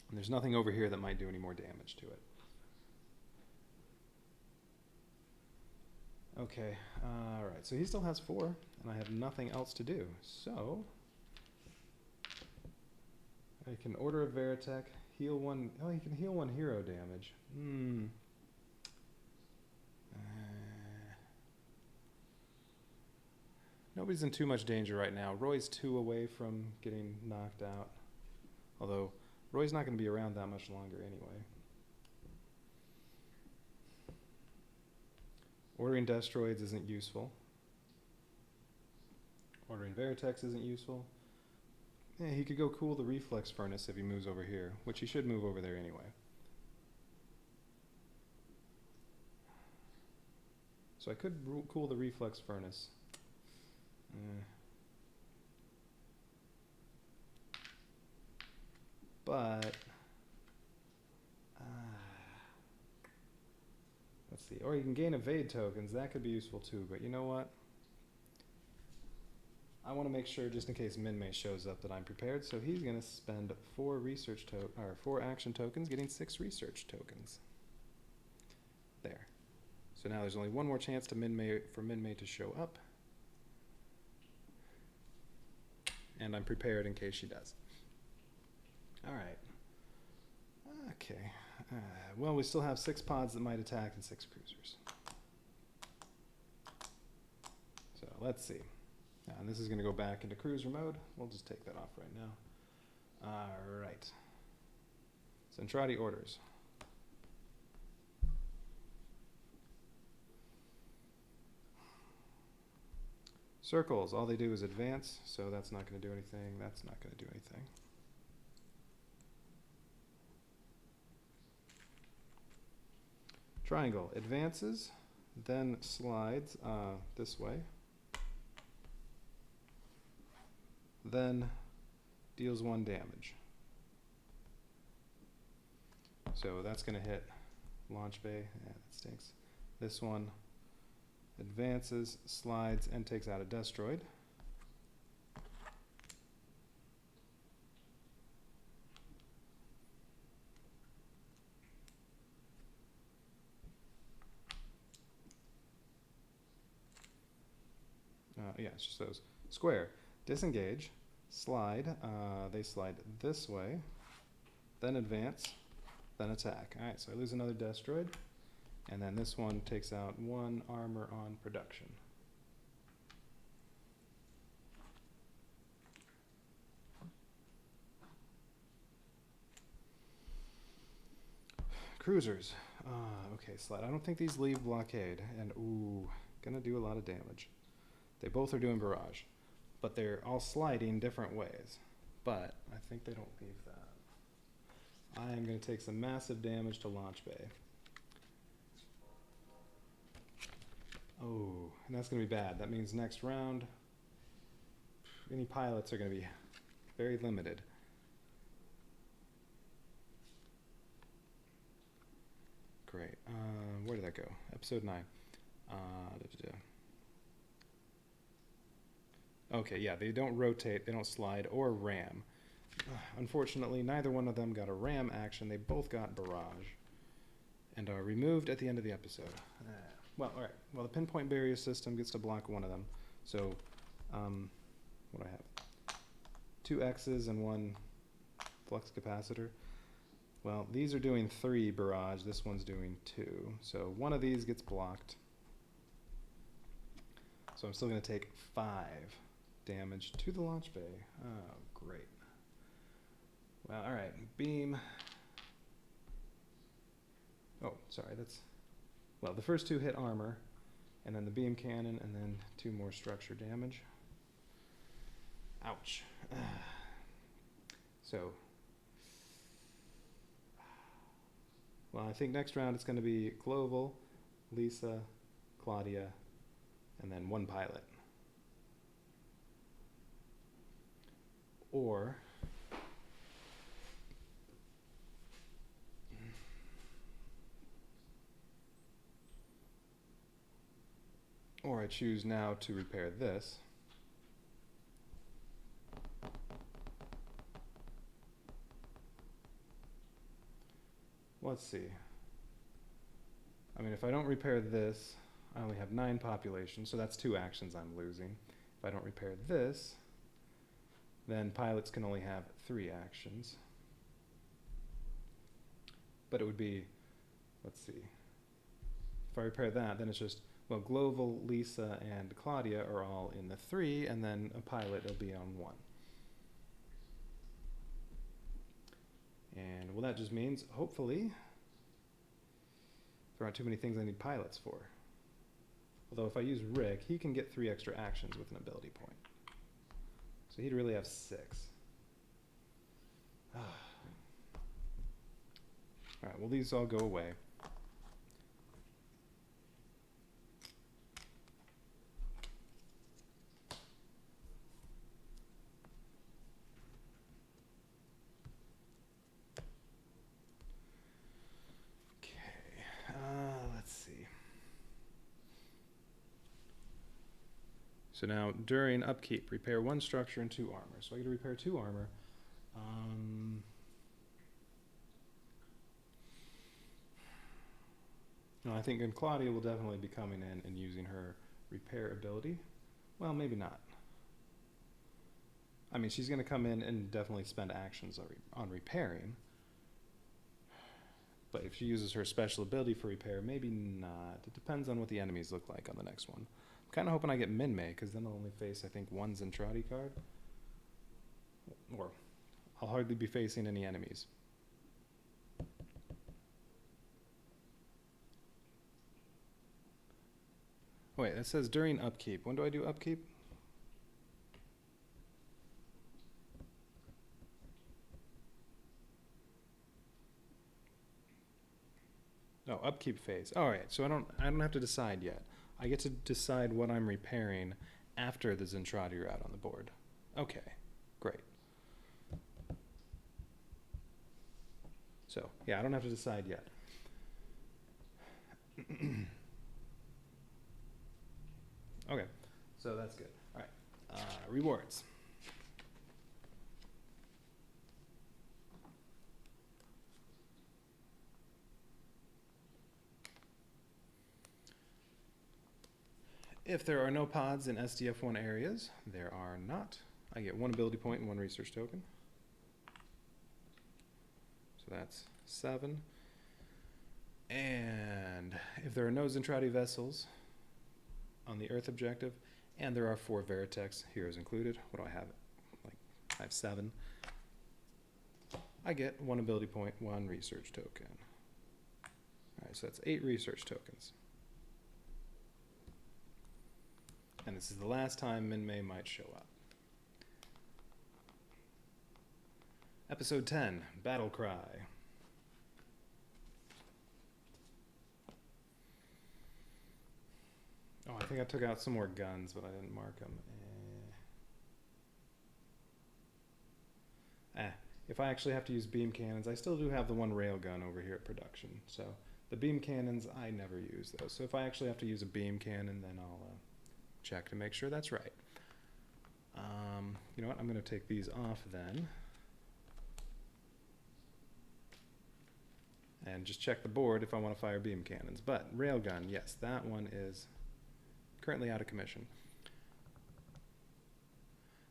And there's nothing over here that might do any more damage to it. Okay, all right, so he still has 4, and I have nothing else to do. So, I can order a Veritech, heal 1, oh, he can heal 1 hero damage. Nobody's in too much danger right now. Roy's 2 away from getting knocked out, although Roy's not going to be around that much longer anyway. Ordering Destroids isn't useful. Ordering Veritex isn't useful. Yeah, he could go cool the reflex furnace if he moves over here, which he should move over there anyway. So I could cool the reflex furnace. But let's see. Or you can gain evade tokens. That could be useful too. But you know what? I want to make sure, just in case Minmay shows up, that I'm prepared. So he's going to spend 4 action tokens, getting 6 research tokens. There. So now there's only one more chance for Minmay to show up. And I'm prepared in case she does. All right. Okay. Well, we still have 6 pods that might attack and 6 cruisers. So let's see. And this is going to go back into cruiser mode. We'll just take that off right now. All right. Zentradi orders. Circles, all they do is advance, so that's not going to do anything. That's not going to do anything. Triangle advances, then slides this way, then deals 1 damage. So that's going to hit launch bay. Yeah, that stinks. This one advances, slides, and takes out a destroid. Yeah, it's just those. Square, disengage, slide. They slide this way, then advance, then attack. All right, so I lose another destroid, and then this one takes out 1 armor on production. Cruisers. Okay, slide. I don't think these leave blockade, and ooh, gonna do a lot of damage. They both are doing barrage, but they're all sliding different ways. But I think they don't leave that. I am going to take some massive damage to launch bay. Oh, and that's going to be bad. That means next round, any pilots are going to be very limited. Great. Where did that go? Episode 9. Okay, yeah, they don't rotate, they don't slide, or ram. Unfortunately, neither one of them got a ram action. They both got barrage and are removed at the end of the episode. Well, all right. Well, the pinpoint barrier system gets to block one of them. So, what do I have? 2 X's and 1 flux capacitor. Well, these are doing 3 barrage. This one's doing 2. So one of these gets blocked. So I'm still going to take 5 damage to the launch bay. Oh, great. Well, all right. Beam. Oh, sorry. That's... Well, the first 2 hit armor, and then the beam cannon, and then 2 more structure damage. Ouch. So... Well, I think next round it's going to be Global, Lisa, Claudia, and then 1 pilot. Or I choose now to repair this. Let's see. I mean, if I don't repair this, I only have 9 population, so that's 2 actions I'm losing. If I don't repair this, then pilots can only have 3 actions. But it would be, let's see. If I repair that, then it's just, well, Global, Lisa, and Claudia are all in the 3, and then a pilot will be on 1. And, well, that just means, hopefully, there aren't too many things I need pilots for. Although if I use Rick, he can get 3 extra actions with an ability point. So he'd really have 6. Alright, well these all go away. Let's see. So now, during upkeep, repair 1 structure and 2 armor. So I get to repair 2 armor. No, I think Claudia will definitely be coming in and using her repair ability. Well, maybe not. I mean, she's going to come in and definitely spend actions on repairing. But if she uses her special ability for repair, maybe not. It depends on what the enemies look like on the next one. I'm kind of hoping I get Minmay, because then I'll only face, I think, 1 Zentradi card. Or I'll hardly be facing any enemies. Wait, it says during upkeep. When do I do upkeep? Oh, upkeep phase. All right, so I don't have to decide yet. I get to decide what I'm repairing after the Zentradi are out on the board. Okay, great. So, yeah, I don't have to decide yet. Okay, so that's good. All right, rewards. If there are no pods in SDF-1 areas, there are not. I get 1 ability point and 1 research token. So that's 7. And if there are no Zentradi vessels on the Earth objective, and there are 4 Veritex, heroes included, what do I have? I have 7. I get 1 ability point, 1 research token. All right, so that's 8 research tokens. And this is the last time Minmay might show up. Episode 10, Battle Cry. Oh, I think I took out some more guns, but I didn't mark them. If I actually have to use beam cannons, I still do have the 1 railgun over here at production. So the beam cannons, I never use those. So if I actually have to use a beam cannon, then I'll check to make sure that's right. You know what? I'm going to take these off then. And just check the board if I want to fire beam cannons. But railgun, yes, that one is currently out of commission.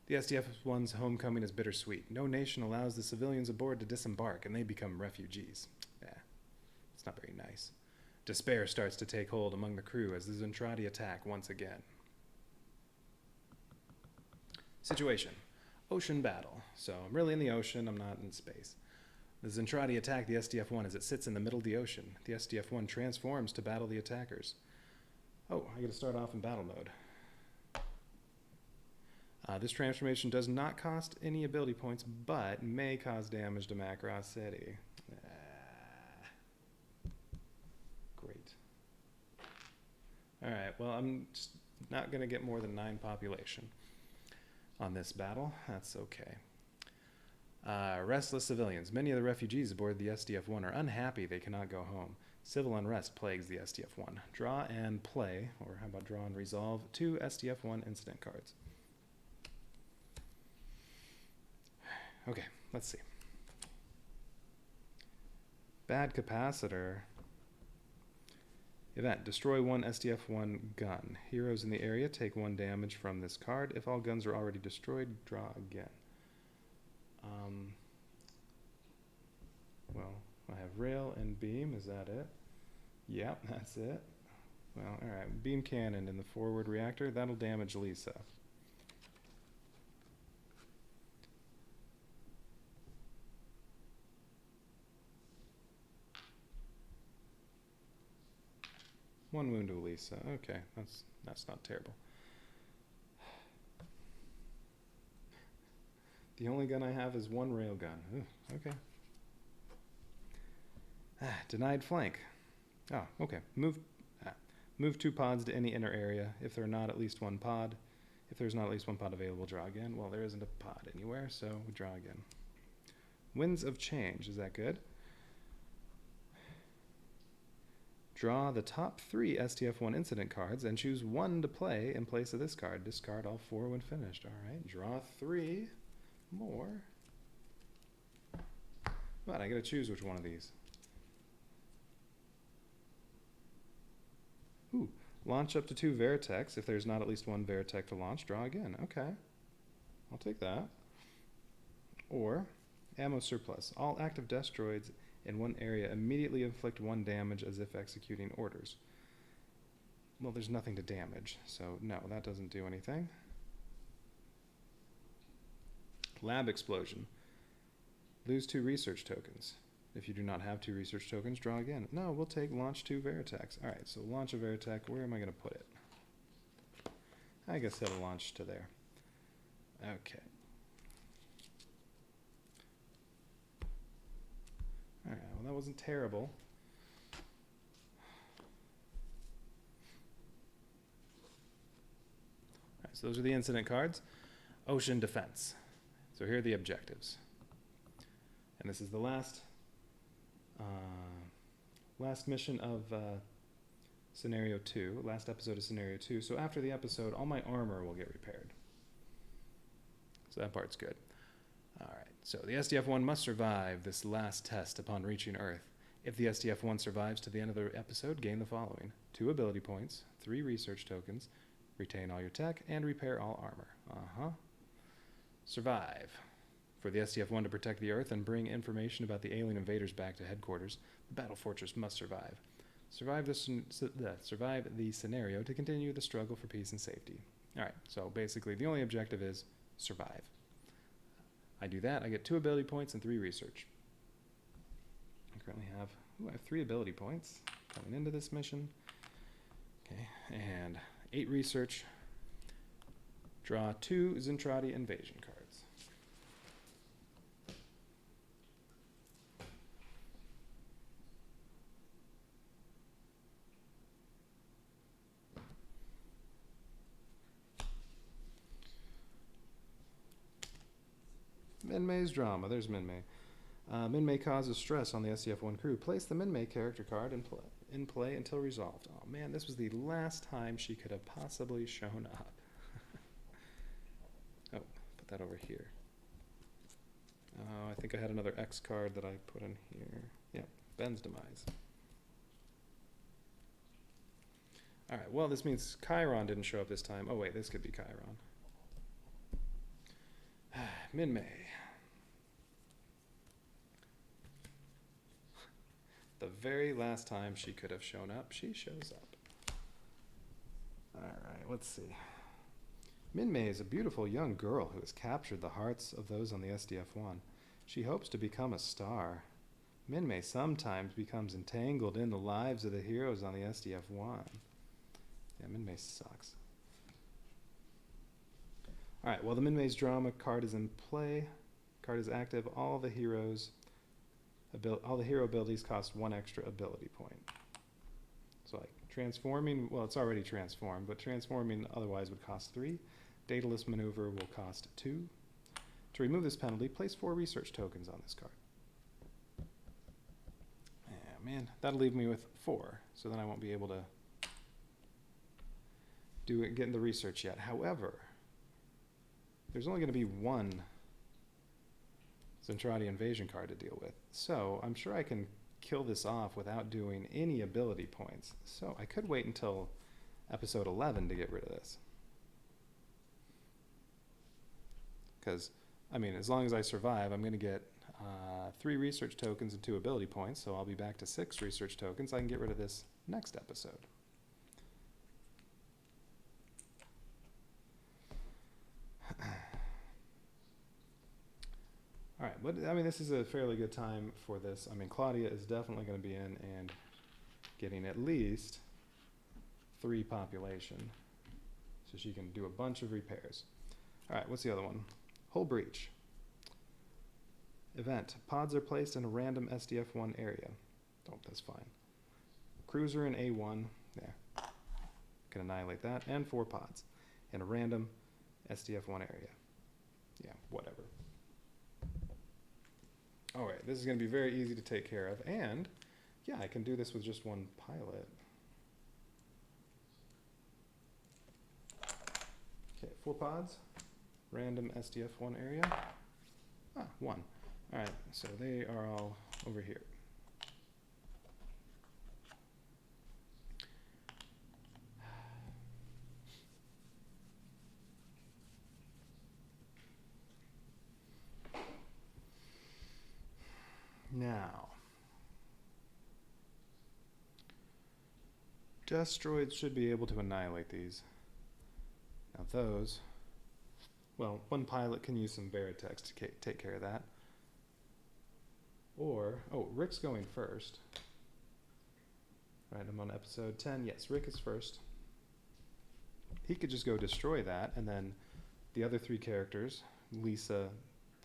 The SDF-1's homecoming is bittersweet. No nation allows the civilians aboard to disembark, and they become refugees. It's not very nice. Despair starts to take hold among the crew as the Zentradi attack once again. Situation. Ocean battle. So I'm really in the ocean, I'm not in space. The Zentradi attack the SDF-1 as it sits in the middle of the ocean. The SDF-1 transforms to battle the attackers. Oh, I get to start off in battle mode. This transformation does not cost any ability points, but may cause damage to Macross City. Great. Alright, well, I'm just not going to get more than 9 population on this battle. That's okay. Restless civilians. Many of the refugees aboard the SDF-1 are unhappy they cannot go home. Civil unrest plagues the SDF-1. Draw and play, or how about draw and resolve, 2 SDF-1 incident cards. Okay, let's see. Bad capacitor. Event. Destroy 1 SDF-1 gun. Heroes in the area take 1 damage from this card. If all guns are already destroyed, draw again. Well, I have rail and beam. Is that it? Yep, that's it. Well, alright. Beam cannon in the forward reactor. That'll damage Lisa. One wound to Lisa. Okay, that's not terrible. The only gun I have is one railgun. Ooh, okay. Denied flank. Oh, okay. Move 2 pods to any inner area. If there's not at least one pod available, draw again. Well, there isn't a pod anywhere, so we draw again. Winds of Change. Is that good? Draw the top 3 SDF-1 incident cards and choose 1 to play in place of this card. Discard all 4 when finished. All right, draw 3 more. But I gotta choose which one of these. Ooh, launch up to 2 Veritechs. If there's not at least 1 Veritech to launch, draw again. Okay, I'll take that. Or ammo surplus. All active destroids in one area immediately inflict 1 damage as if executing orders. Well, there's nothing to damage, so no, that doesn't do anything. Lab explosion. Lose 2 research tokens. If you do not have 2 research tokens, draw again. No, we'll take launch 2 Veritechs. All right, so launch a Veritech. Where am I going to put it? I guess it'll launch to there. Okay. All right, well, that wasn't terrible. All right, so those are the incident cards. Ocean defense. So here are the objectives. And this is the last mission of Scenario 2, last episode of Scenario 2. So after the episode, all my armor will get repaired. So that part's good. All right, so the SDF-1 must survive this last test upon reaching Earth. If the SDF-1 survives to the end of the episode, gain the following: 2 ability points, 3 research tokens, retain all your tech, and repair all armor. Survive. For the SDF-1 to protect the Earth and bring information about the alien invaders back to headquarters, the battle fortress must survive. Survive the scenario to continue the struggle for peace and safety. All right, so basically the only objective is survive. I do that, I get 2 ability points and 3 research. I currently have, I have 3 ability points coming into this mission. Okay, and 8 research. Draw 2 Zentradi invasion cards. Minmay's drama. There's Minmay. Minmay causes stress on the SDF-1 crew. Place the Minmay character card in play until resolved. Oh man, this was the last time she could have possibly shown up. Oh, put that over here. I think I had another X card that I put in here. Yeah, Ben's demise. All right, well, this means Chiron didn't show up this time. Oh wait, this could be Chiron. Minmay. The very last time she could have shown up, she shows up. All right, let's see. Minmay is a beautiful young girl who has captured the hearts of those on the SDF-1. She hopes to become a star. Minmay sometimes becomes entangled in the lives of the heroes on the SDF-1. Yeah, Minmay sucks. All right, well, the Minmay's drama card is in play. Card is active. All the hero abilities cost 1 extra ability point. So like transforming, well, it's already transformed, but transforming otherwise would cost 3. Daedalus maneuver will cost 2. To remove this penalty, place 4 research tokens on this card. Yeah, man, that'll leave me with 4, so then I won't be able to get in the research yet. However, there's only going to be 1 Zentradi invasion card to deal with. So I'm sure I can kill this off without doing any ability points. So I could wait until episode 11 to get rid of this. Because, I mean, as long as I survive, I'm going to get 3 research tokens and 2 ability points. So I'll be back to 6 research tokens. I can get rid of this next episode. All right, but I mean, this is a fairly good time for this. I mean, Claudia is definitely going to be in and getting at least 3 population, so she can do a bunch of repairs. All right, what's the other one? Hull breach. Event. Pods are placed in a random SDF-1 area. Oh, that's fine. Cruiser in A1. There. Can annihilate that. And 4 pods in a random SDF-1 area. Yeah, whatever. Alright, this is going to be very easy to take care of. And, yeah, I can do this with just one pilot. Okay, 4 pods. Random SDF-1 area. 1. Alright, so they are all over here. Now, destroids should be able to annihilate these. Now those, well, one pilot can use some Veritex to take care of that. Or, oh, Rick's going first. Right, I'm on episode 10. Yes, Rick is first. He could just go destroy that, and then the other 3 characters, Lisa,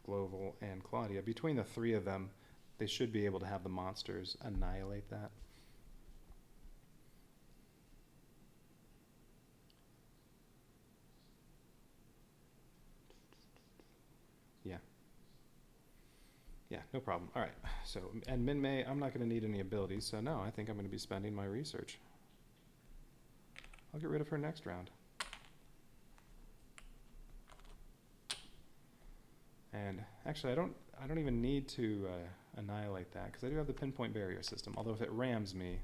Gloval, and Claudia, between the 3 of them, they should be able to have the monsters annihilate that. Yeah. Yeah, no problem. All right. So, and Min-Mei, I'm not going to need any abilities, so no, I think I'm going to be spending my research. I'll get rid of her next round. And actually, I don't even need to annihilate that, because I do have the pinpoint barrier system, although if it rams me,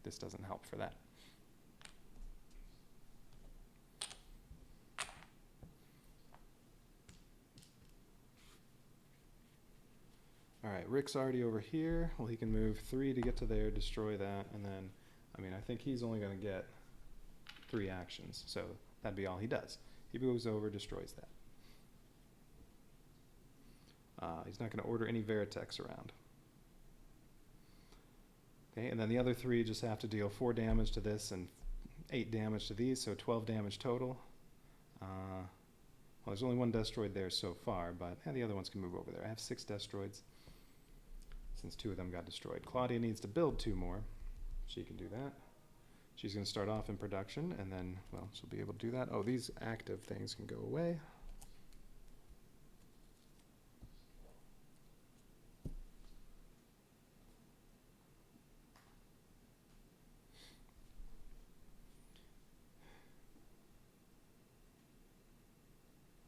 this doesn't help for that. Alright, Rick's already over here. Well, he can move 3 to get to there, destroy that, and then, I mean, I think he's only going to get 3 actions, so that'd be all he does. He moves over, destroys that. He's not going to order any Veritex around. Okay, and then the other 3 just have to deal 4 damage to this and 8 damage to these, so 12 damage total. Well, there's only 1 Destroid there so far, but the other ones can move over there. I have 6 Destroids, since 2 of them got destroyed. Claudia needs to build 2 more. She can do that. She's going to start off in production, and then, well, she'll be able to do that. Oh, these active things can go away.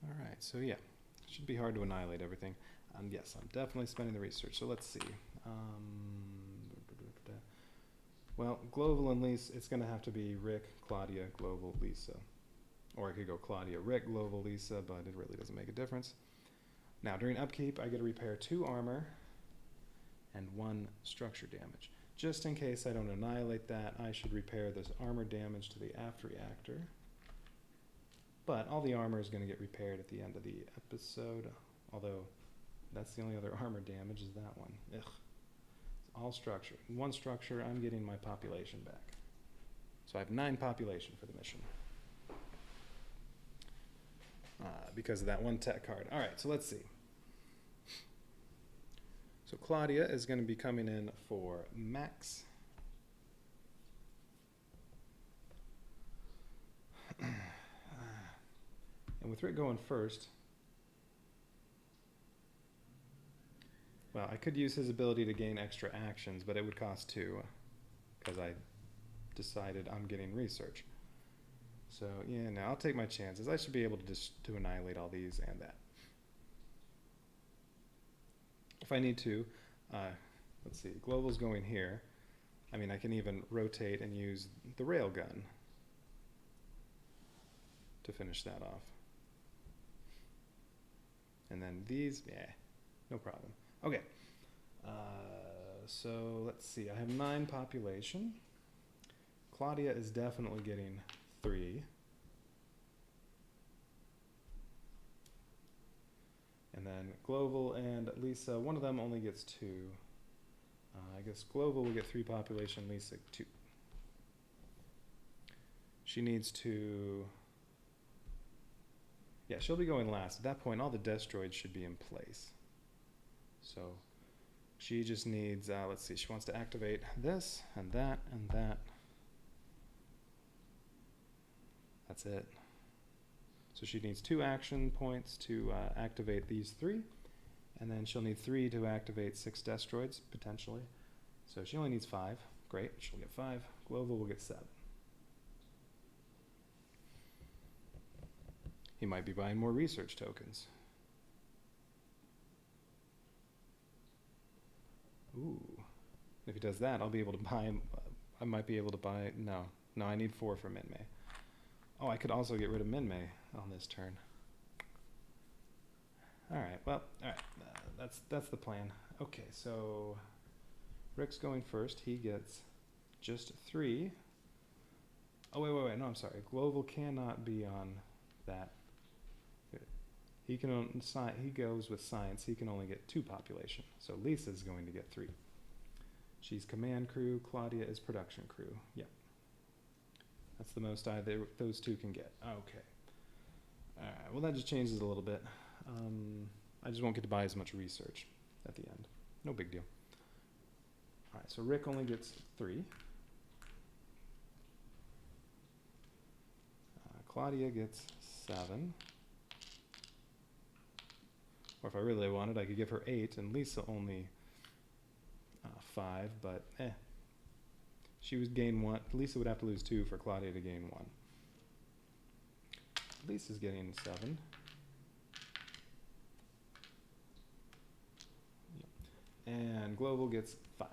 Alright, so yeah, it should be hard to annihilate everything. Yes, I'm definitely spending the research, so let's see. Well, Gloval and Lisa, it's going to have to be Rick, Claudia, Gloval, Lisa. Or I could go Claudia, Rick, Gloval, Lisa, but it really doesn't make a difference. Now, during upkeep, I get to repair 2 armor and 1 structure damage. Just in case I don't annihilate that, I should repair this armor damage to the aft reactor. But all the armor is going to get repaired at the end of the episode, although that's the only other armor damage is that one. Ugh. It's all structure. 1 structure, I'm getting my population back. So I have 9 population for the mission. Because of that 1 tech card. Alright, so let's see. So Claudia is going to be coming in for Max. And with Rick going first, well, I could use his ability to gain extra actions, but it would cost 2, because I decided I'm getting research. So, yeah, no, I'll take my chances. I should be able to annihilate all these and that. If I need to, let's see, Global's going here. I mean, I can even rotate and use the railgun to finish that off. And then these, no problem. Okay, so let's see, I have 9 population. Claudia is definitely getting 3. And then Gloval and Lisa, one of them only gets 2. I guess Gloval will get 3 population, Lisa 2. She needs to... Yeah, she'll be going last. At that point, all the Destroids should be in place. So she just needs, let's see, she wants to activate this and that and that. That's it. So she needs 2 action points to activate these 3. And then she'll need 3 to activate 6 Destroids, potentially. So she only needs 5. Great, she'll get 5. Global will get 7. He might be buying more research tokens. Ooh. If he does that, I'll be able to buy, I might be able to buy, no, I need 4 for Minmay. Oh, I could also get rid of Minmay on this turn. Alright, well, alright, that's the plan. Okay, so Rick's going first. He gets just 3. Oh, wait, no, I'm sorry. Global cannot be on that. He can only, he goes with science. He can only get 2 population. So Lisa's going to get 3. She's command crew. Claudia is production crew. Yep. That's the most those 2 can get. Okay. Alright, well that just changes a little bit. I just won't get to buy as much research at the end. No big deal. Alright, so Rick only gets 3. Claudia gets 7. Or if I really wanted, I could give her 8, and Lisa only 5, but she would gain 1. Lisa would have to lose 2 for Claudia to gain 1. Lisa's getting 7. Yep. And Global gets 5.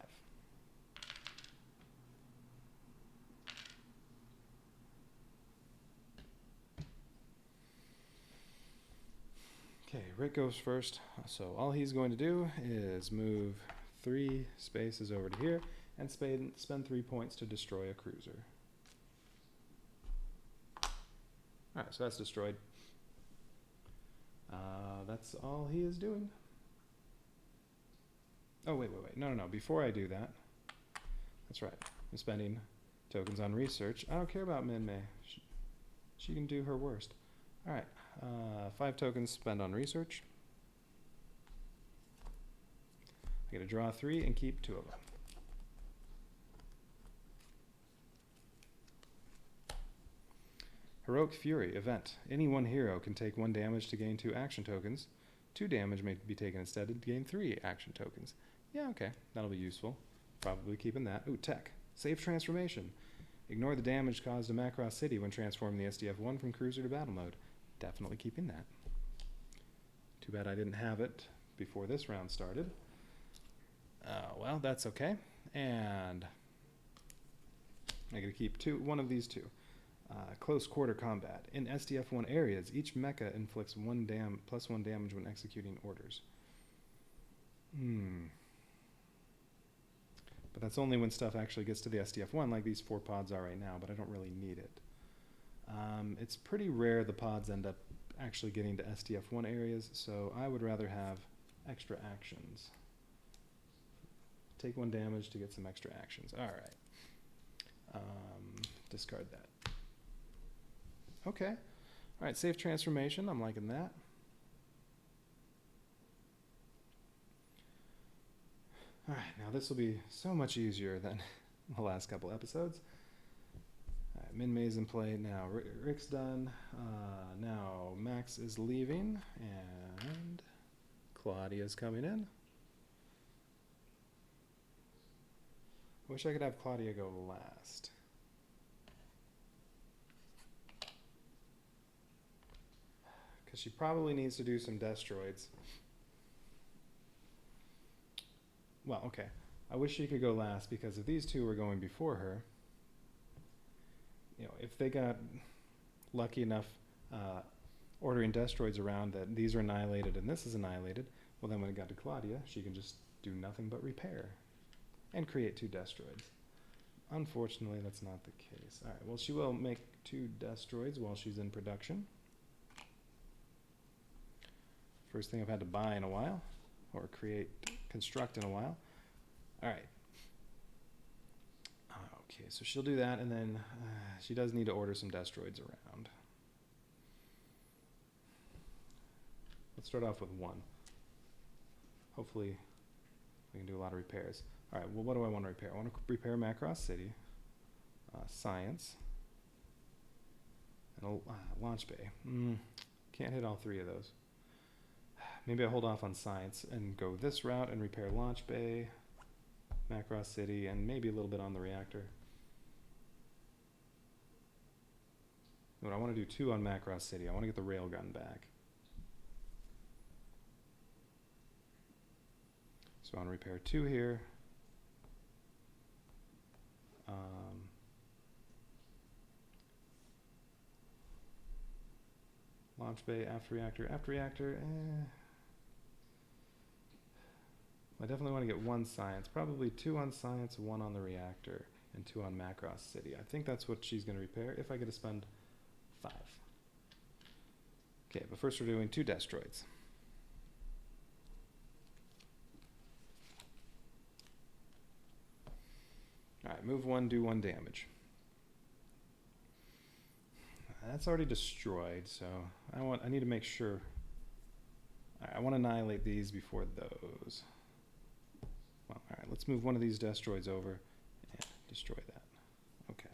Okay, Rick goes first. So all he's going to do is move 3 spaces over to here and spend 3 points to destroy a cruiser. Alright, so that's destroyed. That's all he is doing. Oh, wait. No. Before I do that, that's right. I'm spending tokens on research. I don't care about Minmay. She can do her worst. Alright, 5 tokens spent on research. I get to draw 3 and keep 2 of them. Heroic Fury event. Any one hero can take 1 damage to gain 2 action tokens. 2 damage may be taken instead to gain 3 action tokens. Yeah, okay, that'll be useful. Probably keeping that. Ooh, tech. Safe transformation. Ignore the damage caused to Macross City when transforming the SDF-1 from cruiser to battle mode. Definitely keeping that. Too bad I didn't have it before this round started. Well, that's okay. And I gotta keep 1 of these 2. Close quarter combat. In SDF-1 areas, each mecha inflicts plus 1 damage when executing orders. But that's only when stuff actually gets to the SDF-1, like these 4 pods are right now, but I don't really need it. It's pretty rare the pods end up actually getting to SDF-1 areas, so I would rather have extra actions. Take 1 damage to get some extra actions. Alright. Discard that. Okay. Alright, safe transformation. I'm liking that. Alright, now this will be so much easier than the last couple episodes. Alright, Minmay's in play. Now Rick's done. Now Max is leaving, and Claudia's coming in. I wish I could have Claudia go last. Because she probably needs to do some Destroids. Well, okay. I wish she could go last, because if these 2 were going before her, you know, if they got lucky enough ordering Destroids around that these are annihilated and this is annihilated, well then when it got to Claudia, she can just do nothing but repair and create 2 Destroids. Unfortunately, that's not the case. Alright, well she will make 2 Destroids while she's in production. First thing I've had to buy in a while, or construct in a while. Alright. Okay, so she'll do that, and then she does need to order some Destroids around. Let's start off with 1. hopefully we can do a lot of repairs. All right, well, what do I want to repair? I want to repair Macross City, Science, and a Launch Bay. Can't hit all three of those. Maybe I hold off on Science and go this route and repair Launch Bay, Macross City, and maybe a little bit on the reactor. But I want to do 2 on Macross City. I want to get the railgun back. So I want to repair 2 here. Launch Bay, aft reactor, I definitely want to get 1 Science, probably 2 on Science, 1 on the reactor, and 2 on Macross City. I think that's what she's going to repair if I get to spend 5. Okay, but first we're doing 2 destroids. Alright, move 1, do 1 damage. That's already destroyed, so I need to make sure. I want to annihilate these before those. Well, alright, let's move one of these destroids over and destroy that. Okay.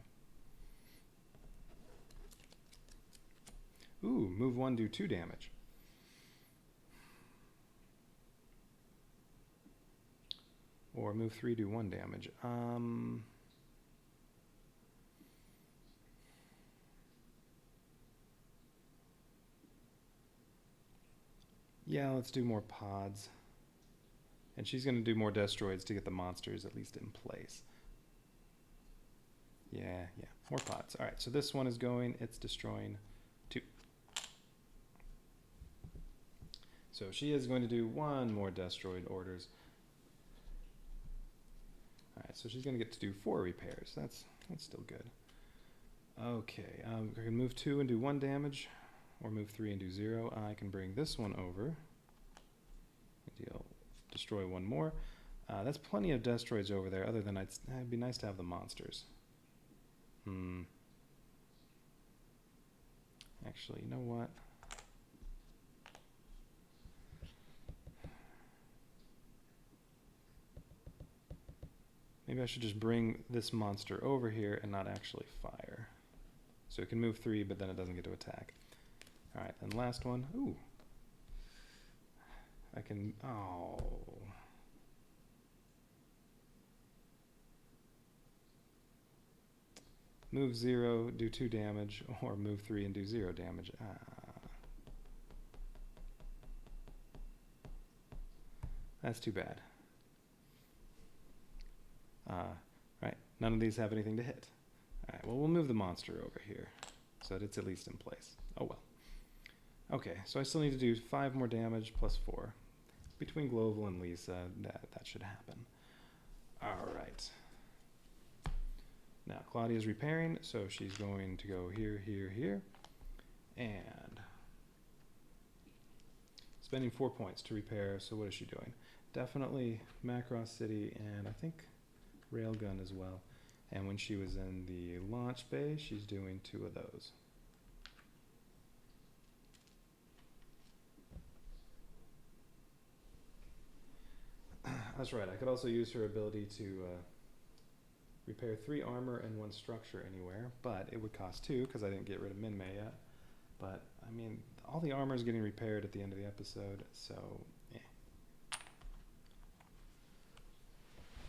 Ooh, move 1, do 2 damage. Or move 3, do 1 damage. Yeah, let's do more pods. And she's going to do more destroids to get the monsters at least in place. Yeah, more pods. All right, so this one is going, it's destroying 2. So she is going to do 1 more destroid orders. All right, so she's going to get to do 4 repairs. That's still good. Okay, I can move 2 and do 1 damage, or move 3 and do 0. I can bring this one over. Deal, destroy 1 more. That's plenty of destroids over there, other than it'd be nice to have the monsters. Actually, you know what? Maybe I should just bring this monster over here and not actually fire. So it can move 3, but then it doesn't get to attack. Alright, then last one. Ooh. I can... Oh. Move 0, do 2 damage, or move 3 and do 0 damage. That's too bad. Right, none of these have anything to hit. Alright, well, we'll move the monster over here so that it's at least in place. Oh well. Okay, so I still need to do 5 more damage plus 4. Between Global and Lisa, that should happen. Alright. Now, Claudia's repairing, so she's going to go here, here, here. And spending 4 points to repair, so what is she doing? Definitely Macross City and I think Railgun as well. And when she was in the launch bay, she's doing 2 of those. That's right, I could also use her ability to repair 3 armor and 1 structure anywhere, but it would cost 2 because I didn't get rid of Minmay yet. But, I mean, all the armor is getting repaired at the end of the episode, so, eh.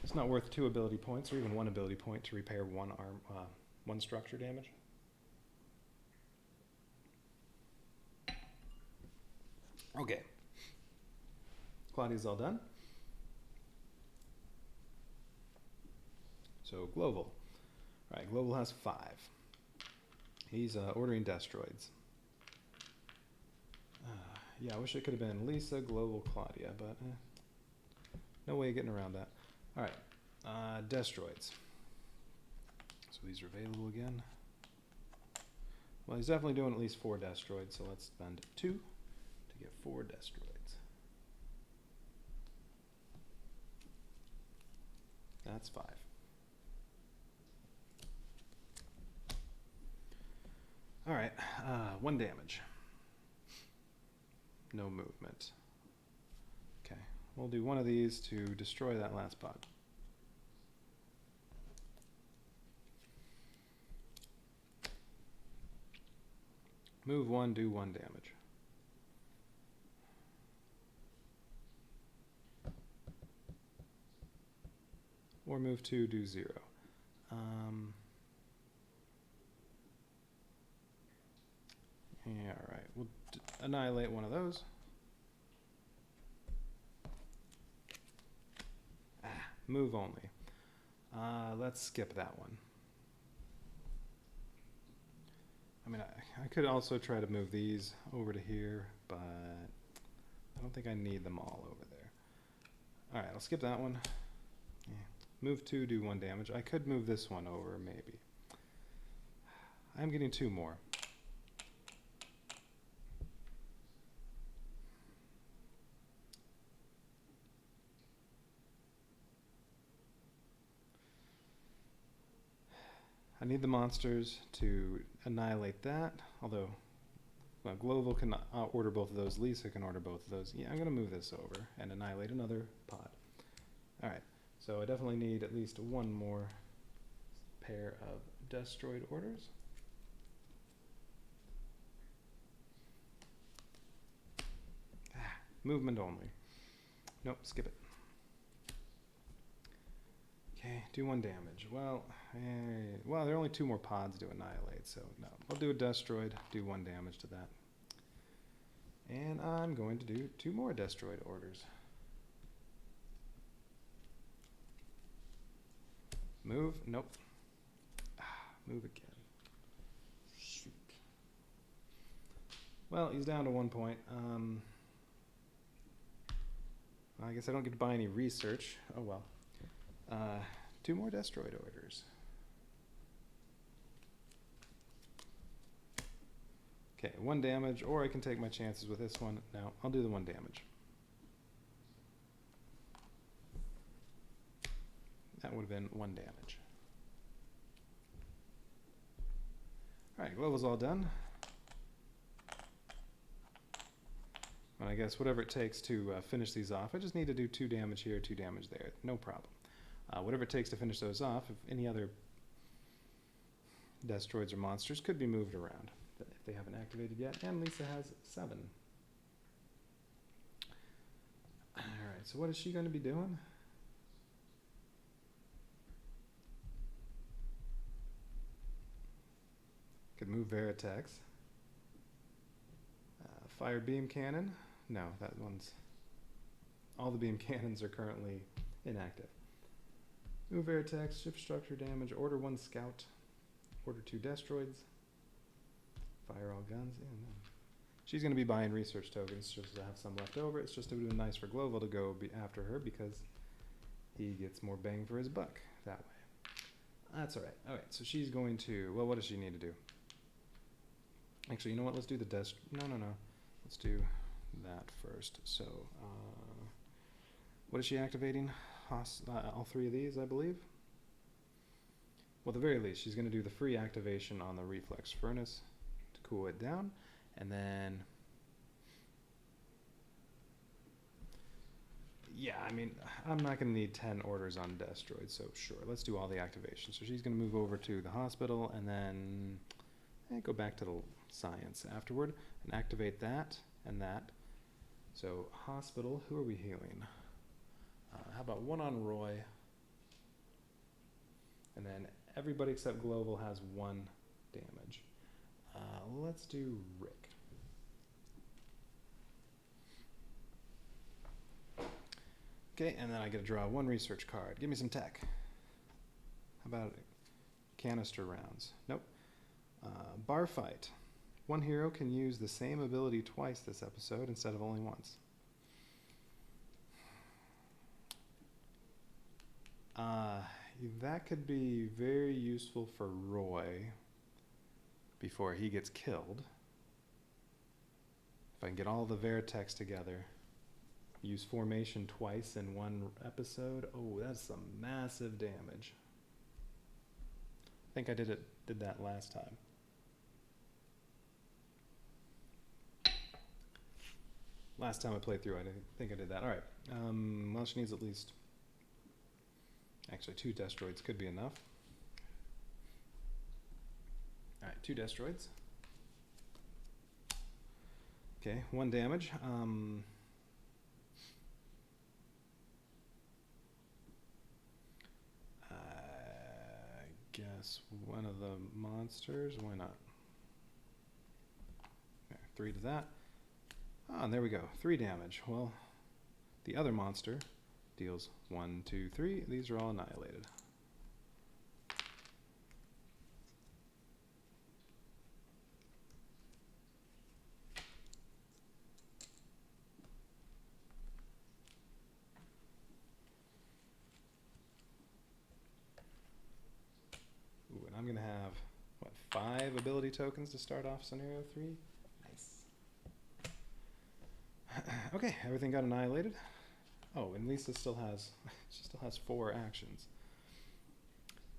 It's not worth 2 ability points or even 1 ability point to repair 1 structure damage. Okay. Claudia's all done. So Global. All right, Global has 5. He's ordering destroids. Yeah, I wish it could have been Lisa, Global, Claudia, but no way of getting around that. All right, destroids. So these are available again. Well, he's definitely doing at least 4 destroids, so let's spend 2 to get 4 destroids. That's 5. All right, 1 damage. No movement. Okay, we'll do one of these to destroy that last pod. Move 1, do 1 damage. Or move 2, do 0. Yeah, alright. We'll annihilate one of those. Move only. Let's skip that one. I mean, I could also try to move these over to here, but I don't think I need them all over there. Alright, I'll skip that one. Yeah. Move 2, do 1 damage. I could move this one over, maybe. I'm getting 2 more. I need the monsters to annihilate that, although well, Global can order both of those, Lisa can order both of those. Yeah, I'm going to move this over and annihilate another pod. Alright, so I definitely need at least one more pair of Destroid orders. Movement only. Nope, skip it. Okay, do 1 damage. Well, there are only 2 more pods to annihilate, so no. I'll do a Destroid, do 1 damage to that. And I'm going to do 2 more Destroid orders. Move, nope. Move again. Shoot. Well, he's down to 1 point. I guess I don't get to buy any research. Oh well. 2 more Destroid orders. Okay, 1 damage, or I can take my chances with this one. No, I'll do the 1 damage. That would have been 1 damage. Alright, Global's all done. And I guess whatever it takes to finish these off, I just need to do 2 damage here, 2 damage there. No problem. Whatever it takes to finish those off, if any other Destroids or monsters could be moved around if they haven't activated yet. And Lisa has 7. Alright, so what is she going to be doing? Could move Veritex. Fire beam cannon. No, that one's... all the beam cannons are currently inactive. Move Veritex, shift structure damage, order 1 scout, order 2 Destroids, fire all guns. Yeah, no. She's going to be buying research tokens just to have some left over. It's just it would have been nice for Global to go after her because he gets more bang for his buck that way. That's alright. Alright, so she's going to... well, what does she need to do? Actually, you know what? Let's do the no. Let's do that first. So, what is she activating? All 3 of these, I believe. Well, at the very least, she's going to do the free activation on the reflex furnace to cool it down. And then... yeah, I mean, I'm not going to need 10 orders on Destroid, so sure, let's do all the activations. So she's going to move over to the hospital and then go back to the science afterward and activate that and that. So hospital, who are we healing? How about 1 on Roy? And then everybody except Global has 1 damage. Let's do Rick. Okay, and then I get to draw 1 research card. Give me some tech. How about canister rounds? Nope. Bar fight. 1 hero can use the same ability twice this episode instead of only once. That could be very useful for Roy before he gets killed. If I can get all the Veritex together, use formation twice in 1 episode. Oh, that's some massive damage. I think I did that last time. Last time I played through, I didn't think I did that. All right. Well, she needs at least... Actually, 2 destroids could be enough. All right, 2 destroids. Okay, 1 damage. I guess one of the monsters. Why not? Okay, 3 to that. Ah, and there we go. 3 damage. Well, the other monster deals 1, 2, 3. These are all annihilated. Ooh, and I'm going to have, what, 5 ability tokens to start off scenario 3? Nice. Okay, everything got annihilated. Oh, and Lisa still has, she still has 4 actions.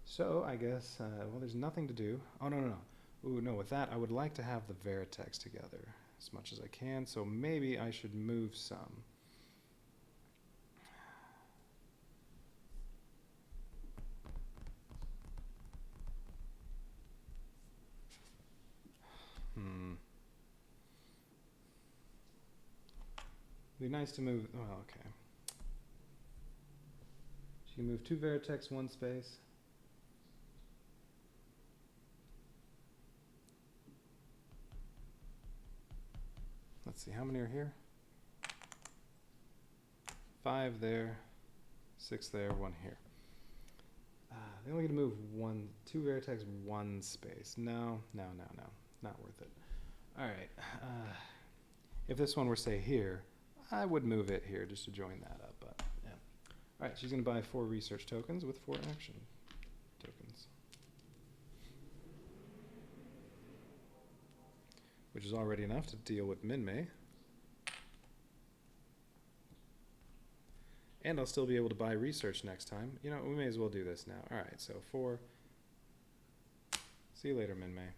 So I guess, well, there's nothing to do. Oh, no, no, no. Ooh, no, with that, I would like to have the Veritex together as much as I can, so maybe I should move some. It'd be nice to move, well, okay. She can move 2 Veritex 1 space. Let's see, how many are here? 5 there, 6 there, 1 here. They only get to move 2 Veritex 1 space. No, no, no, no, not worth it. All right, if this one were, say, here, I would move it here just to join that up, but yeah. All right, she's gonna buy 4 research tokens with 4 action tokens. Which is already enough to deal with Minmay. And I'll still be able to buy research next time. You know, we may as well do this now. All right, so 4. See you later, Minmay.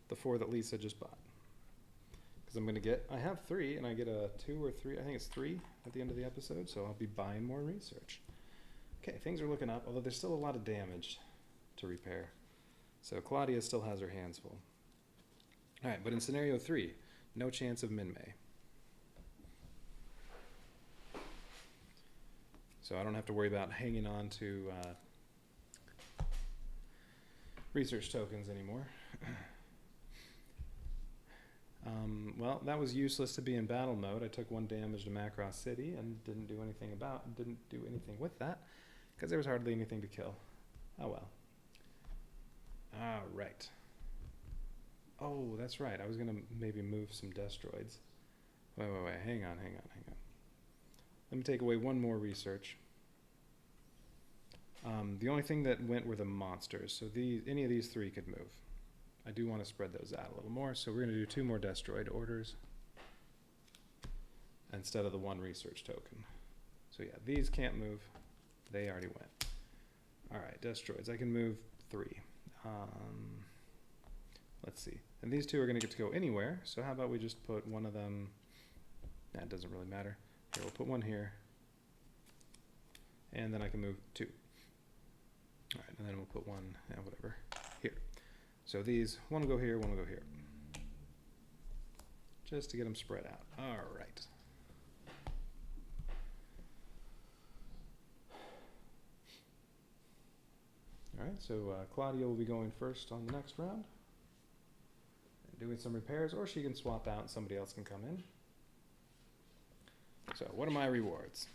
The 4 that Lisa just bought. Because I'm going to get, I have 3, and I get a 2 or 3, I think it's 3 at the end of the episode, so I'll be buying more research. Okay, things are looking up, although there's still a lot of damage to repair. So Claudia still has her hands full. All right, but in scenario 3, no chance of Minmay. So I don't have to worry about hanging on to research tokens anymore. Well, that was useless to be in battle mode. I took 1 damage to Macross City and didn't do anything with that because there was hardly anything to kill. Oh well. All right. Oh, that's right. I was gonna maybe move some Destroids. Wait. Hang on. Let me take away 1 more research. The only thing that went were the monsters, so any of these 3 could move. I do want to spread those out a little more, so we're going to do 2 more Destroid orders instead of the 1 research token. So yeah, these can't move. They already went. All right, Destroids. I can move 3. Let's see. And these 2 are going to get to go anywhere, so how about we just put 1 of them... Nah, it doesn't really matter. Here, we'll put 1 here. And then I can move 2. All right, and then we'll put 1, whatever, here. So these, 1 will go here, 1 will go here. Just to get them spread out. All right. All right, so Claudia will be going first on the next round. And doing some repairs, or she can swap out and somebody else can come in. So what are my rewards?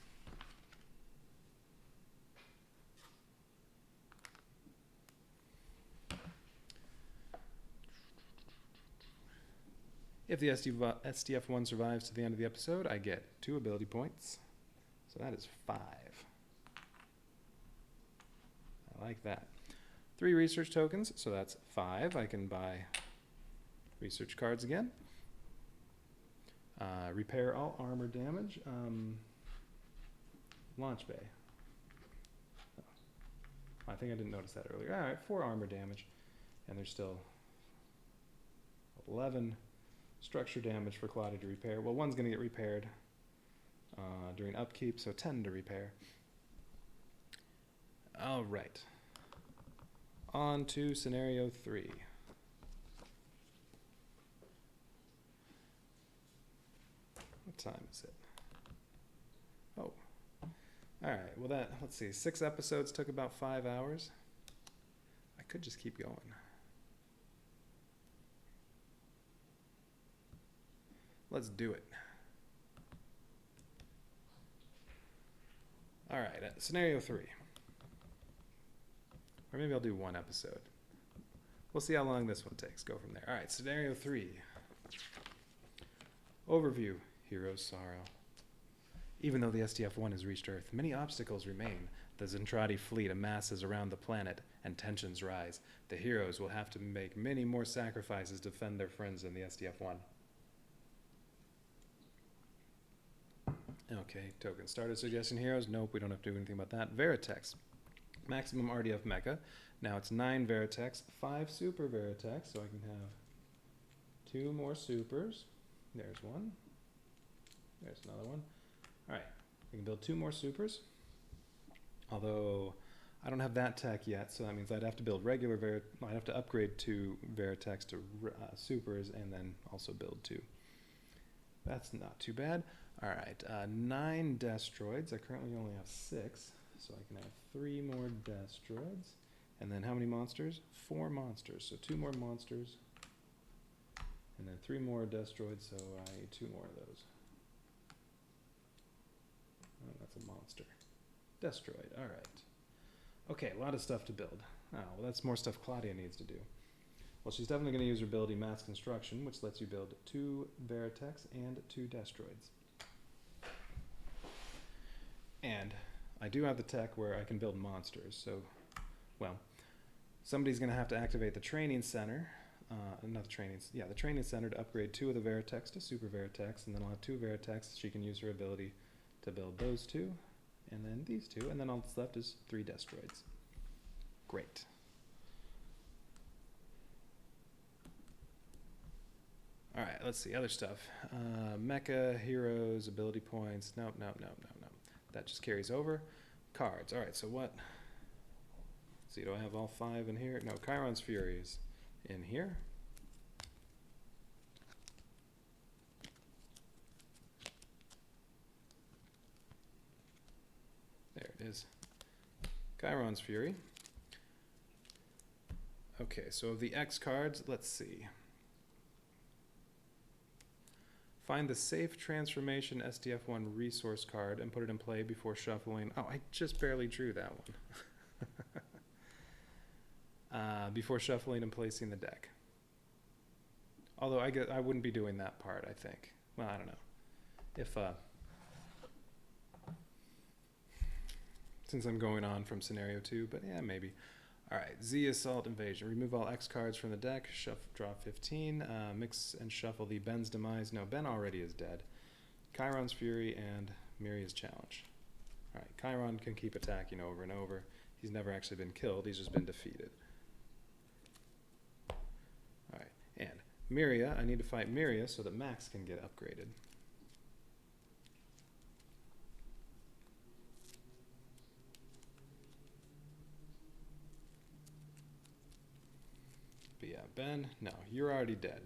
If the SDF-1 survives to the end of the episode, I get 2 ability points. So that is 5. I like that. 3 research tokens, so that's 5. I can buy research cards again. Repair all armor damage. Launch bay. Oh, I think I didn't notice that earlier. All right, 4 armor damage. And there's still 11 Structure damage for Claudia to repair. Well, one's going to get repaired during upkeep, so 10 to repair. All right. On to scenario 3. What time is it? Oh. All right. Well, let's see. 6 episodes took about 5 hours. I could just keep going. Let's do it. All right. Scenario 3. Or maybe I'll do 1 episode. We'll see how long this one takes. Go from there. All right. Scenario 3. Overview. Hero's sorrow. Even though the SDF-1 has reached Earth, many obstacles remain. The Zentradi fleet amasses around the planet, and tensions rise. The heroes will have to make many more sacrifices to defend their friends in the SDF-1. Okay, token started suggesting heroes. Nope, we don't have to do anything about that. Veritex. Maximum RDF mecha. Now it's 9 Veritex, 5 Super Veritex, so I can have 2 more Supers. There's one. There's another one. All right, we can build 2 more Supers. Although I don't have that tech yet, so that means I'd have to build regular I'd have to upgrade 2 Veritex to Supers and then also build 2. That's not too bad. All right, 9 Destroids. I currently only have 6, so I can have 3 more Destroids. And then how many monsters? 4 monsters, so 2 more monsters. And then 3 more Destroids, so I need 2 more of those. Oh, that's a monster. Destroid, all right. Okay, a lot of stuff to build. Oh, well, that's more stuff Claudia needs to do. Well, she's definitely going to use her ability Mass Construction, which lets you build 2 Veritex and 2 Destroids. And I do have the tech where I can build monsters, so, well, somebody's going to have to activate the training center, the training center to upgrade 2 of the Veritex to Super Veritex, and then I'll have 2 Veritex. She can use her ability to build those 2, and then these 2, and then all that's left is 3 Destroids. Great. All right, let's see, other stuff. Mecha, heroes, ability points. Nope. That just carries over. Cards. All right, so what? Let's see, do I have all 5 in here? No, Chiron's Fury is in here. There it is. Chiron's Fury. Okay, so of the X cards, let's see. Find the Safe Transformation SDF-1 resource card and put it in play before shuffling. Oh, I just barely drew that one. Before shuffling and placing the deck. Although I wouldn't be doing that part, I think. Well, I don't know. If since I'm going on from scenario 2, but yeah, maybe. All right, Z Assault Invasion. Remove all X cards from the deck. Draw 15. Mix and shuffle the Ben's Demise. No, Ben already is dead. Chiron's Fury and Miria's Challenge. All right, Chiron can keep attacking over and over. He's never actually been killed. He's just been defeated. All right, and Miria. I need to fight Miria so that Max can get upgraded. But yeah, Ben, no, you're already dead.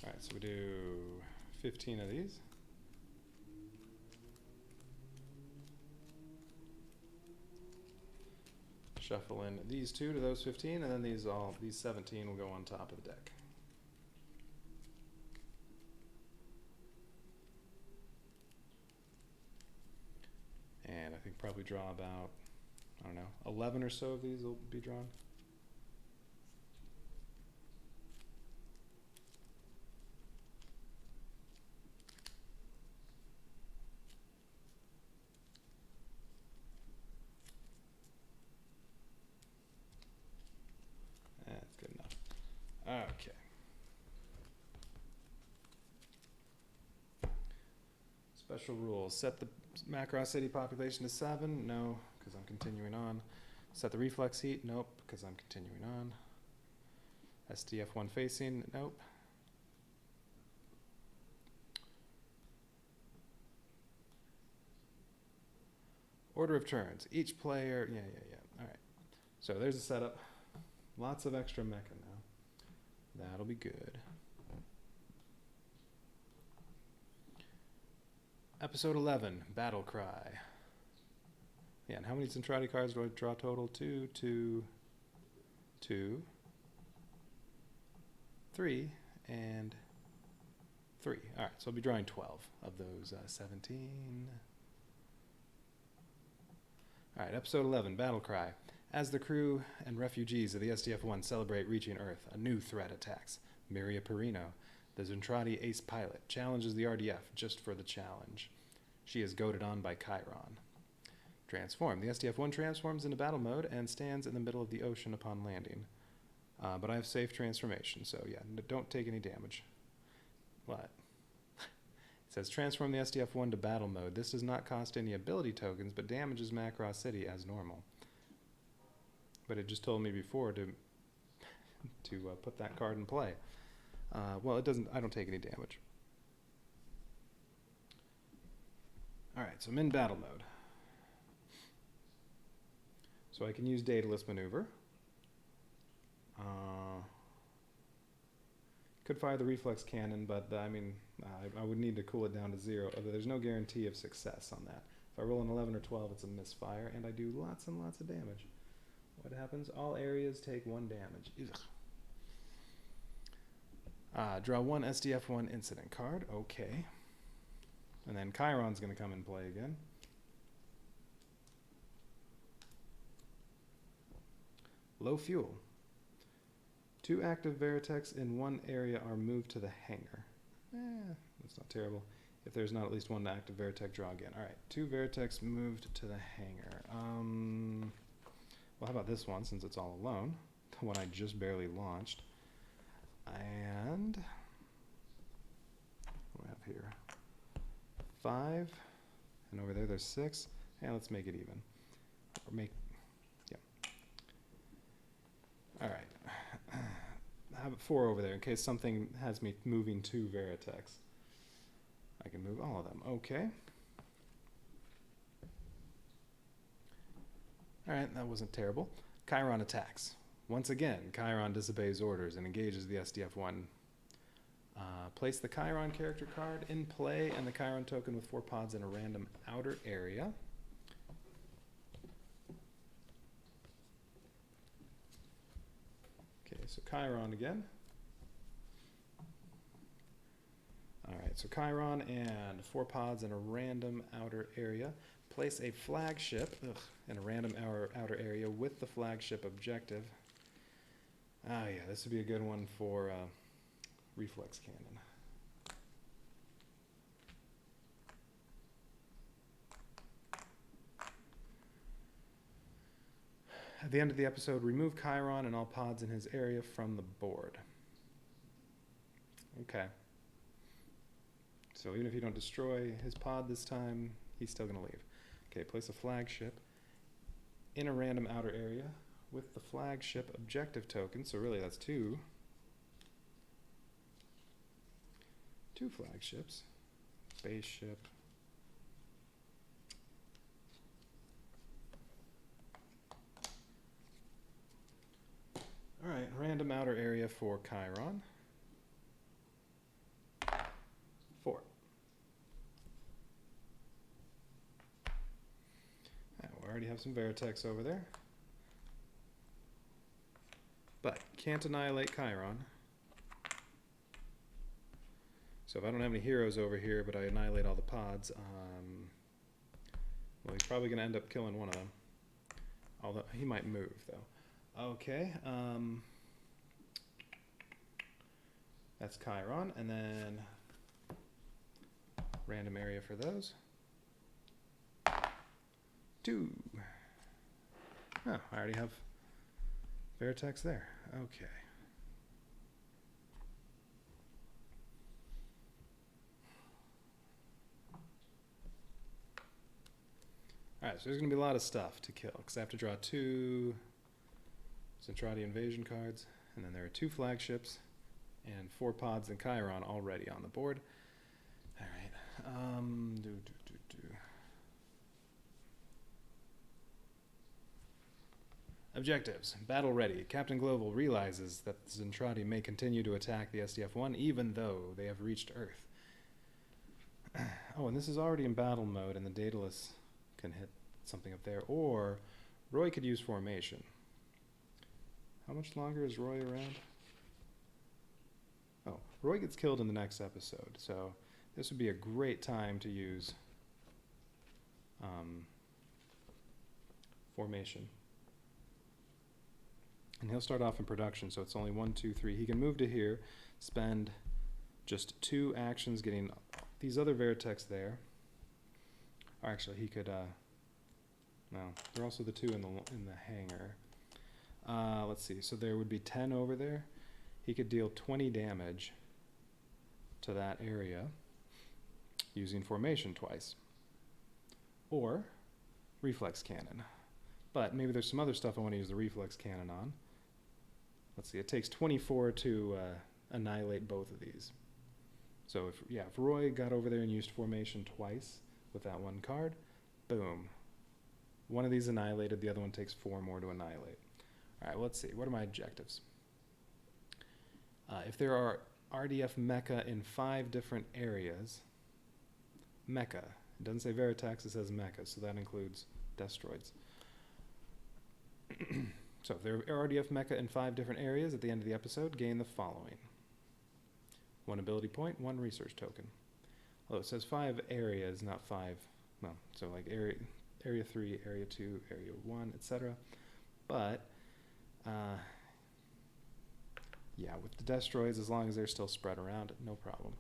All right, so we do 15 of these. Shuffle in these 2 to those 15, and then these 17 will go on top of the deck. And I think probably draw about, I don't know, 11 or so of these will be drawn. That's good enough. Okay. Let's Special rules. Set the Macross City population to 7. No, because I'm continuing on. Set the reflex heat. Nope, because I'm continuing on. SDF-1 facing. Nope. Order of turns. Each player. Yeah. All right. So there's a setup. Lots of extra mecha now. That'll be good. Episode 11, Battle Cry. Yeah, and how many Zentradi cards do I draw total? 2, 2, 2, 3, and 3. All right, so I'll be drawing 12 of those 17. All right, episode 11, Battle Cry. As the crew and refugees of the SDF-1 celebrate reaching Earth, a new threat attacks. Miria Perino, the Zentradi ace pilot, challenges the RDF just for the challenge. She is goaded on by Chiron. Transform. The SDF-1 transforms into battle mode and stands in the middle of the ocean upon landing. But I have safe transformation, so yeah, don't take any damage. What? It says transform the SDF-1 to battle mode. This does not cost any ability tokens, but damages Macross City as normal. But it just told me before to put that card in play. Well, it doesn't. I don't take any damage. All right, so I'm in battle mode. So I can use Daedalus Maneuver. Could fire the reflex cannon, but I would need to cool it down to 0. There's no guarantee of success on that. If I roll an 11 or 12, it's a misfire, and I do lots and lots of damage. What happens? All areas take 1 damage. Draw 1 SDF-1 incident card. Okay. And then Chiron's going to come and play again. Low fuel. 2 active Veritex in 1 area are moved to the hangar. That's not terrible. If there's not at least 1 active Veritech, draw again. All right, 2 Veritex moved to the hangar. Well, how about this one, since it's all alone? The one I just barely launched. And what do I have here? 5. And over there, there's 6. And let's make it even. Or make, yeah. All right. I have 4 over there in case something has me moving 2 Veritex. I can move all of them. Okay. All right, that wasn't terrible. Chiron attacks. Once again, Chiron disobeys orders and engages the SDF-1. Place the Chiron character card in play and the Chiron token with 4 pods in a random outer area. Okay, so Chiron again. All right, so Chiron and 4 pods in a random outer area. Place a flagship in a random outer area with the flagship objective. Ah, yeah, this would be a good one for reflex cannon. At the end of the episode, remove Chiron and all pods in his area from the board. Okay. So even if you don't destroy his pod this time, he's still going to leave. Okay, place a flagship in a random outer area with the flagship objective token. So really that's 2. 2 flagships. Base ship. All right, random outer area for Chiron. 4. We already have some Veritex over there. But can't annihilate Chiron. So if I don't have any heroes over here, but I annihilate all the pods, well, he's probably going to end up killing one of them. Although he might move, though. Okay. That's Chiron. And then random area for those. 2. Oh, I already have Veritex there. Okay. so there's going to be a lot of stuff to kill, because I have to draw 2 Zentradi invasion cards, and then there are 2 flagships, and 4 pods and Chiron already on the board. Alright, Objectives. Battle ready. Captain Global realizes that the Zentradi may continue to attack the SDF-1 even though they have reached Earth. Oh, and this is already in battle mode, and the Daedalus can hit something up there. Or Roy could use formation. How much longer is Roy around? Oh, Roy gets killed in the next episode, so this would be a great time to use formation. And he'll start off in production, so it's only 1, 2, 3. He can move to here, spend just 2 actions getting these other Veritex there. Or actually, he could, no, they're also the 2 in the hangar. Let's see, so there would be 10 over there. He could deal 20 damage to that area using formation twice. Or reflex cannon. But maybe there's some other stuff I want to use the reflex cannon on. Let's see, it takes 24 to annihilate both of these. So if Roy got over there and used formation twice with that 1 card, boom. One of these annihilated, the other one takes 4 more to annihilate. All right, let's see, what are my objectives? If there are RDF mecha in 5 different areas, mecha, it doesn't say Veritex, it says mecha, so that includes Destroids. So if there are RDF mecha in 5 different areas at the end of the episode, gain the following. 1 ability point, 1 research token. Although it says 5 areas, not 5, well, so like area 3, area 2, area 1, etc. But, yeah, with the Destroids, as long as they're still spread around, no problem.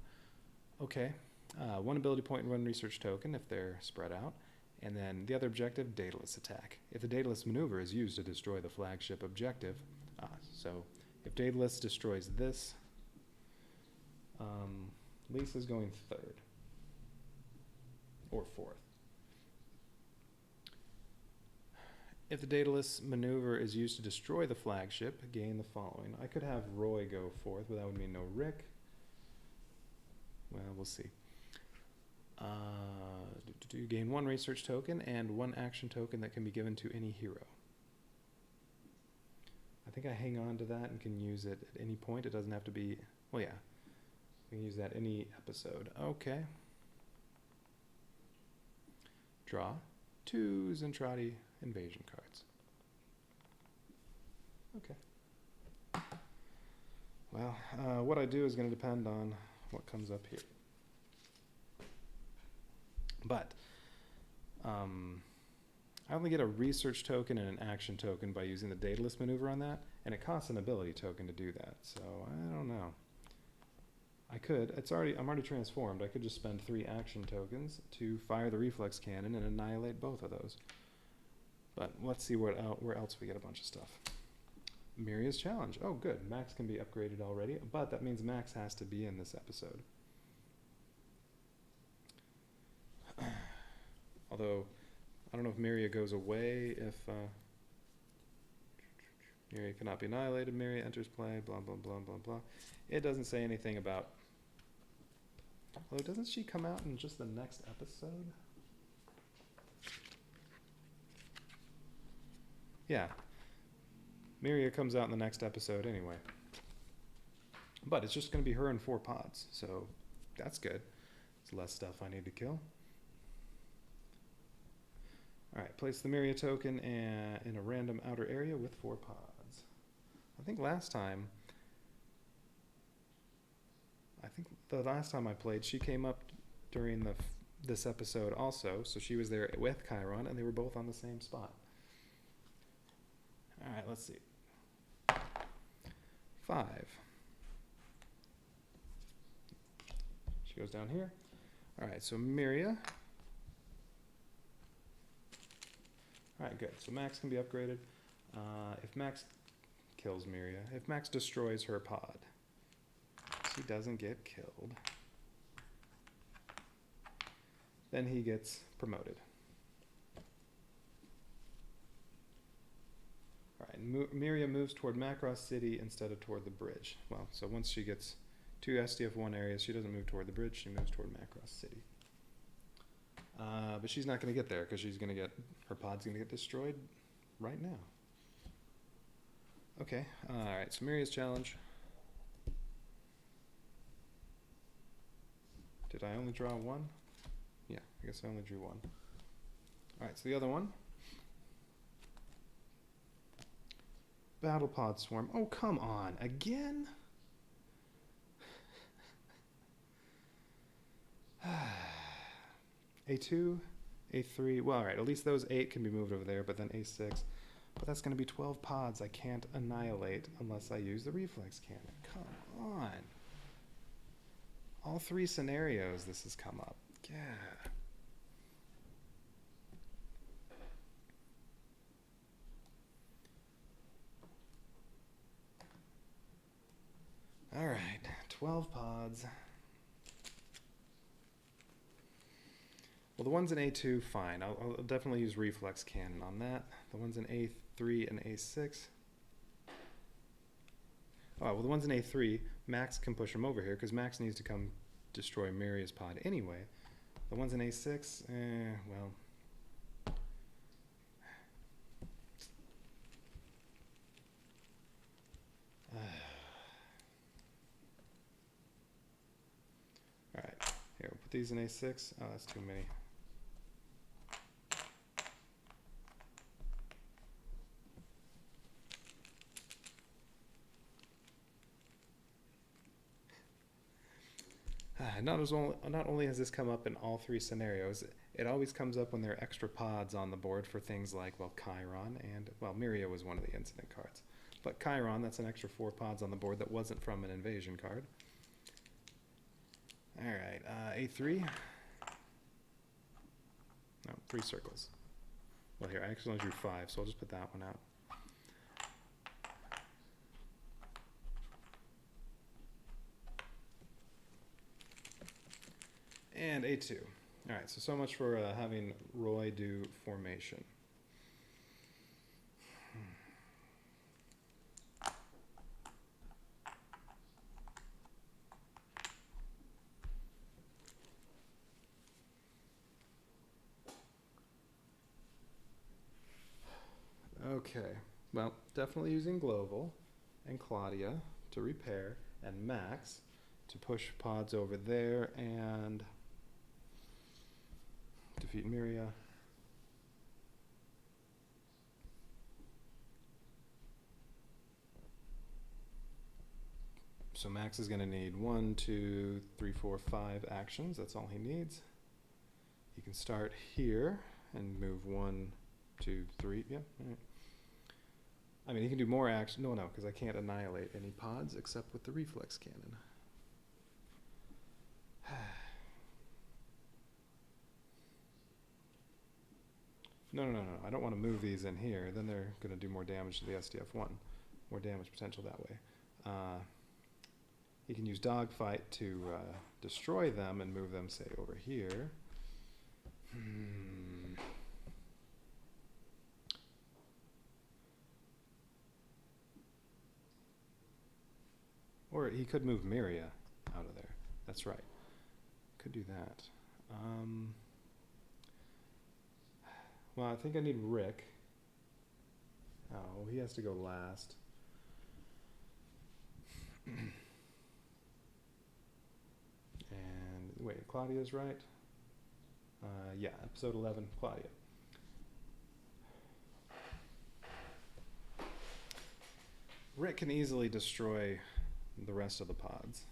Okay, 1 ability point and 1 research token if they're spread out. And then the other objective, Daedalus attack. If the Daedalus maneuver is used to destroy the flagship objective, so if Daedalus destroys this, Lisa's going 3rd or 4th. If the Daedalus maneuver is used to destroy the flagship, gain the following. I could have Roy go 4th, but that would mean no Rick. Well, we'll see. Gain 1 research token and 1 action token that can be given to any hero. I think I hang on to that and can use it at any point. It doesn't have to be, well, yeah. We can use that any episode. Okay. Draw 2 Zentradi invasion cards. Okay. Well, what I do is going to depend on what comes up here. But I only get a research token and an action token by using the Daedalus maneuver on that, and it costs an ability token to do that. So I don't know. I could. I'm already transformed. I could just spend 3 action tokens to fire the reflex cannon and annihilate both of those. But let's see where else we get a bunch of stuff. Miria's challenge. Oh, good. Max can be upgraded already, but that means Max has to be in this episode. Although, I don't know if Miria goes away if Miria cannot be annihilated, Miria enters play, blah, blah, blah, blah, blah. It doesn't say anything about... Although, doesn't she come out in just the next episode? Yeah. Miria comes out in the next episode anyway. But it's just going to be her and 4 pods, so that's good. It's less stuff I need to kill. Alright, place the Miria token in a random outer area with 4 pods. I think the last time I played, she came up during this episode also, so she was there with Chiron, and they were both on the same spot. Alright, let's see. 5. She goes down here. Alright, so Miria. Alright, good. So Max can be upgraded. If Max kills Miria, if Max destroys her pod, she doesn't get killed, then he gets promoted. Miriam moves toward Macross City instead of toward the bridge. Well, so once she gets to SDF-1 areas, she doesn't move toward the bridge, she moves toward Macross City. But she's not going to get there because her pod's going to get destroyed right now. Okay, alright, so Miria's challenge. Did I only draw one? Yeah, I guess I only drew one. Alright, so the other one. Battle pod swarm. Oh, come on, again? A2, A3, well, alright, at least those 8 can be moved over there, but then A6. But that's going to be 12 pods I can't annihilate unless I use the reflex cannon. Come on. All 3 scenarios this has come up. Yeah. Alright, 12 pods. Well, the ones in A2, fine. I'll definitely use reflex cannon on that. The ones in A3 and A6. Oh, well, the ones in A3, Max can push them over here because Max needs to come destroy Miria's pod anyway. The ones in A6, well. Alright, here, we'll put these in A6. Oh, that's too many. Not only has this come up in all 3 scenarios, it always comes up when there are extra pods on the board for things like, well, Chiron and, well, Miria was one of the incident cards. But Chiron, that's an extra 4 pods on the board that wasn't from an invasion card. Alright, A3. No, 3 circles. Well, here, I actually only drew 5, so I'll just put that one out. And A2. Alright, so much for having Roy do formation. Okay, well, definitely using Global and Claudia to repair, and Max to push pods over there and defeat Miria. So Max is going to need 1, 2, 3, 4, 5 actions. That's all he needs. He can start here and move 1, 2, 3. Yeah, all right. I mean, he can do more action. No, because I can't annihilate any pods except with the reflex cannon. No. I don't want to move these in here. Then they're going to do more damage to the SDF-1. More damage potential that way. He can use Dogfight to destroy them and move them, say, over here. Or he could move Miria out of there. That's right. Could do that. Well, I think I need Rick. Oh, he has to go last. And wait, Claudia's right? Yeah, episode 11, Claudia. Rick can easily destroy the rest of the pods.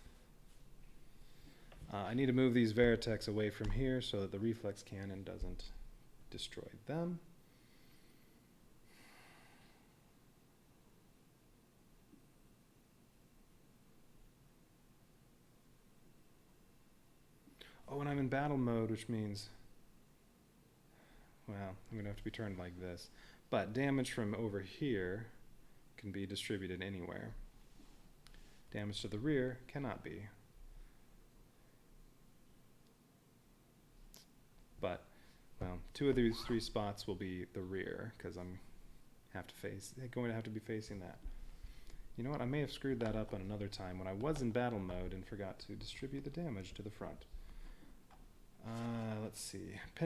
I need to move these Veritex away from here so that the reflex cannon doesn't destroy them. Oh, and I'm in battle mode, which means, well, I'm going to have to be turned like this. But damage from over here can be distributed anywhere. Damage to the rear cannot be. But, well, 2 of these 3 spots will be the rear, because I'm They're going to have to be facing that. You know what? I may have screwed that up on another time when I was in battle mode and forgot to distribute the damage to the front. Let's see. I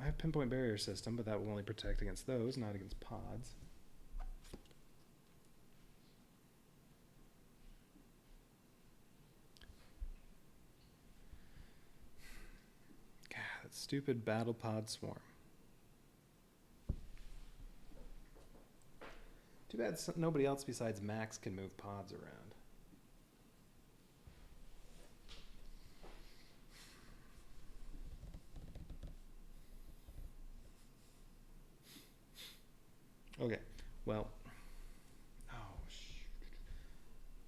have pinpoint barrier system, but that will only protect against those, not against pods. God, that stupid battle pod swarm. Too bad nobody else besides Max can move pods around. Okay, well,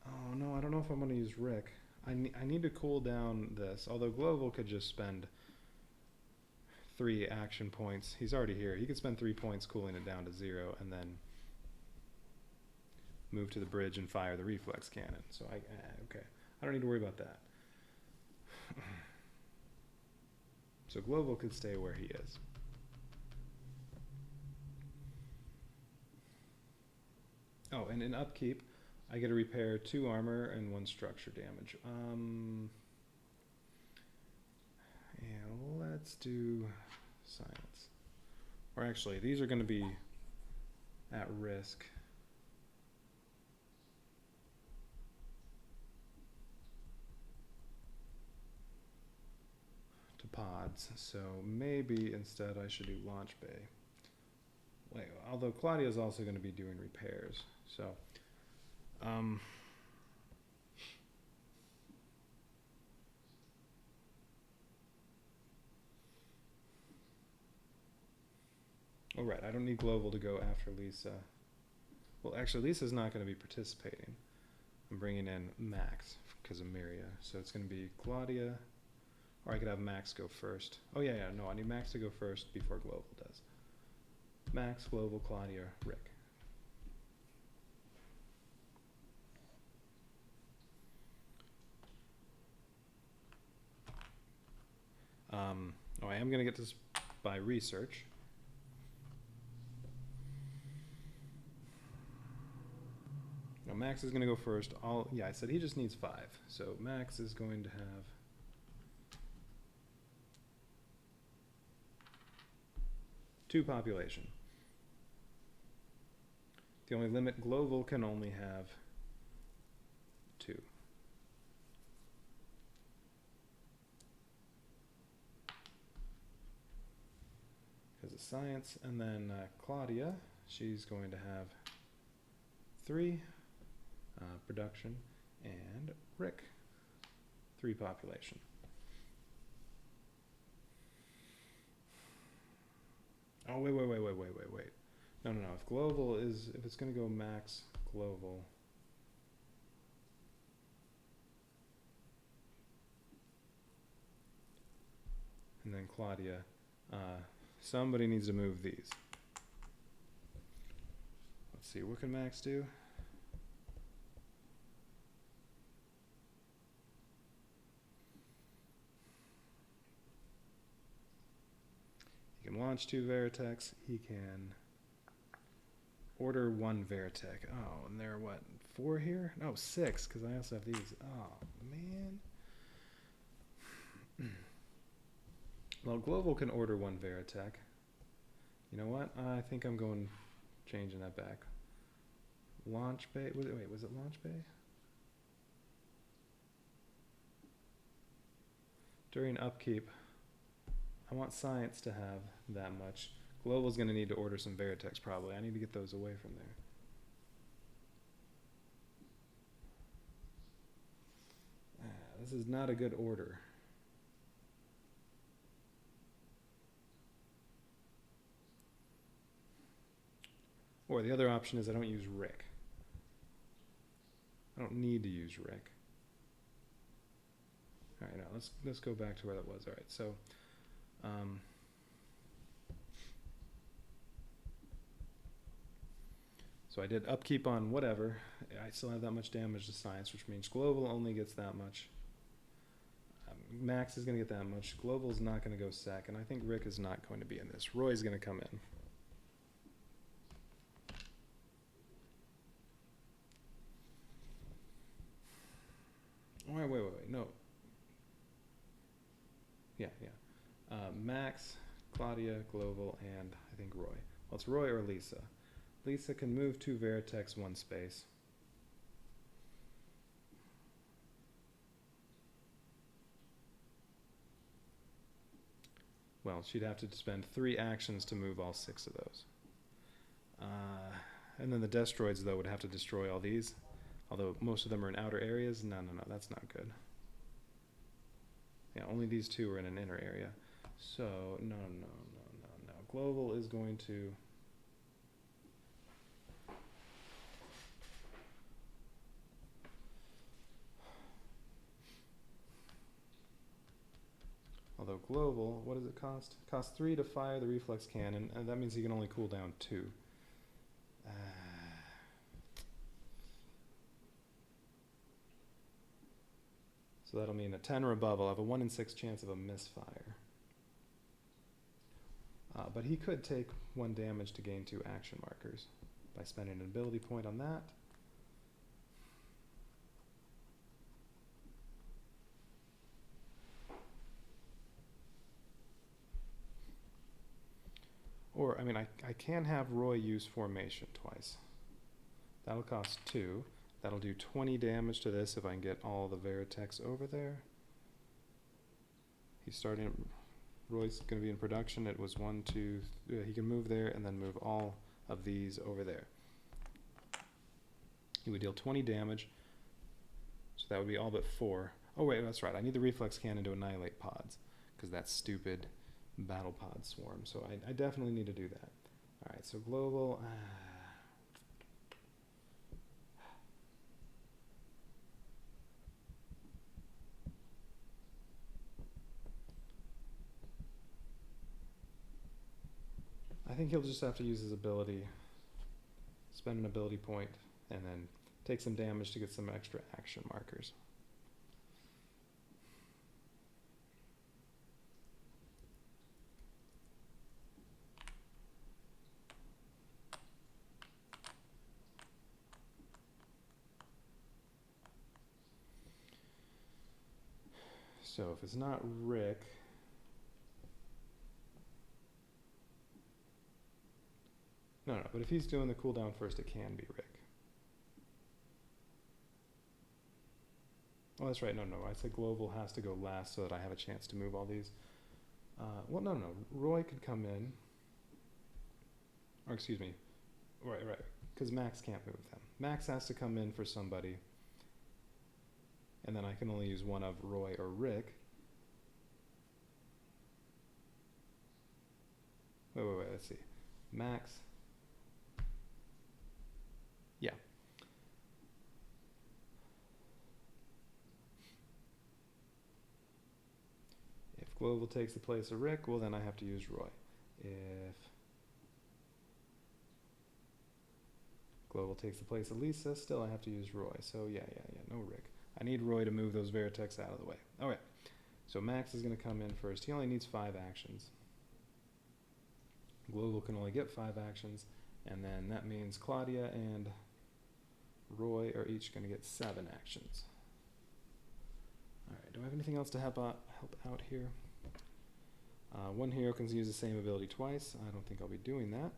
oh no, I don't know if I'm going to use Rick. I need to cool down this, although Global could just spend 3 action points. He's already here. He could spend 3 points cooling it down to 0 and then move to the bridge and fire the reflex cannon. So okay, I don't need to worry about that. So Global could stay where he is. Oh, and in upkeep, I get to repair 2 armor and 1 structure damage. Yeah, let's do science. Or actually, these are going to be at risk. To pods, so maybe instead I should do launch bay. Wait, although Claudia's also going to be doing repairs, so oh right, I don't need Global to go after Lisa. Well, actually, Lisa's not going to be participating. I'm bringing in Max because of Miria, so it's going to be Claudia, or I could have Max go first. Oh yeah, no, I need Max to go first before Global does. Max, Global, Claudia, Rick. Oh, I am going to get this by research. Now Max is going to go first. Yeah, I said he just needs 5. So Max is going to have 2 population. The only limit, Global can only have 2. Because of science. And then Claudia, she's going to have 3 production. And Rick, 3 population. Oh, wait. No. If Global is, if it's going to go Max, Global. And then Claudia. Somebody needs to move these. Let's see, what can Max do? He can launch 2 Veritechs. He can order 1 Veritech. Oh, and there are what, 4 here? No, 6, because I also have these. Oh, man. Well, Global can order 1 Veritech. You know what? I think I'm going changing that back. Launch bay. Was it launch bay? During upkeep, I want science to have that much. Global's going to need to order some Veritechs probably. I need to get those away from there. This is not a good order. Or the other option is I don't use Rick. I don't need to use Rick. All right, now let's go back to where that was. All right, so so I did upkeep on whatever. I still have that much damage to science, which means Global only gets that much. Max is going to get that much. Global's not going to go sec, and I think Rick is not going to be in this. Roy's going to come in. wait. No. Yeah. Max, Claudia, Global, and I think Roy. Well, it's Roy or Lisa. Lisa can move 2 Veritex 1 space. Well, she'd have to spend 3 actions to move all 6 of those. And then the Destroids, though, would have to destroy all these. Although most of them are in outer areas. No, that's not good. Yeah, only these 2 are in an inner area. So, no. Global is going to... Although Global, what does it cost? It costs 3 to fire the reflex cannon, and that means he can only cool down 2. So that'll mean a 10 or above, I'll have a 1 in 6 chance of a misfire. But he could take 1 damage to gain 2 action markers by spending an ability point on that. Or, I mean, I can have Roy use formation twice. That'll cost 2. That'll do 20 damage to this if I can get all the Veritex over there. He's starting... Roy's going to be in production. It was 1, 2... he can move there and then move all of these over there. He would deal 20 damage. So that would be all but 4. Oh, wait, that's right. I need the reflex cannon to annihilate pods, because that's stupid battle pod swarm. So I definitely need to do that. All right, so global... I think he'll just have to use his ability, spend an ability point, and then take some damage to get some extra action markers. So if it's not Rick... No, but if he's doing the cooldown first, it can be Rick. Oh, that's right. No. I said global has to go last so that I have a chance to move all these. Well, no. Roy could come in. Or excuse me. Right. Because Max can't move them. Max has to come in for somebody. And then I can only use one of Roy or Rick. Wait. Let's see. Max... Yeah. If global takes the place of Rick, well then I have to use Roy. If global takes the place of Lisa, still I have to use Roy. So yeah, no Rick. I need Roy to move those Veritex out of the way. Alright, so Max is going to come in first. He only needs 5 actions. Global can only get 5 actions, and then that means Claudia and Roy are each going to get 7 actions. Alright, do I have anything else to help out here? 1 hero can use the same ability twice. I don't think I'll be doing that.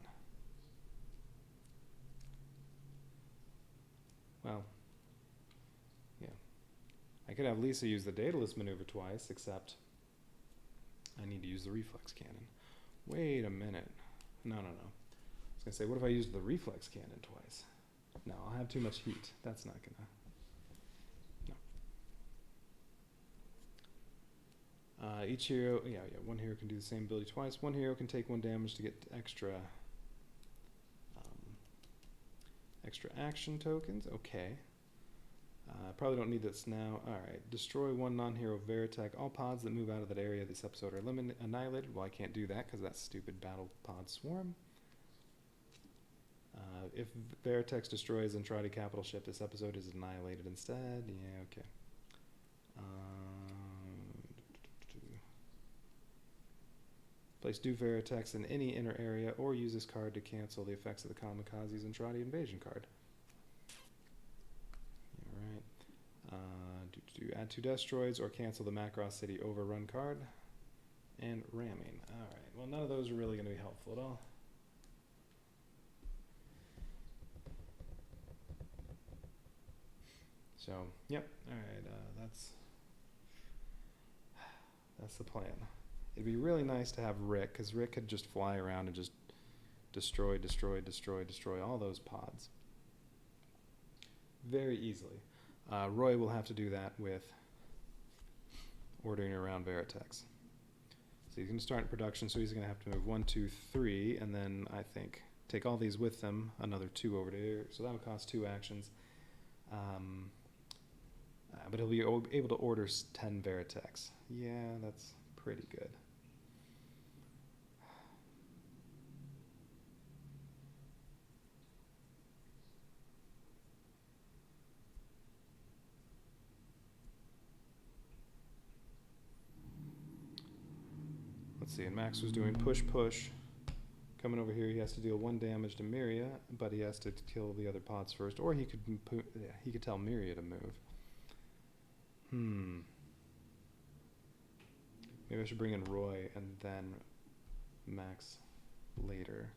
Well, yeah. I could have Lisa use the Daedalus maneuver twice, except I need to use the reflex cannon. Wait a minute. No. I was going to say, what if I used the reflex cannon twice? No, I'll have too much heat. That's not gonna... No. Each hero... Yeah, 1 hero can do the same ability twice. 1 hero can take 1 damage to get extra action tokens. Okay. Probably don't need this now. Alright. Destroy 1 non-hero Veritech. All pods that move out of that area this episode are annihilated. Well, I can't do that because that's stupid battle pod swarm. If Veritex destroys Entrati capital ship, this episode is annihilated instead. Yeah, okay. Place do Veritex in any inner area or use this card to cancel the effects of the Kamikaze's Entrati invasion card. Alright. add 2 destroids or cancel the Macross City overrun card. And ramming. Alright, well none of those are really going to be helpful at all. So, yep, alright, that's the plan. It'd be really nice to have Rick, because Rick could just fly around and just destroy all those pods. Very easily. Roy will have to do that with ordering around Veritex. So he's going to start production, so he's going to have to move 1, 2, 3, and then I think take all these with them, another 2 over there. So that would cost 2 actions. But he'll be able to order 10 Veritex. Yeah, that's pretty good. Let's see, and Max was doing push. Coming over here, he has to deal 1 damage to Miria, but he has to kill the other pods first, or he could tell Miria to move. Maybe I should bring in Roy and then Max later.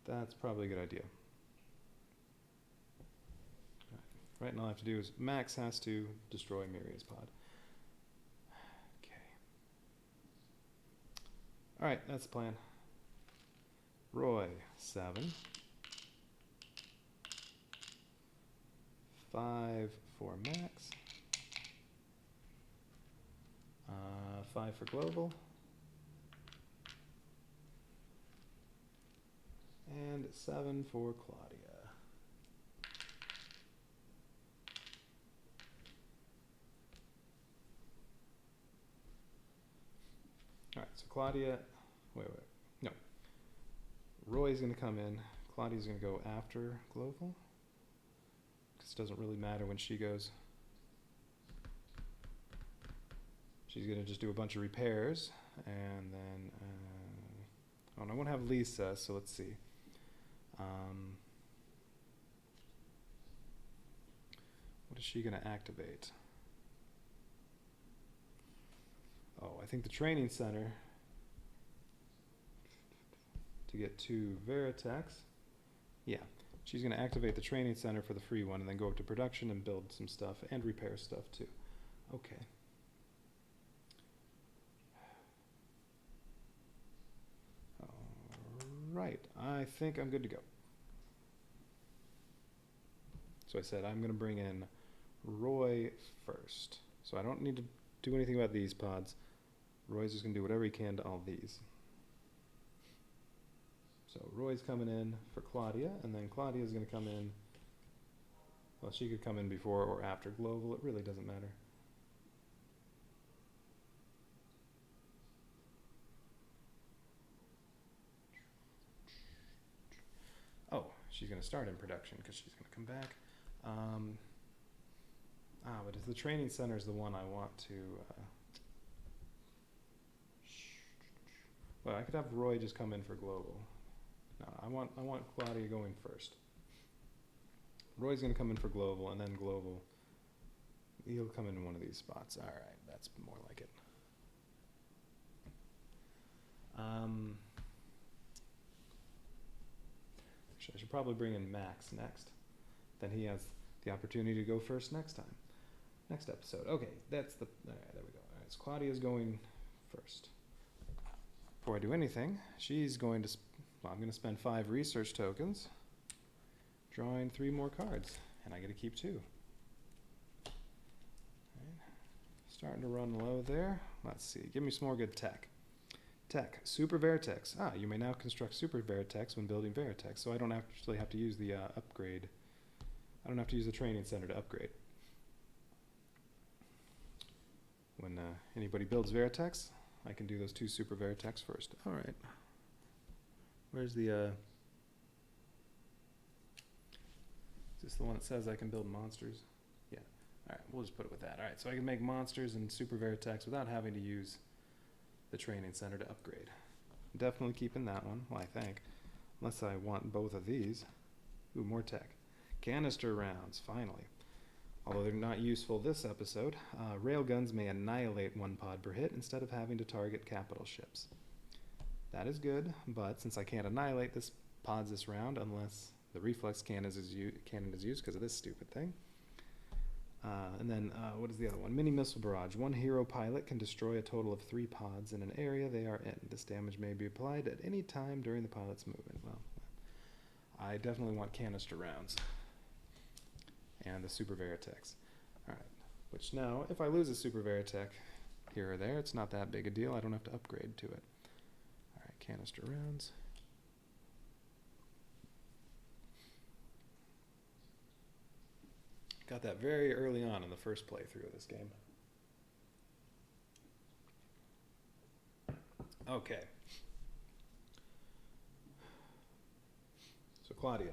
That's probably a good idea. Right, and all I have to do is Max has to destroy Miria's pod. Okay. Alright, that's the plan. Roy, 7. 5 for Max. 5 for Global. And 7 for Claudia. Alright, so Claudia, no. Roy's going to come in. Claudia's going to go after Global. Because it doesn't really matter when she goes. She's going to just do a bunch of repairs. And then, oh, and I won't have Lisa, so let's see. What is she going to activate? Oh, I think the training center to get 2 Veritex. Yeah, she's going to activate the training center for the free one and then go up to production and build some stuff and repair stuff too. Okay. Alright, I think I'm good to go. So I said I'm going to bring in Roy first. So I don't need to do anything about these pods. Roy's just going to do whatever he can to all these. So Roy's coming in for Claudia, and then Claudia's going to come in. Well, she could come in before or after Global. It really doesn't matter. Oh, she's going to start in production because she's going to come back. But the training center is the one I want to... well, I could have Roy just come in for Global. No, I want Claudia going first. Roy's going to come in for Global, and then Global, he'll come in one of these spots. All right, that's more like it. Actually, I should probably bring in Max next. Then he has the opportunity to go first next time. Next episode. Okay, that's the... All right, there we go. All right, so Claudia's going first. Before I do anything, she's going to... well, I'm going to spend 5 research tokens, drawing 3 more cards, and I get to keep 2. Right. Starting to run low there. Let's see. Give me some more good tech. Tech. Super Veritex. You may now construct Super Veritex when building Veritex, so I don't actually have to use the upgrade. I don't have to use the training center to upgrade. When anybody builds Veritex, I can do those 2 Super Veritex first. All right. Where's the... is this the one that says I can build monsters? Yeah. All right, we'll just put it with that. All right, so I can make monsters and Super Veritex without having to use the training center to upgrade. Definitely keeping that one, well, I think. Unless I want both of these. Ooh, more tech. Canister rounds, finally. Although they're not useful this episode, railguns may annihilate one pod per hit instead of having to target capital ships. That is good, but since I can't annihilate this pods this round unless the reflex cannon is used because of this stupid thing. And then, what is the other one? Mini missile barrage. One hero pilot can destroy a total of 3 pods in an area they are in. This damage may be applied at any time during the pilot's movement. Well, I definitely want canister rounds. And the Super Veritechs. Alright, which now, if I lose a Super Veritech here or there, it's not that big a deal. I don't have to upgrade to it. Alright, canister rounds. Got that very early on in the first playthrough of this game. Okay. So Claudia.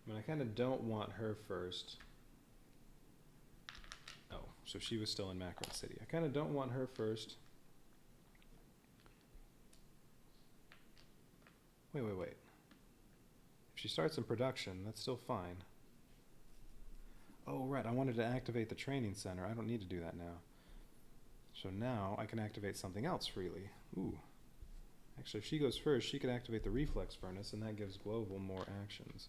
I mean, I kind of don't want her first. Oh, so she was still in Macron City. I kind of don't want her first. Wait. If she starts in production, that's still fine. Oh, right, I wanted to activate the training center. I don't need to do that now. So now I can activate something else freely. Ooh. Actually, if she goes first, she could activate the reflex furnace, and that gives Global more actions.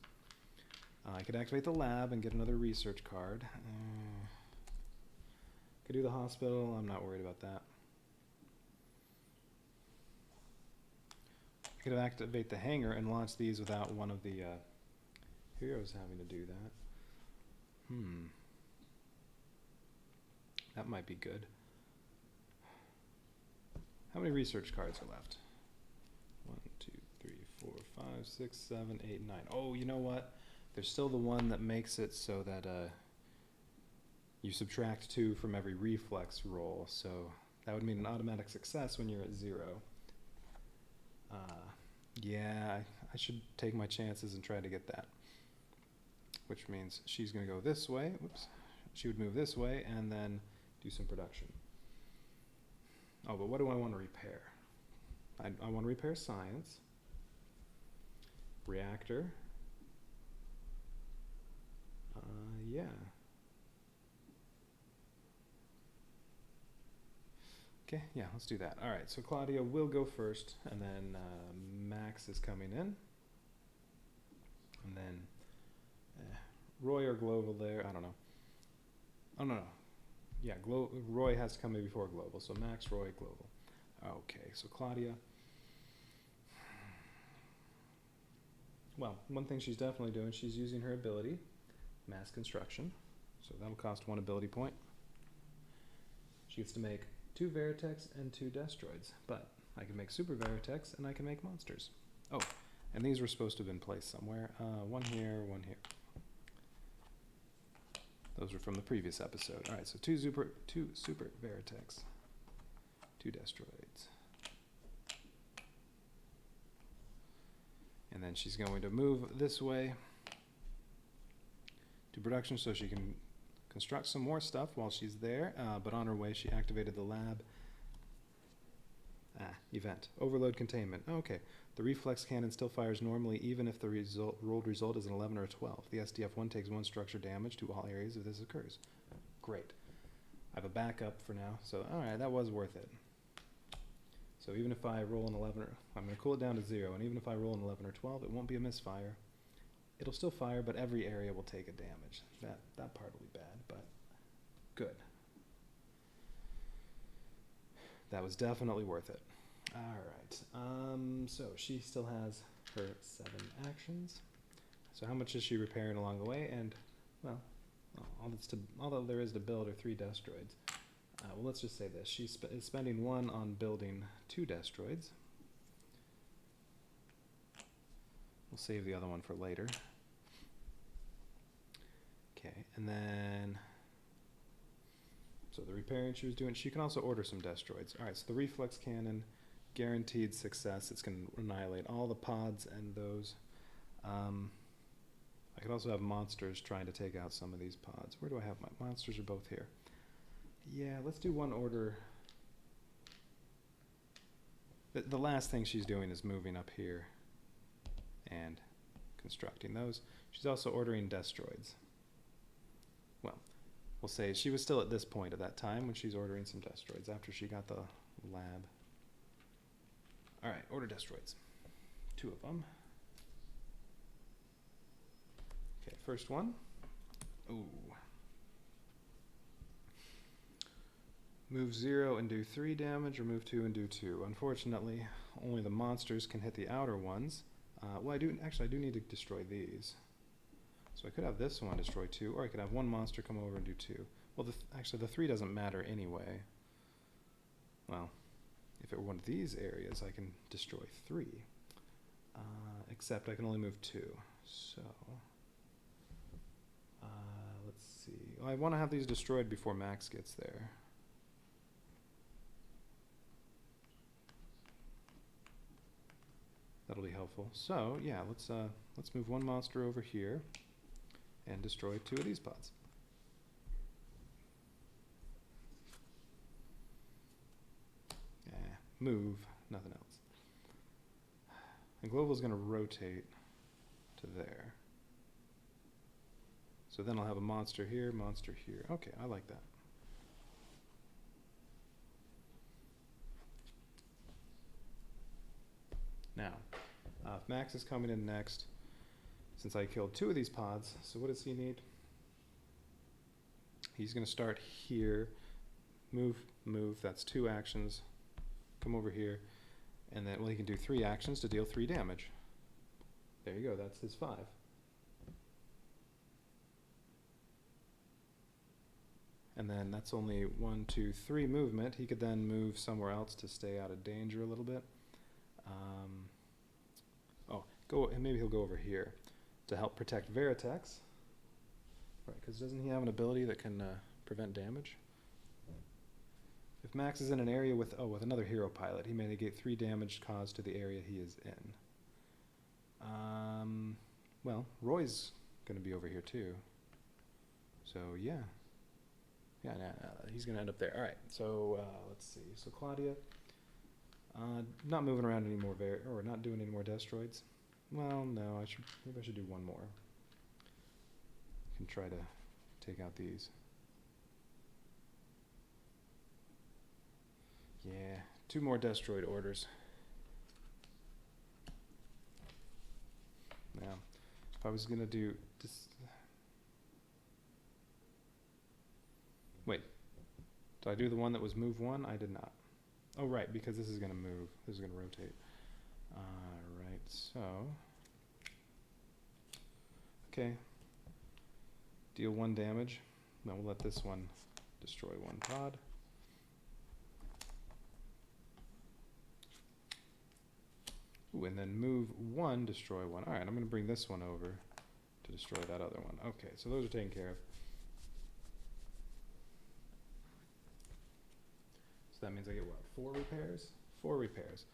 I could activate the lab and get another research card. Could do the hospital. I'm not worried about that. I could activate the hangar and launch these without one of the heroes having to do that. That might be good. How many research cards are left? 1, 2, 3, 4, 5, 6, 7, 8, 9. Oh, you know what? There's still the one that makes it so that you subtract 2 from every reflex roll, so that would mean an automatic success when you're at 0. Yeah, I should take my chances and try to get that. Which means she's going to go this way. Whoops. She would move this way and then do some production. Oh, but what do I want to repair? I want to repair science. Reactor. Yeah. Okay, yeah, let's do that. All right, so Claudia will go first, and then Max is coming in. And then Roy or Global there, I don't know. Oh, no. Yeah, Roy has to come in before Global, so Max, Roy, Global. Okay, so Claudia. Well, one thing she's definitely doing, she's using her ability, mass construction. So that'll cost 1 ability point. She gets to make 2 Veritechs and 2 Destroids, but I can make Super Veritechs and I can make monsters. Oh, and these were supposed to have been placed somewhere. 1 here, 1 here. Those were from the previous episode. All right, so 2 Super Veritechs, 2 Destroids. And then she's going to move this way to production so she can construct some more stuff while she's there, but on her way she activated the lab. Event. Overload containment. Okay. The reflex cannon still fires normally even if the rolled result is an 11 or a 12. The SDF-1 takes 1 structure damage to all areas if this occurs. Great. I have a backup for now, so alright, that was worth it. So even if I roll an 11, I'm going to cool it down to 0, and even if I roll an 11 or 12, it won't be a misfire. It'll still fire, but every area will take a damage. That part will be bad, but good. That was definitely worth it. Alright, so she still has her 7 actions. So how much is she repairing along the way? And, well, all there is to build are 3 Destroids. Well, let's just say this. She is spending 1 on building 2 Destroids. We'll save the other one for later. Okay, and then... So the repairing she was doing, she can also order some Destroids. Alright, so the reflex cannon, guaranteed success. It's going to annihilate all the pods and those. I could also have monsters trying to take out some of these pods. Where do I have my monsters? Are both here. Yeah, let's do 1 order The last thing she's doing is moving up here and constructing those. She's also ordering destroids. Well, we'll say she was still at this point at that time when she's ordering some destroids after she got the lab. All right, order destroids. 2 of them. Okay, first one. Ooh. Move 0 and do 3 damage, or move 2 and do 2. Unfortunately, only the monsters can hit the outer ones. Well, I do need to destroy these. So I could have this one destroy 2, or I could have one monster come over and do 2. Well, actually, the 3 doesn't matter anyway. Well, if it were one of these areas, I can destroy 3. Except I can only move 2. So, let's see. Well, I want to have these destroyed before Max gets there. That'll be helpful. So yeah, let's move one monster over here and destroy 2 of these pods. Move, nothing else. And Global's going to rotate to there. So then I'll have a monster here, monster here. Okay, I like that. Now, Max is coming in next, since I killed 2 of these pods. So what does he need? He's going to start here, move, that's 2 actions, come over here, and then, well, he can do 3 actions to deal 3 damage. There you go, that's his 5. And then that's only 1, 2, 3 movement. He could then move somewhere else to stay out of danger a little bit. And maybe he'll go over here to help protect Veritex. Right, because doesn't he have an ability that can prevent damage? If Max is in an area with another hero pilot, he may negate 3 damage caused to the area he is in. Well, Roy's going to be over here too. So yeah. Yeah, he's going to end up there. All right, so let's see. So Claudia, not moving around anymore, or not doing any more destroids. Well, no, maybe I should do one more. Can try to take out these. Yeah, 2 more destroid orders. Now, if I was going to do this. Wait, did I do the one that was move 1? I did not. Oh, right, because this is going to move. This is going to rotate. Right, so. Okay. Deal 1 damage. Now we'll let this one destroy 1 pod. Ooh, and then move 1, destroy 1. All right, I'm going to bring this one over to destroy that other one. Okay, so those are taken care of. So that means I get what? 4 repairs? 4 repairs.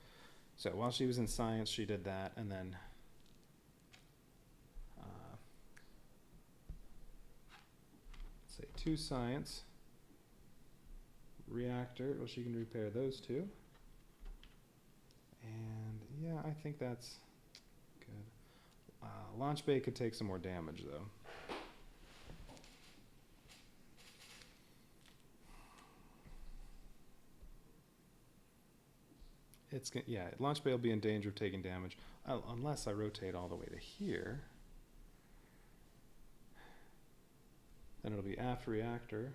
So while she was in science, she did that, and then say 2 science, reactor. Well, she can repair those 2, and yeah, I think that's good. Launch bay could take some more damage though. Yeah, launch bay will be in danger of taking damage unless I rotate all the way to here. Then it'll be aft reactor.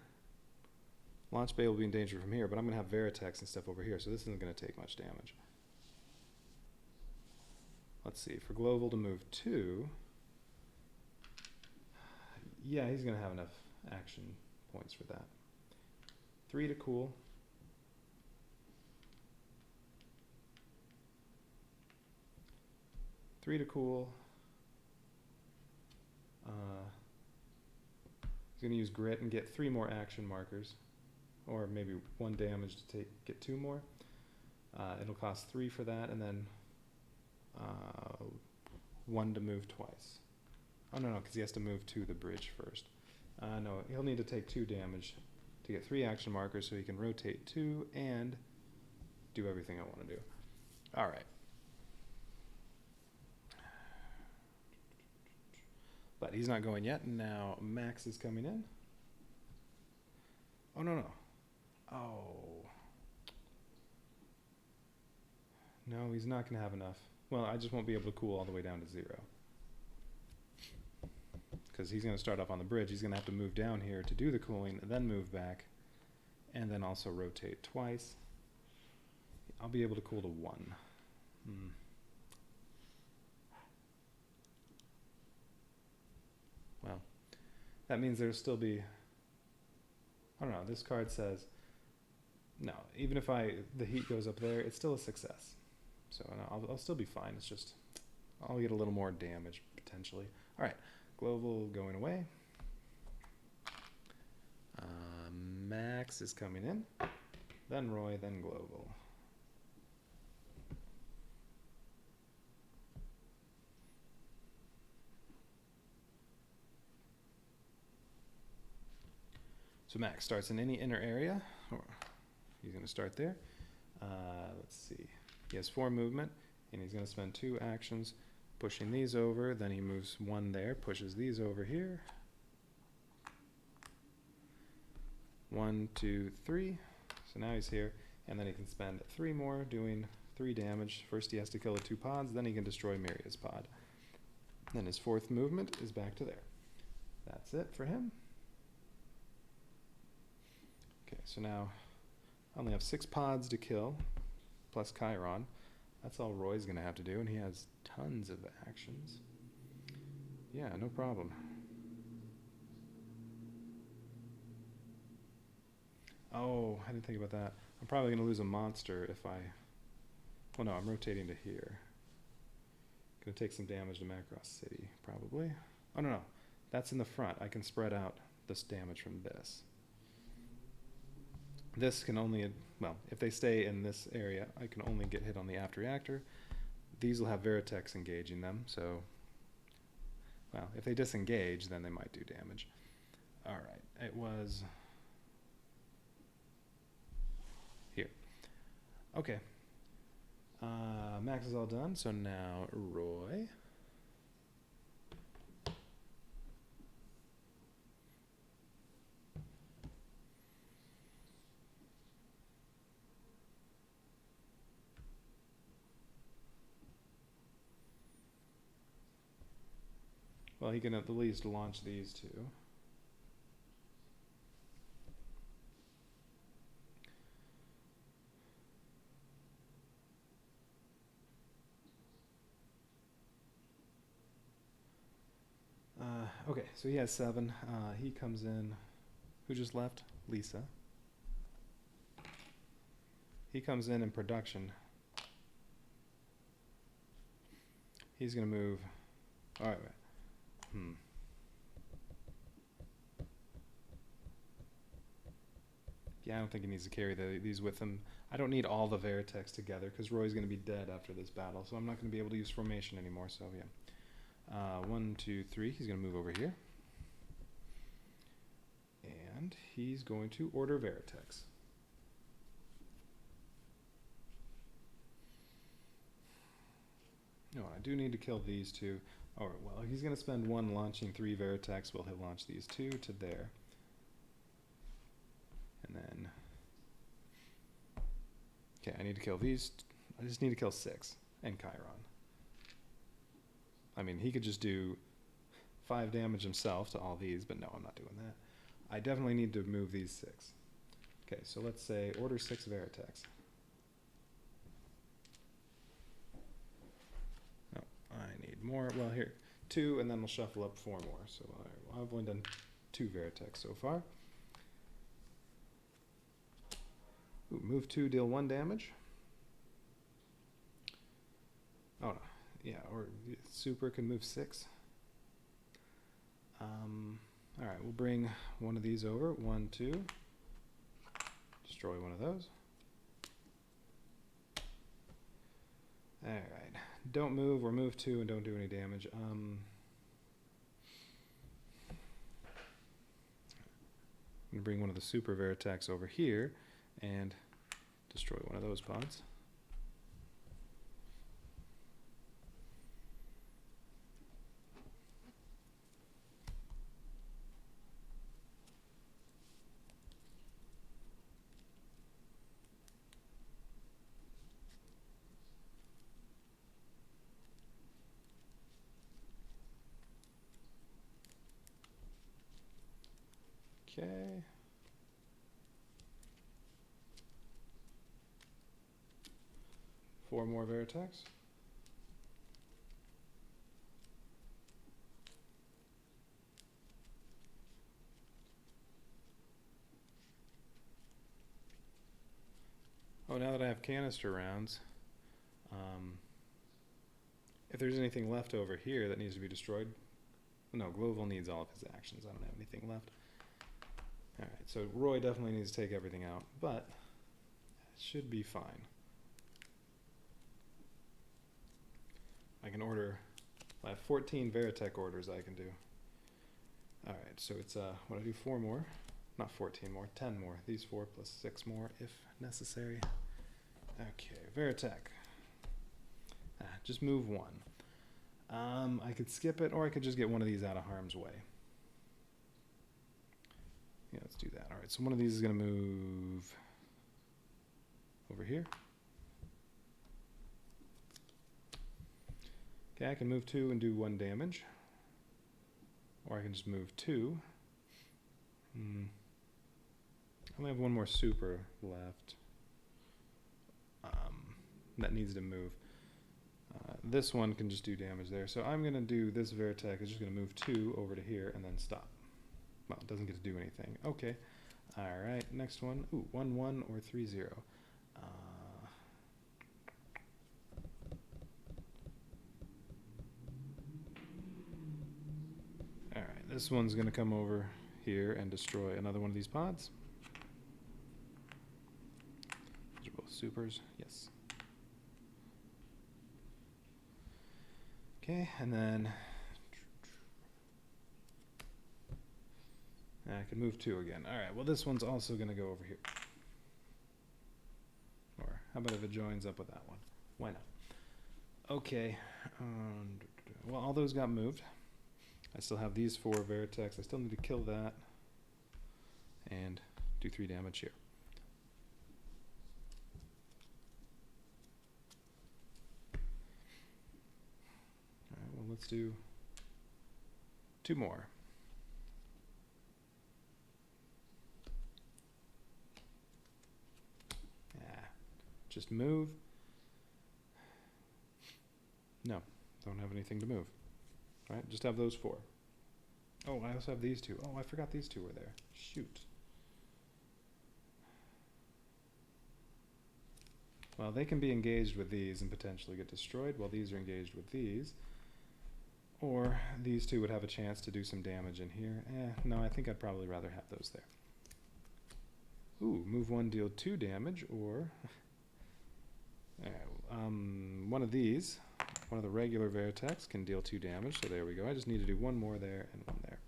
Launch bay will be in danger from here, but I'm going to have Veritex and stuff over here, so this isn't going to take much damage. Let's see, for Global to move 2, yeah, he's going to have enough action points for that. 3 to cool. 3 to cool. He's going to use grit and get 3 more action markers, or maybe 1 damage to get 2 more. It'll cost 3 for that, and then 1 to move twice. Oh no, because he has to move to the bridge first. No, he'll need to take 2 damage to get 3 action markers, so he can rotate 2 and do everything I want to do. All right. But he's not going yet. Now Max is coming in. Oh, no. Oh. No, he's not going to have enough. Well, I just won't be able to cool all the way down to 0. Because he's going to start off on the bridge. He's going to have to move down here to do the cooling, and then move back, and then also rotate twice. I'll be able to cool to 1. Well, that means there'll still be... I don't know, this card says... No, even if the heat goes up there, it's still a success. So no, I'll still be fine. It's just I'll get a little more damage potentially. All right, global going away. Max is coming in, then Roy, then global. So Max starts in any inner area. He's going to start there. Let's see. He has 4 movement, and he's going to spend 2 actions pushing these over. Then he moves 1 there, pushes these over here. 1, 2, 3. So now he's here, and then he can spend 3 more doing 3 damage. First he has to kill the 2 pods, then he can destroy Myria's pod. Then his 4th movement is back to there. That's it for him. Okay, so now I only have 6 pods to kill, plus Chiron. That's all Roy's going to have to do, and he has tons of actions. Yeah, no problem. Oh, I didn't think about that. I'm probably going to lose a monster if I... Well, no, I'm rotating to here. Going to take some damage to Macross City, probably. Oh, no. That's in the front. I can spread out this damage from this. This can only, well, if they stay in this area, I can only get hit on the aft reactor. These will have Veritex engaging them, so, well, if they disengage, then they might do damage. All right, it was here. Okay. Max is all done, so now Roy. Well, he can at the least launch these 2. Okay, so he has 7. He comes in. Who just left? Lisa. He comes in production. He's going to move. All right. Yeah, I don't think he needs to carry these with him. I don't need all the Veritex together because Roy's going to be dead after this battle, so I'm not going to be able to use formation anymore. So yeah, 1, 2, 3. He's going to move over here, and he's going to order Veritex. No, I do need to kill these 2. All right, well, he's going to spend 1 launching 3 Veritex while he'll launch these 2 to there. And then, okay, I need to kill these. I just need to kill 6 and Chiron. I mean, he could just do 5 damage himself to all these, but no, I'm not doing that. I definitely need to move these 6. Okay, so let's say order 6 Veritex. No, I need more. Well, here, 2, and then we'll shuffle up 4 more. So I've only done 2 Veritex so far. Ooh, move 2, deal 1 damage. Oh, no. Yeah, or Super can move 6. All right, we'll bring one of these over. 1, 2. Destroy one of those. All right. Don't move or move 2 and don't do any damage. I'm going to bring one of the Super Veritex over here and destroy one of those pods. Okay. Four more vertex. Oh, now that I have canister rounds, if there's anything left over here that needs to be destroyed, no, Global needs all of his actions. I don't have anything left. Alright, so Roy definitely needs to take everything out, but it should be fine. I can order, I have 14 Veritech orders I can do. Alright, so it's, what I do, 4 more, not 14 more, 10 more. These 4 plus 6 more if necessary. Okay, Veritech. Just move 1. I could skip it, or I could just get one of these out of harm's way. Yeah, let's do that. Alright, so one of these is going to move over here. Okay, I can move 2 and do 1 damage. Or I can just move 2. I only have 1 more super left. That needs to move. This one can just do damage there. So I'm going to do this Veritech is just going to move 2 over to here and then stop. Well, it doesn't get to do anything. Okay. Alright, next one. Ooh, 1-1 or 3-0. Alright, this one's going to come over here and destroy another one of these pods. These are both supers. Yes. Okay, and then I can move 2 again. Alright, well this one's also going to go over here. Or how about if it joins up with that one? Why not? Okay, well all those got moved. I still have these 4 Veritechs. I still need to kill that and do 3 damage here. Alright, well let's do 2 more. Just move. No, don't have anything to move. All right, just have those 4. Oh, I also have these 2. Oh, I forgot these 2 were there. Shoot. Well, they can be engaged with these and potentially get destroyed while these are engaged with these. Or these 2 would have a chance to do some damage in here. No, I think I'd probably rather have those there. Ooh, move 1, deal 2 damage, or... one of these, one of the regular Veritechs can deal 2 damage, so there we go. I just need to do 1 more there and 1 there.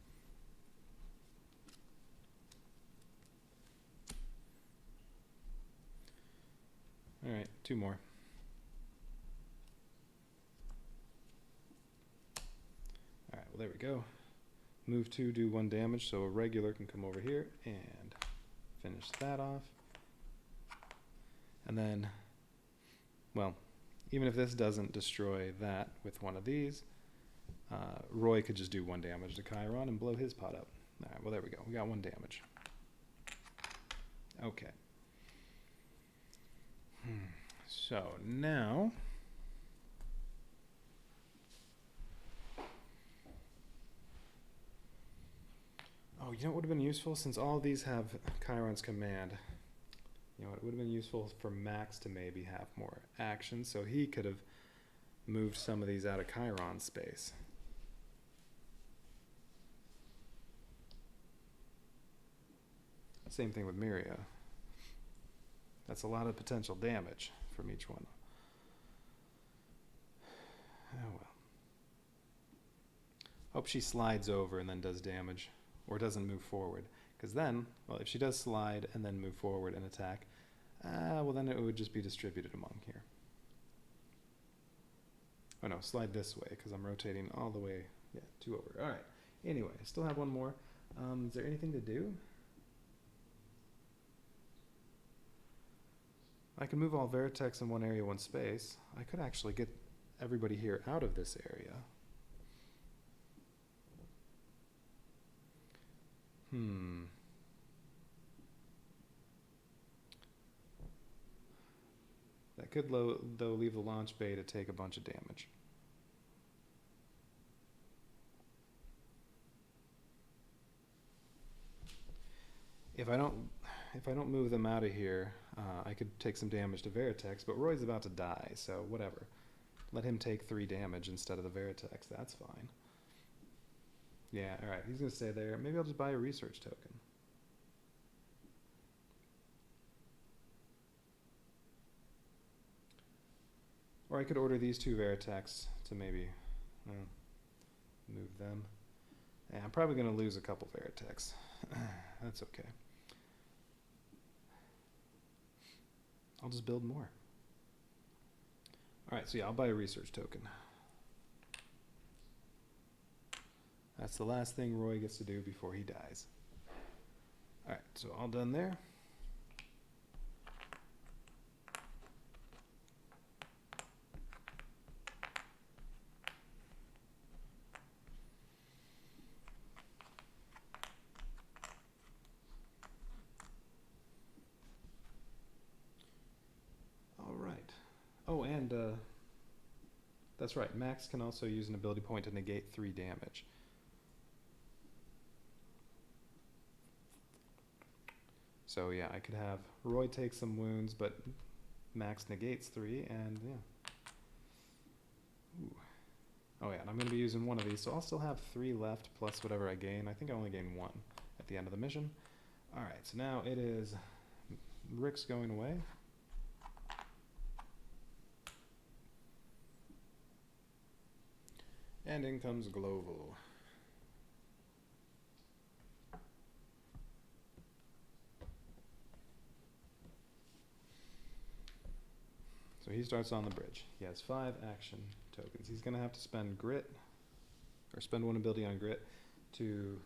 Alright, 2 more. Alright, well there we go. Move 2, do 1 damage, so a regular can come over here and finish that off. And then, well, even if this doesn't destroy that with one of these, Roy could just do 1 damage to Chiron and blow his pot up. Alright, well there we go. We got 1 damage. Okay. So now... Oh, you know what would have been useful? Since all of these have Chiron's command, you know, it would have been useful for Max to maybe have more action, so he could have moved some of these out of Chiron's space. Same thing with Miria. That's a lot of potential damage from each one. Oh well. Hope she slides over and then does damage, or doesn't move forward. Because then, well, if she does slide and then move forward and attack, well then it would just be distributed among here. Oh no, slide this way, because I'm rotating all the way, yeah, 2 over. Alright, anyway, I still have 1 more. Is there anything to do? I can move all Veritechs in 1 area, 1 space. I could actually get everybody here out of this area. could though leave the launch bay to take a bunch of damage. If I don't move them out of here, I could take some damage to Veritex, but Roy's about to die, so whatever. Let him take 3 damage instead of the Veritex. That's fine. Yeah, alright, he's going to stay there. Maybe I'll just buy a research token. Or I could order these 2 Veritex to maybe move them. Yeah, I'm probably going to lose a couple Veritex. That's okay. I'll just build more. Alright, so yeah, I'll buy a research token. That's the last thing Roy gets to do before he dies. Alright, so all done there. Alright. Oh, and that's right, Max can also use an ability point to negate 3 damage. So yeah, I could have Roy take some wounds, but Max negates 3, and yeah. Ooh. Oh yeah, and I'm going to be using one of these, so I'll still have 3 left, plus whatever I gain. I think I only gain 1 at the end of the mission. Alright, so now it is Rick's going away. And in comes Global. So he starts on the bridge. He has 5 action tokens. He's going to have to spend grit, or spend 1 ability on grit, to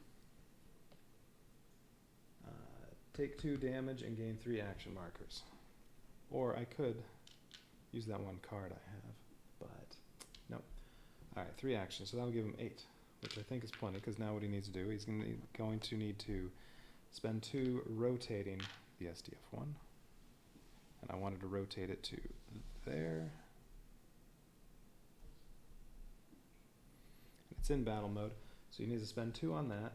take 2 damage and gain 3 action markers. Or I could use that 1 card I have, but no. Alright, 3 actions, so that'll give him 8, which I think is plenty, because now what he needs to do, he's going to need to spend 2 rotating the SDF-1. And I wanted to rotate it to there. It's in battle mode, so he needs to spend 2 on that.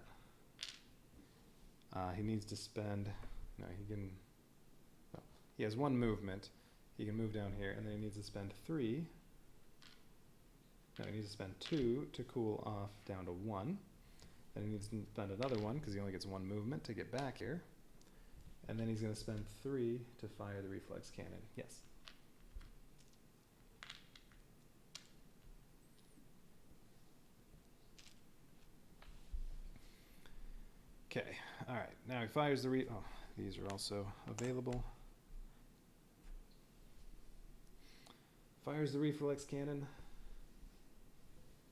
He needs to spend, no, he has 1 movement. He can move down here, and then he needs to spend 3. No, he needs to spend 2 to cool off down to 1. Then he needs to spend another 1, because he only gets 1 movement to get back here. And then he's going to spend 3 to fire the reflex cannon. Yes. Okay. All right. Now he fires the oh, these are also available. Fires the reflex cannon.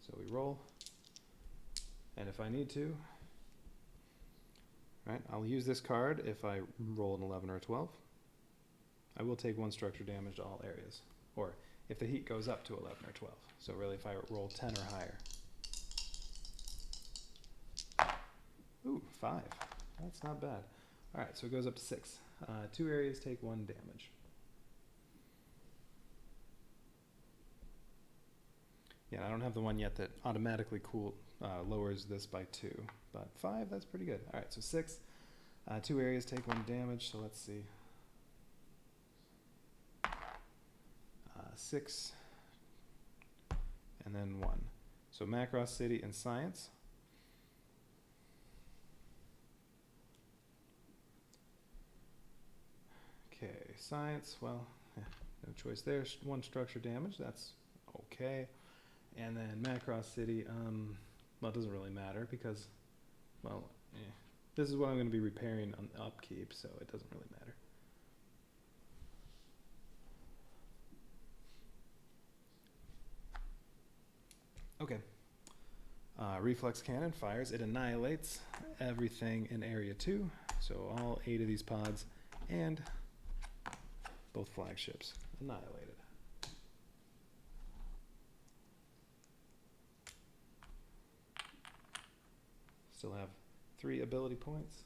So we roll. And if I need to, right, I'll use this card if I roll an 11 or a 12. I will take 1 structure damage to all areas. Or if the heat goes up to 11 or 12. So really if I roll 10 or higher. Ooh, 5. That's not bad. Alright, so it goes up to 6. 2 areas take 1 damage. Yeah, I don't have the one yet that automatically lowers this by 2. But 5, that's pretty good. Alright, so 6. 2 areas take 1 damage, so let's see. 6. And then 1. So Macross City and Science. Okay, Science, well, no choice there. 1 structure damage, that's okay. And then Macross City, well, it doesn't really matter because, well, this is what I'm going to be repairing on upkeep, so it doesn't really matter. Okay. Reflex Cannon fires. It annihilates everything in Area 2, so all 8 of these pods and both flagships annihilated. Still have 3 ability points.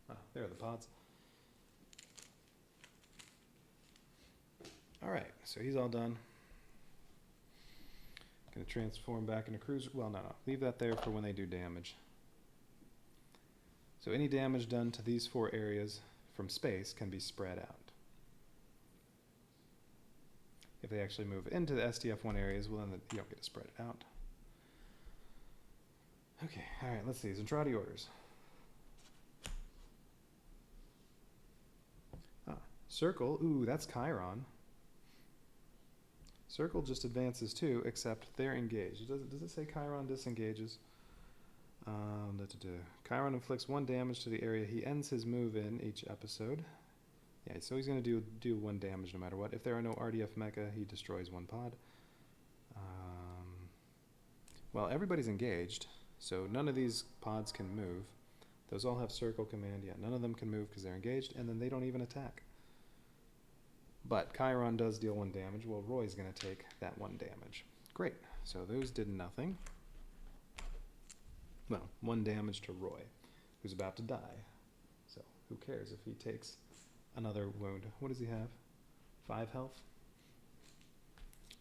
Ah, there are the pods. Alright, so he's all done. Gonna transform back into cruiser. Well, no. Leave that there for when they do damage. So any damage done to these 4 areas from space can be spread out. If they actually move into the SDF-1 areas, well, then you don't get to spread it out. Okay, alright, let's see. Zentradi orders. Circle, ooh, that's Chiron. Circle just advances too, except they're engaged. Does it say Chiron disengages? Chiron inflicts 1 damage to the area he ends his move in each episode. Yeah, so he's going to do 1 damage no matter what. If there are no RDF mecha, he destroys 1 pod. Well, everybody's engaged, so none of these pods can move. Those all have circle command. Yeah, none of them can move because they're engaged, and then they don't even attack. But Chiron does deal 1 damage. Well, Roy's going to take that 1 damage. Great. So those did nothing. Well, 1 damage to Roy, who's about to die. So who cares if he takes another wound? What does he have? 5 health?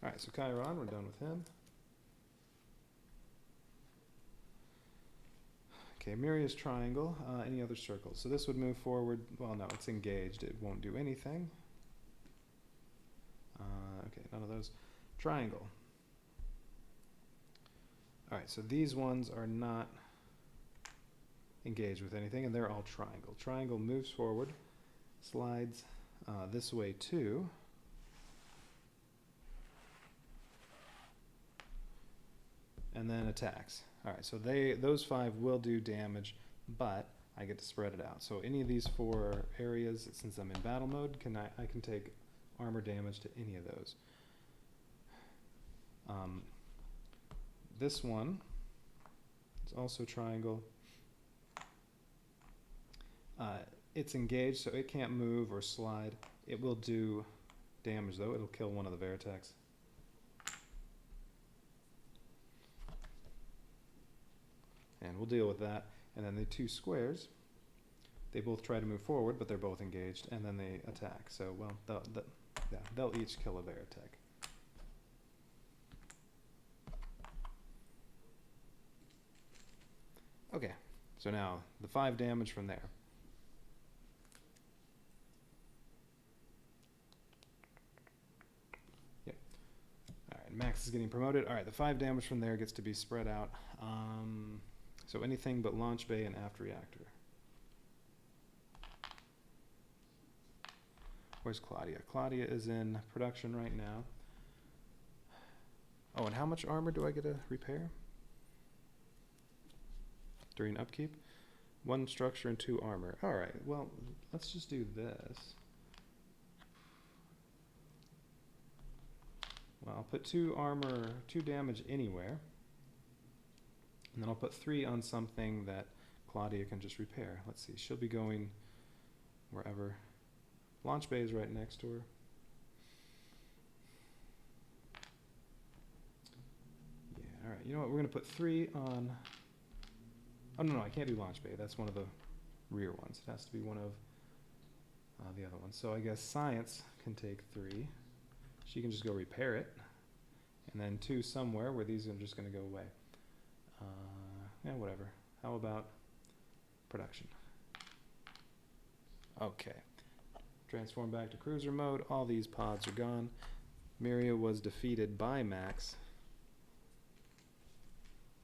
Alright, so Chiron, we're done with him. Okay, Miria's triangle. Any other circles? So this would move forward. Well, no, it's engaged. It won't do anything. Okay, none of those. Triangle. Alright, so these ones are not engaged with anything, and they're all triangle. Triangle moves forward, slides this way too. And then attacks. Alright, so those 5 will do damage, but I get to spread it out. So any of these 4 areas, since I'm in battle mode, I can take armor damage to any of those. This one is also triangle. It's engaged, so it can't move or slide. It will do damage, though. It'll kill one of the Veritex. And we'll deal with that. And then the 2 squares, they both try to move forward, but they're both engaged, and then they attack. So, well, they'll each kill a Veritech. Okay, so now the 5 damage from there. Yep. Alright, Max is getting promoted. Alright, the 5 damage from there gets to be spread out. So anything but launch bay and aft reactor. Where's Claudia? Claudia is in production right now. Oh, and how much armor do I get to repair? During upkeep? 1 structure and 2 armor. Alright, well, let's just do this. Well, I'll put 2 armor, 2 damage anywhere. And then I'll put 3 on something that Claudia can just repair. Let's see, she'll be going wherever. Launch bay is right next to her. Yeah, alright, you know what, we're going to put 3 on... Oh, no, I can't do launch bay. That's one of the rear ones. It has to be one of the other ones. So I guess science can take 3. She can just go repair it. And then 2 somewhere where these are just going to go away. Yeah, whatever. How about production? Okay. Transform back to cruiser mode. All these pods are gone. Miria was defeated by Max.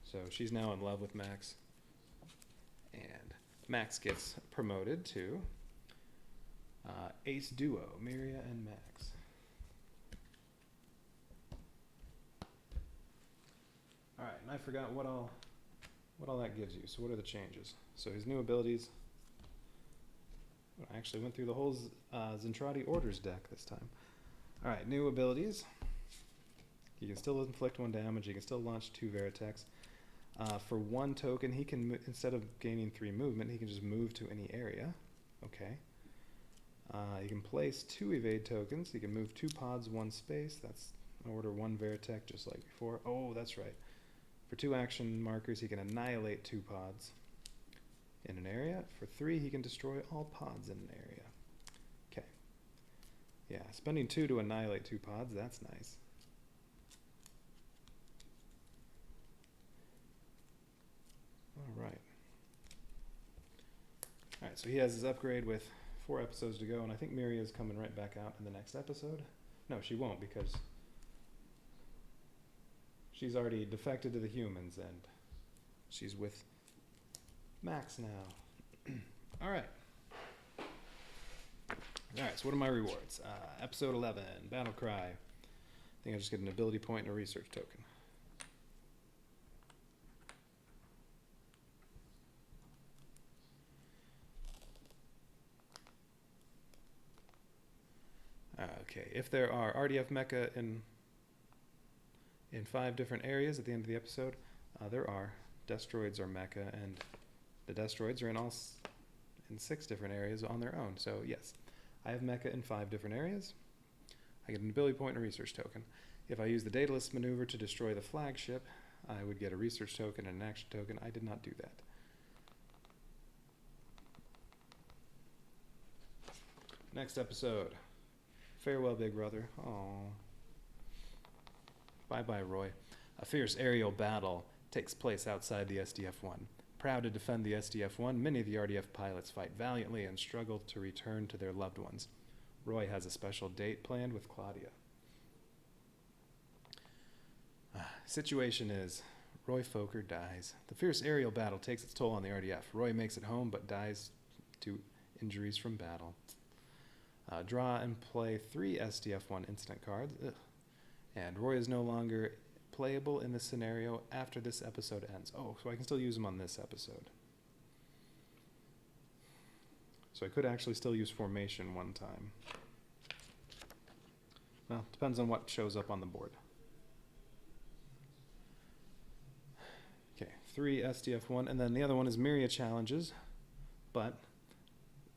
So she's now in love with Max. And Max gets promoted to Ace Duo, Miria and Max. Alright, and I forgot what all that gives you. So what are the changes? So his new abilities. I actually went through the whole Zentradi Orders deck this time. Alright, new abilities. He can still inflict 1 damage. He can still launch 2 Veritex. For 1 token, he can, instead of gaining 3 movement, he can just move to any area. Okay. He can place 2 evade tokens. He can move 2 pods, 1 space. That's order 1 Veritech, just like before. Oh, that's right. For 2 action markers, he can annihilate 2 pods in an area. For 3, he can destroy all pods in an area. Okay. Yeah, spending 2 to annihilate 2 pods, that's nice. Alright. Alright, so he has his upgrade with 4 episodes to go, and I think Miria's coming right back out in the next episode. No, she won't, because she's already defected to the humans, and she's with Max now. Alright. Alright, so what are my rewards? Episode 11, Battle Cry. I think I just get an ability point and a research token. Okay, if there are RDF mecha in 5 different areas at the end of the episode, there are. Destroids are mecha, and the Destroids are in 6 different areas on their own. So yes, I have mecha in 5 different areas. I get an ability point and a research token. If I use the Daedalus maneuver to destroy the flagship, I would get a research token and an action token. I did not do that. Next episode. Farewell, big brother. Aww. Bye-bye, Roy. A fierce aerial battle takes place outside the SDF-1. Proud to defend the SDF-1, many of the RDF pilots fight valiantly and struggle to return to their loved ones. Roy has a special date planned with Claudia. Situation is, Roy Fokker dies. The fierce aerial battle takes its toll on the RDF. Roy makes it home, but dies to injuries from battle. Draw and play 3 SDF-1 incident cards. Ugh. And Roy is no longer playable in this scenario after this episode ends. Oh, so I can still use him on this episode. So I could actually still use formation one time. Well, depends on what shows up on the board. Okay, 3 SDF-1, and then the other one is Miria challenges, but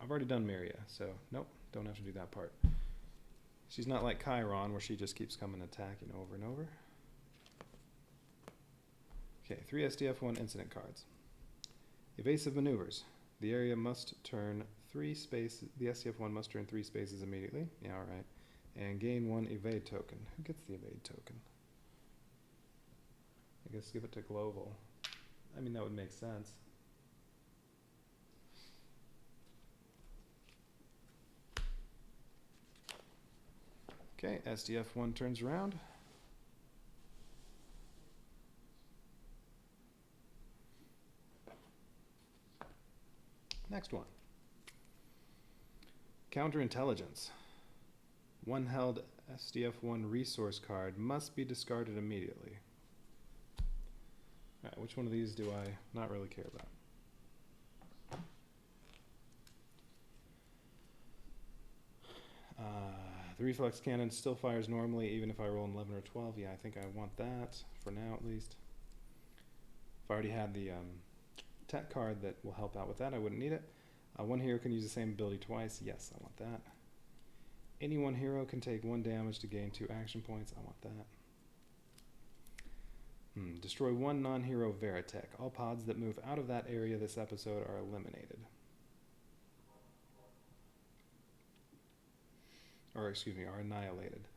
I've already done Miria, so nope, don't have to do that part. She's not like Chiron, where she just keeps coming attacking over and over. Okay, 3 SDF-1 incident cards. Evasive maneuvers. The area must turn 3 spaces. The SDF-1 must turn 3 spaces immediately. Yeah, all right. And gain 1 evade token. Who gets the evade token? I guess give it to Global. I mean, that would make sense. Okay, SDF-1 turns around. Next one. Counterintelligence. 1 held SDF-1 resource card must be discarded immediately. Alright, which one of these do I not really care about? The reflex cannon still fires normally even if I roll an 11 or 12. Yeah, I think I want that, for now at least. If I already had the tech card that will help out with that, I wouldn't need it. 1 hero can use the same ability twice. Yes, I want that. Any 1 hero can take 1 damage to gain 2 action points. I want that. Destroy 1 non-hero Veritech. All pods that move out of that area this episode are eliminated. Or, excuse me, are annihilated.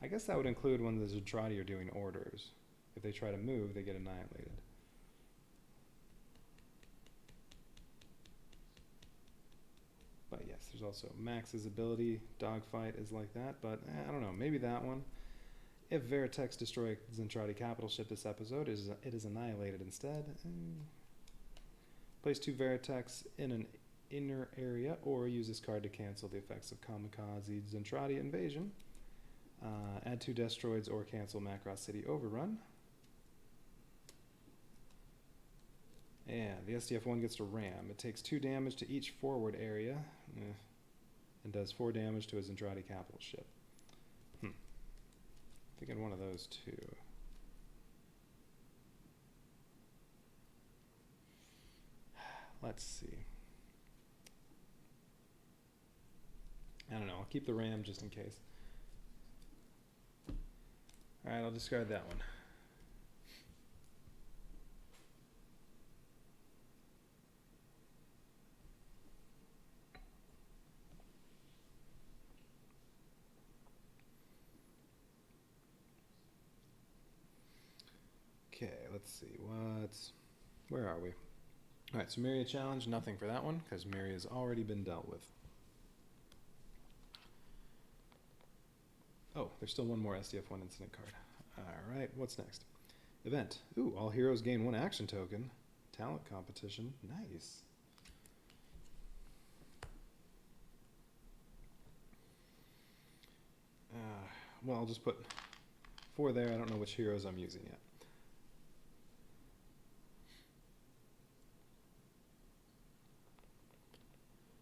I guess that would include when the Zentradi are doing orders. If they try to move, they get annihilated. But yes, there's also Max's ability. Dogfight is like that, but I don't know, maybe that one. If Veritechs destroy Zentradi capital ship this episode, it is annihilated instead. Place 2 Veritechs in an inner area, or use this card to cancel the effects of Kamikaze Zentradi invasion. Add 2 Destroids or cancel Macross City Overrun. And the SDF-1 gets to ram. It takes 2 damage to each forward area, and does 4 damage to a Zentradi capital ship. Thinking one of those 2. Let's see. I don't know. I'll keep the ram just in case. Alright, I'll discard that one. let's see, where are we? All right, so Myria challenge, nothing for that one, because Myria's already been dealt with. Oh, there's still one more SDF-1 incident card. All right, what's next? Event. Ooh, all heroes gain 1 action token. Talent competition. Nice. Well, I'll just put 4 there. I don't know which heroes I'm using yet.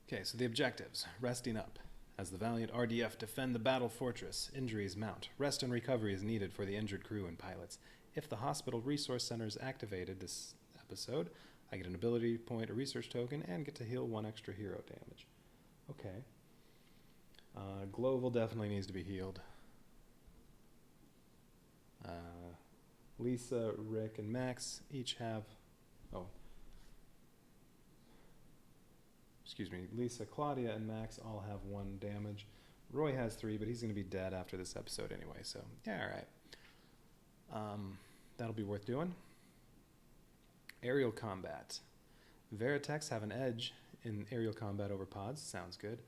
Okay, so the objectives. Resting up. As the valiant RDF defend the battle fortress, injuries mount. Rest and recovery is needed for the injured crew and pilots. If the hospital resource center is activated this episode, I get an ability point, a research token, and get to heal 1 extra hero damage. Okay. Global definitely needs to be healed. Lisa, Rick, and Max each have... Oh. Excuse me. Lisa, Claudia, and Max all have 1 damage. Roy has 3, but he's going to be dead after this episode anyway, so yeah, alright. That'll be worth doing. Aerial combat. Veritex have an edge in aerial combat over pods. Sounds good.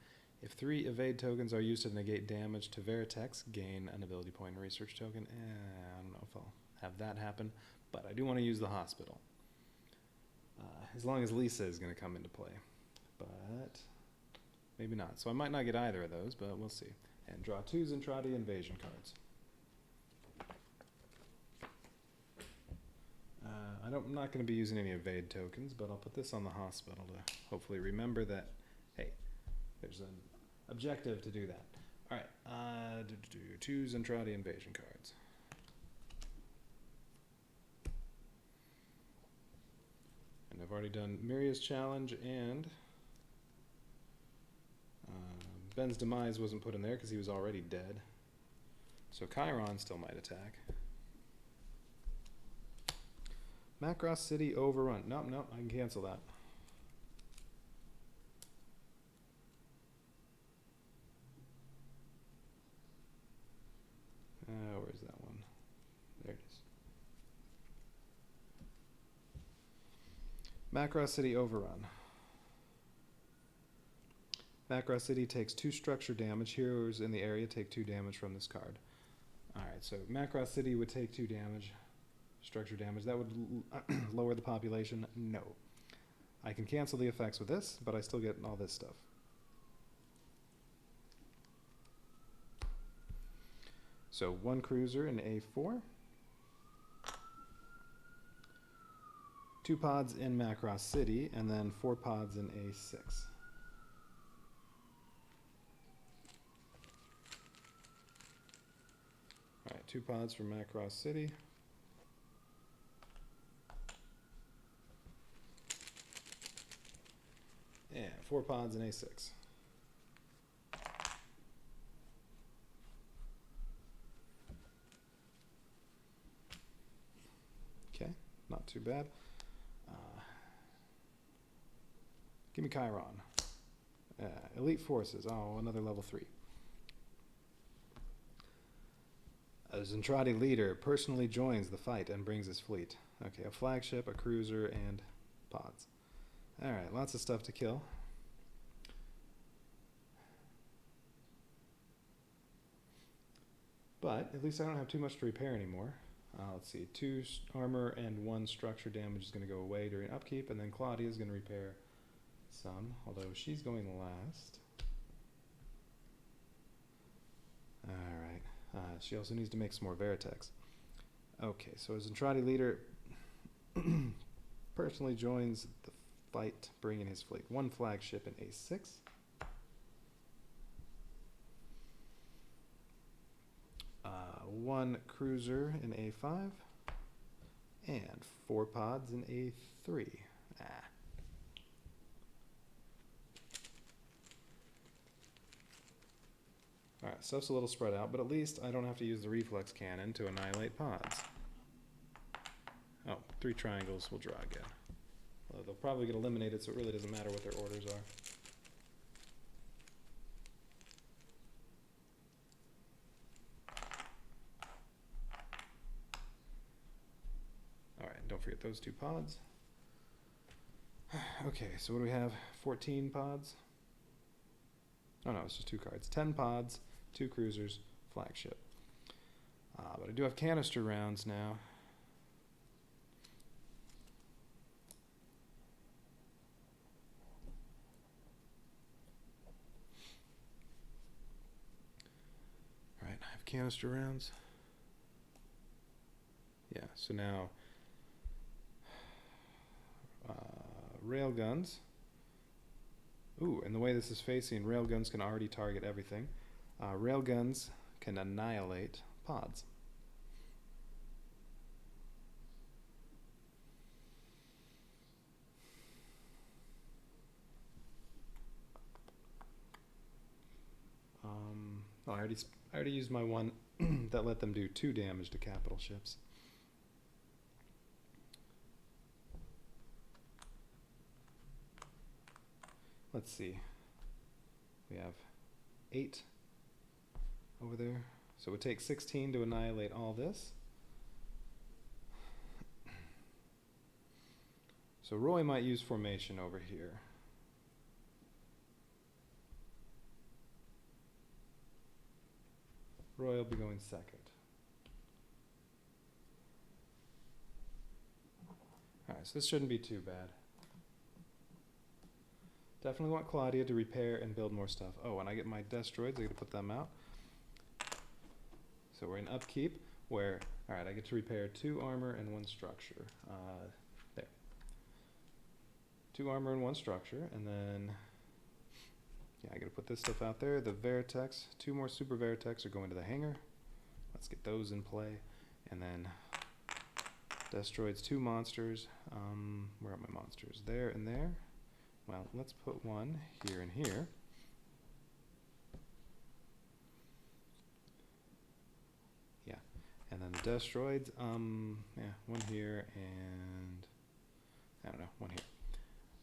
If 3 evade tokens are used to negate damage to Veritex, gain an ability point and research token. I don't know if I'll have that happen, but I do want to use the hospital. As long as Lisa is going to come into play. But maybe not. So I might not get either of those, but we'll see. And draw 2 Zentradi invasion cards. I'm not going to be using any evade tokens, but I'll put this on the hospital to hopefully remember that, hey, there's an objective to do that. All right, 2 Zentradi invasion cards. And I've already done Myria's challenge, and Ben's demise wasn't put in there because he was already dead. So Chiron still might attack. Macross City overrun. Nope, I can cancel that. Where's that one? There it is. Macross City overrun. Macross City takes 2 structure damage. Heroes in the area take 2 damage from this card. Alright, so Macross City would take 2 damage. Structure damage. That would lower the population. No. I can cancel the effects with this, but I still get all this stuff. So 1 cruiser in A4. 2 pods in Macross City, and then 4 pods in A6. Alright, 2 pods from Macross City. And 4 pods in A6. Okay, not too bad. Give me Chiron. Elite Forces. Oh, another level 3. A Zentradi leader personally joins the fight and brings his fleet. Okay, a flagship, a cruiser, and pods. Alright, lots of stuff to kill. But at least I don't have too much to repair anymore. Let's see, 2 armor and 1 structure damage is going to go away during upkeep, and then Claudia is going to repair some, although she's going last. Alright, she also needs to make some more Veritex. Okay, so as Zentradi leader personally joins the fight, bringing his fleet. 1 flagship in A6. One cruiser in A5. And 4 pods in A3. Alright, stuff's a little spread out, but at least I don't have to use the reflex cannon to annihilate pods. Oh, 3 triangles will draw again. Well, they'll probably get eliminated, so it really doesn't matter what their orders are. Alright, Don't forget those 2 pods. Okay, so what do we have? 14 pods? Oh no, it's just 2 cards. 10 pods, 2 cruisers, flagship. But I do have canister rounds now. Alright, I have canister rounds. Yeah, so now railguns. Ooh, and the way this is facing, railguns can already target everything. Railguns can annihilate pods. I already used my one that let them do 2 damage to capital ships. Let's see. We have 8 over there. So it would take 16 to annihilate all this. So Roy might use formation over here. Roy will be going second. Alright, so this shouldn't be too bad. Definitely want Claudia to repair and build more stuff. Oh, and I get my destroids, I get to put them out. So we're in upkeep, where, alright, I get to repair 2 armor and 1 structure. There. 2 armor and 1 structure, and then, yeah, I gotta put this stuff out there. The Veritex, 2 more Super Veritex are going to the hangar. Let's get those in play. And then destroids 2 monsters. Where are my monsters? There and there. Well, let's put 1 here and here. Yeah, and then the destroids, yeah, 1 here and, I don't know, 1 here.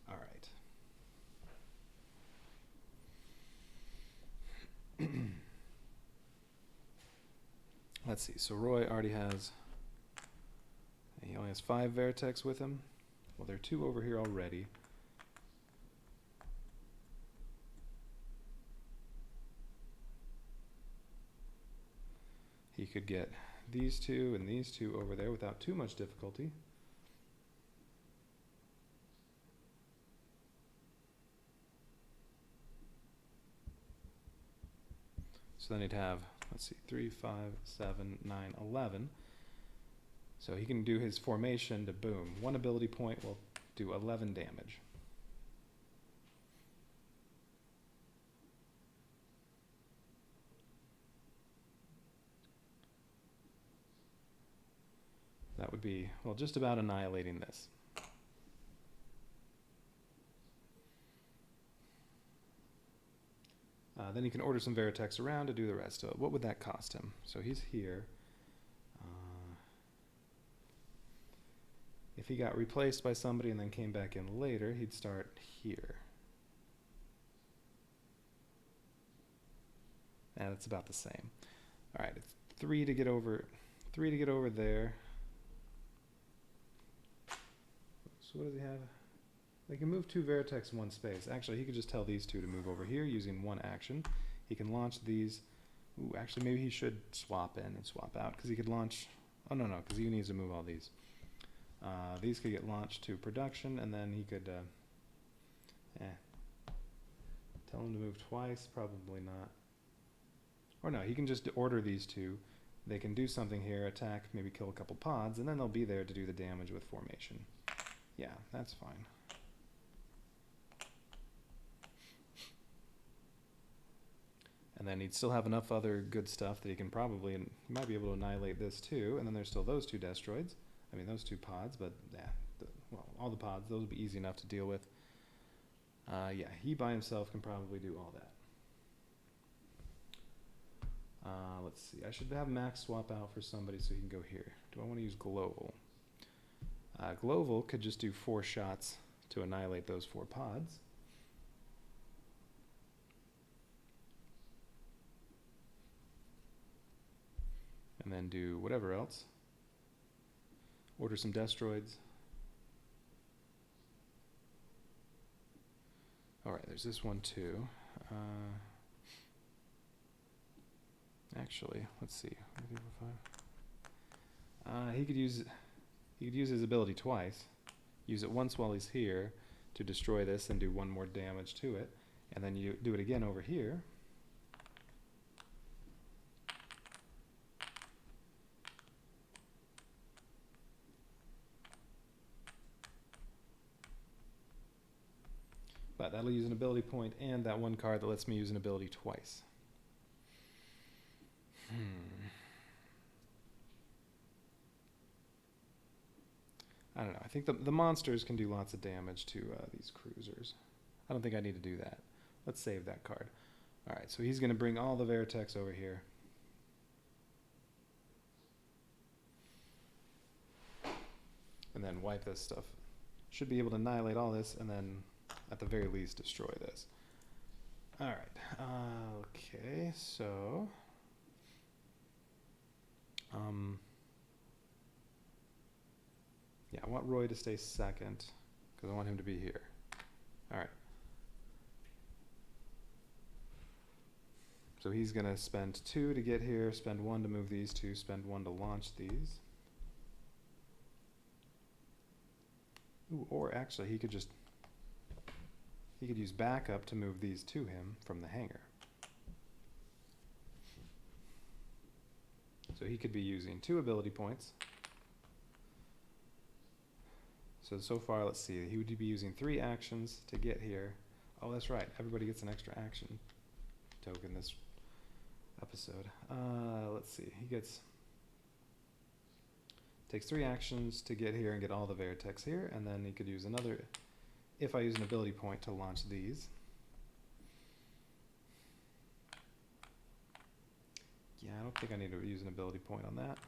All right. Let's see, so Roy already has, he only has 5 Veritex with him. Well, there are 2 over here already. He could get these 2 and these 2 over there without too much difficulty. So then he'd have, let's see, 3, 5, 7, 9, 11. So he can do his formation to boom. 1 ability point will do 11 damage. That would be, well, just about annihilating this. Then he can order some Veritex around to do the rest. So what would that cost him? So he's here. If he got replaced by somebody and then came back in later, he'd start here. And it's about the same. All right, it's 3 to get over, 3 to get over there. So what does he have? They can move 2 Veritex in 1 space. Actually, he could just tell these 2 to move over here using 1 action. He can launch these. Ooh, actually, maybe he should swap in and swap out, because he could launch... Oh, no, because he needs to move all these. These could get launched to production, and then he could... Tell him to move twice? Probably not. Or no, he can just order these 2. They can do something here, attack, maybe kill a couple pods, and then they'll be there to do the damage with formation. Yeah, that's fine. And then he'd still have enough other good stuff that he can probably, and he might be able to annihilate this too. And then there's still those 2 destroids. I mean, those 2 pods, but yeah, well, all the pods, those would be easy enough to deal with. Yeah, he by himself can probably do all that. Let's see, I should have Max swap out for somebody so he can go here. Do I want to use Global? Global could just do 4 shots to annihilate those 4 pods. And then do whatever else. Order some Destroids. Alright, there's this one too. Actually, let's see. He could use his ability twice. Use it once while he's here to destroy this and do one more damage to it. And then you do it again over here. But that'll use an ability point and that one card that lets me use an ability twice. I don't know. I think the monsters can do lots of damage to these cruisers. I don't think I need to do that. Let's save that card. Alright, so he's going to bring all the Veritechs over here. And then wipe this stuff. Should be able to annihilate all this and then, at the very least, destroy this. Alright. Okay, so... yeah, I want Roy to stay second, because I want him to be here. Alright. So he's going to spend 2 to get here, spend 1 to move these 2, spend 1 to launch these. Ooh, or actually, he could use backup to move these to him from the hangar. So he could be using 2 ability points. So far, let's see, he would be using 3 actions to get here. Oh, that's right, everybody gets an extra action token this episode. Let's see, takes 3 actions to get here and get all the Veritechs here, and then he could use another, if I use an ability point, to launch these. Yeah, I don't think I need to use an ability point on that.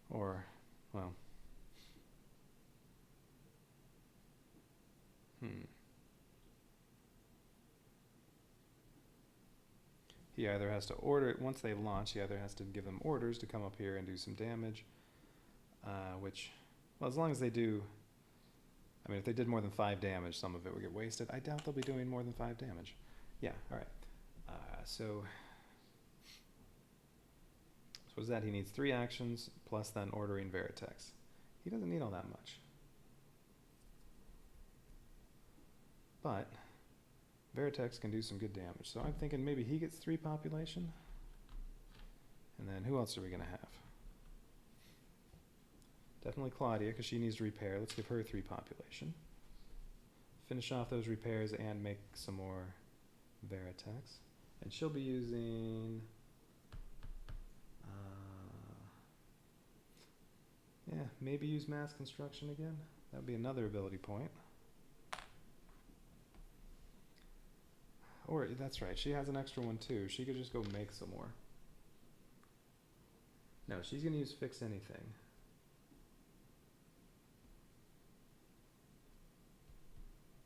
Or, well, he either has to order it, once they launch, he either has to give them orders to come up here and do some damage, which, well, as long as they do, I mean, if they did more than 5 damage, some of it would get wasted. I doubt they'll be doing more than 5 damage. Yeah, alright. So is that he needs 3 actions, plus then ordering Veritechs. He doesn't need all that much. But Veritechs can do some good damage. So I'm thinking maybe he gets 3 population. And then who else are we going to have? Definitely Claudia, because she needs to repair. Let's give her 3 population. Finish off those repairs and make some more Veritechs. And she'll be using... yeah, maybe use mass construction again. That would be another ability point. Or, that's right, she has an extra one too. She could just go make some more. No, she's going to use fix anything.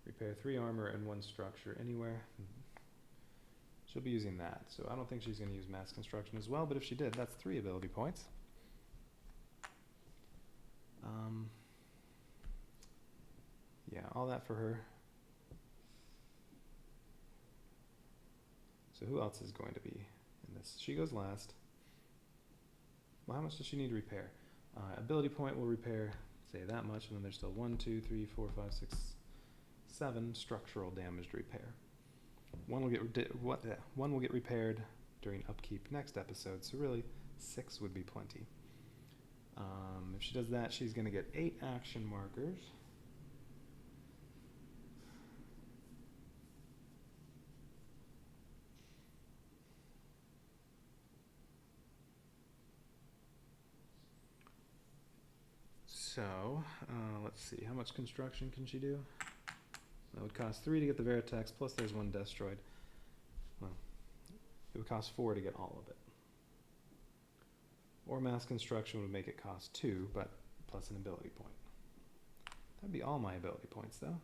Repair 3 armor and 1 structure anywhere. She'll be using that. So I don't think she's going to use mass construction as well, but if she did, that's 3 ability points. Yeah, all that for her. So who else is going to be in this? She goes last. Well, how much does she need to repair? Ability point will repair, say that much, and then there's still 1, 2, 3, 4, 5, 6, 7 structural damage to repair. One will get repaired during upkeep next episode, so really 6 would be plenty. If she does that, she's going to get 8 action markers. So, let's see, how much construction can she do? That would cost 3 to get the Veritechs, plus there's 1 Destroid. Well, it would cost 4 to get all of it. Or mass construction would make it cost 2, but plus an ability point. That'd be all my ability points, though.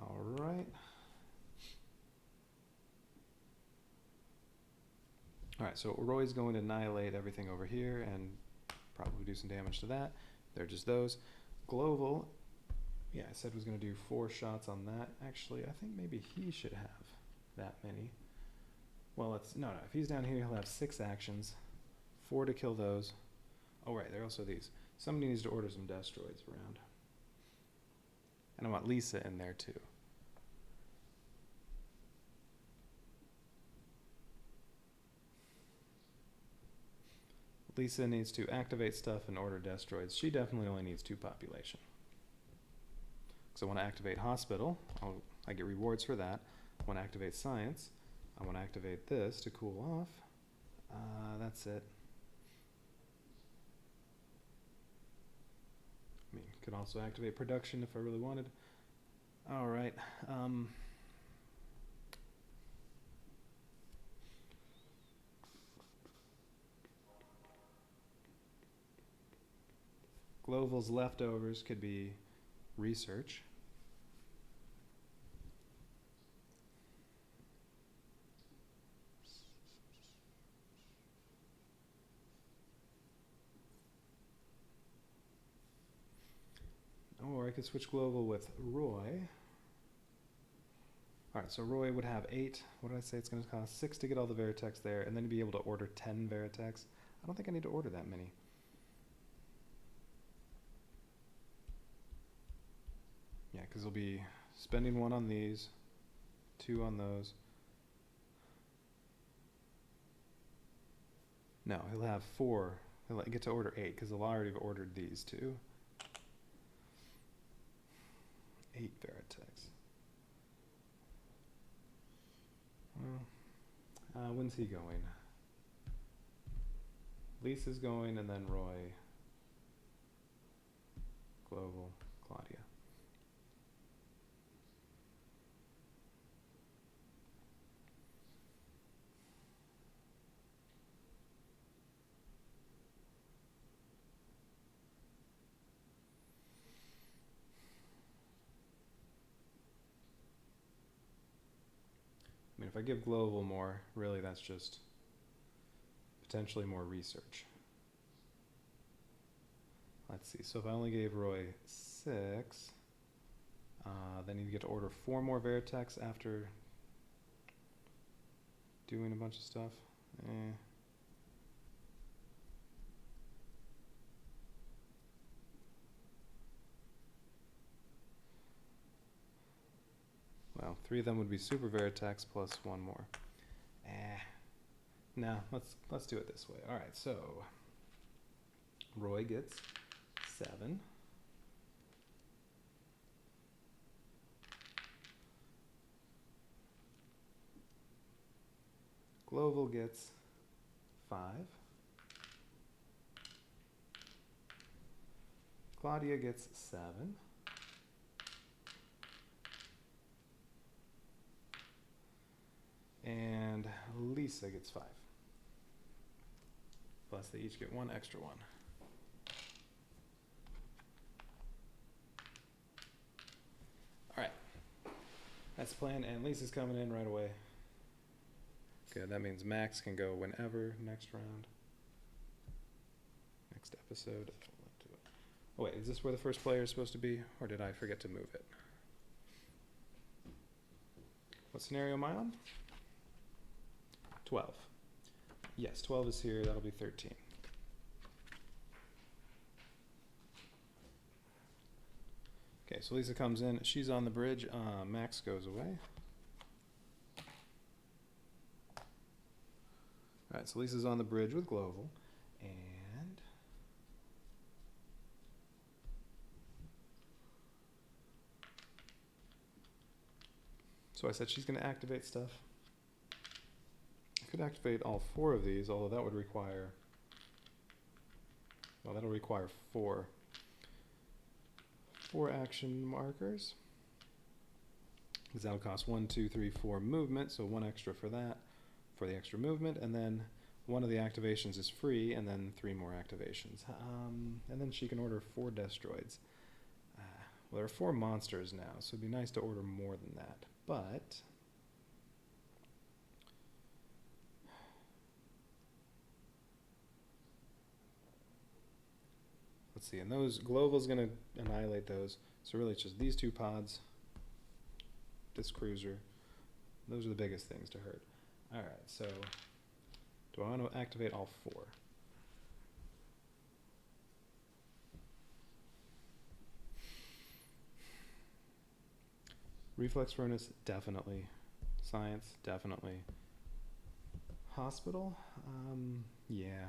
All right. All right, so Roy's going to annihilate everything over here and probably do some damage to that. They're just those. Global, yeah, I said was going to do 4 shots on that. Actually, I think maybe he should have that many. Well, no, if he's down here, he'll have 6 actions, 4 to kill those. Oh, right, there are also these. Somebody needs to order some destroids around. And I want Lisa in there, too. Lisa needs to activate stuff and order destroids. She definitely only needs 2 population. So I want to activate hospital. I get rewards for that. I want to activate science. I want to activate this to cool off. That's it. I mean, could also activate production if I really wanted. All right. Global's leftovers could be research. Or I could switch global with Roy. All right, so Roy would have 8. What did I say? It's going to cost 6 to get all the Veritex there, and then be able to order 10 Veritex. I don't think I need to order that many. Yeah, because he'll be spending 1 on these, 2 on those. No, he'll have 4. He'll get to order 8 because he'll already have ordered these 2. 8 Veritex. Well, when's he going? Lisa's going, and then Roy, Global, Claudia. I mean, if I give global more, really that's just potentially more research. Let's see, so if I only gave Roy 6, then you get to order 4 more Veritex after doing a bunch of stuff. Well, 3 of them would be super Veritex plus 1 more. No, let's do it this way. All right, so Roy gets 7. Global gets 5. Claudia gets 7. And Lisa gets 5. Plus they each get 1 extra 1. All right, that's the plan, and Lisa's coming in right away. Okay, that means Max can go whenever next round. Next episode. Oh wait, is this where the first player is supposed to be, or did I forget to move it? What scenario am I on? 12. Yes, 12 is here, that'll be 13. Okay, so Lisa comes in, she's on the bridge, Max goes away. Alright, so Lisa's on the bridge with Global, and so I said she's going to activate stuff. I could activate all 4 of these, although that would require, well, that'll require 4 action markers, because that'll cost 1, 2, 3, 4 movement, so 1 extra for that. for the extra movement, and then one of the activations is free, and then 3 more activations. And then she can order 4 destroids. Well, there are 4 monsters now, so it'd be nice to order more than that. But let's see, and those Global's gonna annihilate those. So really it's just these 2 pods, this cruiser. Those are the biggest things to hurt. Alright, so do I want to activate all 4? Reflex Furnace, definitely. Science, definitely. Hospital? Yeah.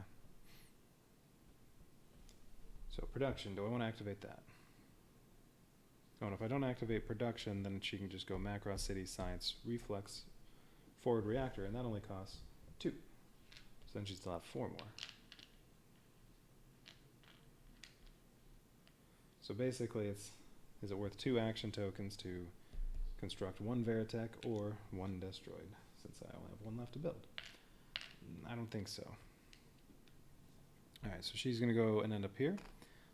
So production, do I want to activate that? Oh, and if I don't activate production, then she can just go Macross City, Science, Reflex, Forward Reactor, and that only costs 2. So then she still have 4 more. So basically it's, is it worth 2 action tokens to construct 1 Veritech or 1 Destroid, since I only have 1 left to build? I don't think so. Alright, so she's going to go and end up here.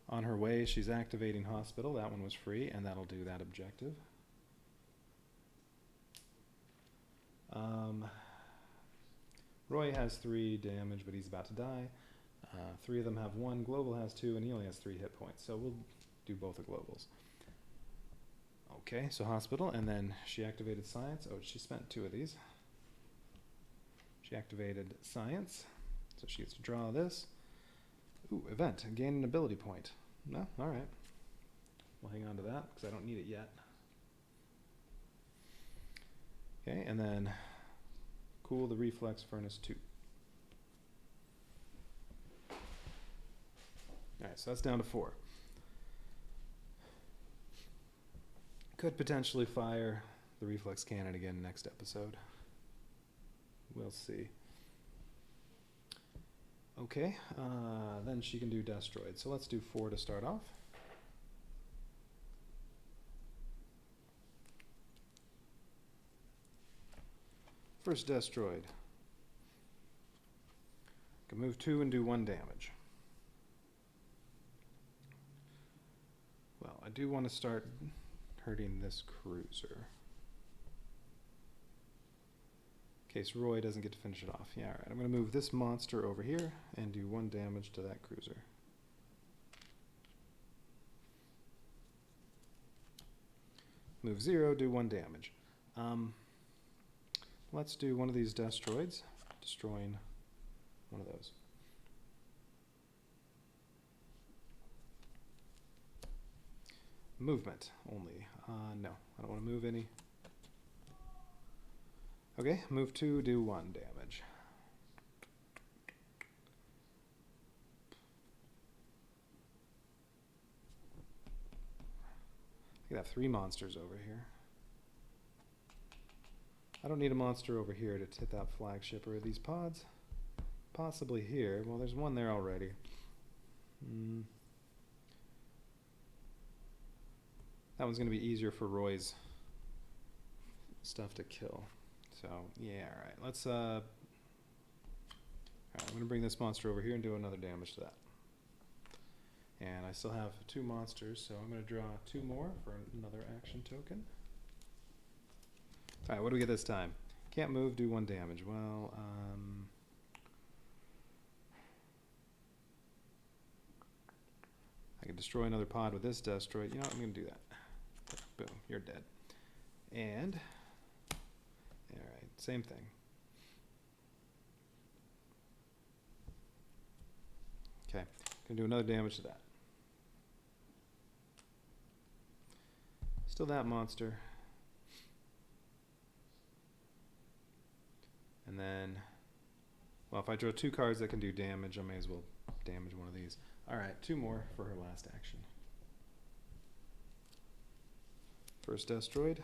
On her way, she's activating Hospital. That one was free, and that'll do that objective. Roy has 3 damage, but he's about to die. 3 of them have 1. Global has 2, and he only has 3 hit points, so we'll do both the Globals. Okay, so Hospital, and then she activated Science. Oh, she spent 2 of these. She activated Science, so she gets to draw this. Ooh, Event, gain an ability point. No, alright. We'll hang on to that, because I don't need it yet. Okay, and then cool the Reflex Furnace 2. Alright, so that's down to 4. Could potentially fire the Reflex Cannon again next episode. We'll see. Okay, then she can do Destroid. So let's do 4 to start off. First Destroid. Can move 2 and do 1 damage. Well, I do want to start hurting this cruiser. In case Roy doesn't get to finish it off. Yeah, alright. I'm going to move this monster over here and do 1 damage to that cruiser. Move 0, do 1 damage. Let's do one of these Destroids, destroying one of those. Movement only. No, I don't want to move any. Okay, move 2, do 1 damage. I could have 3 monsters over here. I don't need a monster over here to hit that flagship or these pods. Possibly here. Well, there's 1 there already. That one's going to be easier for Roy's stuff to kill. So, yeah, alright. Let's, alright, I'm going to bring this monster over here and do another damage to that. And I still have 2 monsters, so I'm going to draw 2 more for another action token. Alright, what do we get this time? Can't move, do 1 damage. Well, I can destroy another pod with this Destroid. You know what, I'm going to do that. Boom, you're dead. And, alright, same thing. Okay, gonna do another damage to that. Still that monster. And then, well, if I draw 2 cards that can do damage, I may as well damage one of these. Alright, 2 more for her last action. First Destroid.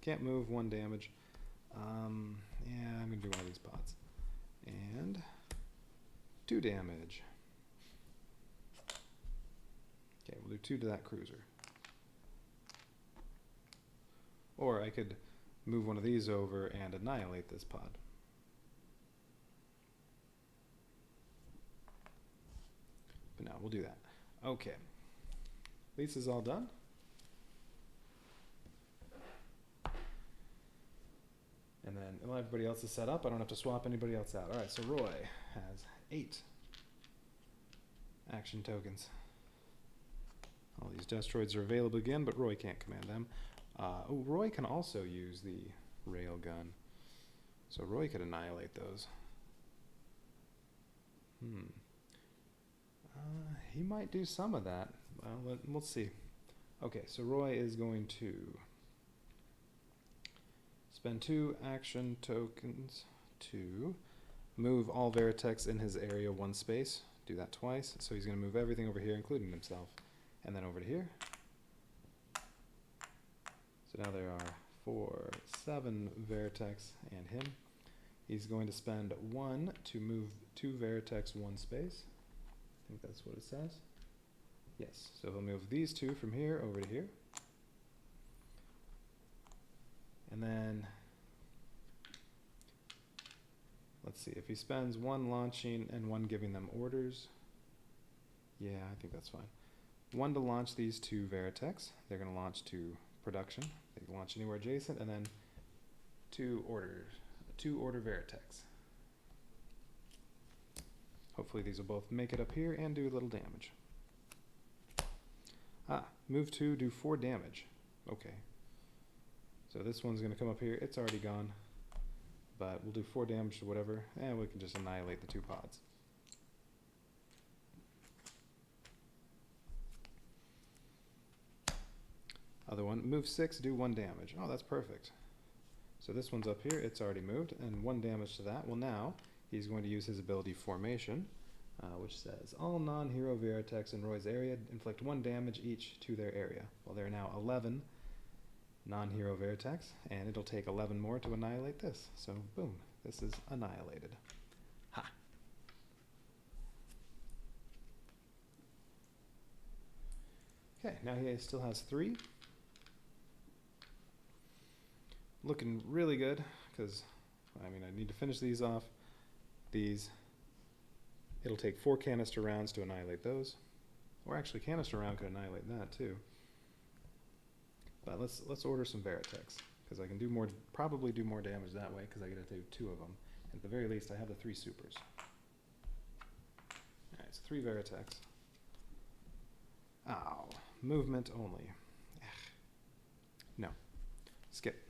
Can't move, 1 damage. Yeah, I'm going to do one of these pods. And 2 damage. Okay, we'll do 2 to that cruiser. Or I could move one of these over and annihilate this pod. No, we'll do that. Okay. Lisa's all done. And then well, everybody else is set up. I don't have to swap anybody else out. All right, so Roy has 8 action tokens. All these destroids are available again, but Roy can't command them. Oh, Roy can also use the rail gun. So Roy could annihilate those. He might do some of that. Well, we'll see. Okay, so Roy is going to spend 2 action tokens to move all Veritex in his area 1 space. Do that twice. So he's going to move everything over here, including himself, and then over to here. So now there are 4, 7 Veritex and him. He's going to spend 1 to move 2 Veritex 1 space. I think that's what it says. Yes, so he'll move these 2 from here over to here. And then, let's see, if he spends 1 launching and 1 giving them orders, yeah, I think that's fine. 1 to launch these 2 Veritex. They're going to launch to production. They can launch anywhere adjacent, and then 2 order Veritex. Hopefully these will both make it up here and do a little damage. Move 2, do 4 damage. Okay. So this one's going to come up here. It's already gone. But we'll do 4 damage to whatever, and we can just annihilate the 2 pods. Other one, move 6, do 1 damage. Oh, that's perfect. So this one's up here. It's already moved, and 1 damage to that. Well, now he's going to use his ability Formation, which says all non-hero Veritex in Roy's area inflict 1 damage each to their area. Well, there are now 11 non-hero Veritex, and it'll take 11 more to annihilate this. So, boom, this is annihilated. Ha! Okay, now he still has 3. Looking really good, because, I mean, I need to finish these off. These, it'll take 4 canister rounds to annihilate those. Or actually, canister round could annihilate that, too. But let's order some Veritex, because I can do more, probably do more damage that way, because I get to do 2 of them. And at the very least, I have the 3 supers. Alright, so 3 Veritex. Ow. Movement only. Ugh. No. Skip.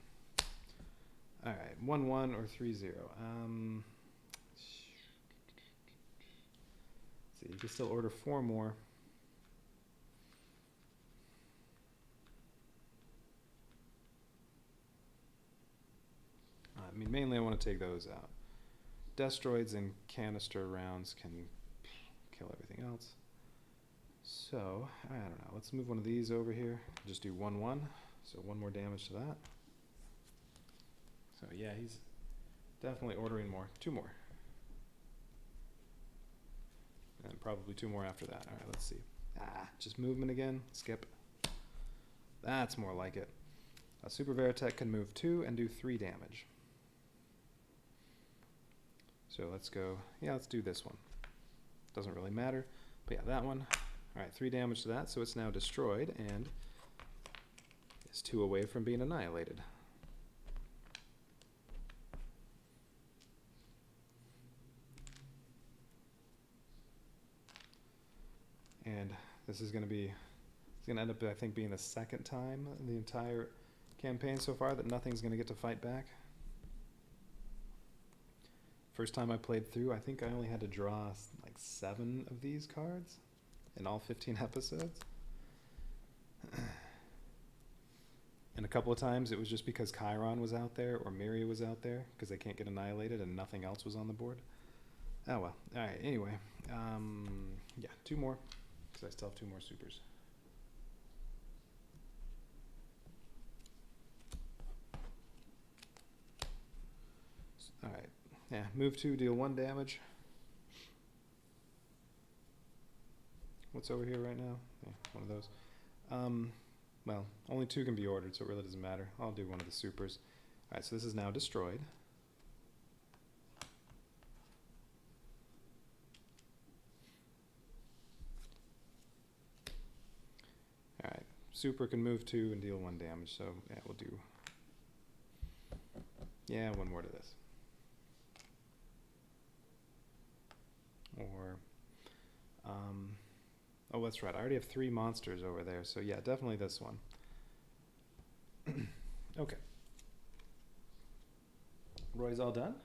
Alright, 1-1 or 3-0. See, you can still order 4 more. I mean, mainly I want to take those out. Destroids and canister rounds can kill everything else. So, I don't know. Let's move one of these over here. Just do 1-1. So 1 more damage to that. So yeah, he's definitely ordering more. 2 more. And probably 2 more after that. Alright, let's see. Just movement again. Skip. That's more like it. A Super Veritech can move 2 and do 3 damage. So let's go, yeah, let's do this one. Doesn't really matter, but yeah, that one. Alright, 3 damage to that, so it's now destroyed and is 2 away from being annihilated. And this is going to be, it's going to end up, I think, being the 2nd time in the entire campaign so far that nothing's going to get to fight back. First time I played through, I think I only had to draw like 7 of these cards in all 15 episodes. And a couple of times it was just because Chiron was out there or Miria was out there because they can't get annihilated and nothing else was on the board. Oh well. Alright, anyway. Yeah, 2 more because I still have 2 more supers. Alright. Yeah, move 2, deal 1 damage. What's over here right now? Yeah, one of those. Well, only 2 can be ordered, so it really doesn't matter. I'll do one of the supers. Alright, so this is now destroyed. super can move 2 and deal 1 damage, so yeah, we'll do, yeah, 1 more to this. Or, oh, that's right, I already have 3 monsters over there, so yeah, definitely this one. Okay. Roy's all done.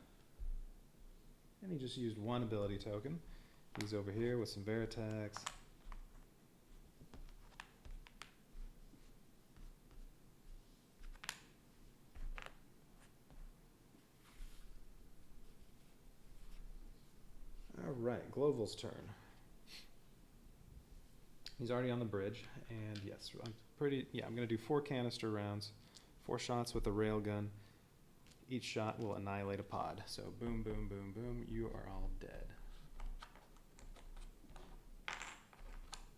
And he just used 1 ability token. He's over here with some Veritex. Alright, Gloval's turn. He's already on the bridge, and yes, I'm gonna do 4 canister rounds, 4 shots with the railgun. Each shot will annihilate a pod. So boom, boom, boom, boom, you are all dead.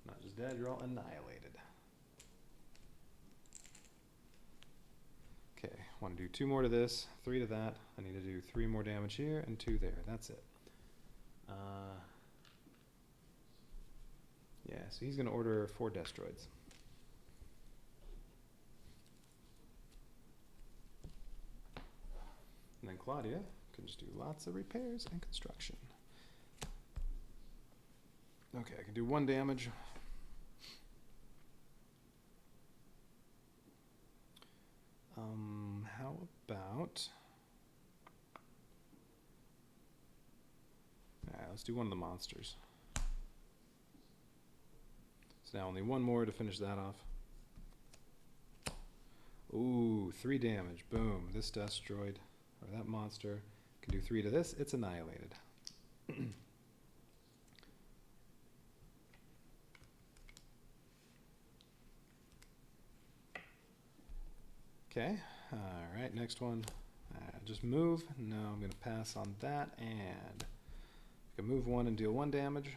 Not just dead, you're all annihilated. Okay, want to do 2 more to this, 3 to that. I need to do 3 more damage here and 2 there. That's it. Yeah, so he's going to order 4 Destroids. And then Claudia can just do lots of repairs and construction. Okay, I can do 1 damage. How about... Alright, let's do 1 of the monsters. So now only 1 more to finish that off. Ooh, 3 damage. Boom. This Destroid, or that monster, can do 3 to this. It's annihilated. Okay, alright, next one. Just move. No, I'm going to pass on that, and I can move 1 and deal 1 damage.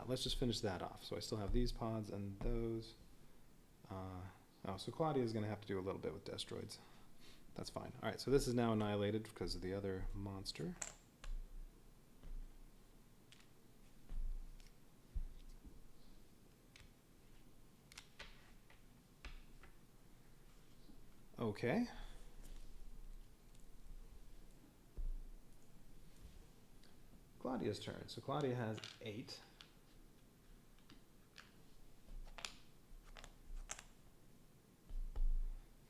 Let's just finish that off. So I still have these pods and those. Oh, so Claudia is going to have to do a little bit with Destroids. That's fine. Alright, so this is now annihilated because of the other monster. Okay. Claudia's turn. So Claudia has 8.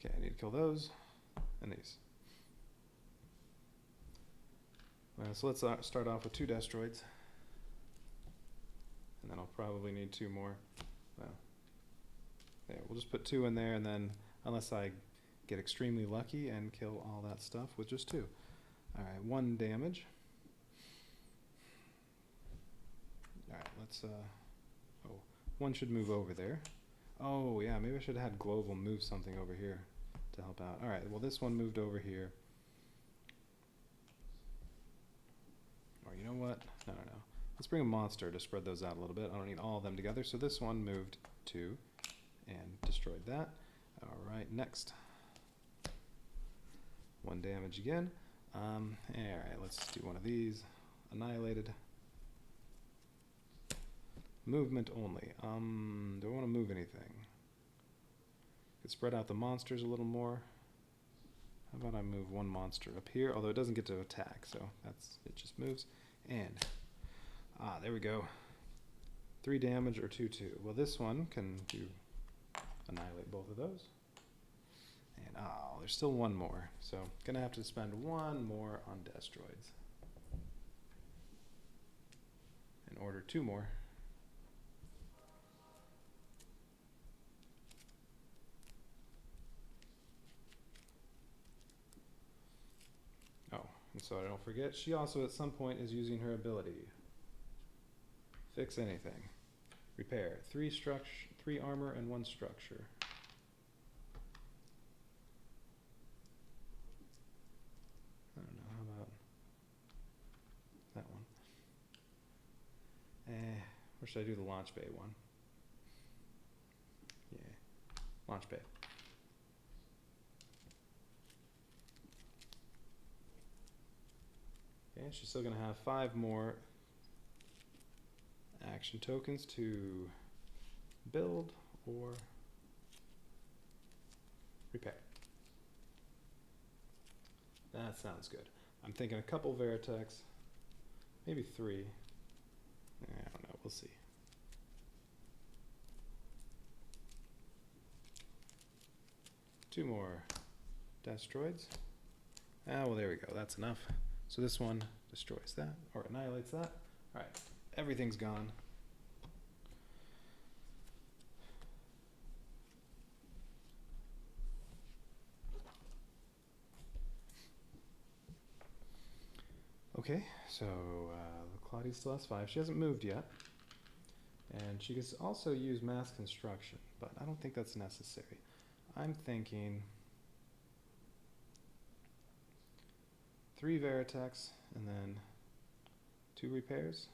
Okay, I need to kill those and these. So let's start off with 2 Destroids. And then I'll probably need 2 more. Well, yeah, we'll just put 2 in there, and then unless I get extremely lucky and kill all that stuff with just 2. Alright, 1 damage. Alright, let's, oh, 1 should move over there. Oh, yeah, maybe I should have had Global move something over here to help out. Alright, well this one moved over here. Or you know what? No. Let's bring a monster to spread those out a little bit. I don't need all of them together. So this one moved 2 and destroyed that. Alright, next. 1 damage again. Alright, let's do 1 of these. Annihilated. Movement only. Do I want to move anything? Could spread out the monsters a little more. How about I move 1 monster up here? Although it doesn't get to attack, so it just moves. And there we go. 3 damage or 2/2. Well, this one can annihilate both of those. And there's still 1 more. So gonna have to spend 1 more on Destroids. And order 2 more. And so I don't forget, she also at some point is using her ability. Fix anything. Repair. 3 armor and 1 structure. I don't know, how about that one? Or should I do the launch bay one? Yeah, launch bay. Okay, she's still going to have 5 more action tokens to build or repair. That sounds good. I'm thinking a couple Veritex, maybe 3. I don't know, we'll see. Two more Destroids. Ah, well, there we go. That's enough. So this one destroys that, or annihilates that. All right, everything's gone. Okay, so Claudia still has 5. She hasn't moved yet. And she can also use mass construction, but I don't think that's necessary. I'm thinking 3 Veritex and then 2 repairs.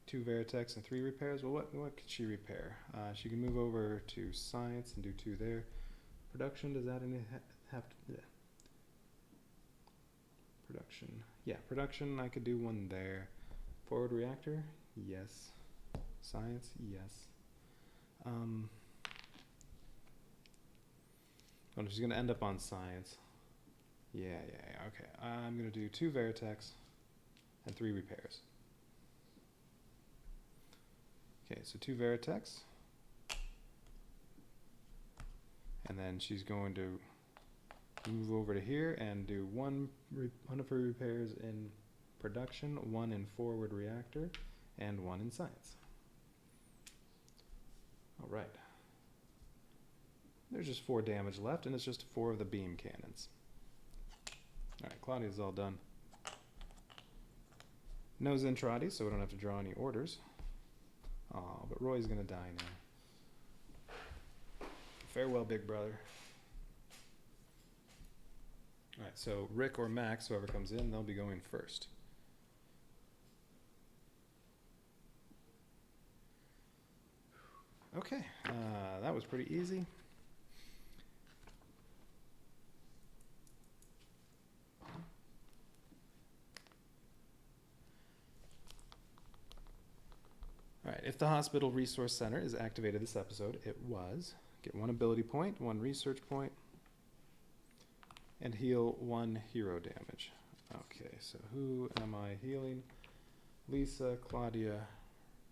2 Veritex and 3 repairs. Well, what could she repair? She can move over to science and do 2 there. Production, does that have to... Yeah. Production. Yeah, production, I could do 1 there. Forward reactor? Yes. Science? Yes. Oh, she's going to end up on science. Yeah, okay. I'm going to do 2 Veritex and 3 repairs. Okay, so 2 Veritex. And then she's going to move over to here and do one of her repairs in production, 1 in forward reactor, and 1 in science. All right. There's just 4 damage left, and it's just 4 of the beam cannons. All right, Claudia's all done. No Zentradi, so we don't have to draw any orders. Oh, but Roy's gonna die now. Farewell, big brother. All right, so Rick or Max, whoever comes in, they'll be going first. Okay, that was pretty easy. All right, if the Hospital Resource Center is activated this episode, it was. Get 1 ability point, 1 research point, and heal 1 hero damage. Okay, so who am I healing? Lisa, Claudia,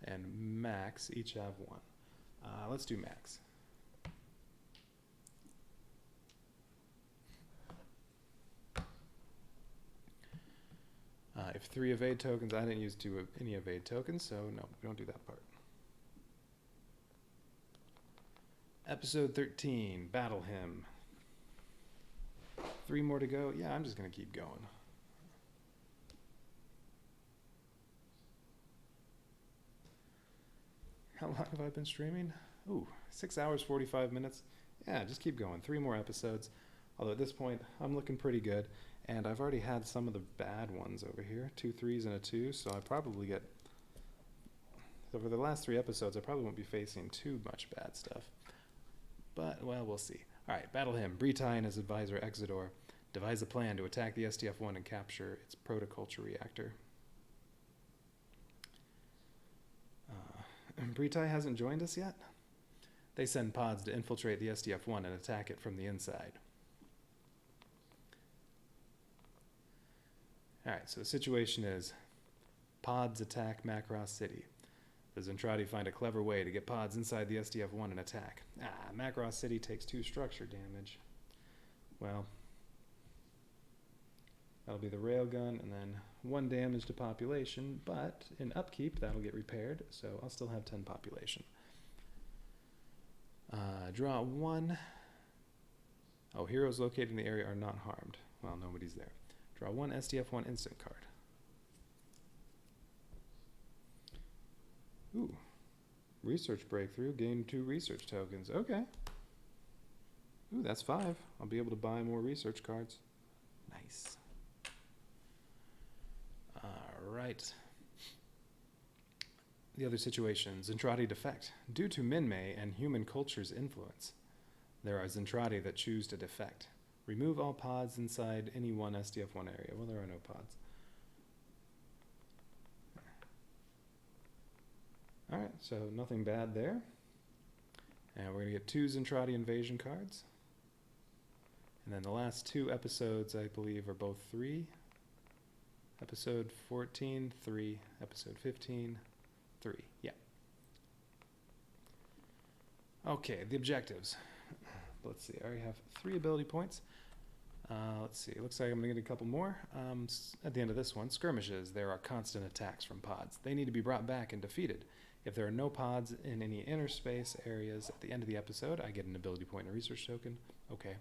and Max each have 1. Let's do Max. If 3 evade tokens, I didn't use any evade tokens, so no, we don't do that part. Episode 13, Battle Hymn. 3 more to go. Yeah, I'm just going to keep going. How long have I been streaming? Ooh, 6 hours, 45 minutes. Yeah, just keep going. 3 more episodes. Although at this point, I'm looking pretty good. And I've already had some of the bad ones over here. 2 3s and a 2, so I probably get... Over the last 3 episodes, I probably won't be facing too much bad stuff. But, well, we'll see. Alright, Battle Hymn. Bretai and his advisor, Exodore, devise a plan to attack the SDF-1 and capture its protoculture reactor. Bretai hasn't joined us yet? They send pods to infiltrate the SDF-1 and attack it from the inside. Alright, so the situation is pods attack Macross City. The Zentradi find a clever way to get pods inside the SDF-1 and attack. Macross City takes 2 structure damage. Well, that'll be the railgun, and then 1 damage to population, but in upkeep, that'll get repaired, so I'll still have 10 population. Draw 1. Oh, heroes located in the area are not harmed. Well, nobody's there. Draw 1 SDF-1 instant card. Ooh. Research breakthrough. Gain 2 research tokens. Okay. Ooh, that's 5. I'll be able to buy more research cards. Nice. Alright. The other situation. Zentradi defect. Due to Minmay and human culture's influence, there are Zentradi that choose to defect. Remove all pods inside any one SDF-1 area. Well, there are no pods. Alright, so nothing bad there. And we're going to get 2 Zentradi invasion cards. And then the last 2 episodes, I believe, are both 3. Episode 14, 3. Episode 15, 3. Yeah. Okay, the objectives. Let's see, I already have 3 ability points. Let's see, looks like I'm going to get a couple more. At the end of this one, skirmishes. There are constant attacks from pods. They need to be brought back and defeated. If there are no pods in any inner space areas at the end of the episode, I get an ability point and a research token. Okay.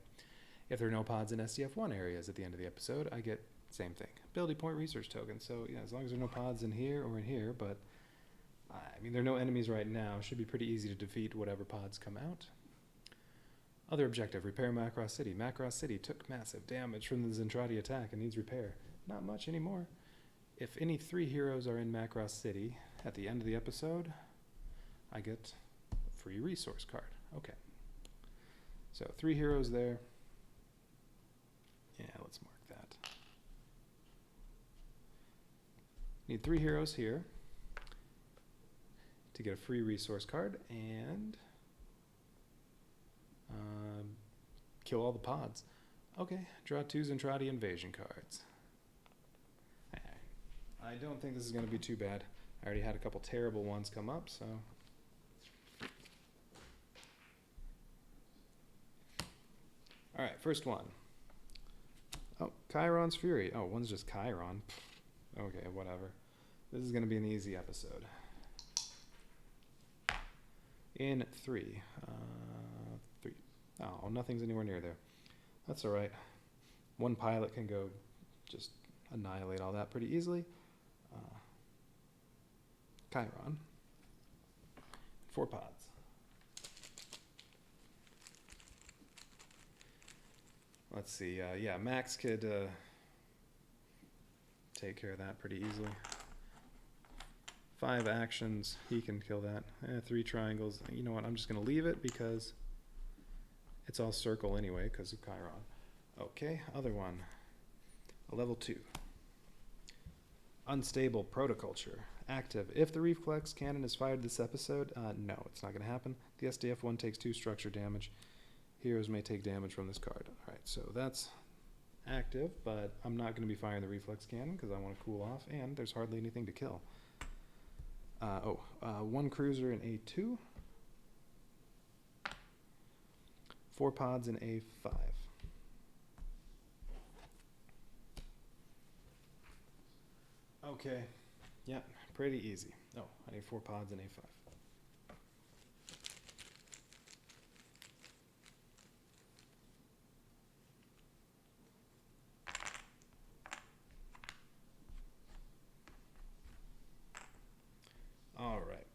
If there are no pods in SDF-1 areas at the end of the episode, I get same thing. Ability point research token. So yeah, as long as there are no pods in here or in here, but I mean, there are no enemies right now. It should be pretty easy to defeat whatever pods come out. Other objective, repair Macross City. Macross City took massive damage from the Zentradi attack and needs repair. Not much anymore. If any 3 heroes are in Macross City at the end of the episode, I get a free resource card. Okay. So 3 heroes there. Yeah, let's mark that. Need 3 heroes here to get a free resource card and kill all the pods. Okay, draw 2 Zentradi invasion cards. I don't think this is going to be too bad. I already had a couple terrible ones come up, so. Alright, first one. Oh, Chiron's Fury. Oh, one's just Chiron. Okay, whatever. This is going to be an easy episode. In 3. 3. Oh, nothing's anywhere near there. That's alright. 1 pilot can go just annihilate all that pretty easily. Chiron. 4 pods. Let's see. Yeah, Max could take care of that pretty easily. 5 actions. He can kill that. 3 triangles. You know what? I'm just going to leave it because it's all circle anyway because of Chiron. Okay, other one. A level 2. Unstable Protoculture. Active. If the reflex cannon is fired this episode, no, it's not going to happen. The SDF-1 takes 2 structure damage. Heroes may take damage from this card. Alright, so that's active, but I'm not going to be firing the reflex cannon because I want to cool off, and there's hardly anything to kill. 1 cruiser in A2. 4 pods in A5. Okay, yeah, pretty easy. Oh, I need 4 pods in A5. All right.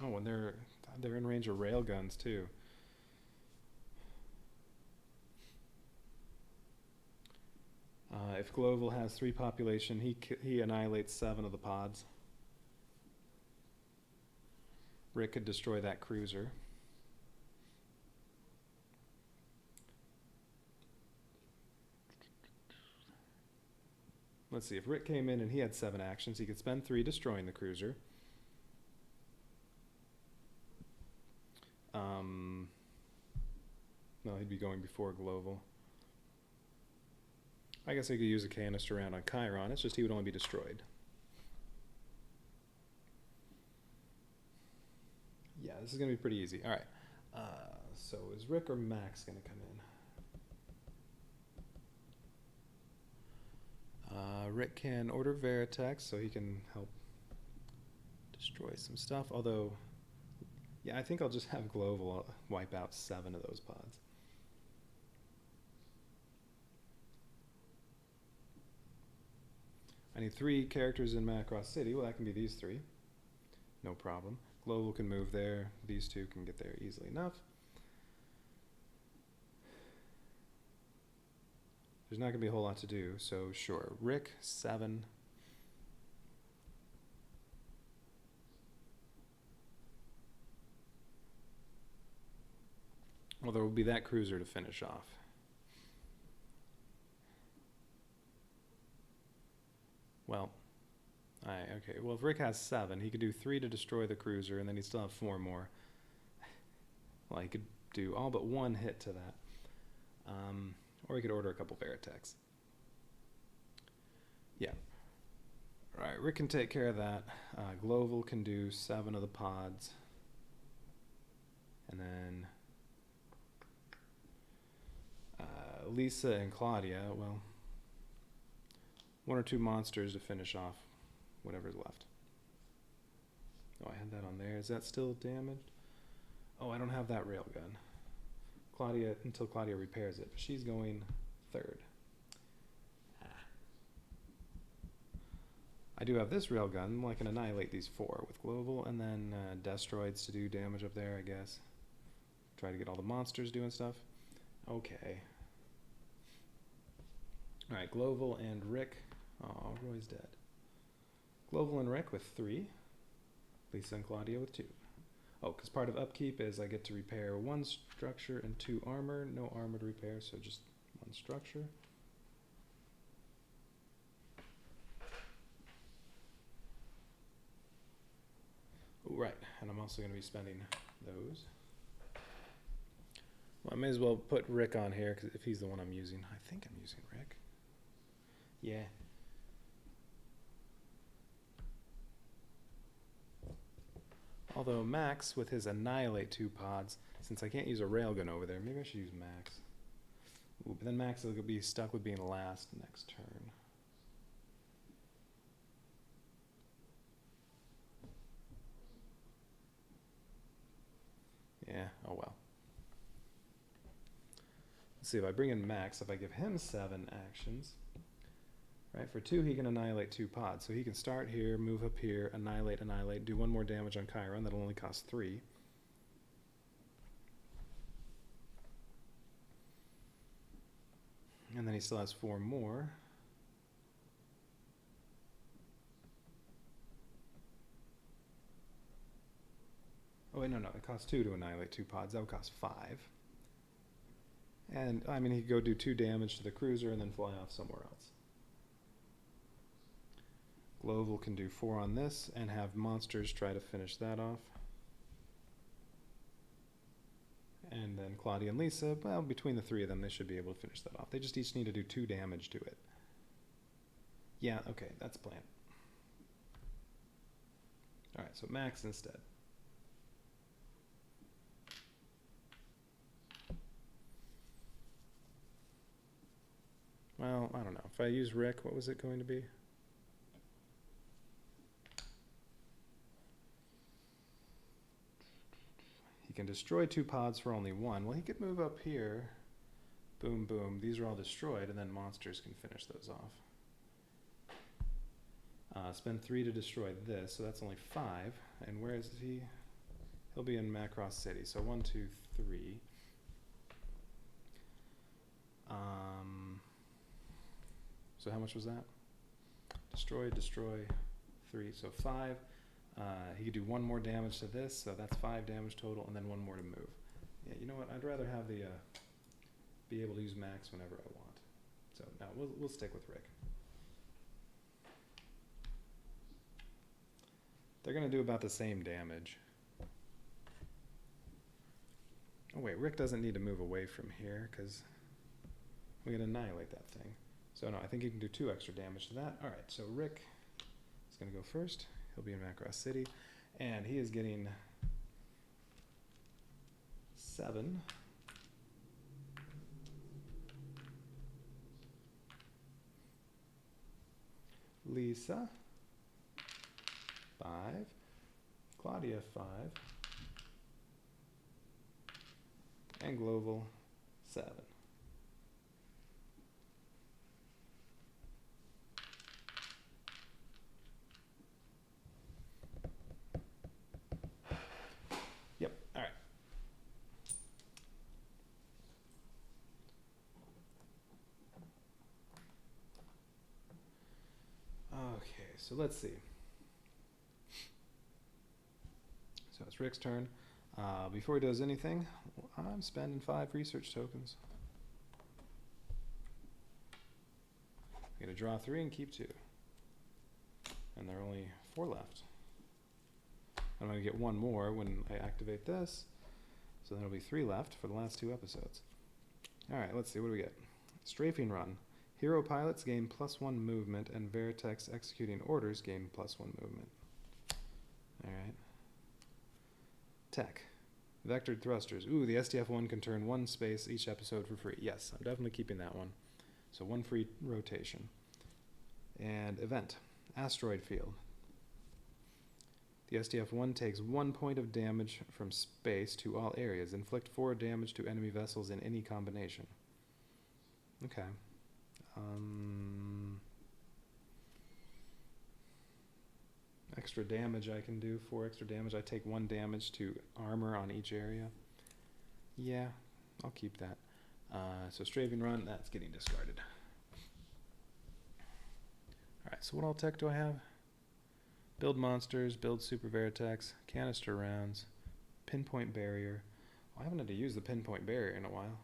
Oh, and they're in range of railguns too. If Global has 3 population, he annihilates 7 of the pods. Rick could destroy that cruiser. Let's see, if Rick came in and he had 7 actions, he could spend 3 destroying the cruiser. No, he'd be going before Global. I guess I could use a canister round on Chiron, it's just he would only be destroyed. Yeah, this is going to be pretty easy. Alright, so is Rick or Max going to come in? Rick can order Veritex so he can help destroy some stuff, although, yeah, I think I'll just have Global wipe out 7 of those pods. I need 3 characters in Macross City. Well, that can be these 3. No problem. Global can move there. These 2 can get there easily enough. There's not going to be a whole lot to do, so sure. Rick, 7. Well, there will be that cruiser to finish off. Well, okay. Well, if Rick has 7, he could do 3 to destroy the cruiser, and then he'd still have 4 more. Well, he could do all but 1 hit to that. Or he could order a couple Veritechs. Yeah. Alright, Rick can take care of that. Gloval can do 7 of the pods. And then Lisa and Claudia, well, 1 or 2 monsters to finish off whatever's left. Oh, I had that on there. Is that still damaged? Oh, I don't have that railgun. Claudia, until Claudia repairs it. She's going 3rd. I do have this railgun. Well, I can annihilate these 4 with Global, and then Destroids to do damage up there, I guess. Try to get all the monsters doing stuff. Okay. Alright, Global and Rick. Oh, Roy's dead. Global and Rick with 3. Lisa and Claudia with 2. Oh, because part of upkeep is I get to repair 1 structure and 2 armor. No armor to repair, so just 1 structure. Oh, right, and I'm also going to be spending those. Well, I may as well put Rick on here, because if he's the one I'm using. I think I'm using Rick. Yeah. Although Max, with his Annihilate 2 pods, since I can't use a railgun over there, maybe I should use Max. Ooh, but then Max will be stuck with being last next turn. Yeah, oh well. Let's see, if I bring in Max, if I give him 7 actions, right, for 2 he can annihilate 2 pods. So he can start here, move up here, annihilate, do 1 more damage on Chiron, that'll only cost 3. And then he still has 4 more. Oh wait, no, it costs 2 to annihilate 2 pods, that would cost 5. And, I mean, he could go do 2 damage to the cruiser and then fly off somewhere else. Global can do 4 on this and have monsters try to finish that off. And then Claudia and Lisa, well, between the 3 of them, they should be able to finish that off. They just each need to do 2 damage to it. Yeah, okay, that's the plan. Alright, so Max instead. Well, I don't know. If I use Rick, what was it going to be? He can destroy 2 pods for only 1. Well, he could move up here. Boom, boom. These are all destroyed, and then monsters can finish those off. Spend 3 to destroy this, so that's only 5. And where is he? He'll be in Macross City. So 1, 2, 3. So how much was that? Destroy, 3. So 5. He could do 1 more damage to this, so that's 5 damage total, and then 1 more to move. Yeah, you know what? I'd rather have the be able to use Max whenever I want. So no, we'll stick with Rick. They're gonna do about the same damage. Oh wait, Rick doesn't need to move away from here because we can annihilate that thing. So no, I think he can do 2 extra damage to that. All right, so Rick is gonna go first. He'll be in Macross City, and he is getting 7. Lisa, 5. Claudia, 5. And Global, 7. Yep, all right. Okay, so let's see. So it's Rick's turn. Before he does anything, I'm spending 5 research tokens. I'm going to draw 3 and keep 2. And there are only 4 left. I'm going to get 1 more when I activate this. So there'll be 3 left for the last 2 episodes. Alright, let's see, what do we get? Strafing Run. Hero pilots gain +1 movement, and Veritex executing orders gain +1 movement. Alright. Tech. Vectored thrusters. Ooh, the SDF-1 can turn 1 space each episode for free. Yes, I'm definitely keeping that one. So 1 free rotation. And event. Asteroid field. The SDF-1 takes 1 point of damage from space to all areas. Inflict 4 damage to enemy vessels in any combination. Okay. Extra damage I can do. 4 extra damage. I take 1 damage to armor on each area. Yeah, I'll keep that. So Strafing Run, that's getting discarded. Alright, so what all tech do I have? Build monsters, build super Veritex, canister rounds, pinpoint barrier. Oh, I haven't had to use the pinpoint barrier in a while.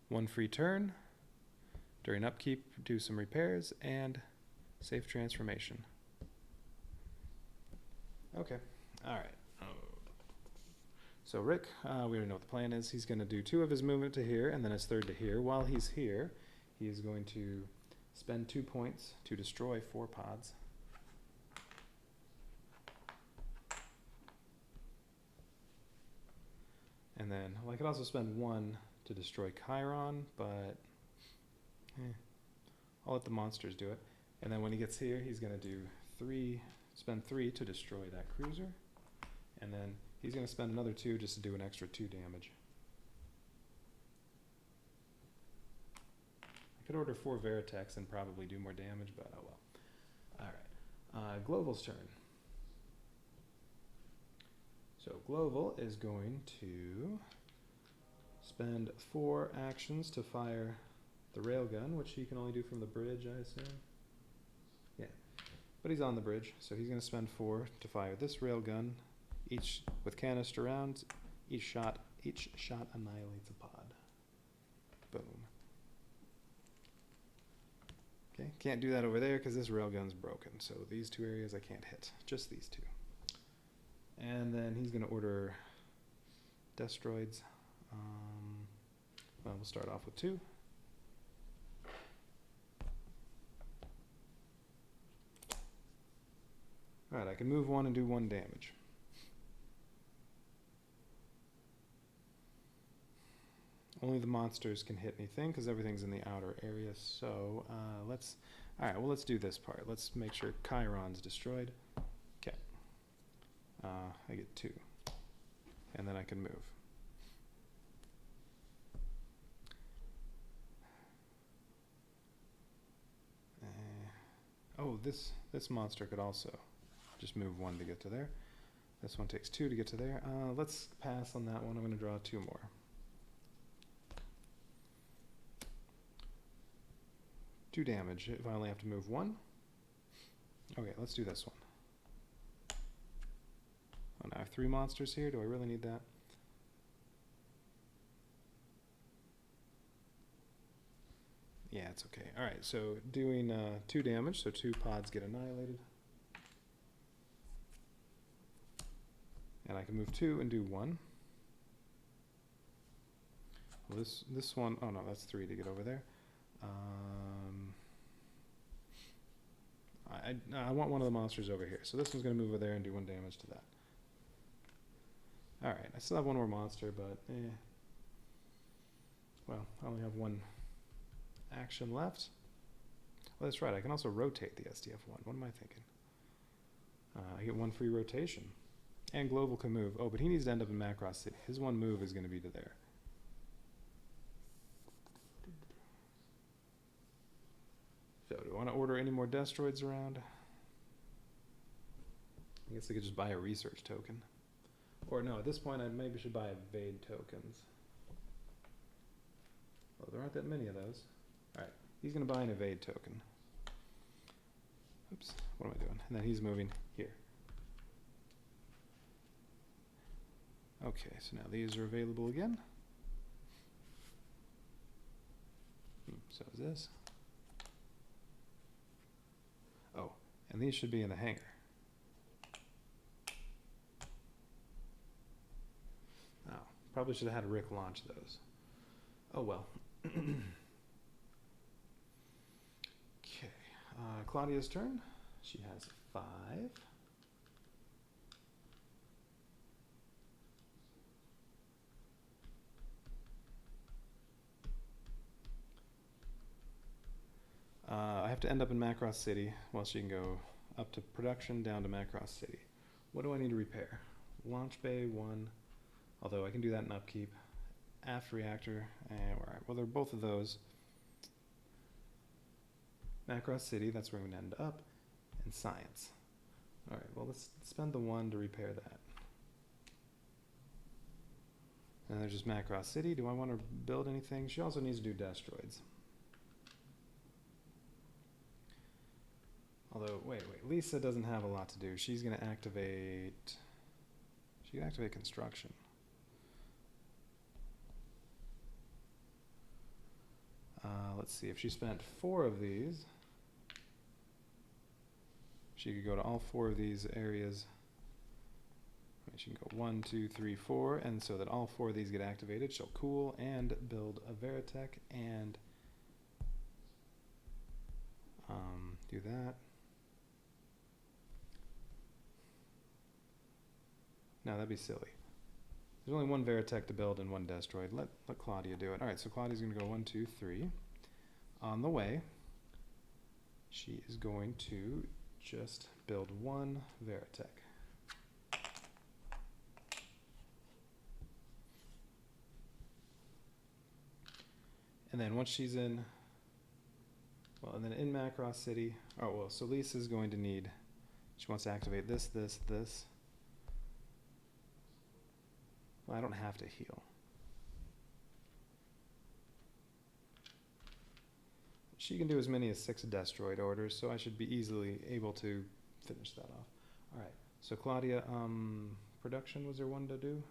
One free turn. During upkeep, do some repairs, and safe transformation. Okay, alright. So Rick, we already know what the plan is. He's going to do 2 of his movement to here, and then his 3rd to here. While he's here, he is going to spend 2 points to destroy 4 pods. And then, well, I could also spend 1 to destroy Chiron, but I'll let the monsters do it. And then when he gets here, he's going to do 3, spend 3 to destroy that cruiser. And then he's going to spend another 2 just to do an extra 2 damage. I could order 4 Veritex and probably do more damage, but oh well. Alright. Gloval's turn. So Gloval is going to spend 4 actions to fire the railgun, which he can only do from the bridge, I assume. Yeah. But he's on the bridge, so he's going to spend 4 to fire this railgun. Each with canister rounds, each shot annihilates a pod. Boom. Okay, can't do that over there because this railgun's broken. So these 2 areas I can't hit, just these 2. And then he's going to order destroids. Well, we'll start off with 2. Alright, I can move 1 and do 1 damage. Only the monsters can hit anything because everything's in the outer area. So let's do this part. Let's make sure Chiron's destroyed. Okay. I get 2. And then I can move. Oh, this monster could also just move 1 to get to there. This one takes 2 to get to there. Let's pass on that one. I'm going to draw 2 more. Do damage if I only have to move 1. Okay, let's do this one. Oh, now I have 3 monsters here. Do I really need that? Yeah, it's okay. Alright, so doing 2 damage, so 2 pods get annihilated. And I can move 2 and do 1. Well, this one, oh no, that's 3 to get over there. I want one of the monsters over here. So this one's going to move over there and do 1 damage to that. Alright, I still have 1 more monster, but well, I only have 1 action left. Well, that's right, I can also rotate the SDF-1. What am I thinking? I get 1 free rotation. And Global can move. Oh, but he needs to end up in Macross City. His 1 move is going to be to there. So, do I want to order any more Destroids around? I guess I could just buy a research token. Or no, at this point I maybe should buy evade tokens. Oh, there aren't that many of those. Alright, he's going to buy an evade token. Oops, what am I doing? And then he's moving here. Okay, so now these are available again. So is this. Oh, and these should be in the hangar. Oh, probably should have had Rick launch those. Oh well. Okay, Claudia's turn. She has 5. I have to end up in Macross City. Well, she can go up to production, down to Macross City. What do I need to repair? Launch Bay 1, although I can do that in upkeep. Aft reactor, alright, well they're both of those. Macross City, that's where I'm going to end up. And science. Alright, well let's spend the 1 to repair that. And there's just Macross City. Do I want to build anything? She also needs to do destroids. Although, wait, Lisa doesn't have a lot to do. She's going to activate... She can activate construction. Let's see, if she spent 4 of these, she could go to all 4 of these areas. She can go 1, 2, 3, 4, and so that all 4 of these get activated, she'll cool and build a Veritech and do that. No, that'd be silly. There's only 1 Veritech to build and 1 Destroid. Let Claudia do it. Alright, so Claudia's going to go 1, 2, 3. On the way, she is going to just build 1 Veritech. And then once she's in, well, and then in Macross City, oh, well, so Lisa's going to need, she wants to activate this, this, this. Well, I don't have to heal. She can do as many as 6 Destroid orders, so I should be easily able to finish that off. Alright, so Claudia, production, was there 1 to do?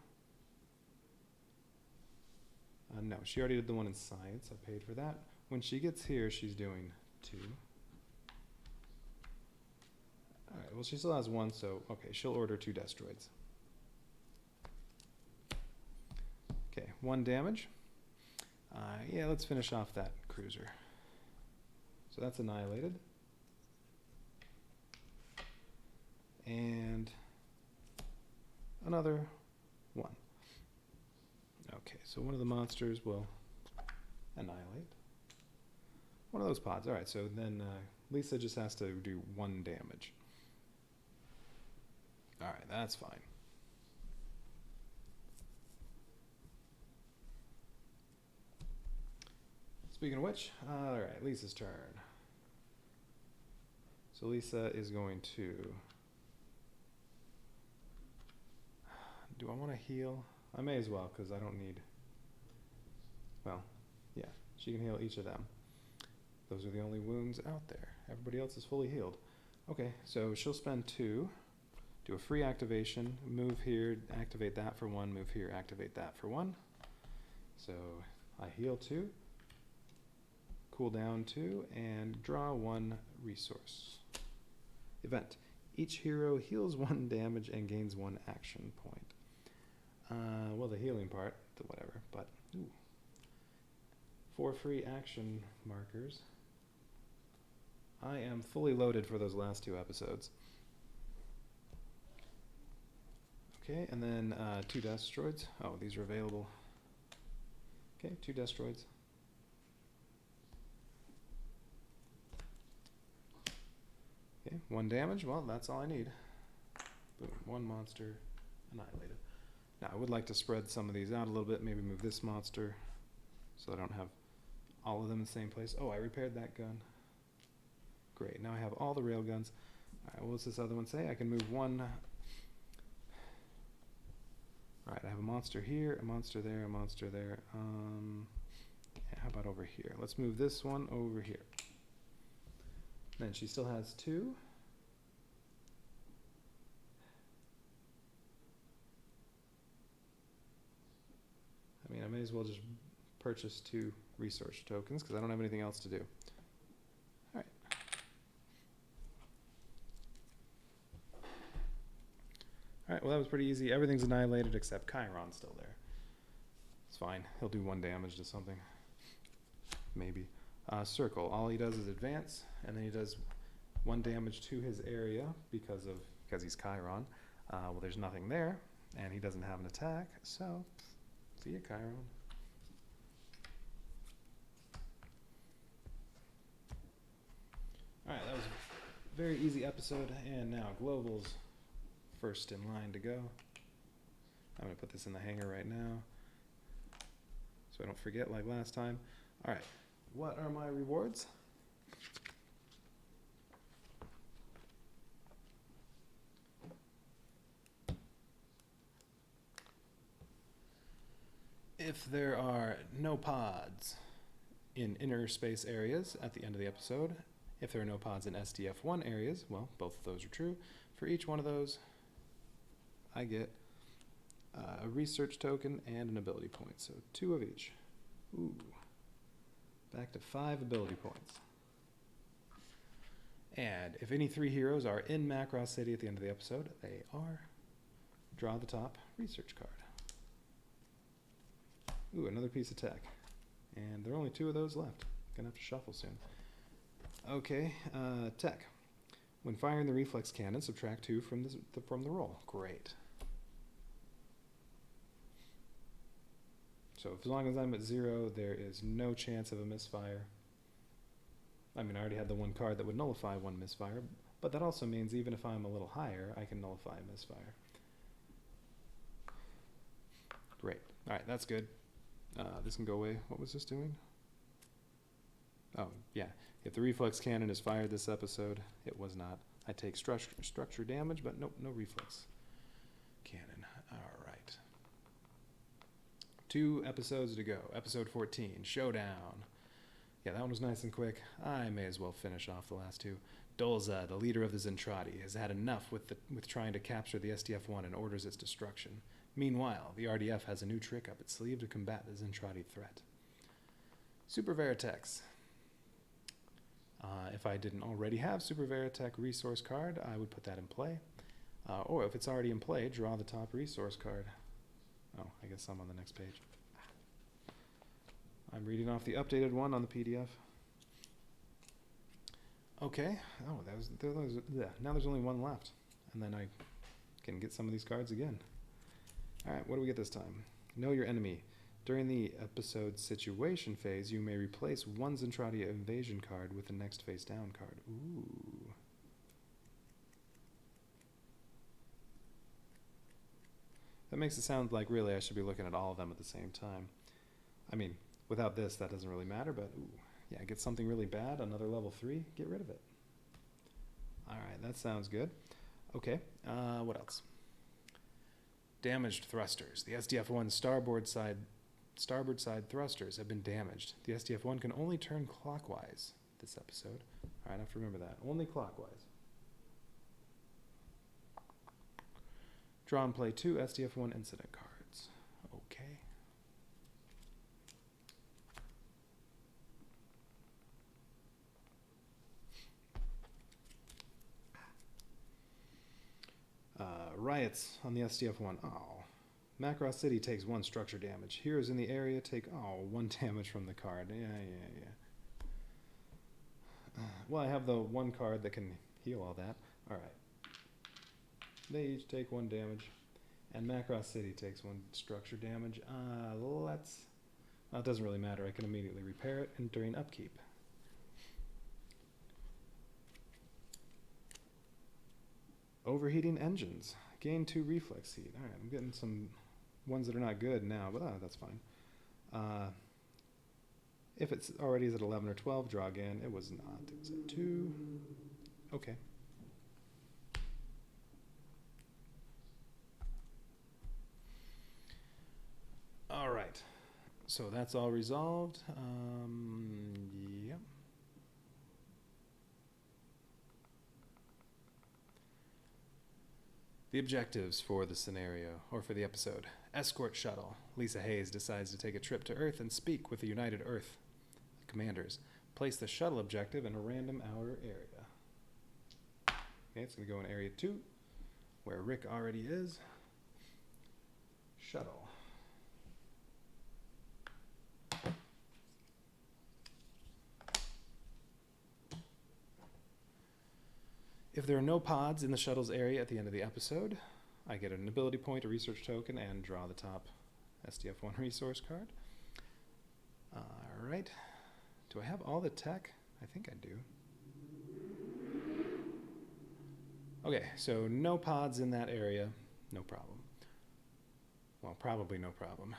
No, she already did the 1 in science. I paid for that. When she gets here, she's doing 2. Alright, well she still has 1, so okay, she'll order 2 Destroids. Okay, 1 damage. Yeah, let's finish off that cruiser. So that's annihilated. And another 1. Okay, so one of the monsters will annihilate. One of those pods. Alright, so then Lisa just has to do 1 damage. Alright, that's fine. Speaking of which, alright, Lisa's turn. So Lisa is going to... Do I want to heal? I may as well, because I don't need... Well, yeah, she can heal each of them. Those are the only wounds out there. Everybody else is fully healed. Okay, so she'll spend 2, do a free activation, move here, activate that for 1, move here, activate that for 1. So I heal 2. Cool down 2, and draw 1 resource. Event. Each hero heals 1 damage and gains 1 action point. Well, the healing part, whatever, but, ooh. 4 free action markers. I am fully loaded for those last 2 episodes. Okay, and then 2 Destroids. Oh, these are available. Okay, 2 Destroids. Okay, 1 damage. Well, that's all I need. Boom, 1 monster annihilated. Now, I would like to spread some of these out a little bit. Maybe move this monster so I don't have all of them in the same place. Oh, I repaired that gun. Great, now I have all the railguns. Alright, what's this other one say? I can move 1. Alright, I have a monster here, a monster there, a monster there. Yeah, how about over here? Let's move this one over here. Then she still has 2. as well just purchase 2 research tokens because I don't have anything else to do. All right. All right, well, that was pretty easy. Everything's annihilated except Chiron's still there. It's fine. He'll do 1 damage to something. Maybe. Circle. All he does is advance, and then he does 1 damage to his area because he's Chiron. Well, there's nothing there, and he doesn't have an attack, so see ya, Chiron. All right, that was a very easy episode, and now Global's first in line to go. I'm going to put this in the hanger right now so I don't forget like last time. All right, what are my rewards? If there are no pods in inner space areas at the end of the episode, if there are no pods in SDF-1 areas, well, both of those are true. For each one of those, I get a research token and an ability point. So 2 of each. Ooh. Back to 5 ability points. And if any 3 heroes are in Macross City at the end of the episode, they are. Draw the top research card. Ooh, another piece of tech. And there are only 2 of those left. Gonna have to shuffle soon. Okay, tech. When firing the reflex cannon, subtract 2 from the roll. Great. So as long as I'm at 0, there is no chance of a misfire. I mean, I already had the 1 card that would nullify 1 misfire, but that also means even if I'm a little higher, I can nullify a misfire. Great. All right, that's good. This can go away. What was this doing? Oh, yeah. If the reflex cannon is fired this episode, it was not. I take structure damage, but nope, no reflex cannon. All right. 2 episodes to go. Episode 14, Showdown. Yeah, that one was nice and quick. I may as well finish off the last 2. Dolza, the leader of the Zentradi, has had enough with trying to capture the SDF-1 and orders its destruction. Meanwhile, the RDF has a new trick up its sleeve to combat the Zentradi threat. Super Veritex. If I didn't already have Super Veritech resource card, I would put that in play. Or if it's already in play, draw the top resource card. Oh, I guess I'm on the next page. I'm reading off the updated one on the PDF. Okay. Oh, now there's only 1 left. And then I can get some of these cards again. All right, what do we get this time? Know your enemy. During the episode situation phase, you may replace 1 Zentradi invasion card with the next face down card. Ooh. That makes it sound like really I should be looking at all of them at the same time. I mean, without this, that doesn't really matter, but ooh, yeah, get something really bad, another level 3, get rid of it. All right, that sounds good. Okay, what else? Damaged thrusters. The SDF-1 starboard side thrusters have been damaged. The SDF-1 can only turn clockwise this episode. All right, I have to remember that. Only clockwise. Draw and play 2 SDF-1 incident cards. Okay. Riots on the SDF-1. Oh. Macross City takes 1 structure damage. Heroes in the area take, 1 damage from the card. Yeah. Well, I have the 1 card that can heal all that. All right. They each take 1 damage. And Macross City takes 1 structure damage. Well, it doesn't really matter. I can immediately repair it and during upkeep. Overheating engines. Gain 2 reflex heat. All right, I'm getting some ones that are not good now, but that's fine. If it's already is at 11 or 12, draw again. It was not. It was at 2. Okay. All right. So that's all resolved. Yep. The objectives for the scenario, or for the episode. Escort shuttle. Lisa Hayes decides to take a trip to Earth and speak with the United Earth commanders. Place the shuttle objective in a random outer area. Okay, it's going to go in Area 2, where Rick already is. Shuttle. If there are no pods in the shuttle's area at the end of the episode, I get an ability point, a research token, and draw the top SDF-1 resource card. Alright. Do I have all the tech? I think I do. Okay, so no pods in that area. No problem. Well, probably no problem.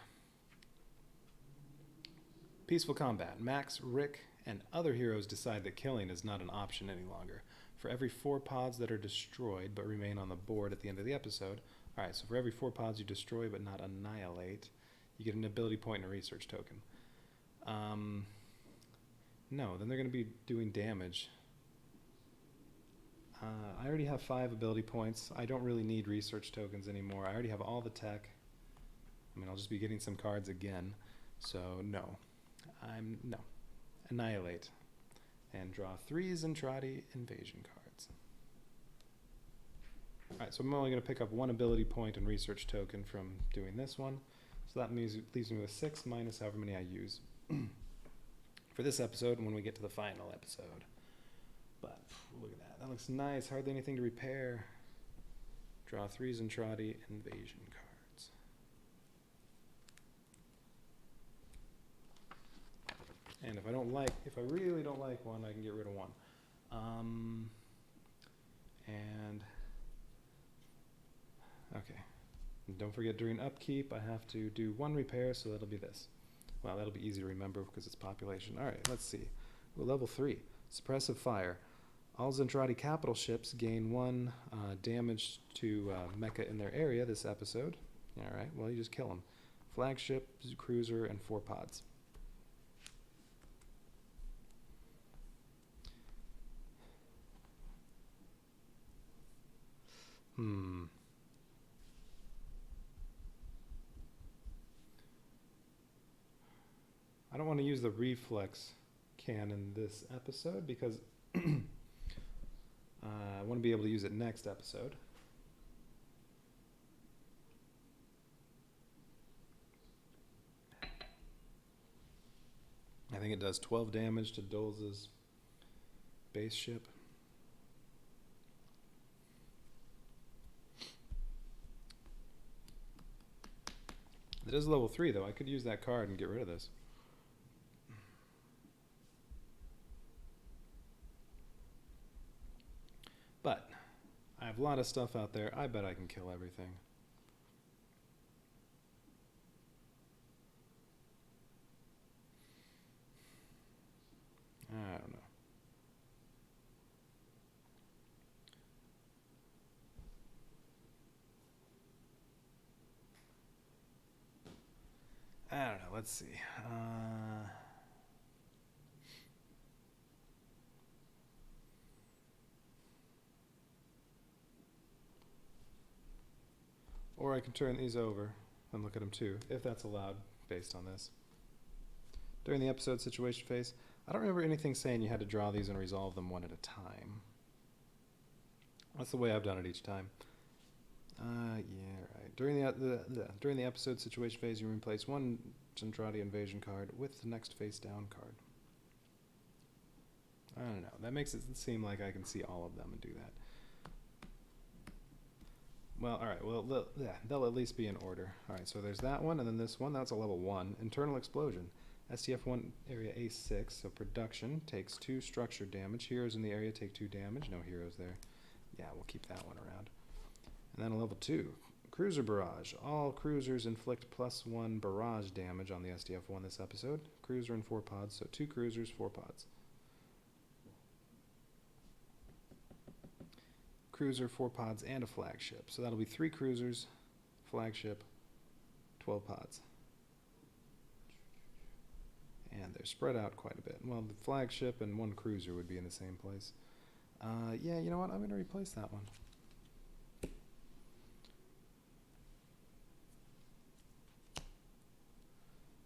Peaceful combat. Max, Rick, and other heroes decide that killing is not an option any longer. For every 4 pods that are destroyed but remain on the board at the end of the episode. Alright, so for every 4 pods you destroy but not annihilate, you get an ability point and a research token. No, then they're going to be doing damage. I already have 5 ability points. I don't really need research tokens anymore. I already have all the tech. I mean, I'll just be getting some cards again. So, no. No. Annihilate. And draw 3 Zentradi invasion cards. Alright, so I'm only going to pick up 1 ability point and research token from doing this one. So that leaves me with 6 minus however many I use for this episode when we get to the final episode. But look at that. That looks nice. Hardly anything to repair. Draw 3 Zentradi invasion cards. And if I really don't like one, I can get rid of one. Okay. And don't forget during upkeep, I have to do 1 repair, so that'll be this. Well, that'll be easy to remember because it's population. All right, let's see. Well, level 3, suppressive fire. All Zentradi capital ships gain 1 damage to mecha in their area this episode. All right, well, you just kill them. Flagship, cruiser, and 4 pods. I don't want to use the reflex cannon this episode because I want to be able to use it next episode. I think it does 12 damage to Dolz's base ship. It is level 3 though. I could use that card and get rid of this. But I have a lot of stuff out there. I bet I can kill everything. I don't know. I don't know. Let's see. Or I can turn these over and look at them too, if that's allowed based on this. During the episode situation phase, I don't remember anything saying you had to draw these and resolve them 1 at a time. That's the way I've done it each time. Yeah, right. During the episode situation phase, you replace 1 Zentradi invasion card with the next face down card. I don't know. That makes it seem like I can see all of them and do that. Well, alright, well, they'll at least be in order. Alright, so there's that one, and then this one, that's a level 1. Internal explosion. SDF-1 area A6, so production takes 2 structure damage. Heroes in the area take 2 damage. No heroes there. Yeah, we'll keep that one around. And then a level 2. Cruiser barrage. All cruisers inflict +1 barrage damage on the SDF-1 this episode. Cruiser and 4 pods, so 2 cruisers, 4 pods. Cruiser, 4 pods, and a flagship. So that'll be 3 cruisers, flagship, 12 pods. And they're spread out quite a bit. Well, the flagship and 1 cruiser would be in the same place. Yeah, you know what? I'm going to replace that one.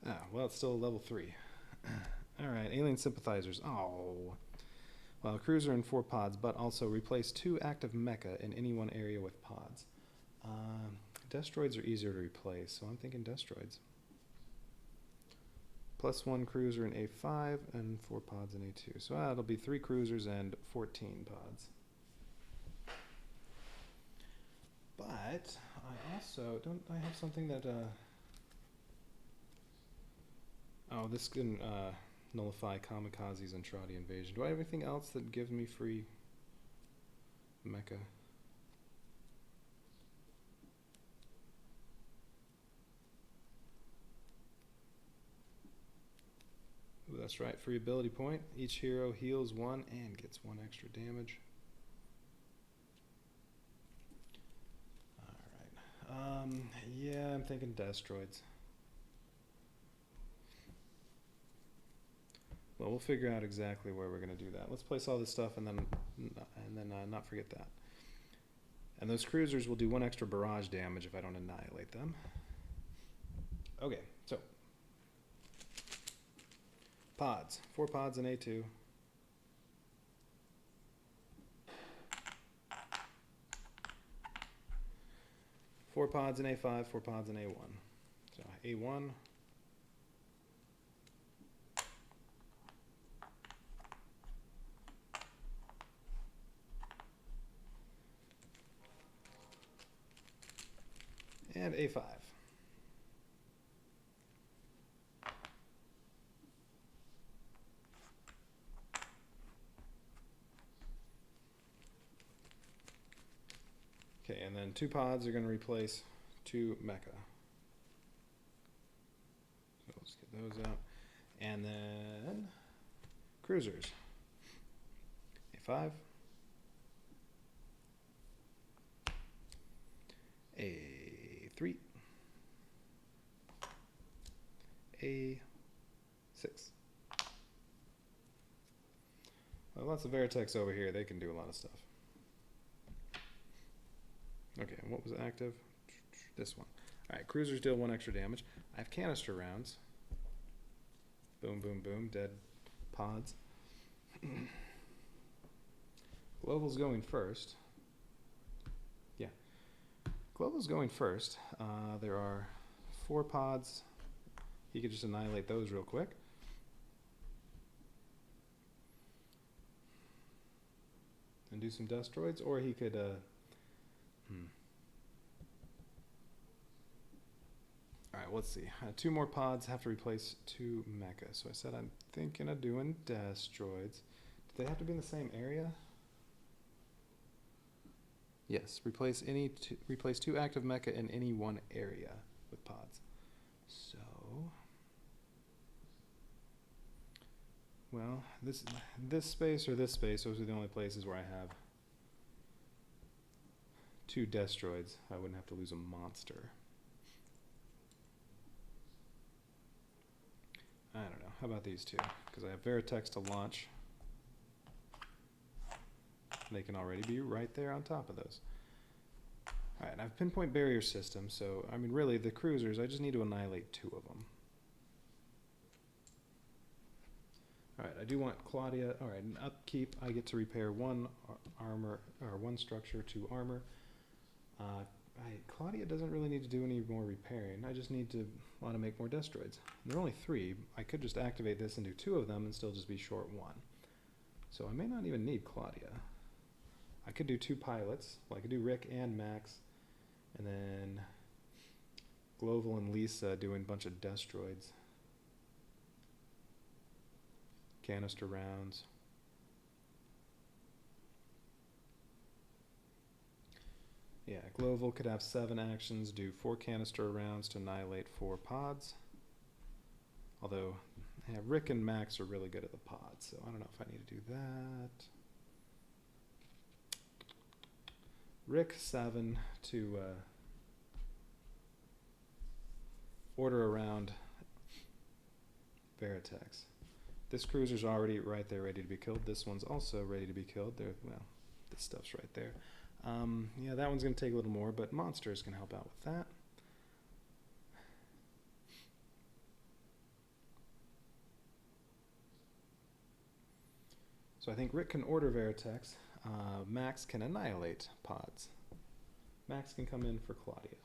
Ah, well, it's still a level 3. Alright, alien sympathizers. Oh. Well, a cruiser and 4 pods, but also replace 2 active mecha in any one area with pods. Destroids are easier to replace, so I'm thinking destroids. +1 cruiser in A5 and 4 pods in A2. So it'll be 3 cruisers and 14 pods. But I also don't I have something that oh, this can nullify Kamikaze's and Trotty invasion. Do I have anything else that gives me free mecha? Ooh, that's right, free ability point. Each hero heals 1 and gets 1 extra damage. Alright. Yeah, I'm thinking destroids. Well, we'll figure out exactly where we're going to do that. Let's place all this stuff and then not forget that. And those cruisers will do 1 extra barrage damage if I don't annihilate them. Okay, so pods. 4 pods in A2. Four pods in A5, 4 pods in A1. So A1. And A5. Okay, and then 2 pods are going to replace 2 mecha. So let's get those out. And then cruisers. A5. A3. A6. Well, lots of Veritechs over here. They can do a lot of stuff. Okay, and what was active? This one. Alright, cruisers deal 1 extra damage. I have canister rounds. Boom, boom, boom. Dead pods. Global's going first. Yeah. Global's going first. There are 4 pods. He could just annihilate those real quick. And do some destroids, or he could Alright, let's see. 2 more pods have to replace 2 mecha. So I said I'm thinking of doing destroids. Do they have to be in the same area? Yes, replace 2 active mecha in any one area with pods. So, well, this space or this space, those are the only places where I have 2 destroids. I wouldn't have to lose a monster. I don't know. How about these 2? Because I have Veritechs to launch. They can already be right there on top of those. Alright, and I have pinpoint barrier system, so, I mean, really, the cruisers, I just need to annihilate 2 of them. Alright, I do want Claudia. Alright, in upkeep, I get to repair 1 armor, or 1 structure to armor. Claudia doesn't really need to do any more repairing. I just need to want to make more destroids. And there are only 3. I could just activate this and do 2 of them and still just be short 1. So I may not even need Claudia. I could do 2 pilots. Well, I could do Rick and Max. And then Gloval and Lisa doing a bunch of destroids. Canister rounds. Yeah, Gloval could have 7 actions, do 4 canister rounds to annihilate 4 pods. Although, yeah, Rick and Max are really good at the pods, so I don't know if I need to do that. Rick 7 to order around Veritechs. This cruiser's already right there ready to be killed. This one's also ready to be killed. Well, this stuff's right there. Yeah, that one's going to take a little more, but monsters can help out with that. So I think Rick can order Veritex. Max can annihilate pods. Max can come in for Claudia.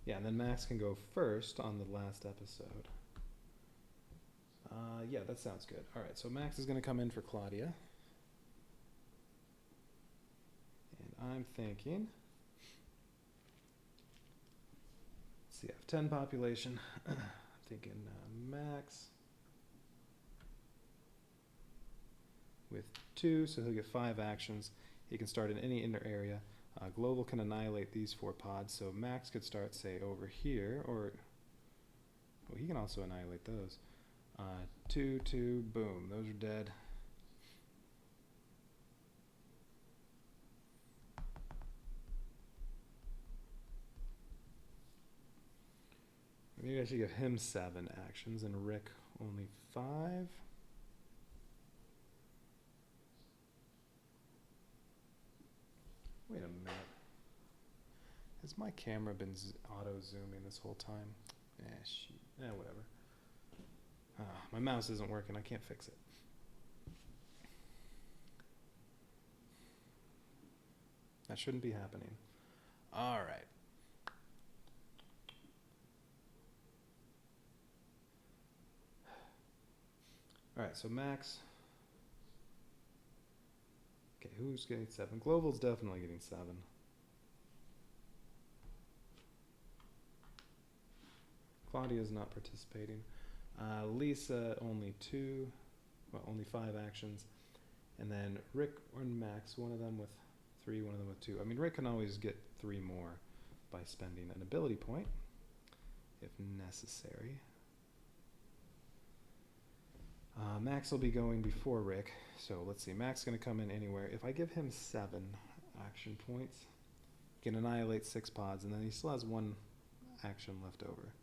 Yeah, and then Max can go first on the last episode. Yeah, that sounds good. All right, so Max is going to come in for Claudia. And I'm thinking, let's see, I have 10 population. I'm thinking Max with 2, so he'll get 5 actions. He can start in any inner area. Global can annihilate these 4 pods, so Max could start, say, over here, or well, he can also annihilate those. 2, 2, boom, those are dead. Maybe I should give him 7 actions and Rick only 5. Wait a minute. Has my camera been auto-zooming this whole time? Shoot. Whatever. My mouse isn't working. I can't fix it. That shouldn't be happening. All right. All right, so Max. Okay, who's getting 7? Global's definitely getting 7. Claudia's not participating. Lisa, only 2. Well, only 5 actions. And then Rick and Max, one of them with 3, one of them with 2. I mean, Rick can always get 3 more by spending an ability point, if necessary. Max will be going before Rick, so let's see. Max is going to come in anywhere. If I give him 7 action points, he can annihilate 6 pods, and then he still has 1 action left over.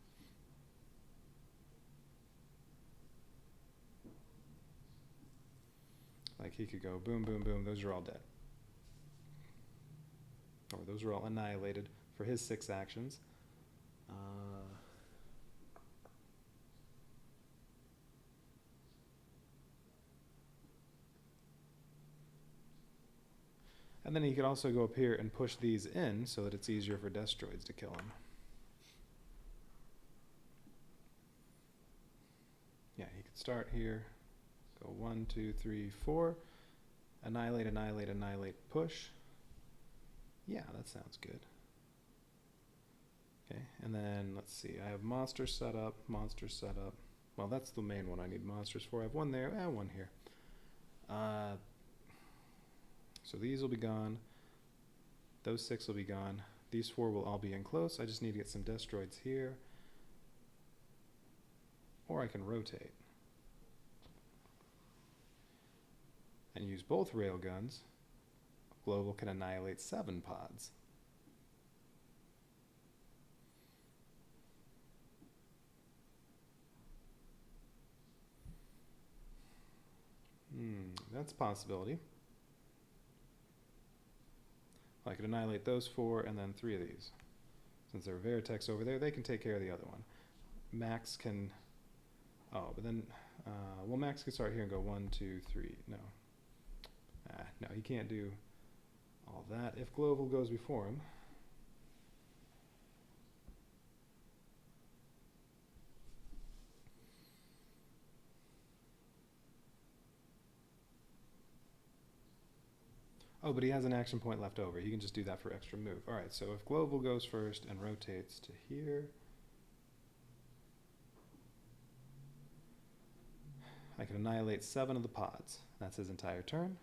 Like he could go boom, boom, boom. Those are all dead. Or those are all annihilated for his 6 actions. And then he could also go up here and push these in so that it's easier for Destroids to kill him. Yeah, he could start here. Go 1, 2, 3, 4. Annihilate, annihilate, annihilate, push. Yeah, that sounds good. Okay, and then let's see. I have monster setup, monster setup. Well, that's the main one I need monsters for. I have 1 there and 1 here. So these will be gone. Those 6 will be gone. These 4 will all be in close. I just need to get some Destroids here. Or I can rotate. And use both railguns. Global can annihilate 7 pods. That's a possibility. I could annihilate those 4 and then 3 of these. Since there are Veritex over there, they can take care of the other one. Max can... Oh, but then... well, Max can start here and go 1, 2, 3. No. No, he can't do all that. If Global goes before him... Oh, but he has an action point left over. He can just do that for extra move. All right, so if Global goes first and rotates to here, I can annihilate 7 of the pods. That's his entire turn.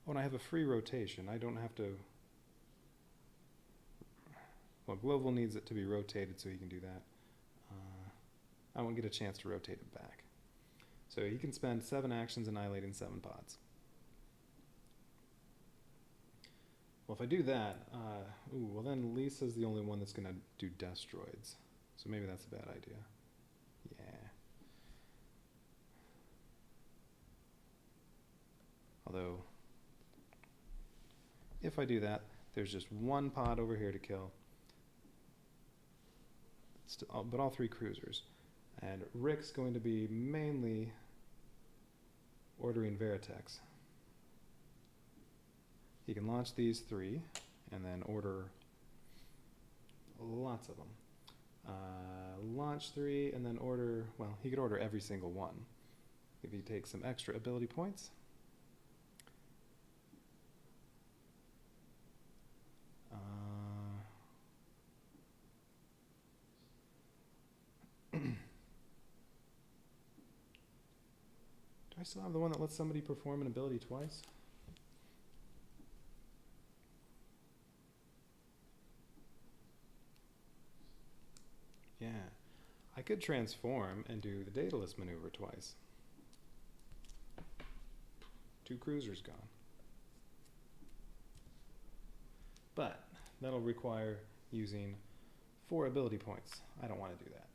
Oh, and I have a free rotation. I don't have to... Well, Global needs it to be rotated so he can do that. I won't get a chance to rotate it back. So he can spend 7 actions annihilating 7 pods. Well, if I do that, well then Lisa's the only one that's going to do Destroids. So maybe that's a bad idea. Yeah. Although, if I do that, there's just 1 pod over here to kill. but all 3 cruisers. And Rick's going to be mainly ordering Veritex. He can launch these 3 and then order lots of them. Launch 3 and then order, well, he could order every single one if he takes some extra ability points. Do I still have the one that lets somebody perform an ability twice? Yeah, I could transform and do the Daedalus maneuver twice. 2 cruisers gone. But that'll require using 4 ability points. I don't want to do that.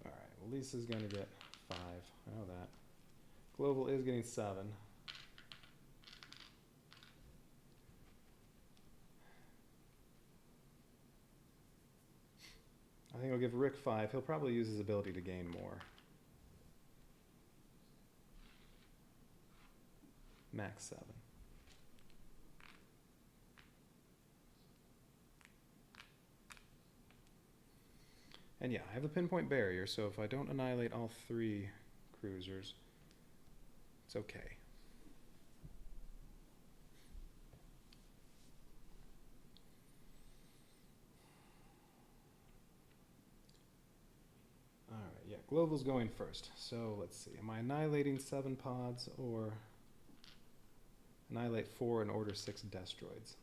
Alright, well Lisa's going to get 5. I know that. Global is getting 7. I think I'll give Rick 5. He'll probably use his ability to gain more. Max 7. And yeah, I have the pinpoint barrier, so if I don't annihilate all 3 cruisers, it's okay. Alright, yeah, Global's going first. So let's see, am I annihilating 7 pods or annihilate 4 and order 6 Destroids?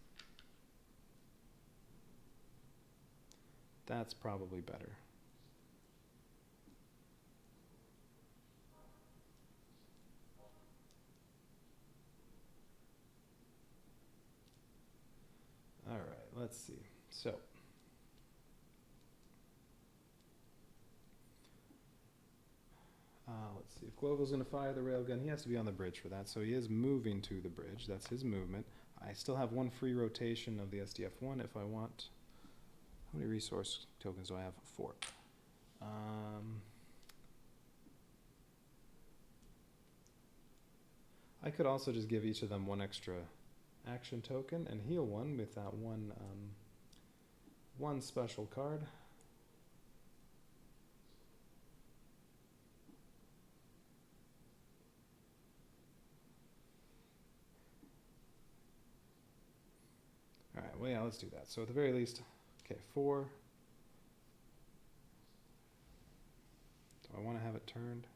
That's probably better. All right, let's see. So, let's see. If Global's going to fire the railgun, he has to be on the bridge for that. So he is moving to the bridge. That's his movement. I still have 1 free rotation of the SDF-1 if I want. How many resource tokens do I have? 4. I could also just give each of them 1 extra action token and heal 1 with that one special card. Alright, well yeah, let's do that. So at the very least, okay, 4. Do I want to have it turned?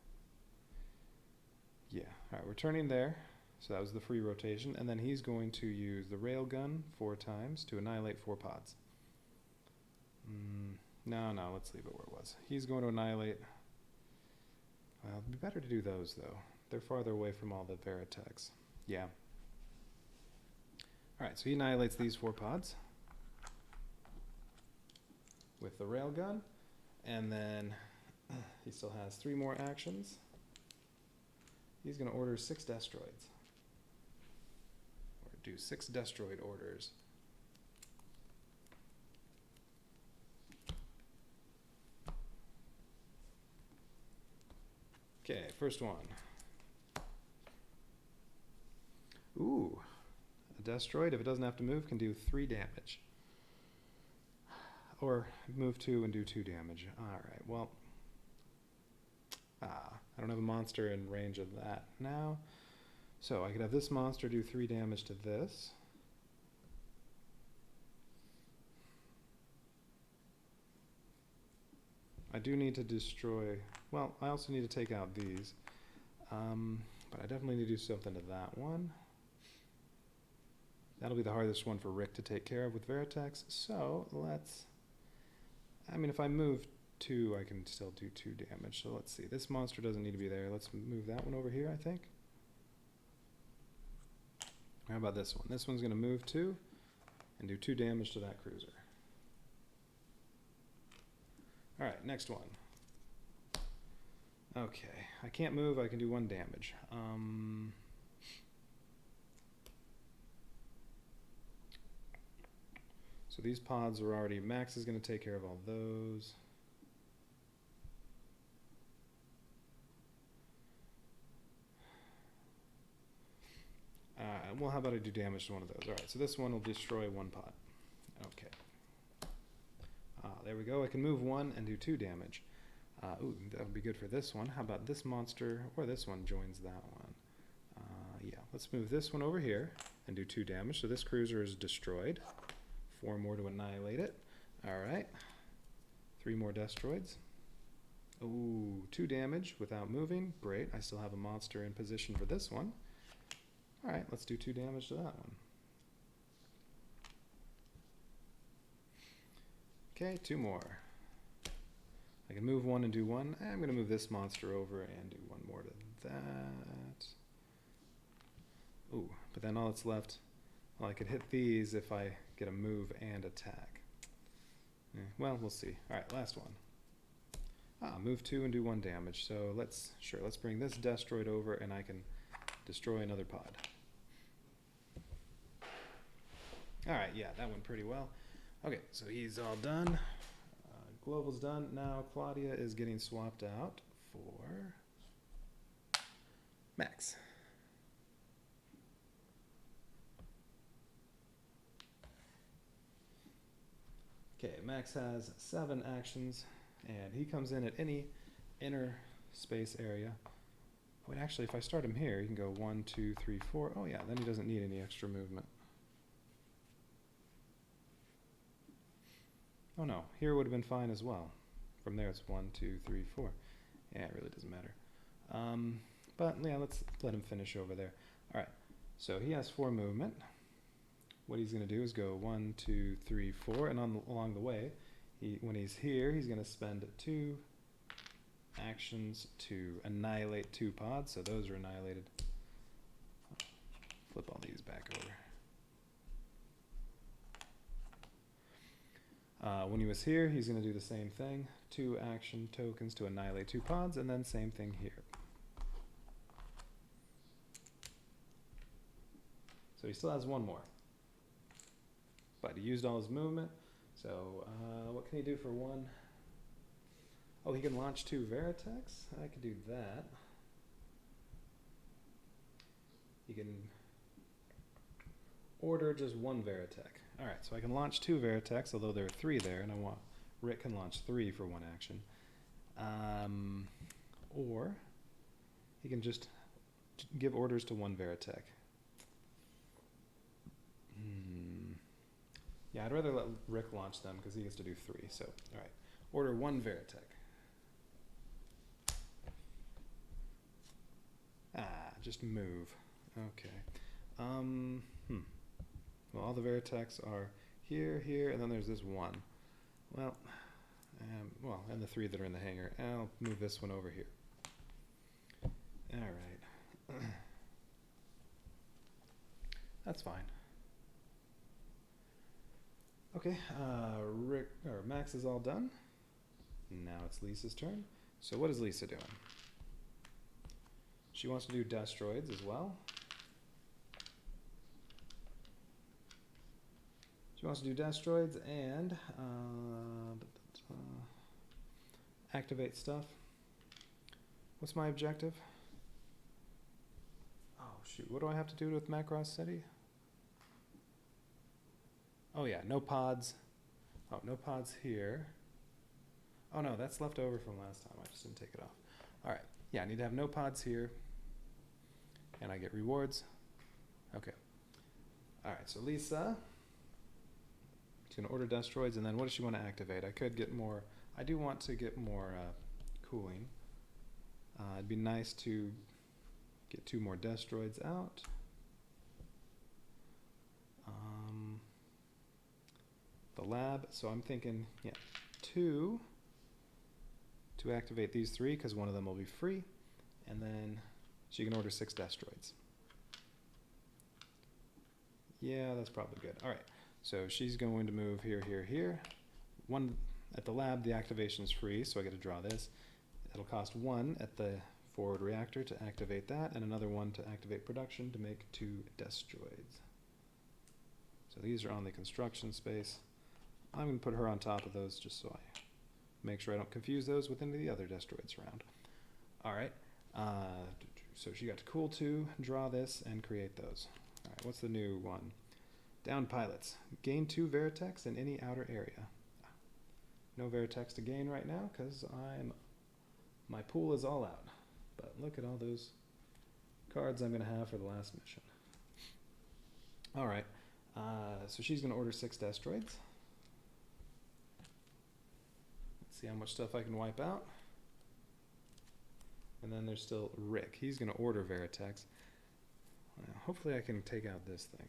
Yeah, alright, we're turning there. So that was the free rotation. And then he's going to use the railgun 4 times to annihilate 4 pods. No, let's leave it where it was. He's going to annihilate... Well, it'd be better to do those, though. They're farther away from all the Veritex. Yeah. Alright, so he annihilates these 4 pods with the railgun. And then he still has 3 more actions. He's going to order 6 Destroids. Or do 6 Destroid orders. Okay, first one. Ooh. A Destroid, if it doesn't have to move, can do 3 damage. Or move 2 and do 2 damage. Alright, well... I don't have a monster in range of that now. So I could have this monster do 3 damage to this. I do need to destroy... Well, I also need to take out these. But I definitely need to do something to that one. That'll be the hardest one for Rick to take care of with Veritex. So let's... I mean, if I move 2, I can still do 2 damage. So let's see. This monster doesn't need to be there. Let's move that one over here, I think. How about this one? This one's going to move 2 and do 2 damage to that cruiser. Alright, next one. Okay, I can't move. I can do 1 damage. So these pods are already, Max is going to take care of all those. Well, how about I do damage to one of those? All right, so this one will destroy one pod. Okay. There we go. I can move one and do 2 damage. Ooh, that'll be good for this one. How about this monster, or this one joins that one? Yeah, let's move this one over here and do 2 damage. So this cruiser is destroyed. 4 more to annihilate it. All right. 3 more destroids. Ooh, 2 damage without moving. Great. I still have a monster in position for this one. All right, let's do 2 damage to that one. Okay, 2 more. I can move 1 and do 1. I'm going to move this monster over and do 1 more to that. Ooh, but then all that's left, well, I could hit these if I get a move and attack. Well, we'll see. All right, last one. Move 2 and do 1 damage. So let's bring this destroid over and I can destroy another pod. All right, yeah, that went pretty well. Okay, so he's all done. Global's done. Now Claudia is getting swapped out for Max. Okay, Max has 7 actions, and he comes in at any inner space area. Wait, actually, if I start him here, he can go 1, 2, 3, 4. Oh yeah, then he doesn't need any extra movement. Oh no, here would have been fine as well. From there it's 1, 2, 3, 4. Yeah, it really doesn't matter. But yeah, let's let him finish over there. All right, so he has 4 movement. What he's going to do is go 1, 2, 3, 4, and along the way, when he's here, he's going to spend 2 actions to annihilate 2 pods. So those are annihilated. Flip all these back over. When he was here, he's going to do the same thing. 2 action tokens to annihilate 2 pods, and then same thing here. So he still has 1 more. But he used all his movement. So what can he do for 1? Oh, he can launch 2 Veritechs. I could do that. He can order just 1 Veritech. All right, so I can launch 2 Veritechs, although there are 3 there, and Rick can launch 3 for 1 action. Or he can just give orders to 1 Veritech. Yeah, I'd rather let Rick launch them because he gets to do 3. So, all right, order 1 Veritech. Just move. Okay. Well, all the Veritechs are here, here, and then there's this 1. Well, and the 3 that are in the hangar. I'll move this one over here. All right. That's fine. Okay, Max is all done. Now it's Lisa's turn. So what is Lisa doing? She wants to do destroids as well. She wants to do destroids and activate stuff. What's my objective? Oh shoot, what do I have to do with Macross City? Oh yeah, no pods. Oh, no pods here. Oh no, that's left over from last time. I just didn't take it off. All right, yeah, I need to have no pods here. And I get rewards. Okay. All right, so Lisa, she's gonna order destroids, and then what does she want to activate? I could get more, I do want to get more cooling. It'd be nice to get 2 more destroids out. The lab, so I'm thinking, yeah, 2 to activate these 3 because 1 of them will be free, and then she can order 6 destroids. Yeah, that's probably good. All right, so she's going to move here, here, here. 1 at the lab, the activation is free, so I get to draw this. It'll cost 1 at the forward reactor to activate that, and another 1 to activate production to make 2 destroids. So these are on the construction space. I'm going to put her on top of those just so I make sure I don't confuse those with any of the other destroids around. All right. So she got to cool 2, draw this, and create those. All right, what's the new one? Down pilots. Gain 2 Veritex in any outer area. No Veritex to gain right now because my pool is all out. But look at all those cards I'm going to have for the last mission. All right. So she's going to order 6 destroids. Let's see how much stuff I can wipe out. And then there's still Rick. He's going to order Veritex. Hopefully I can take out this thing.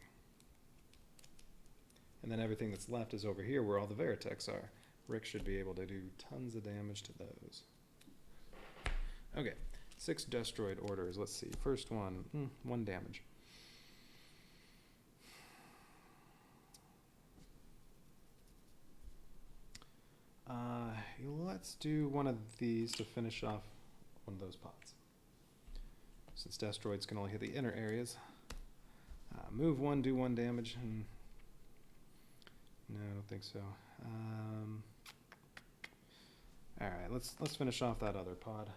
And then everything that's left is over here where all the Veritex are. Rick should be able to do tons of damage to those. Okay, 6 destroid orders. Let's see. First one, 1 damage. Let's do one of these to finish off one of those pods. Since destroids can only hit the inner areas. Move 1, do 1 damage. No, I don't think so. All right, let's finish off that other pod.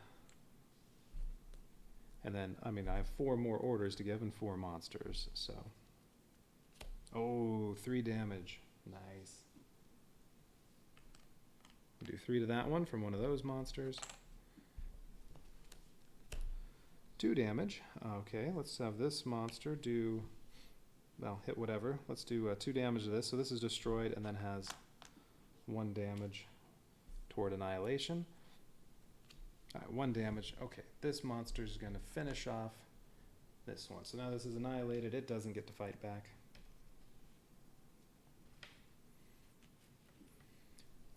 And then, I mean, I have 4 more orders to give and 4 monsters, so. Oh, 3 damage. Nice. We'll do 3 to that one from one of those monsters. 2 damage. Okay, let's have this monster do, well, hit whatever. Let's do 2 damage to this. So this is destroyed and then has 1 damage toward annihilation. All right, 1 damage. Okay, this monster is going to finish off this one. So now this is annihilated. It doesn't get to fight back.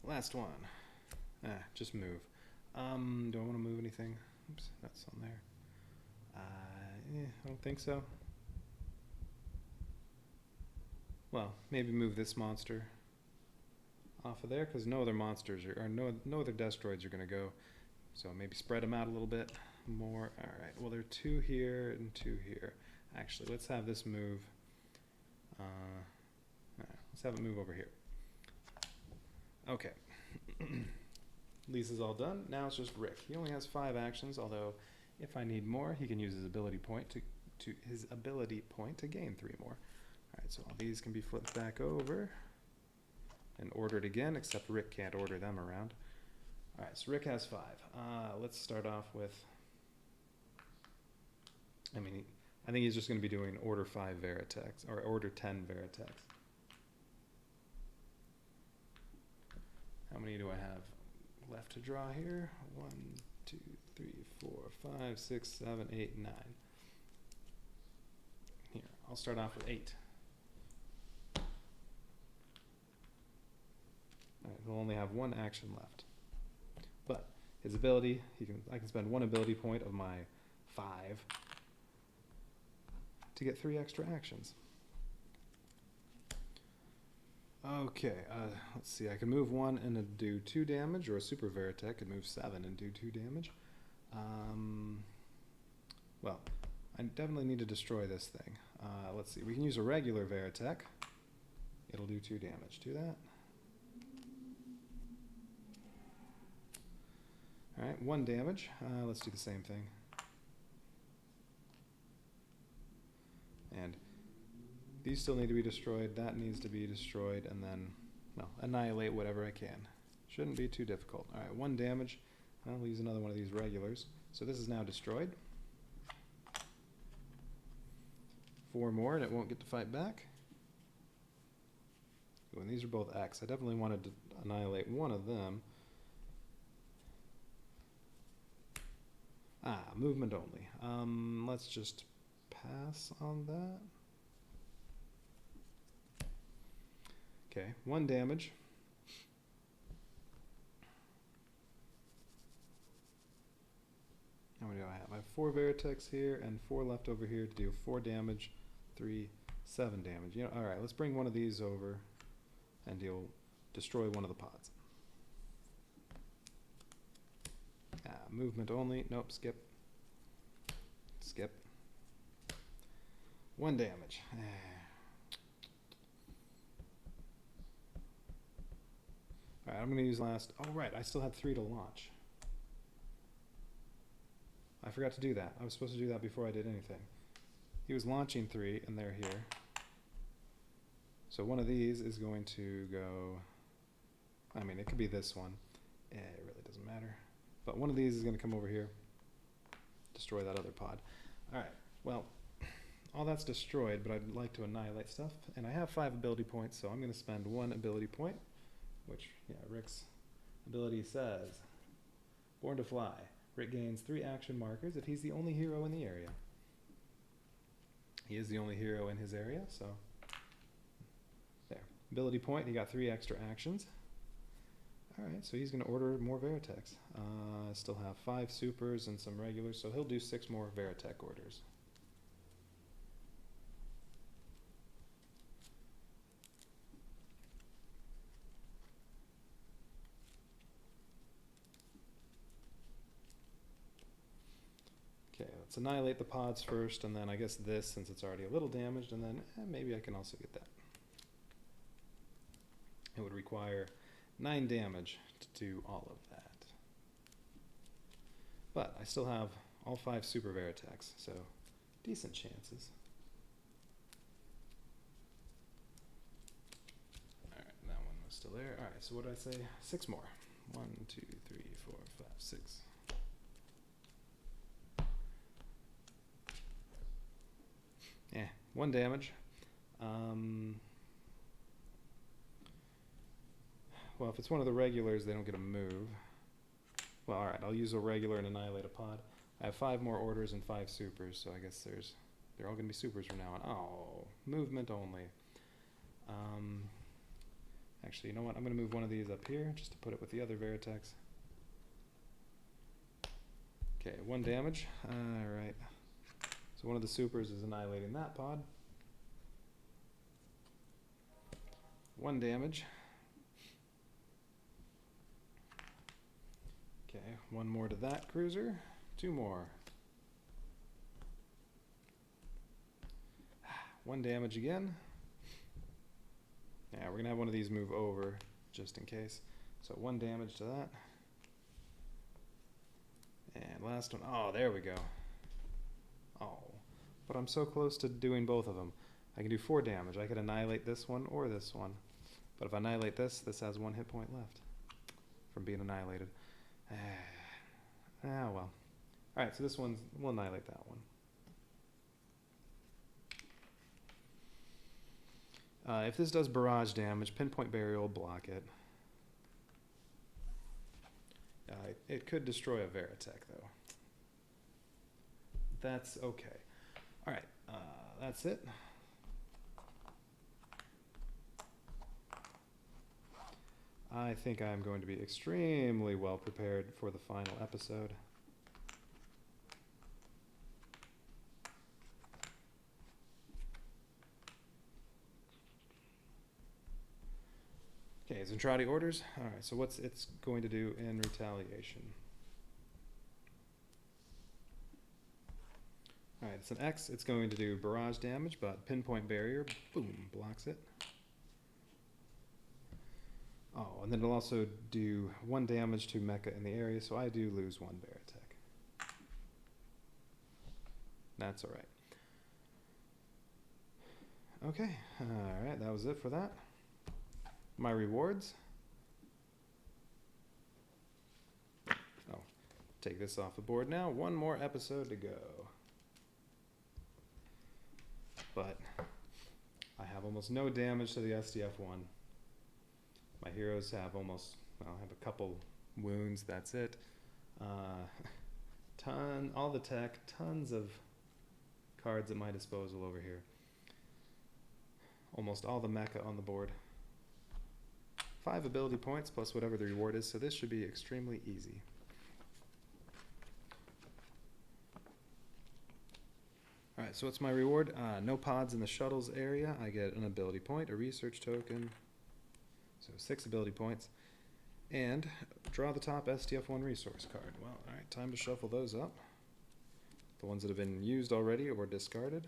Last one. Just move. Do I want to move anything? Oops, that's on there. I don't think so. Well, maybe move this monster off of there because no other monsters or no other destroids are going to go. So maybe spread them out a little bit more. All right. Well, there are 2 here and 2 here. Actually, let's have this move. Let's have it move over here. Okay. Lisa's all done. Now it's just Rick. He only has 5 actions, although if I need more, he can use his ability point to gain 3 more. All right, so all these can be flipped back over and ordered again, except Rick can't order them around. All right, so Rick has 5. Let's start off with, I think he's just going to be doing order 5 Veritex, or order 10 Veritex. How many do I have left to draw here? 1, 2, 3, 4, 5, 6, 7, 8, 9. Here, I'll start off with 8. All right, he'll only have 1 action left. But his ability, I can spend 1 ability point of my 5 to get 3 extra actions. Okay, let's see. I can move 1 and do 2 damage, or a Super Veritech could move 7 and do 2 damage. Well, I definitely need to destroy this thing. Let's see. We can use a regular Veritech. It'll do 2 damage. Do that. All right, 1 damage. Let's do the same thing. And these still need to be destroyed. That needs to be destroyed, and then, well, annihilate whatever I can. Shouldn't be too difficult. All right, 1 damage. I'll use another one of these regulars. So this is now destroyed. 4 more, and it won't get to fight back. Ooh, and these are both X. I definitely wanted to annihilate one of them. Movement only. Let's just pass on that. Okay, 1 damage. How many do I have? I have 4 Veritex here and 4 left over here to do 4 damage, 3, 7 damage. You know, all right, let's bring one of these over and he'll destroy one of the pods. Movement only. Nope, skip. Skip. 1 damage. Alright, I'm going to use last... Oh, right, I still had 3 to launch. I forgot to do that. I was supposed to do that before I did anything. He was launching 3, and they're here. So one of these is going to go... I mean, it could be this one. It really doesn't matter. But one of these is going to come over here. Destroy that other pod. Alright, well, all that's destroyed, but I'd like to annihilate stuff. And I have 5 ability points, so I'm going to spend 1 ability point. Which, yeah, Rick's ability says, Born to Fly. Rick gains 3 action markers if he's the only hero in the area. He is the only hero in his area, so there. Ability point, he got 3 extra actions. Alright, so he's going to order more Veritechs. I still have 5 supers and some regulars, so he'll do 6 more Veritech orders. Okay, let's annihilate the pods first, and then I guess this, since it's already a little damaged, and then maybe I can also get that. It would require 9 damage to do all of that. But I still have all 5 super Veritechs, so decent chances. Alright, that one was still there. Alright, so what did I say? 6 more. 1, 2, 3, 4, 5, 6. Yeah, 1 damage. Well, if it's one of the regulars, they don't get a move. Well, alright, I'll use a regular and annihilate a pod. I have 5 more orders and 5 supers, so I guess they're all going to be supers from now on. Oh, movement only. Actually, you know what? I'm going to move one of these up here just to put it with the other Veritechs. Okay, 1 damage. Alright. So one of the supers is annihilating that pod. 1 damage. Okay, 1 more to that cruiser. 2 more. 1 damage again. Yeah, we're going to have one of these move over just in case. So 1 damage to that. And last one. Oh, there we go. Oh, but I'm so close to doing both of them. I can do 4 damage. I could annihilate this one or this one. But if I annihilate this, this has 1 hit point left from being annihilated. Ah, well. Alright, so this one, we'll annihilate that one. If this does barrage damage, pinpoint barrier will block it. It could destroy a Veritech, though. That's okay. Alright, that's it. I think I'm going to be extremely well prepared for the final episode. Okay, Zentradi orders. Alright, so what's it's going to do in retaliation? Alright, it's an X. It's going to do barrage damage, but pinpoint barrier, boom, blocks it. Oh, and then it'll also do 1 damage to mecha in the area, so I do lose 1 Veritech. That's alright. Okay, alright, that was it for that. My rewards. Oh, take this off the board now. 1 more episode to go. But I have almost no damage to the SDF-1. My heroes have almost, well, I have a couple wounds, that's it. All the tech, tons of cards at my disposal over here. Almost all the mecha on the board. 5 ability points plus whatever the reward is, so this should be extremely easy. Alright, so what's my reward? No pods in the shuttles area. I get an ability point, a research token, so 6 ability points, and draw the top SDF-1 resource card. Well, alright, time to shuffle those up. The ones that have been used already or discarded.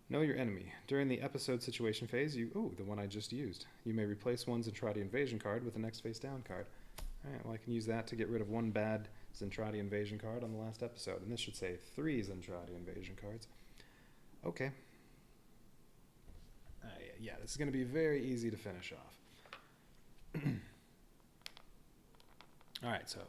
Know your enemy. During the episode situation phase, the one I just used. You may replace one Zentradi invasion card with the next face down card. Alright, well I can use that to get rid of one bad Zentradi invasion card on the last episode. And this should say 3 Zentradi invasion cards. Okay. Yeah, this is going to be very easy to finish off. Alright, so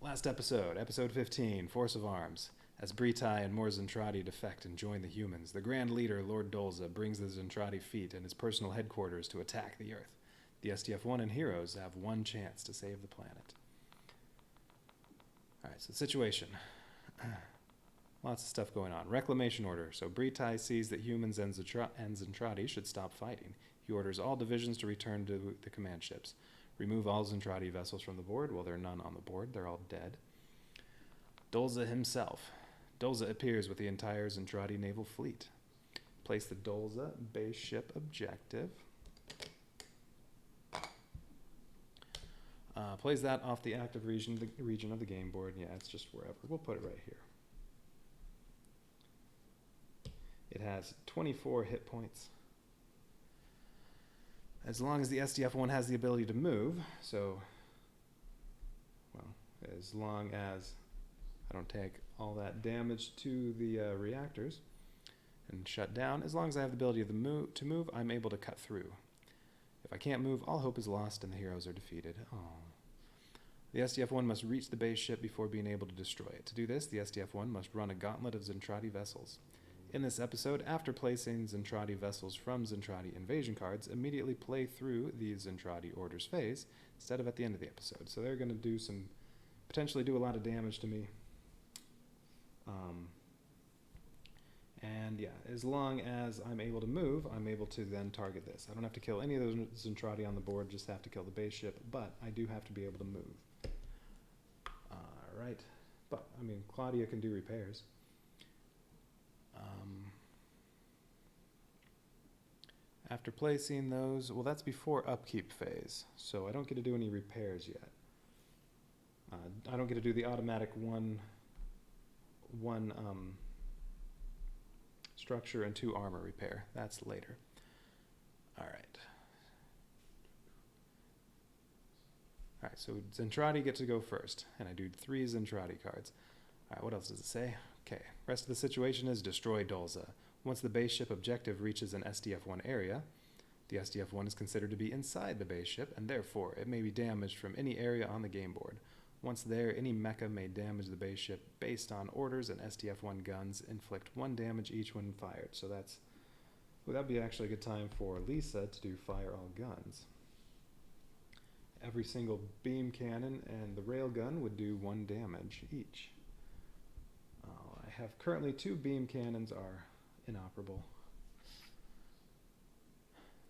last episode, episode 15, Force of Arms. As Britai and more Zentradi defect and join the humans, the Grand Leader, Lord Dolza, brings the Zentradi fleet and his personal headquarters to attack the Earth. The SDF-1 and heroes have one chance to save the planet. Alright, so the situation. Lots of stuff going on. Reclamation order. So Britai sees that humans and Zentradi should stop fighting. He orders all divisions to return to the command ships. Remove all Zentradi vessels from the board. Well, there are none on the board. They're all dead. Dolza himself. Dolza appears with the entire Zentradi naval fleet. Place the Dolza base ship objective. Plays that off the active region of the game board. Yeah, it's just wherever. We'll put it right here. It has 24 hit points. As long as the SDF-1 has the ability to move, so, well, as long as I don't take all that damage to the reactors and shut down, as long as I have the ability to move, I'm able to cut through. If I can't move, all hope is lost and the heroes are defeated. Oh. The SDF-1 must reach the base ship before being able to destroy it. To do this, the SDF-1 must run a gauntlet of Zentradi vessels. In this episode, after placing Zentradi vessels from Zentradi invasion cards, immediately play through the Zentradi orders phase instead of at the end of the episode. So they're going to do potentially do a lot of damage to me. And yeah, as long as I'm able to move, I'm able to then target this. I don't have to kill any of those Zentradi on the board, just have to kill the base ship, but I do have to be able to move. Alright, but, I mean, Claudia can do repairs. After placing those, well, that's before upkeep phase, so I don't get to do any repairs yet. I don't get to do the automatic one structure and 2 armor repair. That's later. Alright. Alright, so Zentradi get to go first, and I do 3 Zentradi cards. Alright, what else does it say? Okay, rest of the situation is destroy Dolza. Once the base ship objective reaches an SDF-1 area, the SDF-1 is considered to be inside the base ship, and therefore it may be damaged from any area on the game board. Once there, any mecha may damage the base ship based on orders, and SDF-1 guns inflict 1 damage each when fired. So that'd be actually a good time for Lisa to do fire all guns. Every single beam cannon and the railgun would do 1 damage each. I have currently 2 beam cannons are inoperable.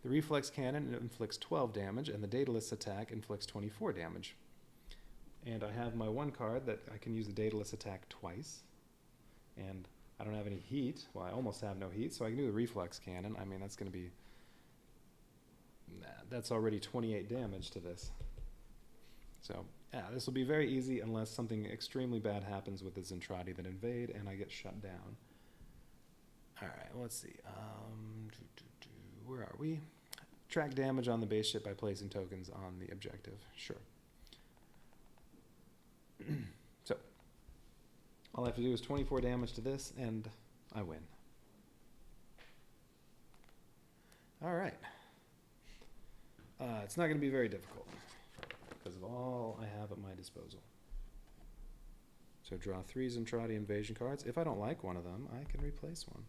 The reflex cannon inflicts 12 damage, and the Daedalus attack inflicts 24 damage. And I have my 1 card that I can use the Daedalus attack twice. And I don't have any heat. Well, I almost have no heat, so I can do the reflex cannon. I mean, that's going to be... that's already 28 damage to this. So, yeah, this will be very easy unless something extremely bad happens with the Zentradi that invade and I get shut down. Alright, let's see. Where are we? Track damage on the base ship by placing tokens on the objective. Sure. So, all I have to do is 24 damage to this, and I win. Alright. It's not going to be very difficult, because of all I have at my disposal. So draw 3 Zentradi invasion cards. If I don't like one of them, I can replace one.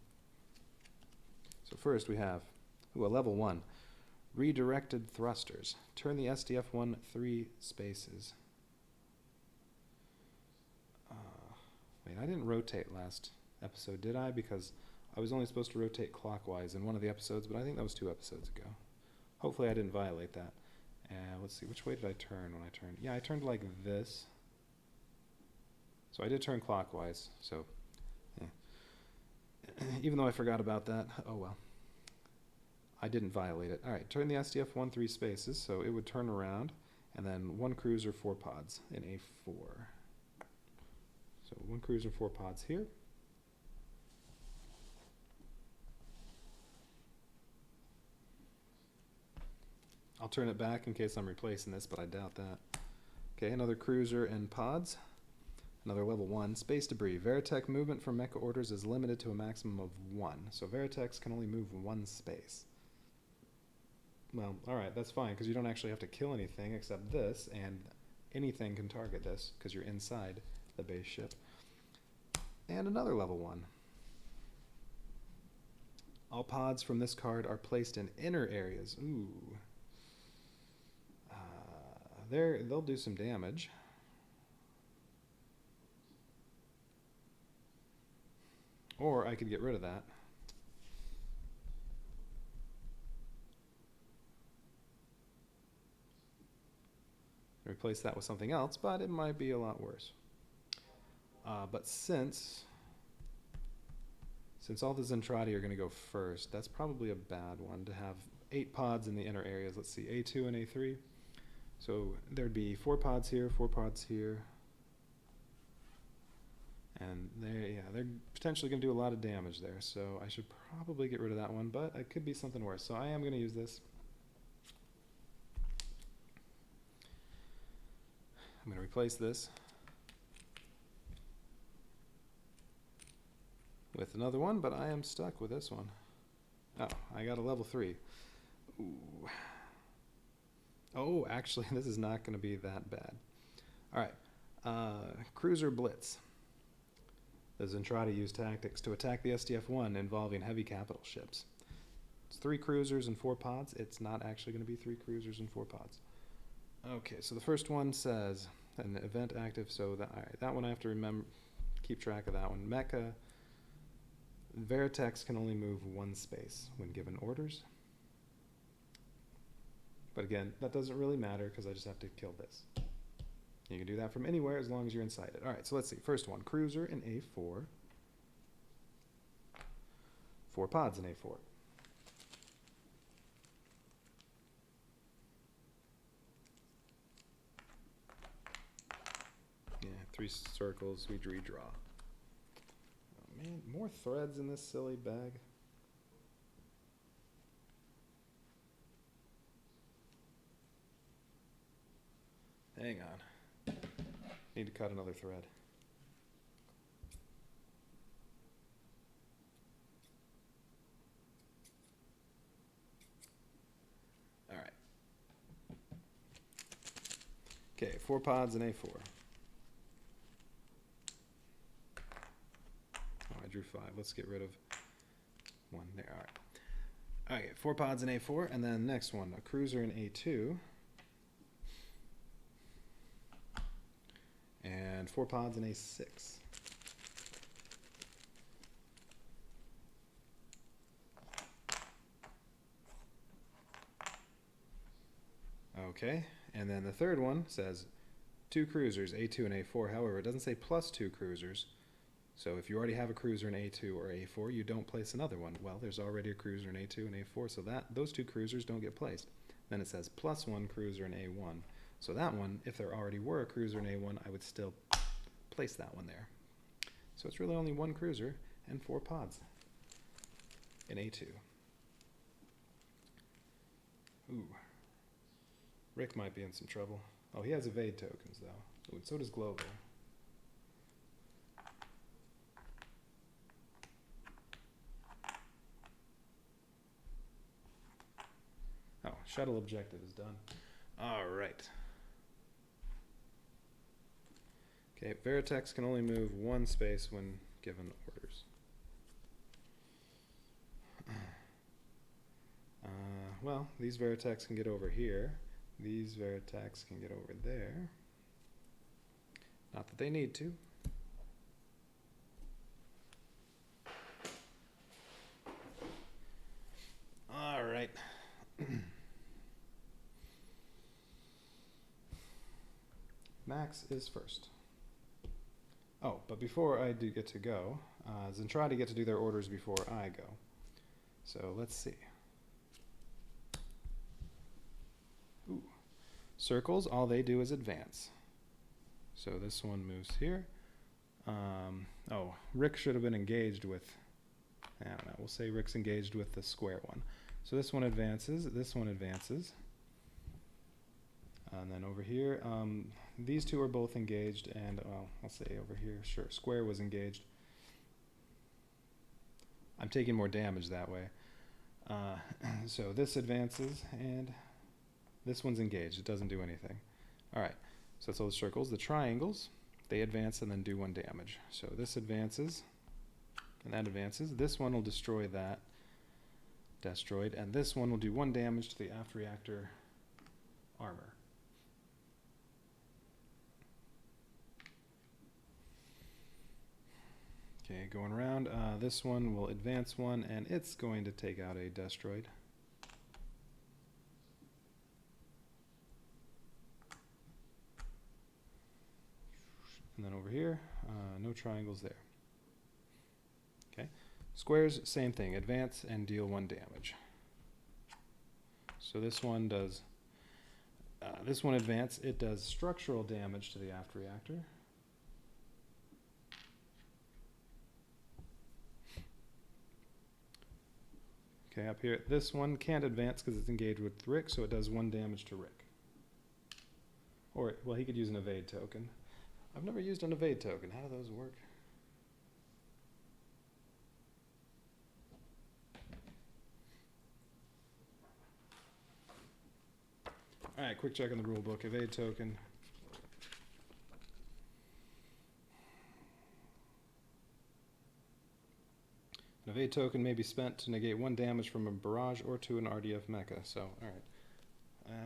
So first we have a level 1. Redirected thrusters. Turn the SDF-1 3 spaces. Wait, I didn't rotate last episode, did I? Because I was only supposed to rotate clockwise in one of the episodes, but I think that was 2 episodes ago. Hopefully I didn't violate that. Let's see, which way did I turn when I turned? Yeah, I turned like this. So I did turn clockwise, so yeah. Even though I forgot about that, oh well. I didn't violate it. Alright, turn the SDF-1 3 spaces, so it would turn around, and then 1 cruiser, 4 pods in A4. So 1 cruiser, 4 pods here. I'll turn it back in case I'm replacing this, but I doubt that. Okay, another cruiser and pods. Another level 1. Space debris. Veritech movement from mecha orders is limited to a maximum of 1. So Veritechs can only move 1 space. Well, alright, that's fine, because you don't actually have to kill anything except this, and anything can target this, because you're inside the base ship. And another level 1. All pods from this card are placed in inner areas. Ooh. They'll do some damage. Or I could get rid of that. Replace that with something else, but it might be a lot worse. But since all the Zentradi are going to go first, that's probably a bad one to have 8 pods in the inner areas. Let's see, A2 and A3. So there'd be 4 pods here, 4 pods here. And they're potentially going to do a lot of damage there. So I should probably get rid of that one, but it could be something worse. So I am going to use this. I'm going to replace this with another one, but I am stuck with this one. Oh, I got a level 3. Ooh. Oh, actually, this is not going to be that bad. All right, Cruiser Blitz. The Zentradi use tactics to attack the SDF-1 involving heavy capital ships. It's 3 cruisers and 4 pods. It's not actually going to be 3 cruisers and 4 pods. Okay, so the first one says an event active, so that one I have to remember, keep track of that one. Mecha. Veritechs can only move 1 space when given orders. But again, that doesn't really matter because I just have to kill this. You can do that from anywhere as long as you're inside it. Alright, so let's see. First one, cruiser in A4. 4 pods in A4. Yeah, 3 circles, we redraw. Oh man, more threads in this silly bag. Hang on. Need to cut another thread. All right. Okay, 4 pods in A4. Oh, I drew 5. Let's get rid of 1 there. All right. Okay, 4 pods in A4, and then next one, a cruiser in A2. And 4 pods in A6. Okay, and then the third one says 2 cruisers, A2 and A4. However, it doesn't say plus 2 cruisers. So if you already have a cruiser in A2 or A4, you don't place another one. Well, there's already a cruiser in A2 and A4, so those 2 cruisers don't get placed. Then it says plus 1 cruiser in A1. So that one, if there already were a cruiser in A1, I would still place that one there. So it's really only 1 cruiser and 4 pods in A2. Ooh. Rick might be in some trouble. Oh, he has evade tokens, though. Ooh, and so does Global. Oh, shuttle objective is done. All right. Okay, Veritechs can only move 1 space when given orders. Well, these Veritechs can get over here. These Veritechs can get over there. Not that they need to. All right. Max is first. Oh, but before I do get to go, Zentradi get to do their orders before I go. So let's see. Ooh. Circles, all they do is advance. So this one moves here. Oh, Rick should have been engaged with, I don't know, we'll say Rick's engaged with the square one. So this one advances, And then over here, these two are both engaged, and I'll say over here, sure, square was engaged. I'm taking more damage that way. So this advances, and this one's engaged. It doesn't do anything. All right, so that's all the circles. The triangles, they advance and then do 1 damage. So this advances, and that advances. This one will destroy that destroyed, and this one will do 1 damage to the aft reactor armor. Okay, going around, this one will advance 1, and it's going to take out a destroyed. And then over here, no triangles there. Okay, squares, same thing, advance and deal 1 damage. So this one does, this one advance, it does structural damage to the aft reactor. Okay, up here, this one can't advance because it's engaged with Rick, so it does 1 damage to Rick. Or, well, he could use an evade token. I've never used an evade token. How do those work? All right, quick check on the rule book. Evade token. An evade token may be spent to negate 1 damage from a barrage or to an RDF mecha. So, all right.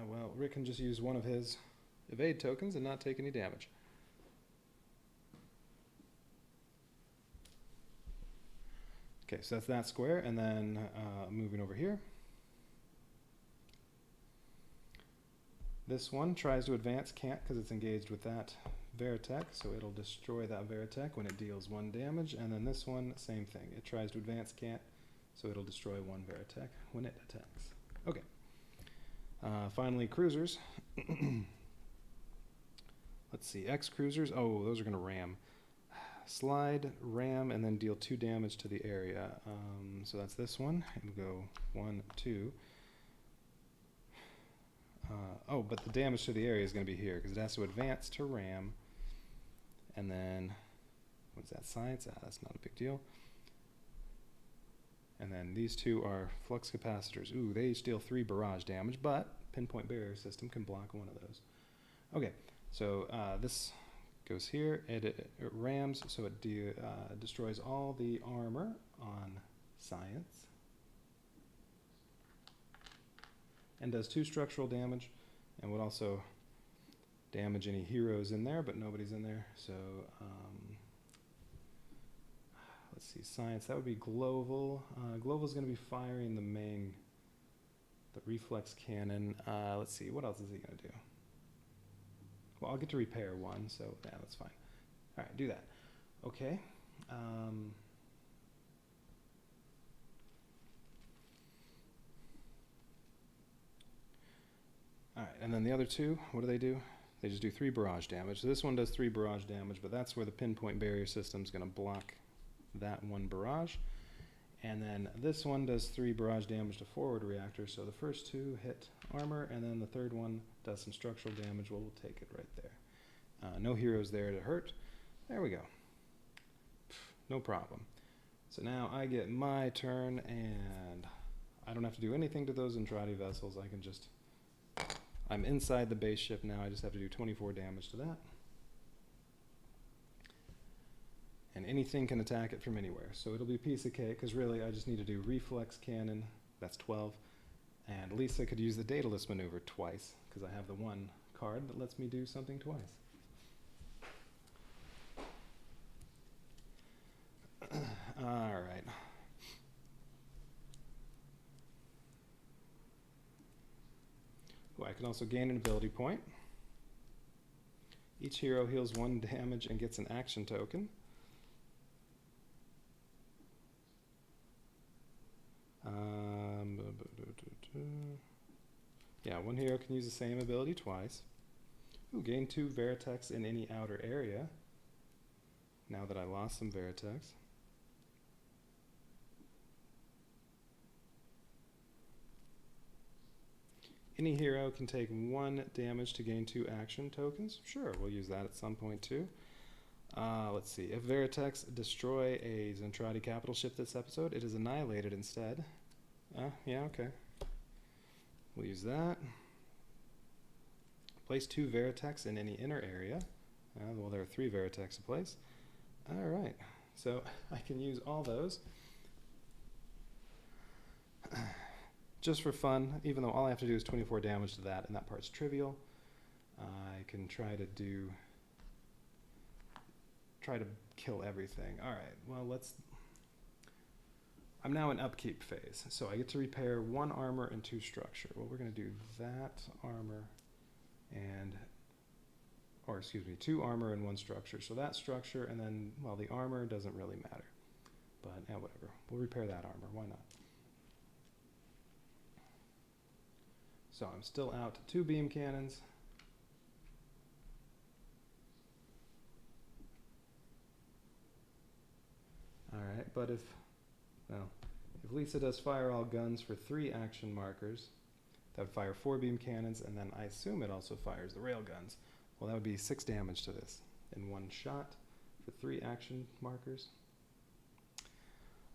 Well, Rick can just use one of his evade tokens and not take any damage. Okay, so that's that square, and then moving over here. This one tries to advance, can't because it's engaged with that Veritech, so it'll destroy that Veritech when it deals 1 damage, and then this one, same thing. It tries to advance, can't, so it'll destroy 1 Veritech when it attacks. Okay. Finally, cruisers. Let's see, X cruisers, oh, those are going to ram. Slide, ram, and then deal 2 damage to the area. So that's this one. It'll go 1, 2. Oh, but the damage to the area is going to be here because it has to advance to ram. And then, what's that, science? That's not a big deal. And then these two are flux capacitors. Ooh, they each deal 3 barrage damage, but pinpoint barrier system can block 1 of those. Okay, so this goes here. It rams, so it destroys all the armor on science. And does 2 structural damage, and would also damage any heroes in there, but nobody's in there. So let's see, science, that would be Gloval. Gloval's going to be firing the reflex cannon. Let's see, what else is he going to do? Well, I'll get to repair 1, so yeah, that's fine. All right, do that. Okay. All right, and then the other 2, what do? They just do 3 barrage damage. So this one does 3 barrage damage, but that's where the pinpoint barrier system is going to block that 1 barrage. And then this one does 3 barrage damage to forward reactor. So the first 2 hit armor, and then the third one does some structural damage. Well, we'll take it right there. No heroes there to hurt. There we go. No problem. So now I get my turn, and I don't have to do anything to those Entrati vessels. I can just... I'm inside the base ship now. I just have to do 24 damage to that. And anything can attack it from anywhere. So it'll be a piece of cake, because really I just need to do reflex cannon. That's 12. And Lisa could use the Daedalus maneuver twice, because I have the 1 card that lets me do something twice. All right. Well, I can also gain an ability point. Each hero heals 1 damage and gets an action token. Yeah, 1 hero can use the same ability twice. Ooh, gain 2 Veritechs in any outer area. Now that I lost some Veritechs. Any hero can take 1 damage to gain 2 action tokens. Sure, we'll use that at some point too. Let's see. If Veritex destroy a Zentradi capital ship this episode, it is annihilated instead. Yeah, okay. We'll use that. Place 2 Veritex in any inner area. Well, there are 3 Veritex to place. Alright, so I can use all those. Just for fun, even though all I have to do is 24 damage to that, and that part's trivial. I can try to kill everything. Alright, well I'm now in upkeep phase, so I get to repair 1 armor and 2 structure. Well, we're going to do that armor and, 2 armor and 1 structure. So that structure, and then, well, the armor doesn't really matter. But, whatever. We'll repair that armor. Why not? So I'm still out 2 beam cannons. Alright, but if Lisa does fire all guns for 3 action markers, that would fire 4 beam cannons, and then I assume it also fires the rail guns. Well, that would be 6 damage to this in 1 shot for 3 action markers.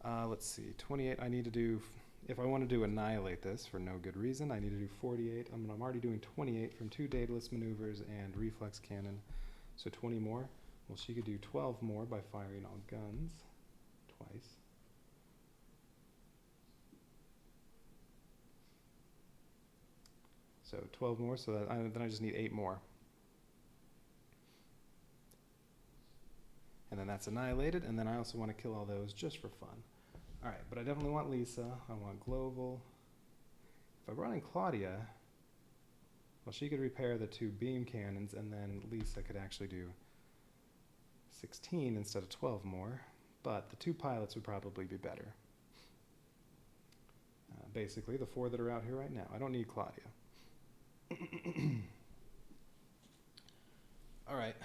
Let's see, 28 I need to do, if I want to annihilate this for no good reason, I need to do 48. I'm already doing 28 from 2 daedalus maneuvers and reflex cannon, so 20 more. Well, she could do 12 more by firing all guns twice. So 12 more, so that then I just need 8 more. And then that's annihilated, and then I also want to kill all those just for fun. Alright, but I definitely want Lisa, I want Global. If I brought in Claudia, well, she could repair the 2 beam cannons, and then Lisa could actually do 16 instead of 12 more, but the 2 pilots would probably be better. Basically, the 4 that are out here right now. I don't need Claudia. Alright,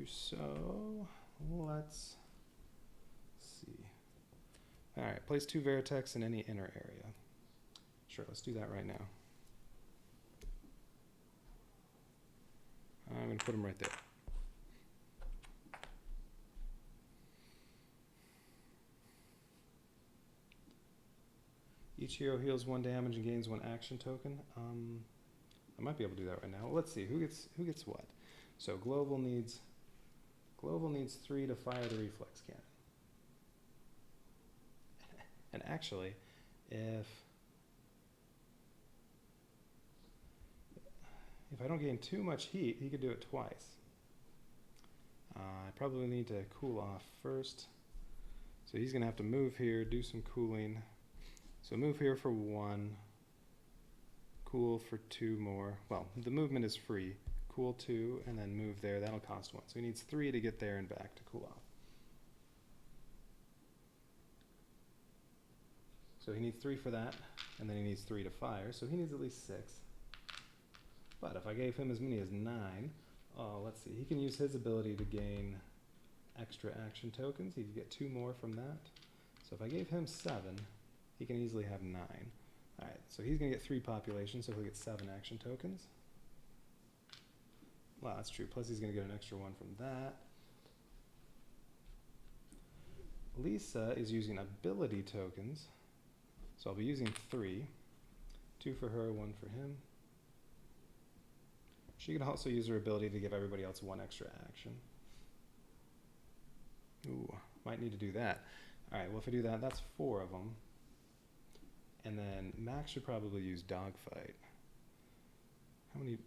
so let's see. Alright, place 2 Veritex in any inner area. Sure, let's do that right now. I'm going to put them right there. Each hero heals 1 damage and gains 1 action token. I might be able to do that right now. Let's see, who gets what? So Global needs 3 to fire the reflex cannon. And actually, if I don't gain too much heat, he could do it twice. I probably need to cool off first. So he's going to have to move here, do some cooling. So move here for 1, cool for 2 more. Well, the movement is free. Cool 2, and then move there. That'll cost 1. So he needs 3 to get there and back to cool off. So he needs 3 for that, and then he needs 3 to fire. So he needs at least 6. But if I gave him as many as 9, let's see. He can use his ability to gain extra action tokens. He could get 2 more from that. So if I gave him 7, he can easily have 9. Alright, so he's going to get 3 population, so he'll get 7 action tokens. Wow, that's true. Plus he's going to get an extra 1 from that. Lisa is using ability tokens. So I'll be using 3. 2 for her, 1 for him. She can also use her ability to give everybody else 1 extra action. Ooh, might need to do that. Alright, well if I do that, that's 4 of them. And then Max should probably use Dogfight. How many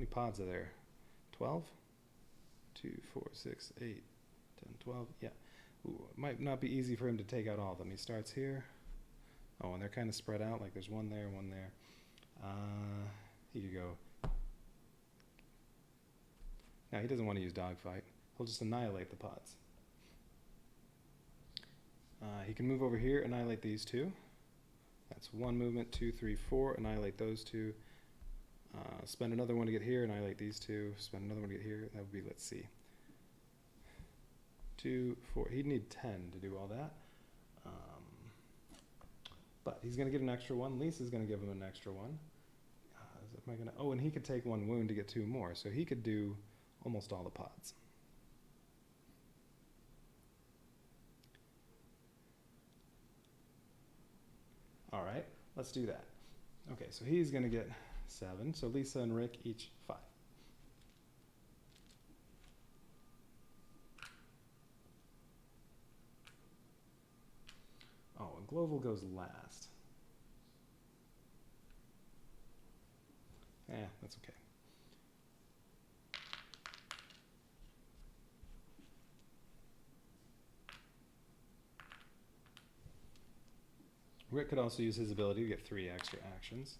pods are there? 12? 2, 4, 6, 8, 10, 12. Yeah. Ooh, it might not be easy for him to take out all of them. He starts here. Oh, and they're kind of spread out. Like there's 1 there, 1 there. He could go. Now he doesn't want to use Dogfight. He'll just annihilate the pods. He can move over here, annihilate these 2. That's 1 movement, 2, 3, 4. Annihilate those 2. Spend another 1 to get here, annihilate these 2. Spend another 1 to get here. That would be, let's see, 2, 4. He'd need 10 to do all that. But he's going to get an extra one. Lisa's going to give him an extra one. Oh, and he could take one wound to get 2 more, so he could do almost all the pods. All right, let's do that. Okay, so he's going to get 7. So Lisa and Rick each 5. Oh, and Global goes last. That's okay. Rick could also use his ability to get 3 extra actions.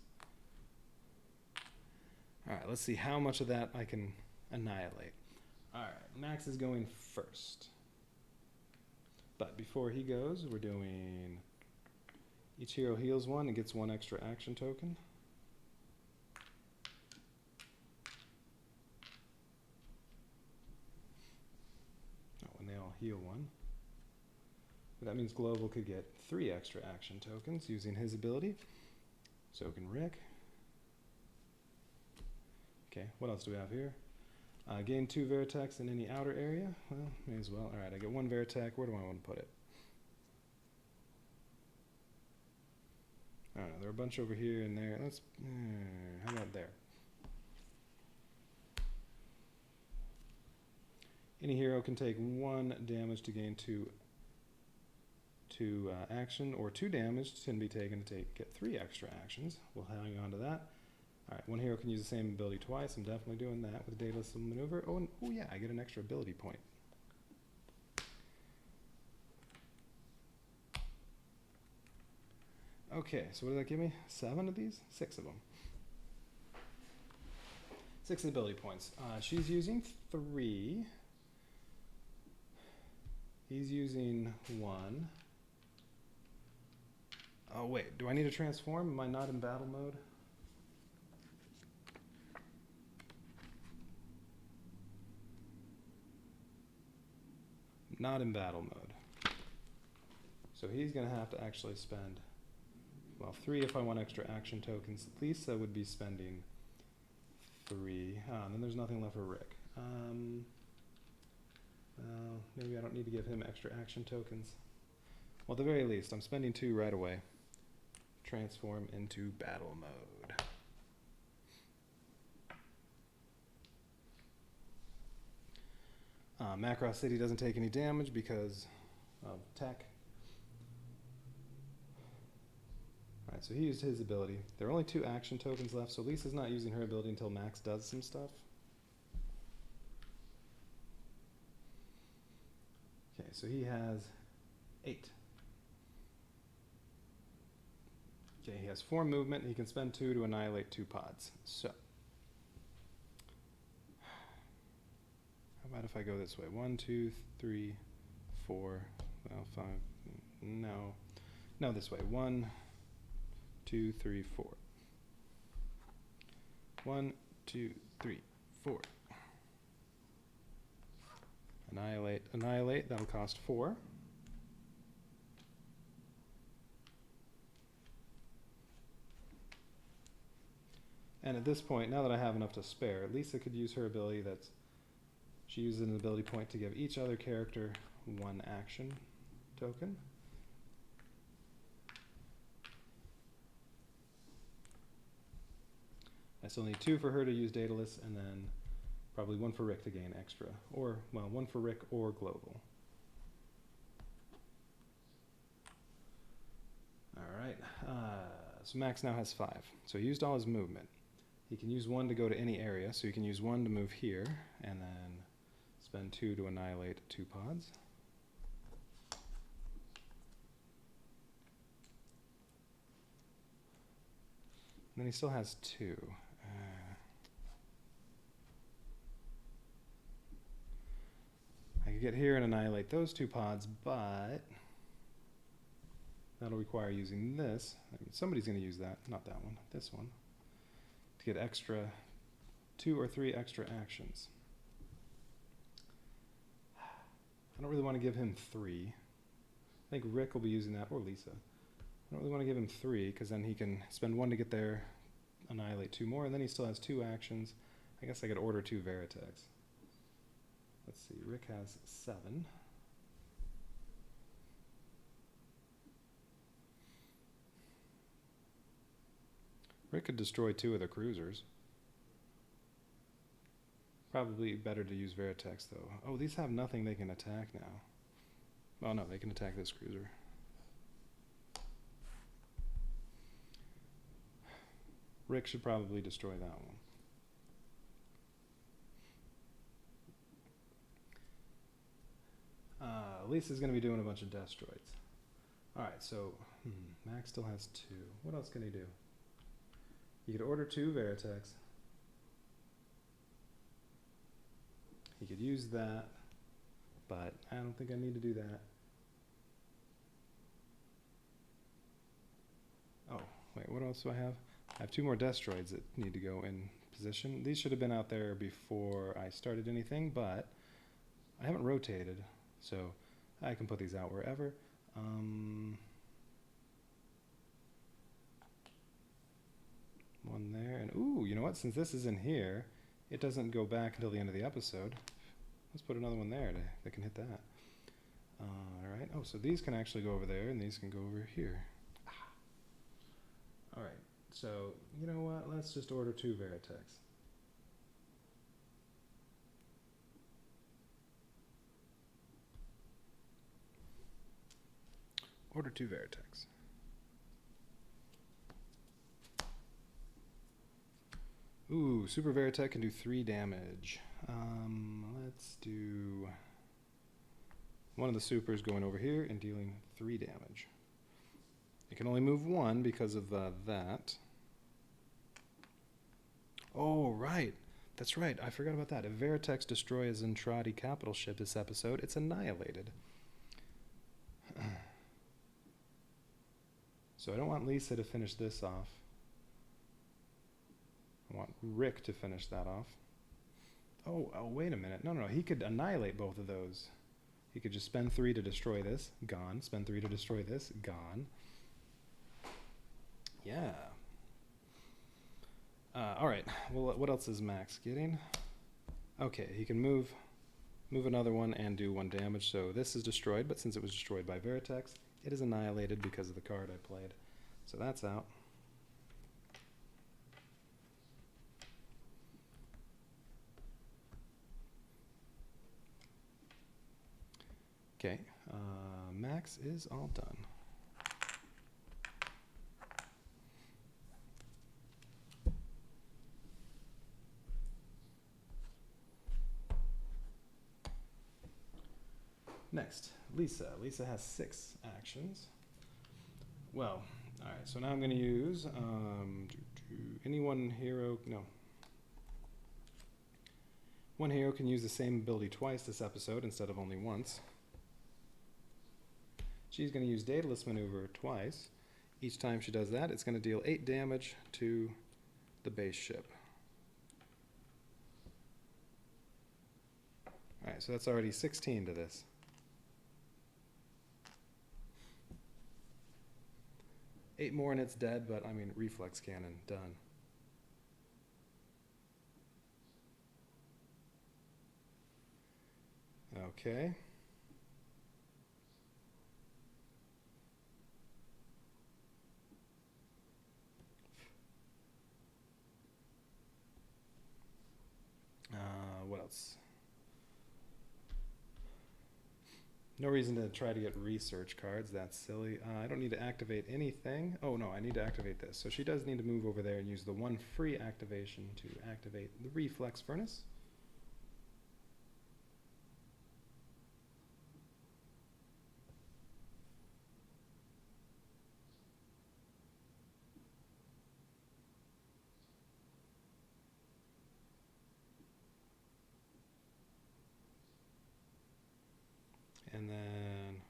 All right, let's see how much of that I can annihilate. All right, Max is going first. But before he goes, we're doing each hero heals 1 and gets 1 extra action token. Oh, and they all heal 1. That means Global could get 3 extra action tokens using his ability. So can Rick. Okay, what else do we have here? Gain 2 Veritex in any outer area. Well, may as well. All right, I get 1 Veritech. Where do I want to put it? I don't know. There are a bunch over here and there. Let's. How about there? Any hero can take 1 damage to gain 2 action, or 2 damage can be taken to get 3 extra actions. We'll hang on to that. All right, 1 hero can use the same ability twice. I'm definitely doing that with Daedalus Maneuver. Oh, and, oh yeah, I get an extra ability point. Okay, so what did that give me? 7 of these? 6 of them. 6 ability points. She's using 3. He's using 1. Oh wait, do I need to transform? Am I not in battle mode? Not in battle mode. So he's going to have to actually spend, well, 3 if I want extra action tokens. Lisa would be spending 3. And then there's nothing left for Rick. Well, maybe I don't need to give him extra action tokens. Well, at the very least, I'm spending 2 right away. Transform into battle mode. Macross City doesn't take any damage because of tech. Alright, so he used his ability. There are only 2 action tokens left, so Lisa's not using her ability until Max does some stuff. Okay, so he has 8. Okay, he has 4 movement. He can spend 2 to annihilate 2 pods. So, how about if I go this way? 1, 2, 3, 4, well, 5. No. No, this way. 1, 2, 3, 4. 1, 2, 3, 4. Annihilate, annihilate. That'll cost 4. And at this point, now that I have enough to spare, Lisa could use her ability that's, she uses an ability point to give each other character 1 action token. I still need 2 for her to use Daedalus, and then probably 1 for Rick to gain extra. Or, well, 1 for Rick or Global. Alright, so Max now has 5. So he used all his movement. He can use 1 to go to any area, so he can use 1 to move here, and then spend 2 to annihilate 2 pods. And then he still has 2. I could get here and annihilate those 2 pods, but that'll require using this. I mean, somebody's going to use that, not that one, this one, to get extra 2 or 3 extra actions. I don't really want to give him 3. I think Rick will be using that, or Lisa. I don't really want to give him 3, because then he can spend 1 to get there, annihilate 2 more, and then he still has 2 actions. I guess I could order 2 Veritechs. Let's see, Rick has 7. Rick could destroy 2 of the cruisers. Probably better to use Veritechs, though. Oh, these have nothing they can attack now. Oh no, they can attack this cruiser. Rick should probably destroy that one. Lisa's going to be doing a bunch of destroids. Alright, so Max still has 2. What else can he do? He could order 2 Veritechs. He could use that, but I don't think I need to do that. Oh, wait, what else do I have? I have 2 more destroids that need to go in position. These should have been out there before I started anything, but I haven't rotated, so I can put these out wherever. One there, and ooh, you know what? Since this is in here, it doesn't go back until the end of the episode. Let's put another one there that can hit that. Alright, oh, so these can actually go over there, and these can go over here. Alright, so, you know what? Let's just order 2 Veritechs. Order 2 Veritechs. Ooh, Super Veritech can do 3 damage. Let's do one of the supers going over here and dealing 3 damage. It can only move 1 because of that. Oh, right. That's right. I forgot about that. If Veritechs destroy a Zentradi capital ship this episode, it's annihilated. So I don't want Lisa to finish this off. I want Rick to finish that off. Oh, wait a minute. No, he could annihilate both of those. He could just spend 3 to destroy this. Gone. Spend 3 to destroy this. Gone. Yeah. Alright. Well, what else is Max getting? Okay, he can move another one and do 1 damage. So this is destroyed, but since it was destroyed by Veritechs, it is annihilated because of the card I played. So that's out. Okay, Max is all done. Next, Lisa. Lisa has 6 actions. Well, alright, so now I'm going to use any one hero. No. One hero can use the same ability twice this episode instead of only once. She's going to use Daedalus Maneuver twice. Each time she does that, it's going to deal 8 damage to the base ship. Alright, so that's already 16 to this. Eight more and it's dead, but I mean, reflex cannon, done. Okay. What else? No reason to try to get research cards. That's silly. I don't need to activate anything. Oh, no, I need to activate this. So she does need to move over there and use the 1 free activation to activate the reflex furnace. And then,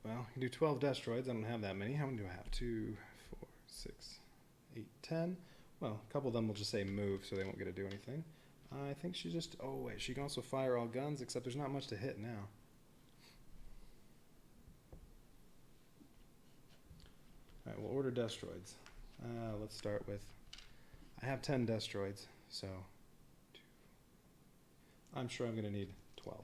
well, you can do 12 destroids. I don't have that many. How many do I have? 2, 4, 6, 8, 10. Well, a couple of them will just say move, so they won't get to do anything. I think she just, oh wait, she can also fire all guns, except there's not much to hit now. Alright, we'll order destroids. Let's start with, I have 10 destroids, so I'm sure I'm going to need 12.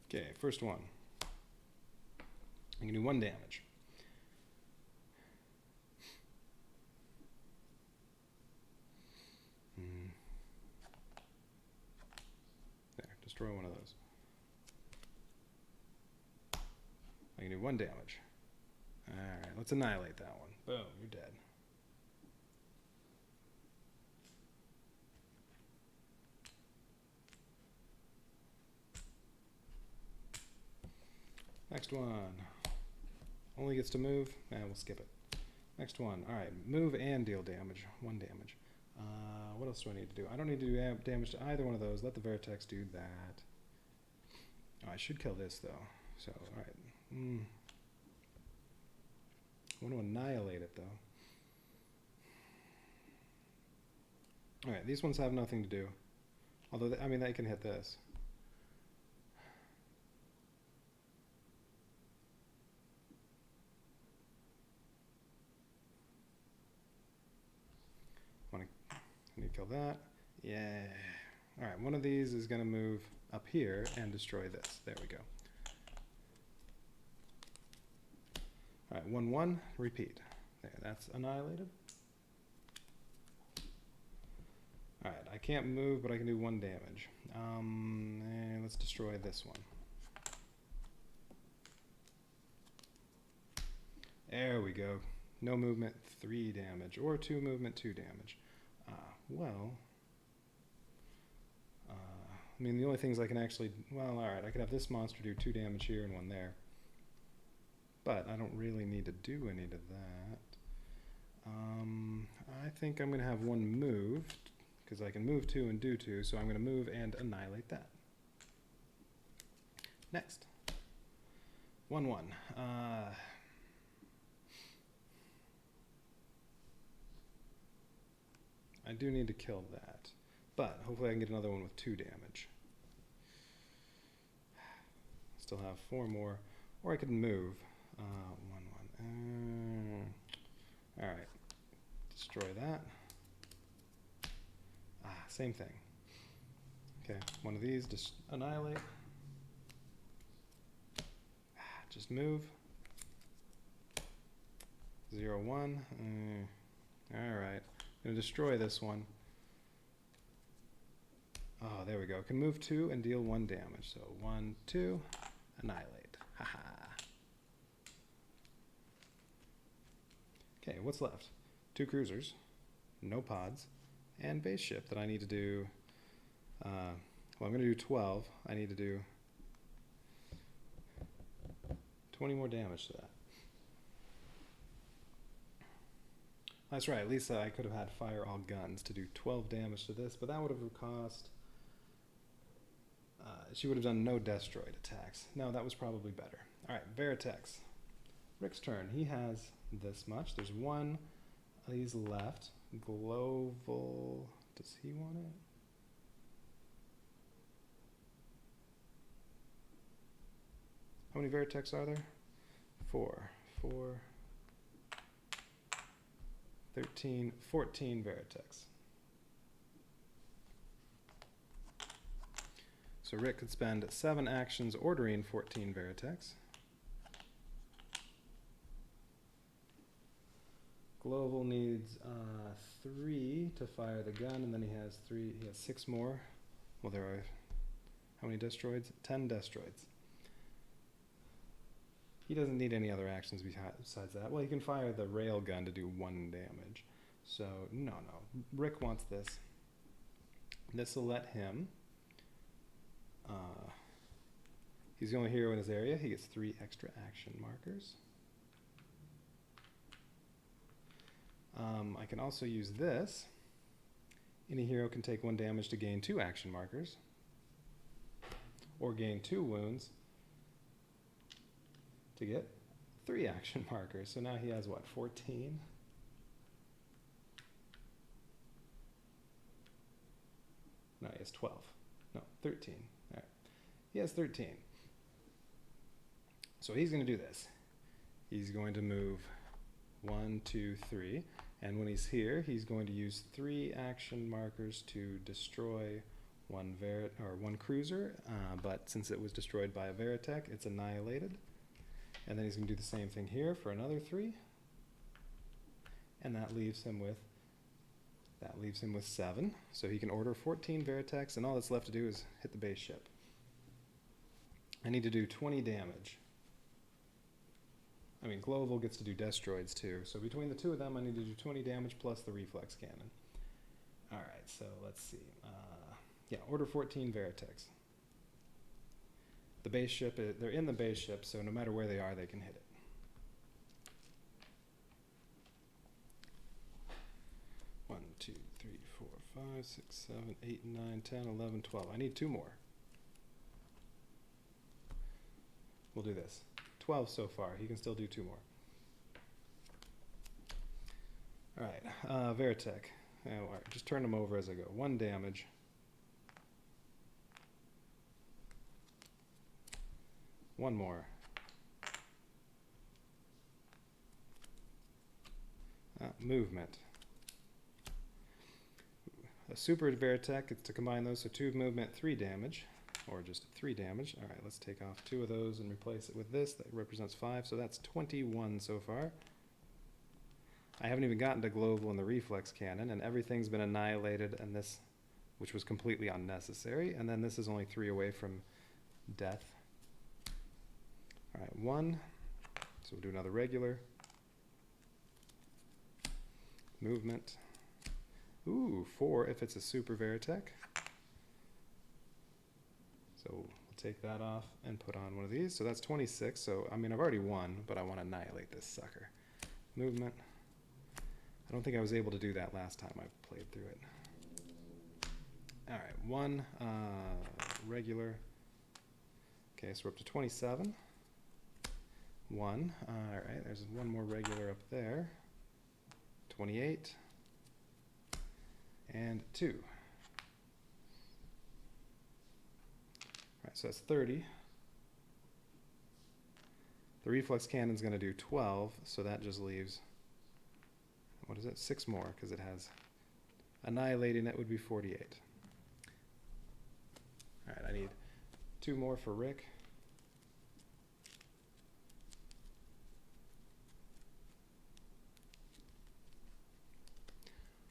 Okay, first one. I'm going to do 1 damage. There, destroy one of those. I'm going to do 1 damage. Alright, let's annihilate that one. Boom, you're dead. Next one. Only gets to move. We'll skip it. Next one. Alright, move and deal damage. 1 damage. What else do I need to do? I don't need to do damage to either one of those. Let the Vertex do that. Oh, I should kill this, though. So, alright. I want to annihilate it, though. Alright, these ones have nothing to do. Although, I mean, they can hit this. I need to kill that. Yeah. Alright, one of these is going to move up here and destroy this. There we go. Alright, 1-1, repeat. There, that's annihilated. Alright, I can't move, but I can do 1 damage. And let's destroy this one. There we go. No movement, 3 damage. Or 2 movement, 2 damage. I mean, the only things I can actually... Well, alright, I could have this monster do 2 damage here and 1 there. But I don't really need to do any to that. I think I'm going to have 1 moved, because I can move 2 and do 2, so I'm going to move and annihilate that. Next. 1-1. I do need to kill that, but hopefully I can get another one with 2 damage. Still have 4 more, or I could move. 1-1. Alright, destroy that. Same thing. Okay, one of these, just annihilate. Just move. 0-1. Alright. I'm going to destroy this one. Oh, there we go. Can move 2 and deal 1 damage. So 1, 2, annihilate. Haha. Okay, what's left? 2 cruisers, no pods, and base ship that I need to do. Well, I'm going to do 12. I need to do 20 more damage to that. That's right, at least I could have had fire all guns to do 12 damage to this, but that would have cost... she would have done no destroyed attacks. No, that was probably better. Alright, Vertex. Rick's turn. He has this much. There's 1 of these left. Global... Does he want it? How many Vertex are there? 4. 13, 14 Vertex. So Rick could spend 7 actions ordering 14 Vertex. Global needs 3 to fire the gun, and then he has 6 more. Well, there are, how many destroids? 10 destroids. He doesn't need any other actions besides that. Well, he can fire the rail gun to do 1 damage. So, no. Rick wants this. This will let him... he's the only hero in his area. He gets 3 extra action markers. I can also use this. Any hero can take 1 damage to gain 2 action markers. Or gain 2 wounds to get 3 action markers. So now he has what, 14? No, he has 12. No, 13. All right. He has 13. So he's going to do this. He's going to move 1, 2, 3. And when he's here, he's going to use 3 action markers to destroy one cruiser. But since it was destroyed by a Veritech, it's annihilated. And then he's going to do the same thing here for another 3. And that leaves him with 7. So he can order 14 Veritechs, and all that's left to do is hit the base ship. I need to do 20 damage. I mean, Global gets to do Destroids too. So between the two of them, I need to do 20 damage plus the reflex cannon. All right, so let's see. Yeah, order 14 Veritechs. The base ship, they're in the base ship, so no matter where they are, they can hit it. One, 2, 3, 4, 5, 6, 7, 8, 9, 10, 11, 12. I need 2 more. We'll do this. 12 so far. He can still do 2 more. All right, Veritech. All right, just turn them over as I go. 1 damage. One more. Movement. A super Veritech, it's to combine those, so 2 movement, 3 damage, or just 3 damage. All right, let's take off 2 of those and replace it with this. That represents 5, so that's 21 so far. I haven't even gotten to Global and the reflex cannon, and everything's been annihilated, and this, which was completely unnecessary, and then this is only 3 away from death. All right, 1, so we'll do another regular. Movement. Ooh, 4 if it's a super Veritech. So we'll take that off and put on one of these. So that's 26. So, I mean, I've already won, but I want to annihilate this sucker. Movement. I don't think I was able to do that last time I played through it. All right, 1 regular. Okay, so we're up to 27. 1. All right, there's 1 more regular up there. 28. And 2. All right, so that's 30. The reflex cannon's going to do 12, so that just leaves, what is it, 6 more, because it has, annihilating it would be 48. All right, I need 2 more for Rick.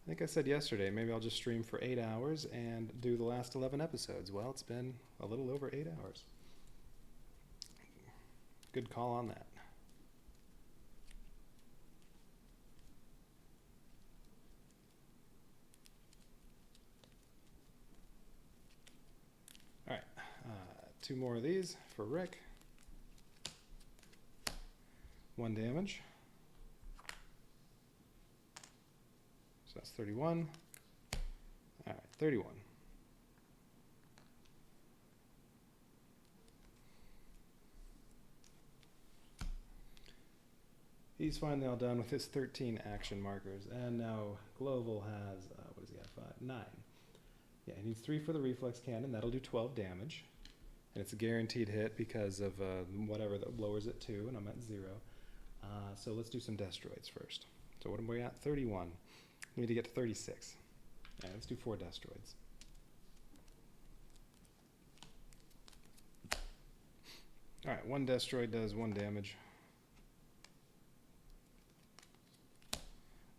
I think I said yesterday, maybe I'll just stream for 8 hours and do the last 11 episodes. Well, it's been a little over 8 hours. Good call on that. All right, 2 more of these for Rick. 1 damage. So that's 31. All right, 31. He's finally all done with his 13 action markers. And now Global has, what does he have, 5? 9. Yeah, he needs 3 for the reflex cannon. That'll do 12 damage. And it's a guaranteed hit because of whatever that lowers it to, and I'm at 0. So let's do some Destroids first. So what am we at? 31. We need to get to 36. Yeah, let's do 4 Destroids. All right, 1 Destroid does 1 damage.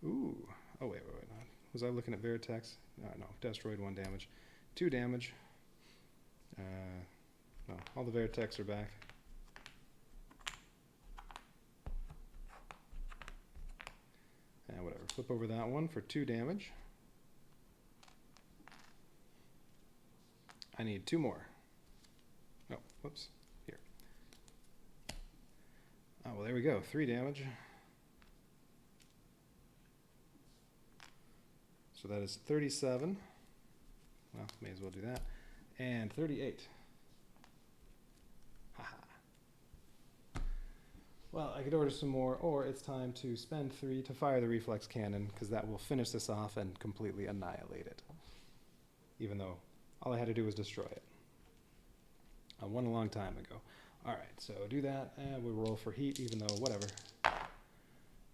Ooh. Oh, wait. Was I looking at Veritechs? No, Destroid 1 damage. 2 damage. No, all the Veritechs are back. Whatever. Flip over that one for 2 damage. I need 2 more. Oh, whoops. Here. Oh, well, there we go. 3 damage. So that is 37. Well, may as well do that. And 38. Well, I could order some more, or it's time to spend 3 to fire the reflex cannon, because that will finish this off and completely annihilate it. Even though All I had to do was destroy it. I won a long time ago. Alright, so do that, and we roll for heat, even though, whatever.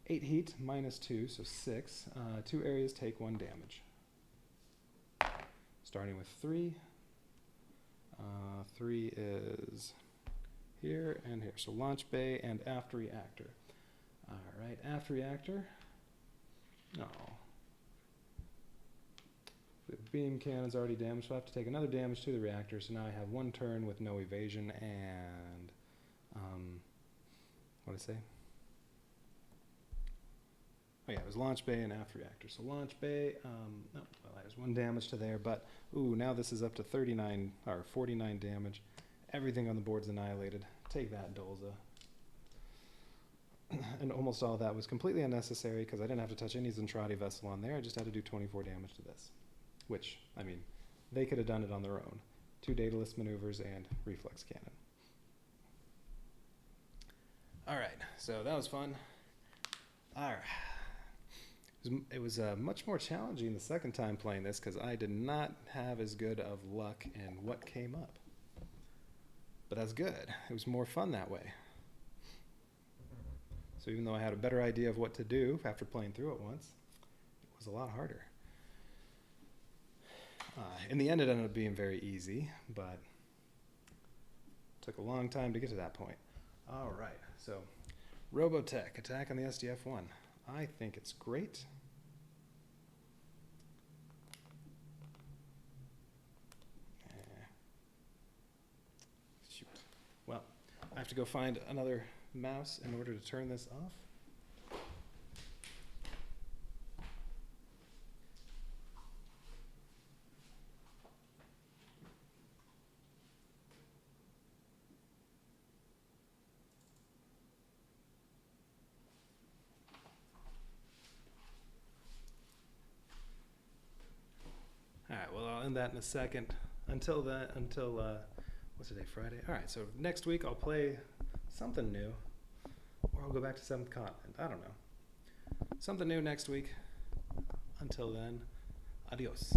8 heat, minus 2, so 6. 2 areas take 1 damage. Starting with 3. 3 is here and here. So launch bay and aft reactor. Alright, aft reactor. No. The beam cannon's already damaged, so I have to take another damage to the reactor. So now I have 1 turn with no evasion and, what did I say? Oh yeah, it was launch bay and aft reactor. So launch bay, no, well, there's 1 damage to there, but, ooh, now this is up to 39, or 49 damage. Everything on the board's annihilated. Take that, Dolza. And almost all of that was completely unnecessary because I didn't have to touch any Zentradi vessel on there. I just had to do 24 damage to this. Which, I mean, they could have done it on their own. 2 dataless maneuvers and reflex cannon. Alright, so that was fun. Alright. It was much more challenging the second time playing this because I did not have as good of luck in what came up. But that's good. It was more fun that way. So even though I had a better idea of what to do after playing through it once, it was a lot harder. In the end, it ended up being very easy, but it took a long time to get to that point. All right, so Robotech, attack on the SDF-1. I think it's great. Shoot. Well, I have to go find another mouse in order to turn this off. Alright, well, I'll end that in a second. Until what's today, Friday? Alright, so next week I'll play something new. Or I'll go back to 7th Continent. I don't know. Something new next week. Until then, adios.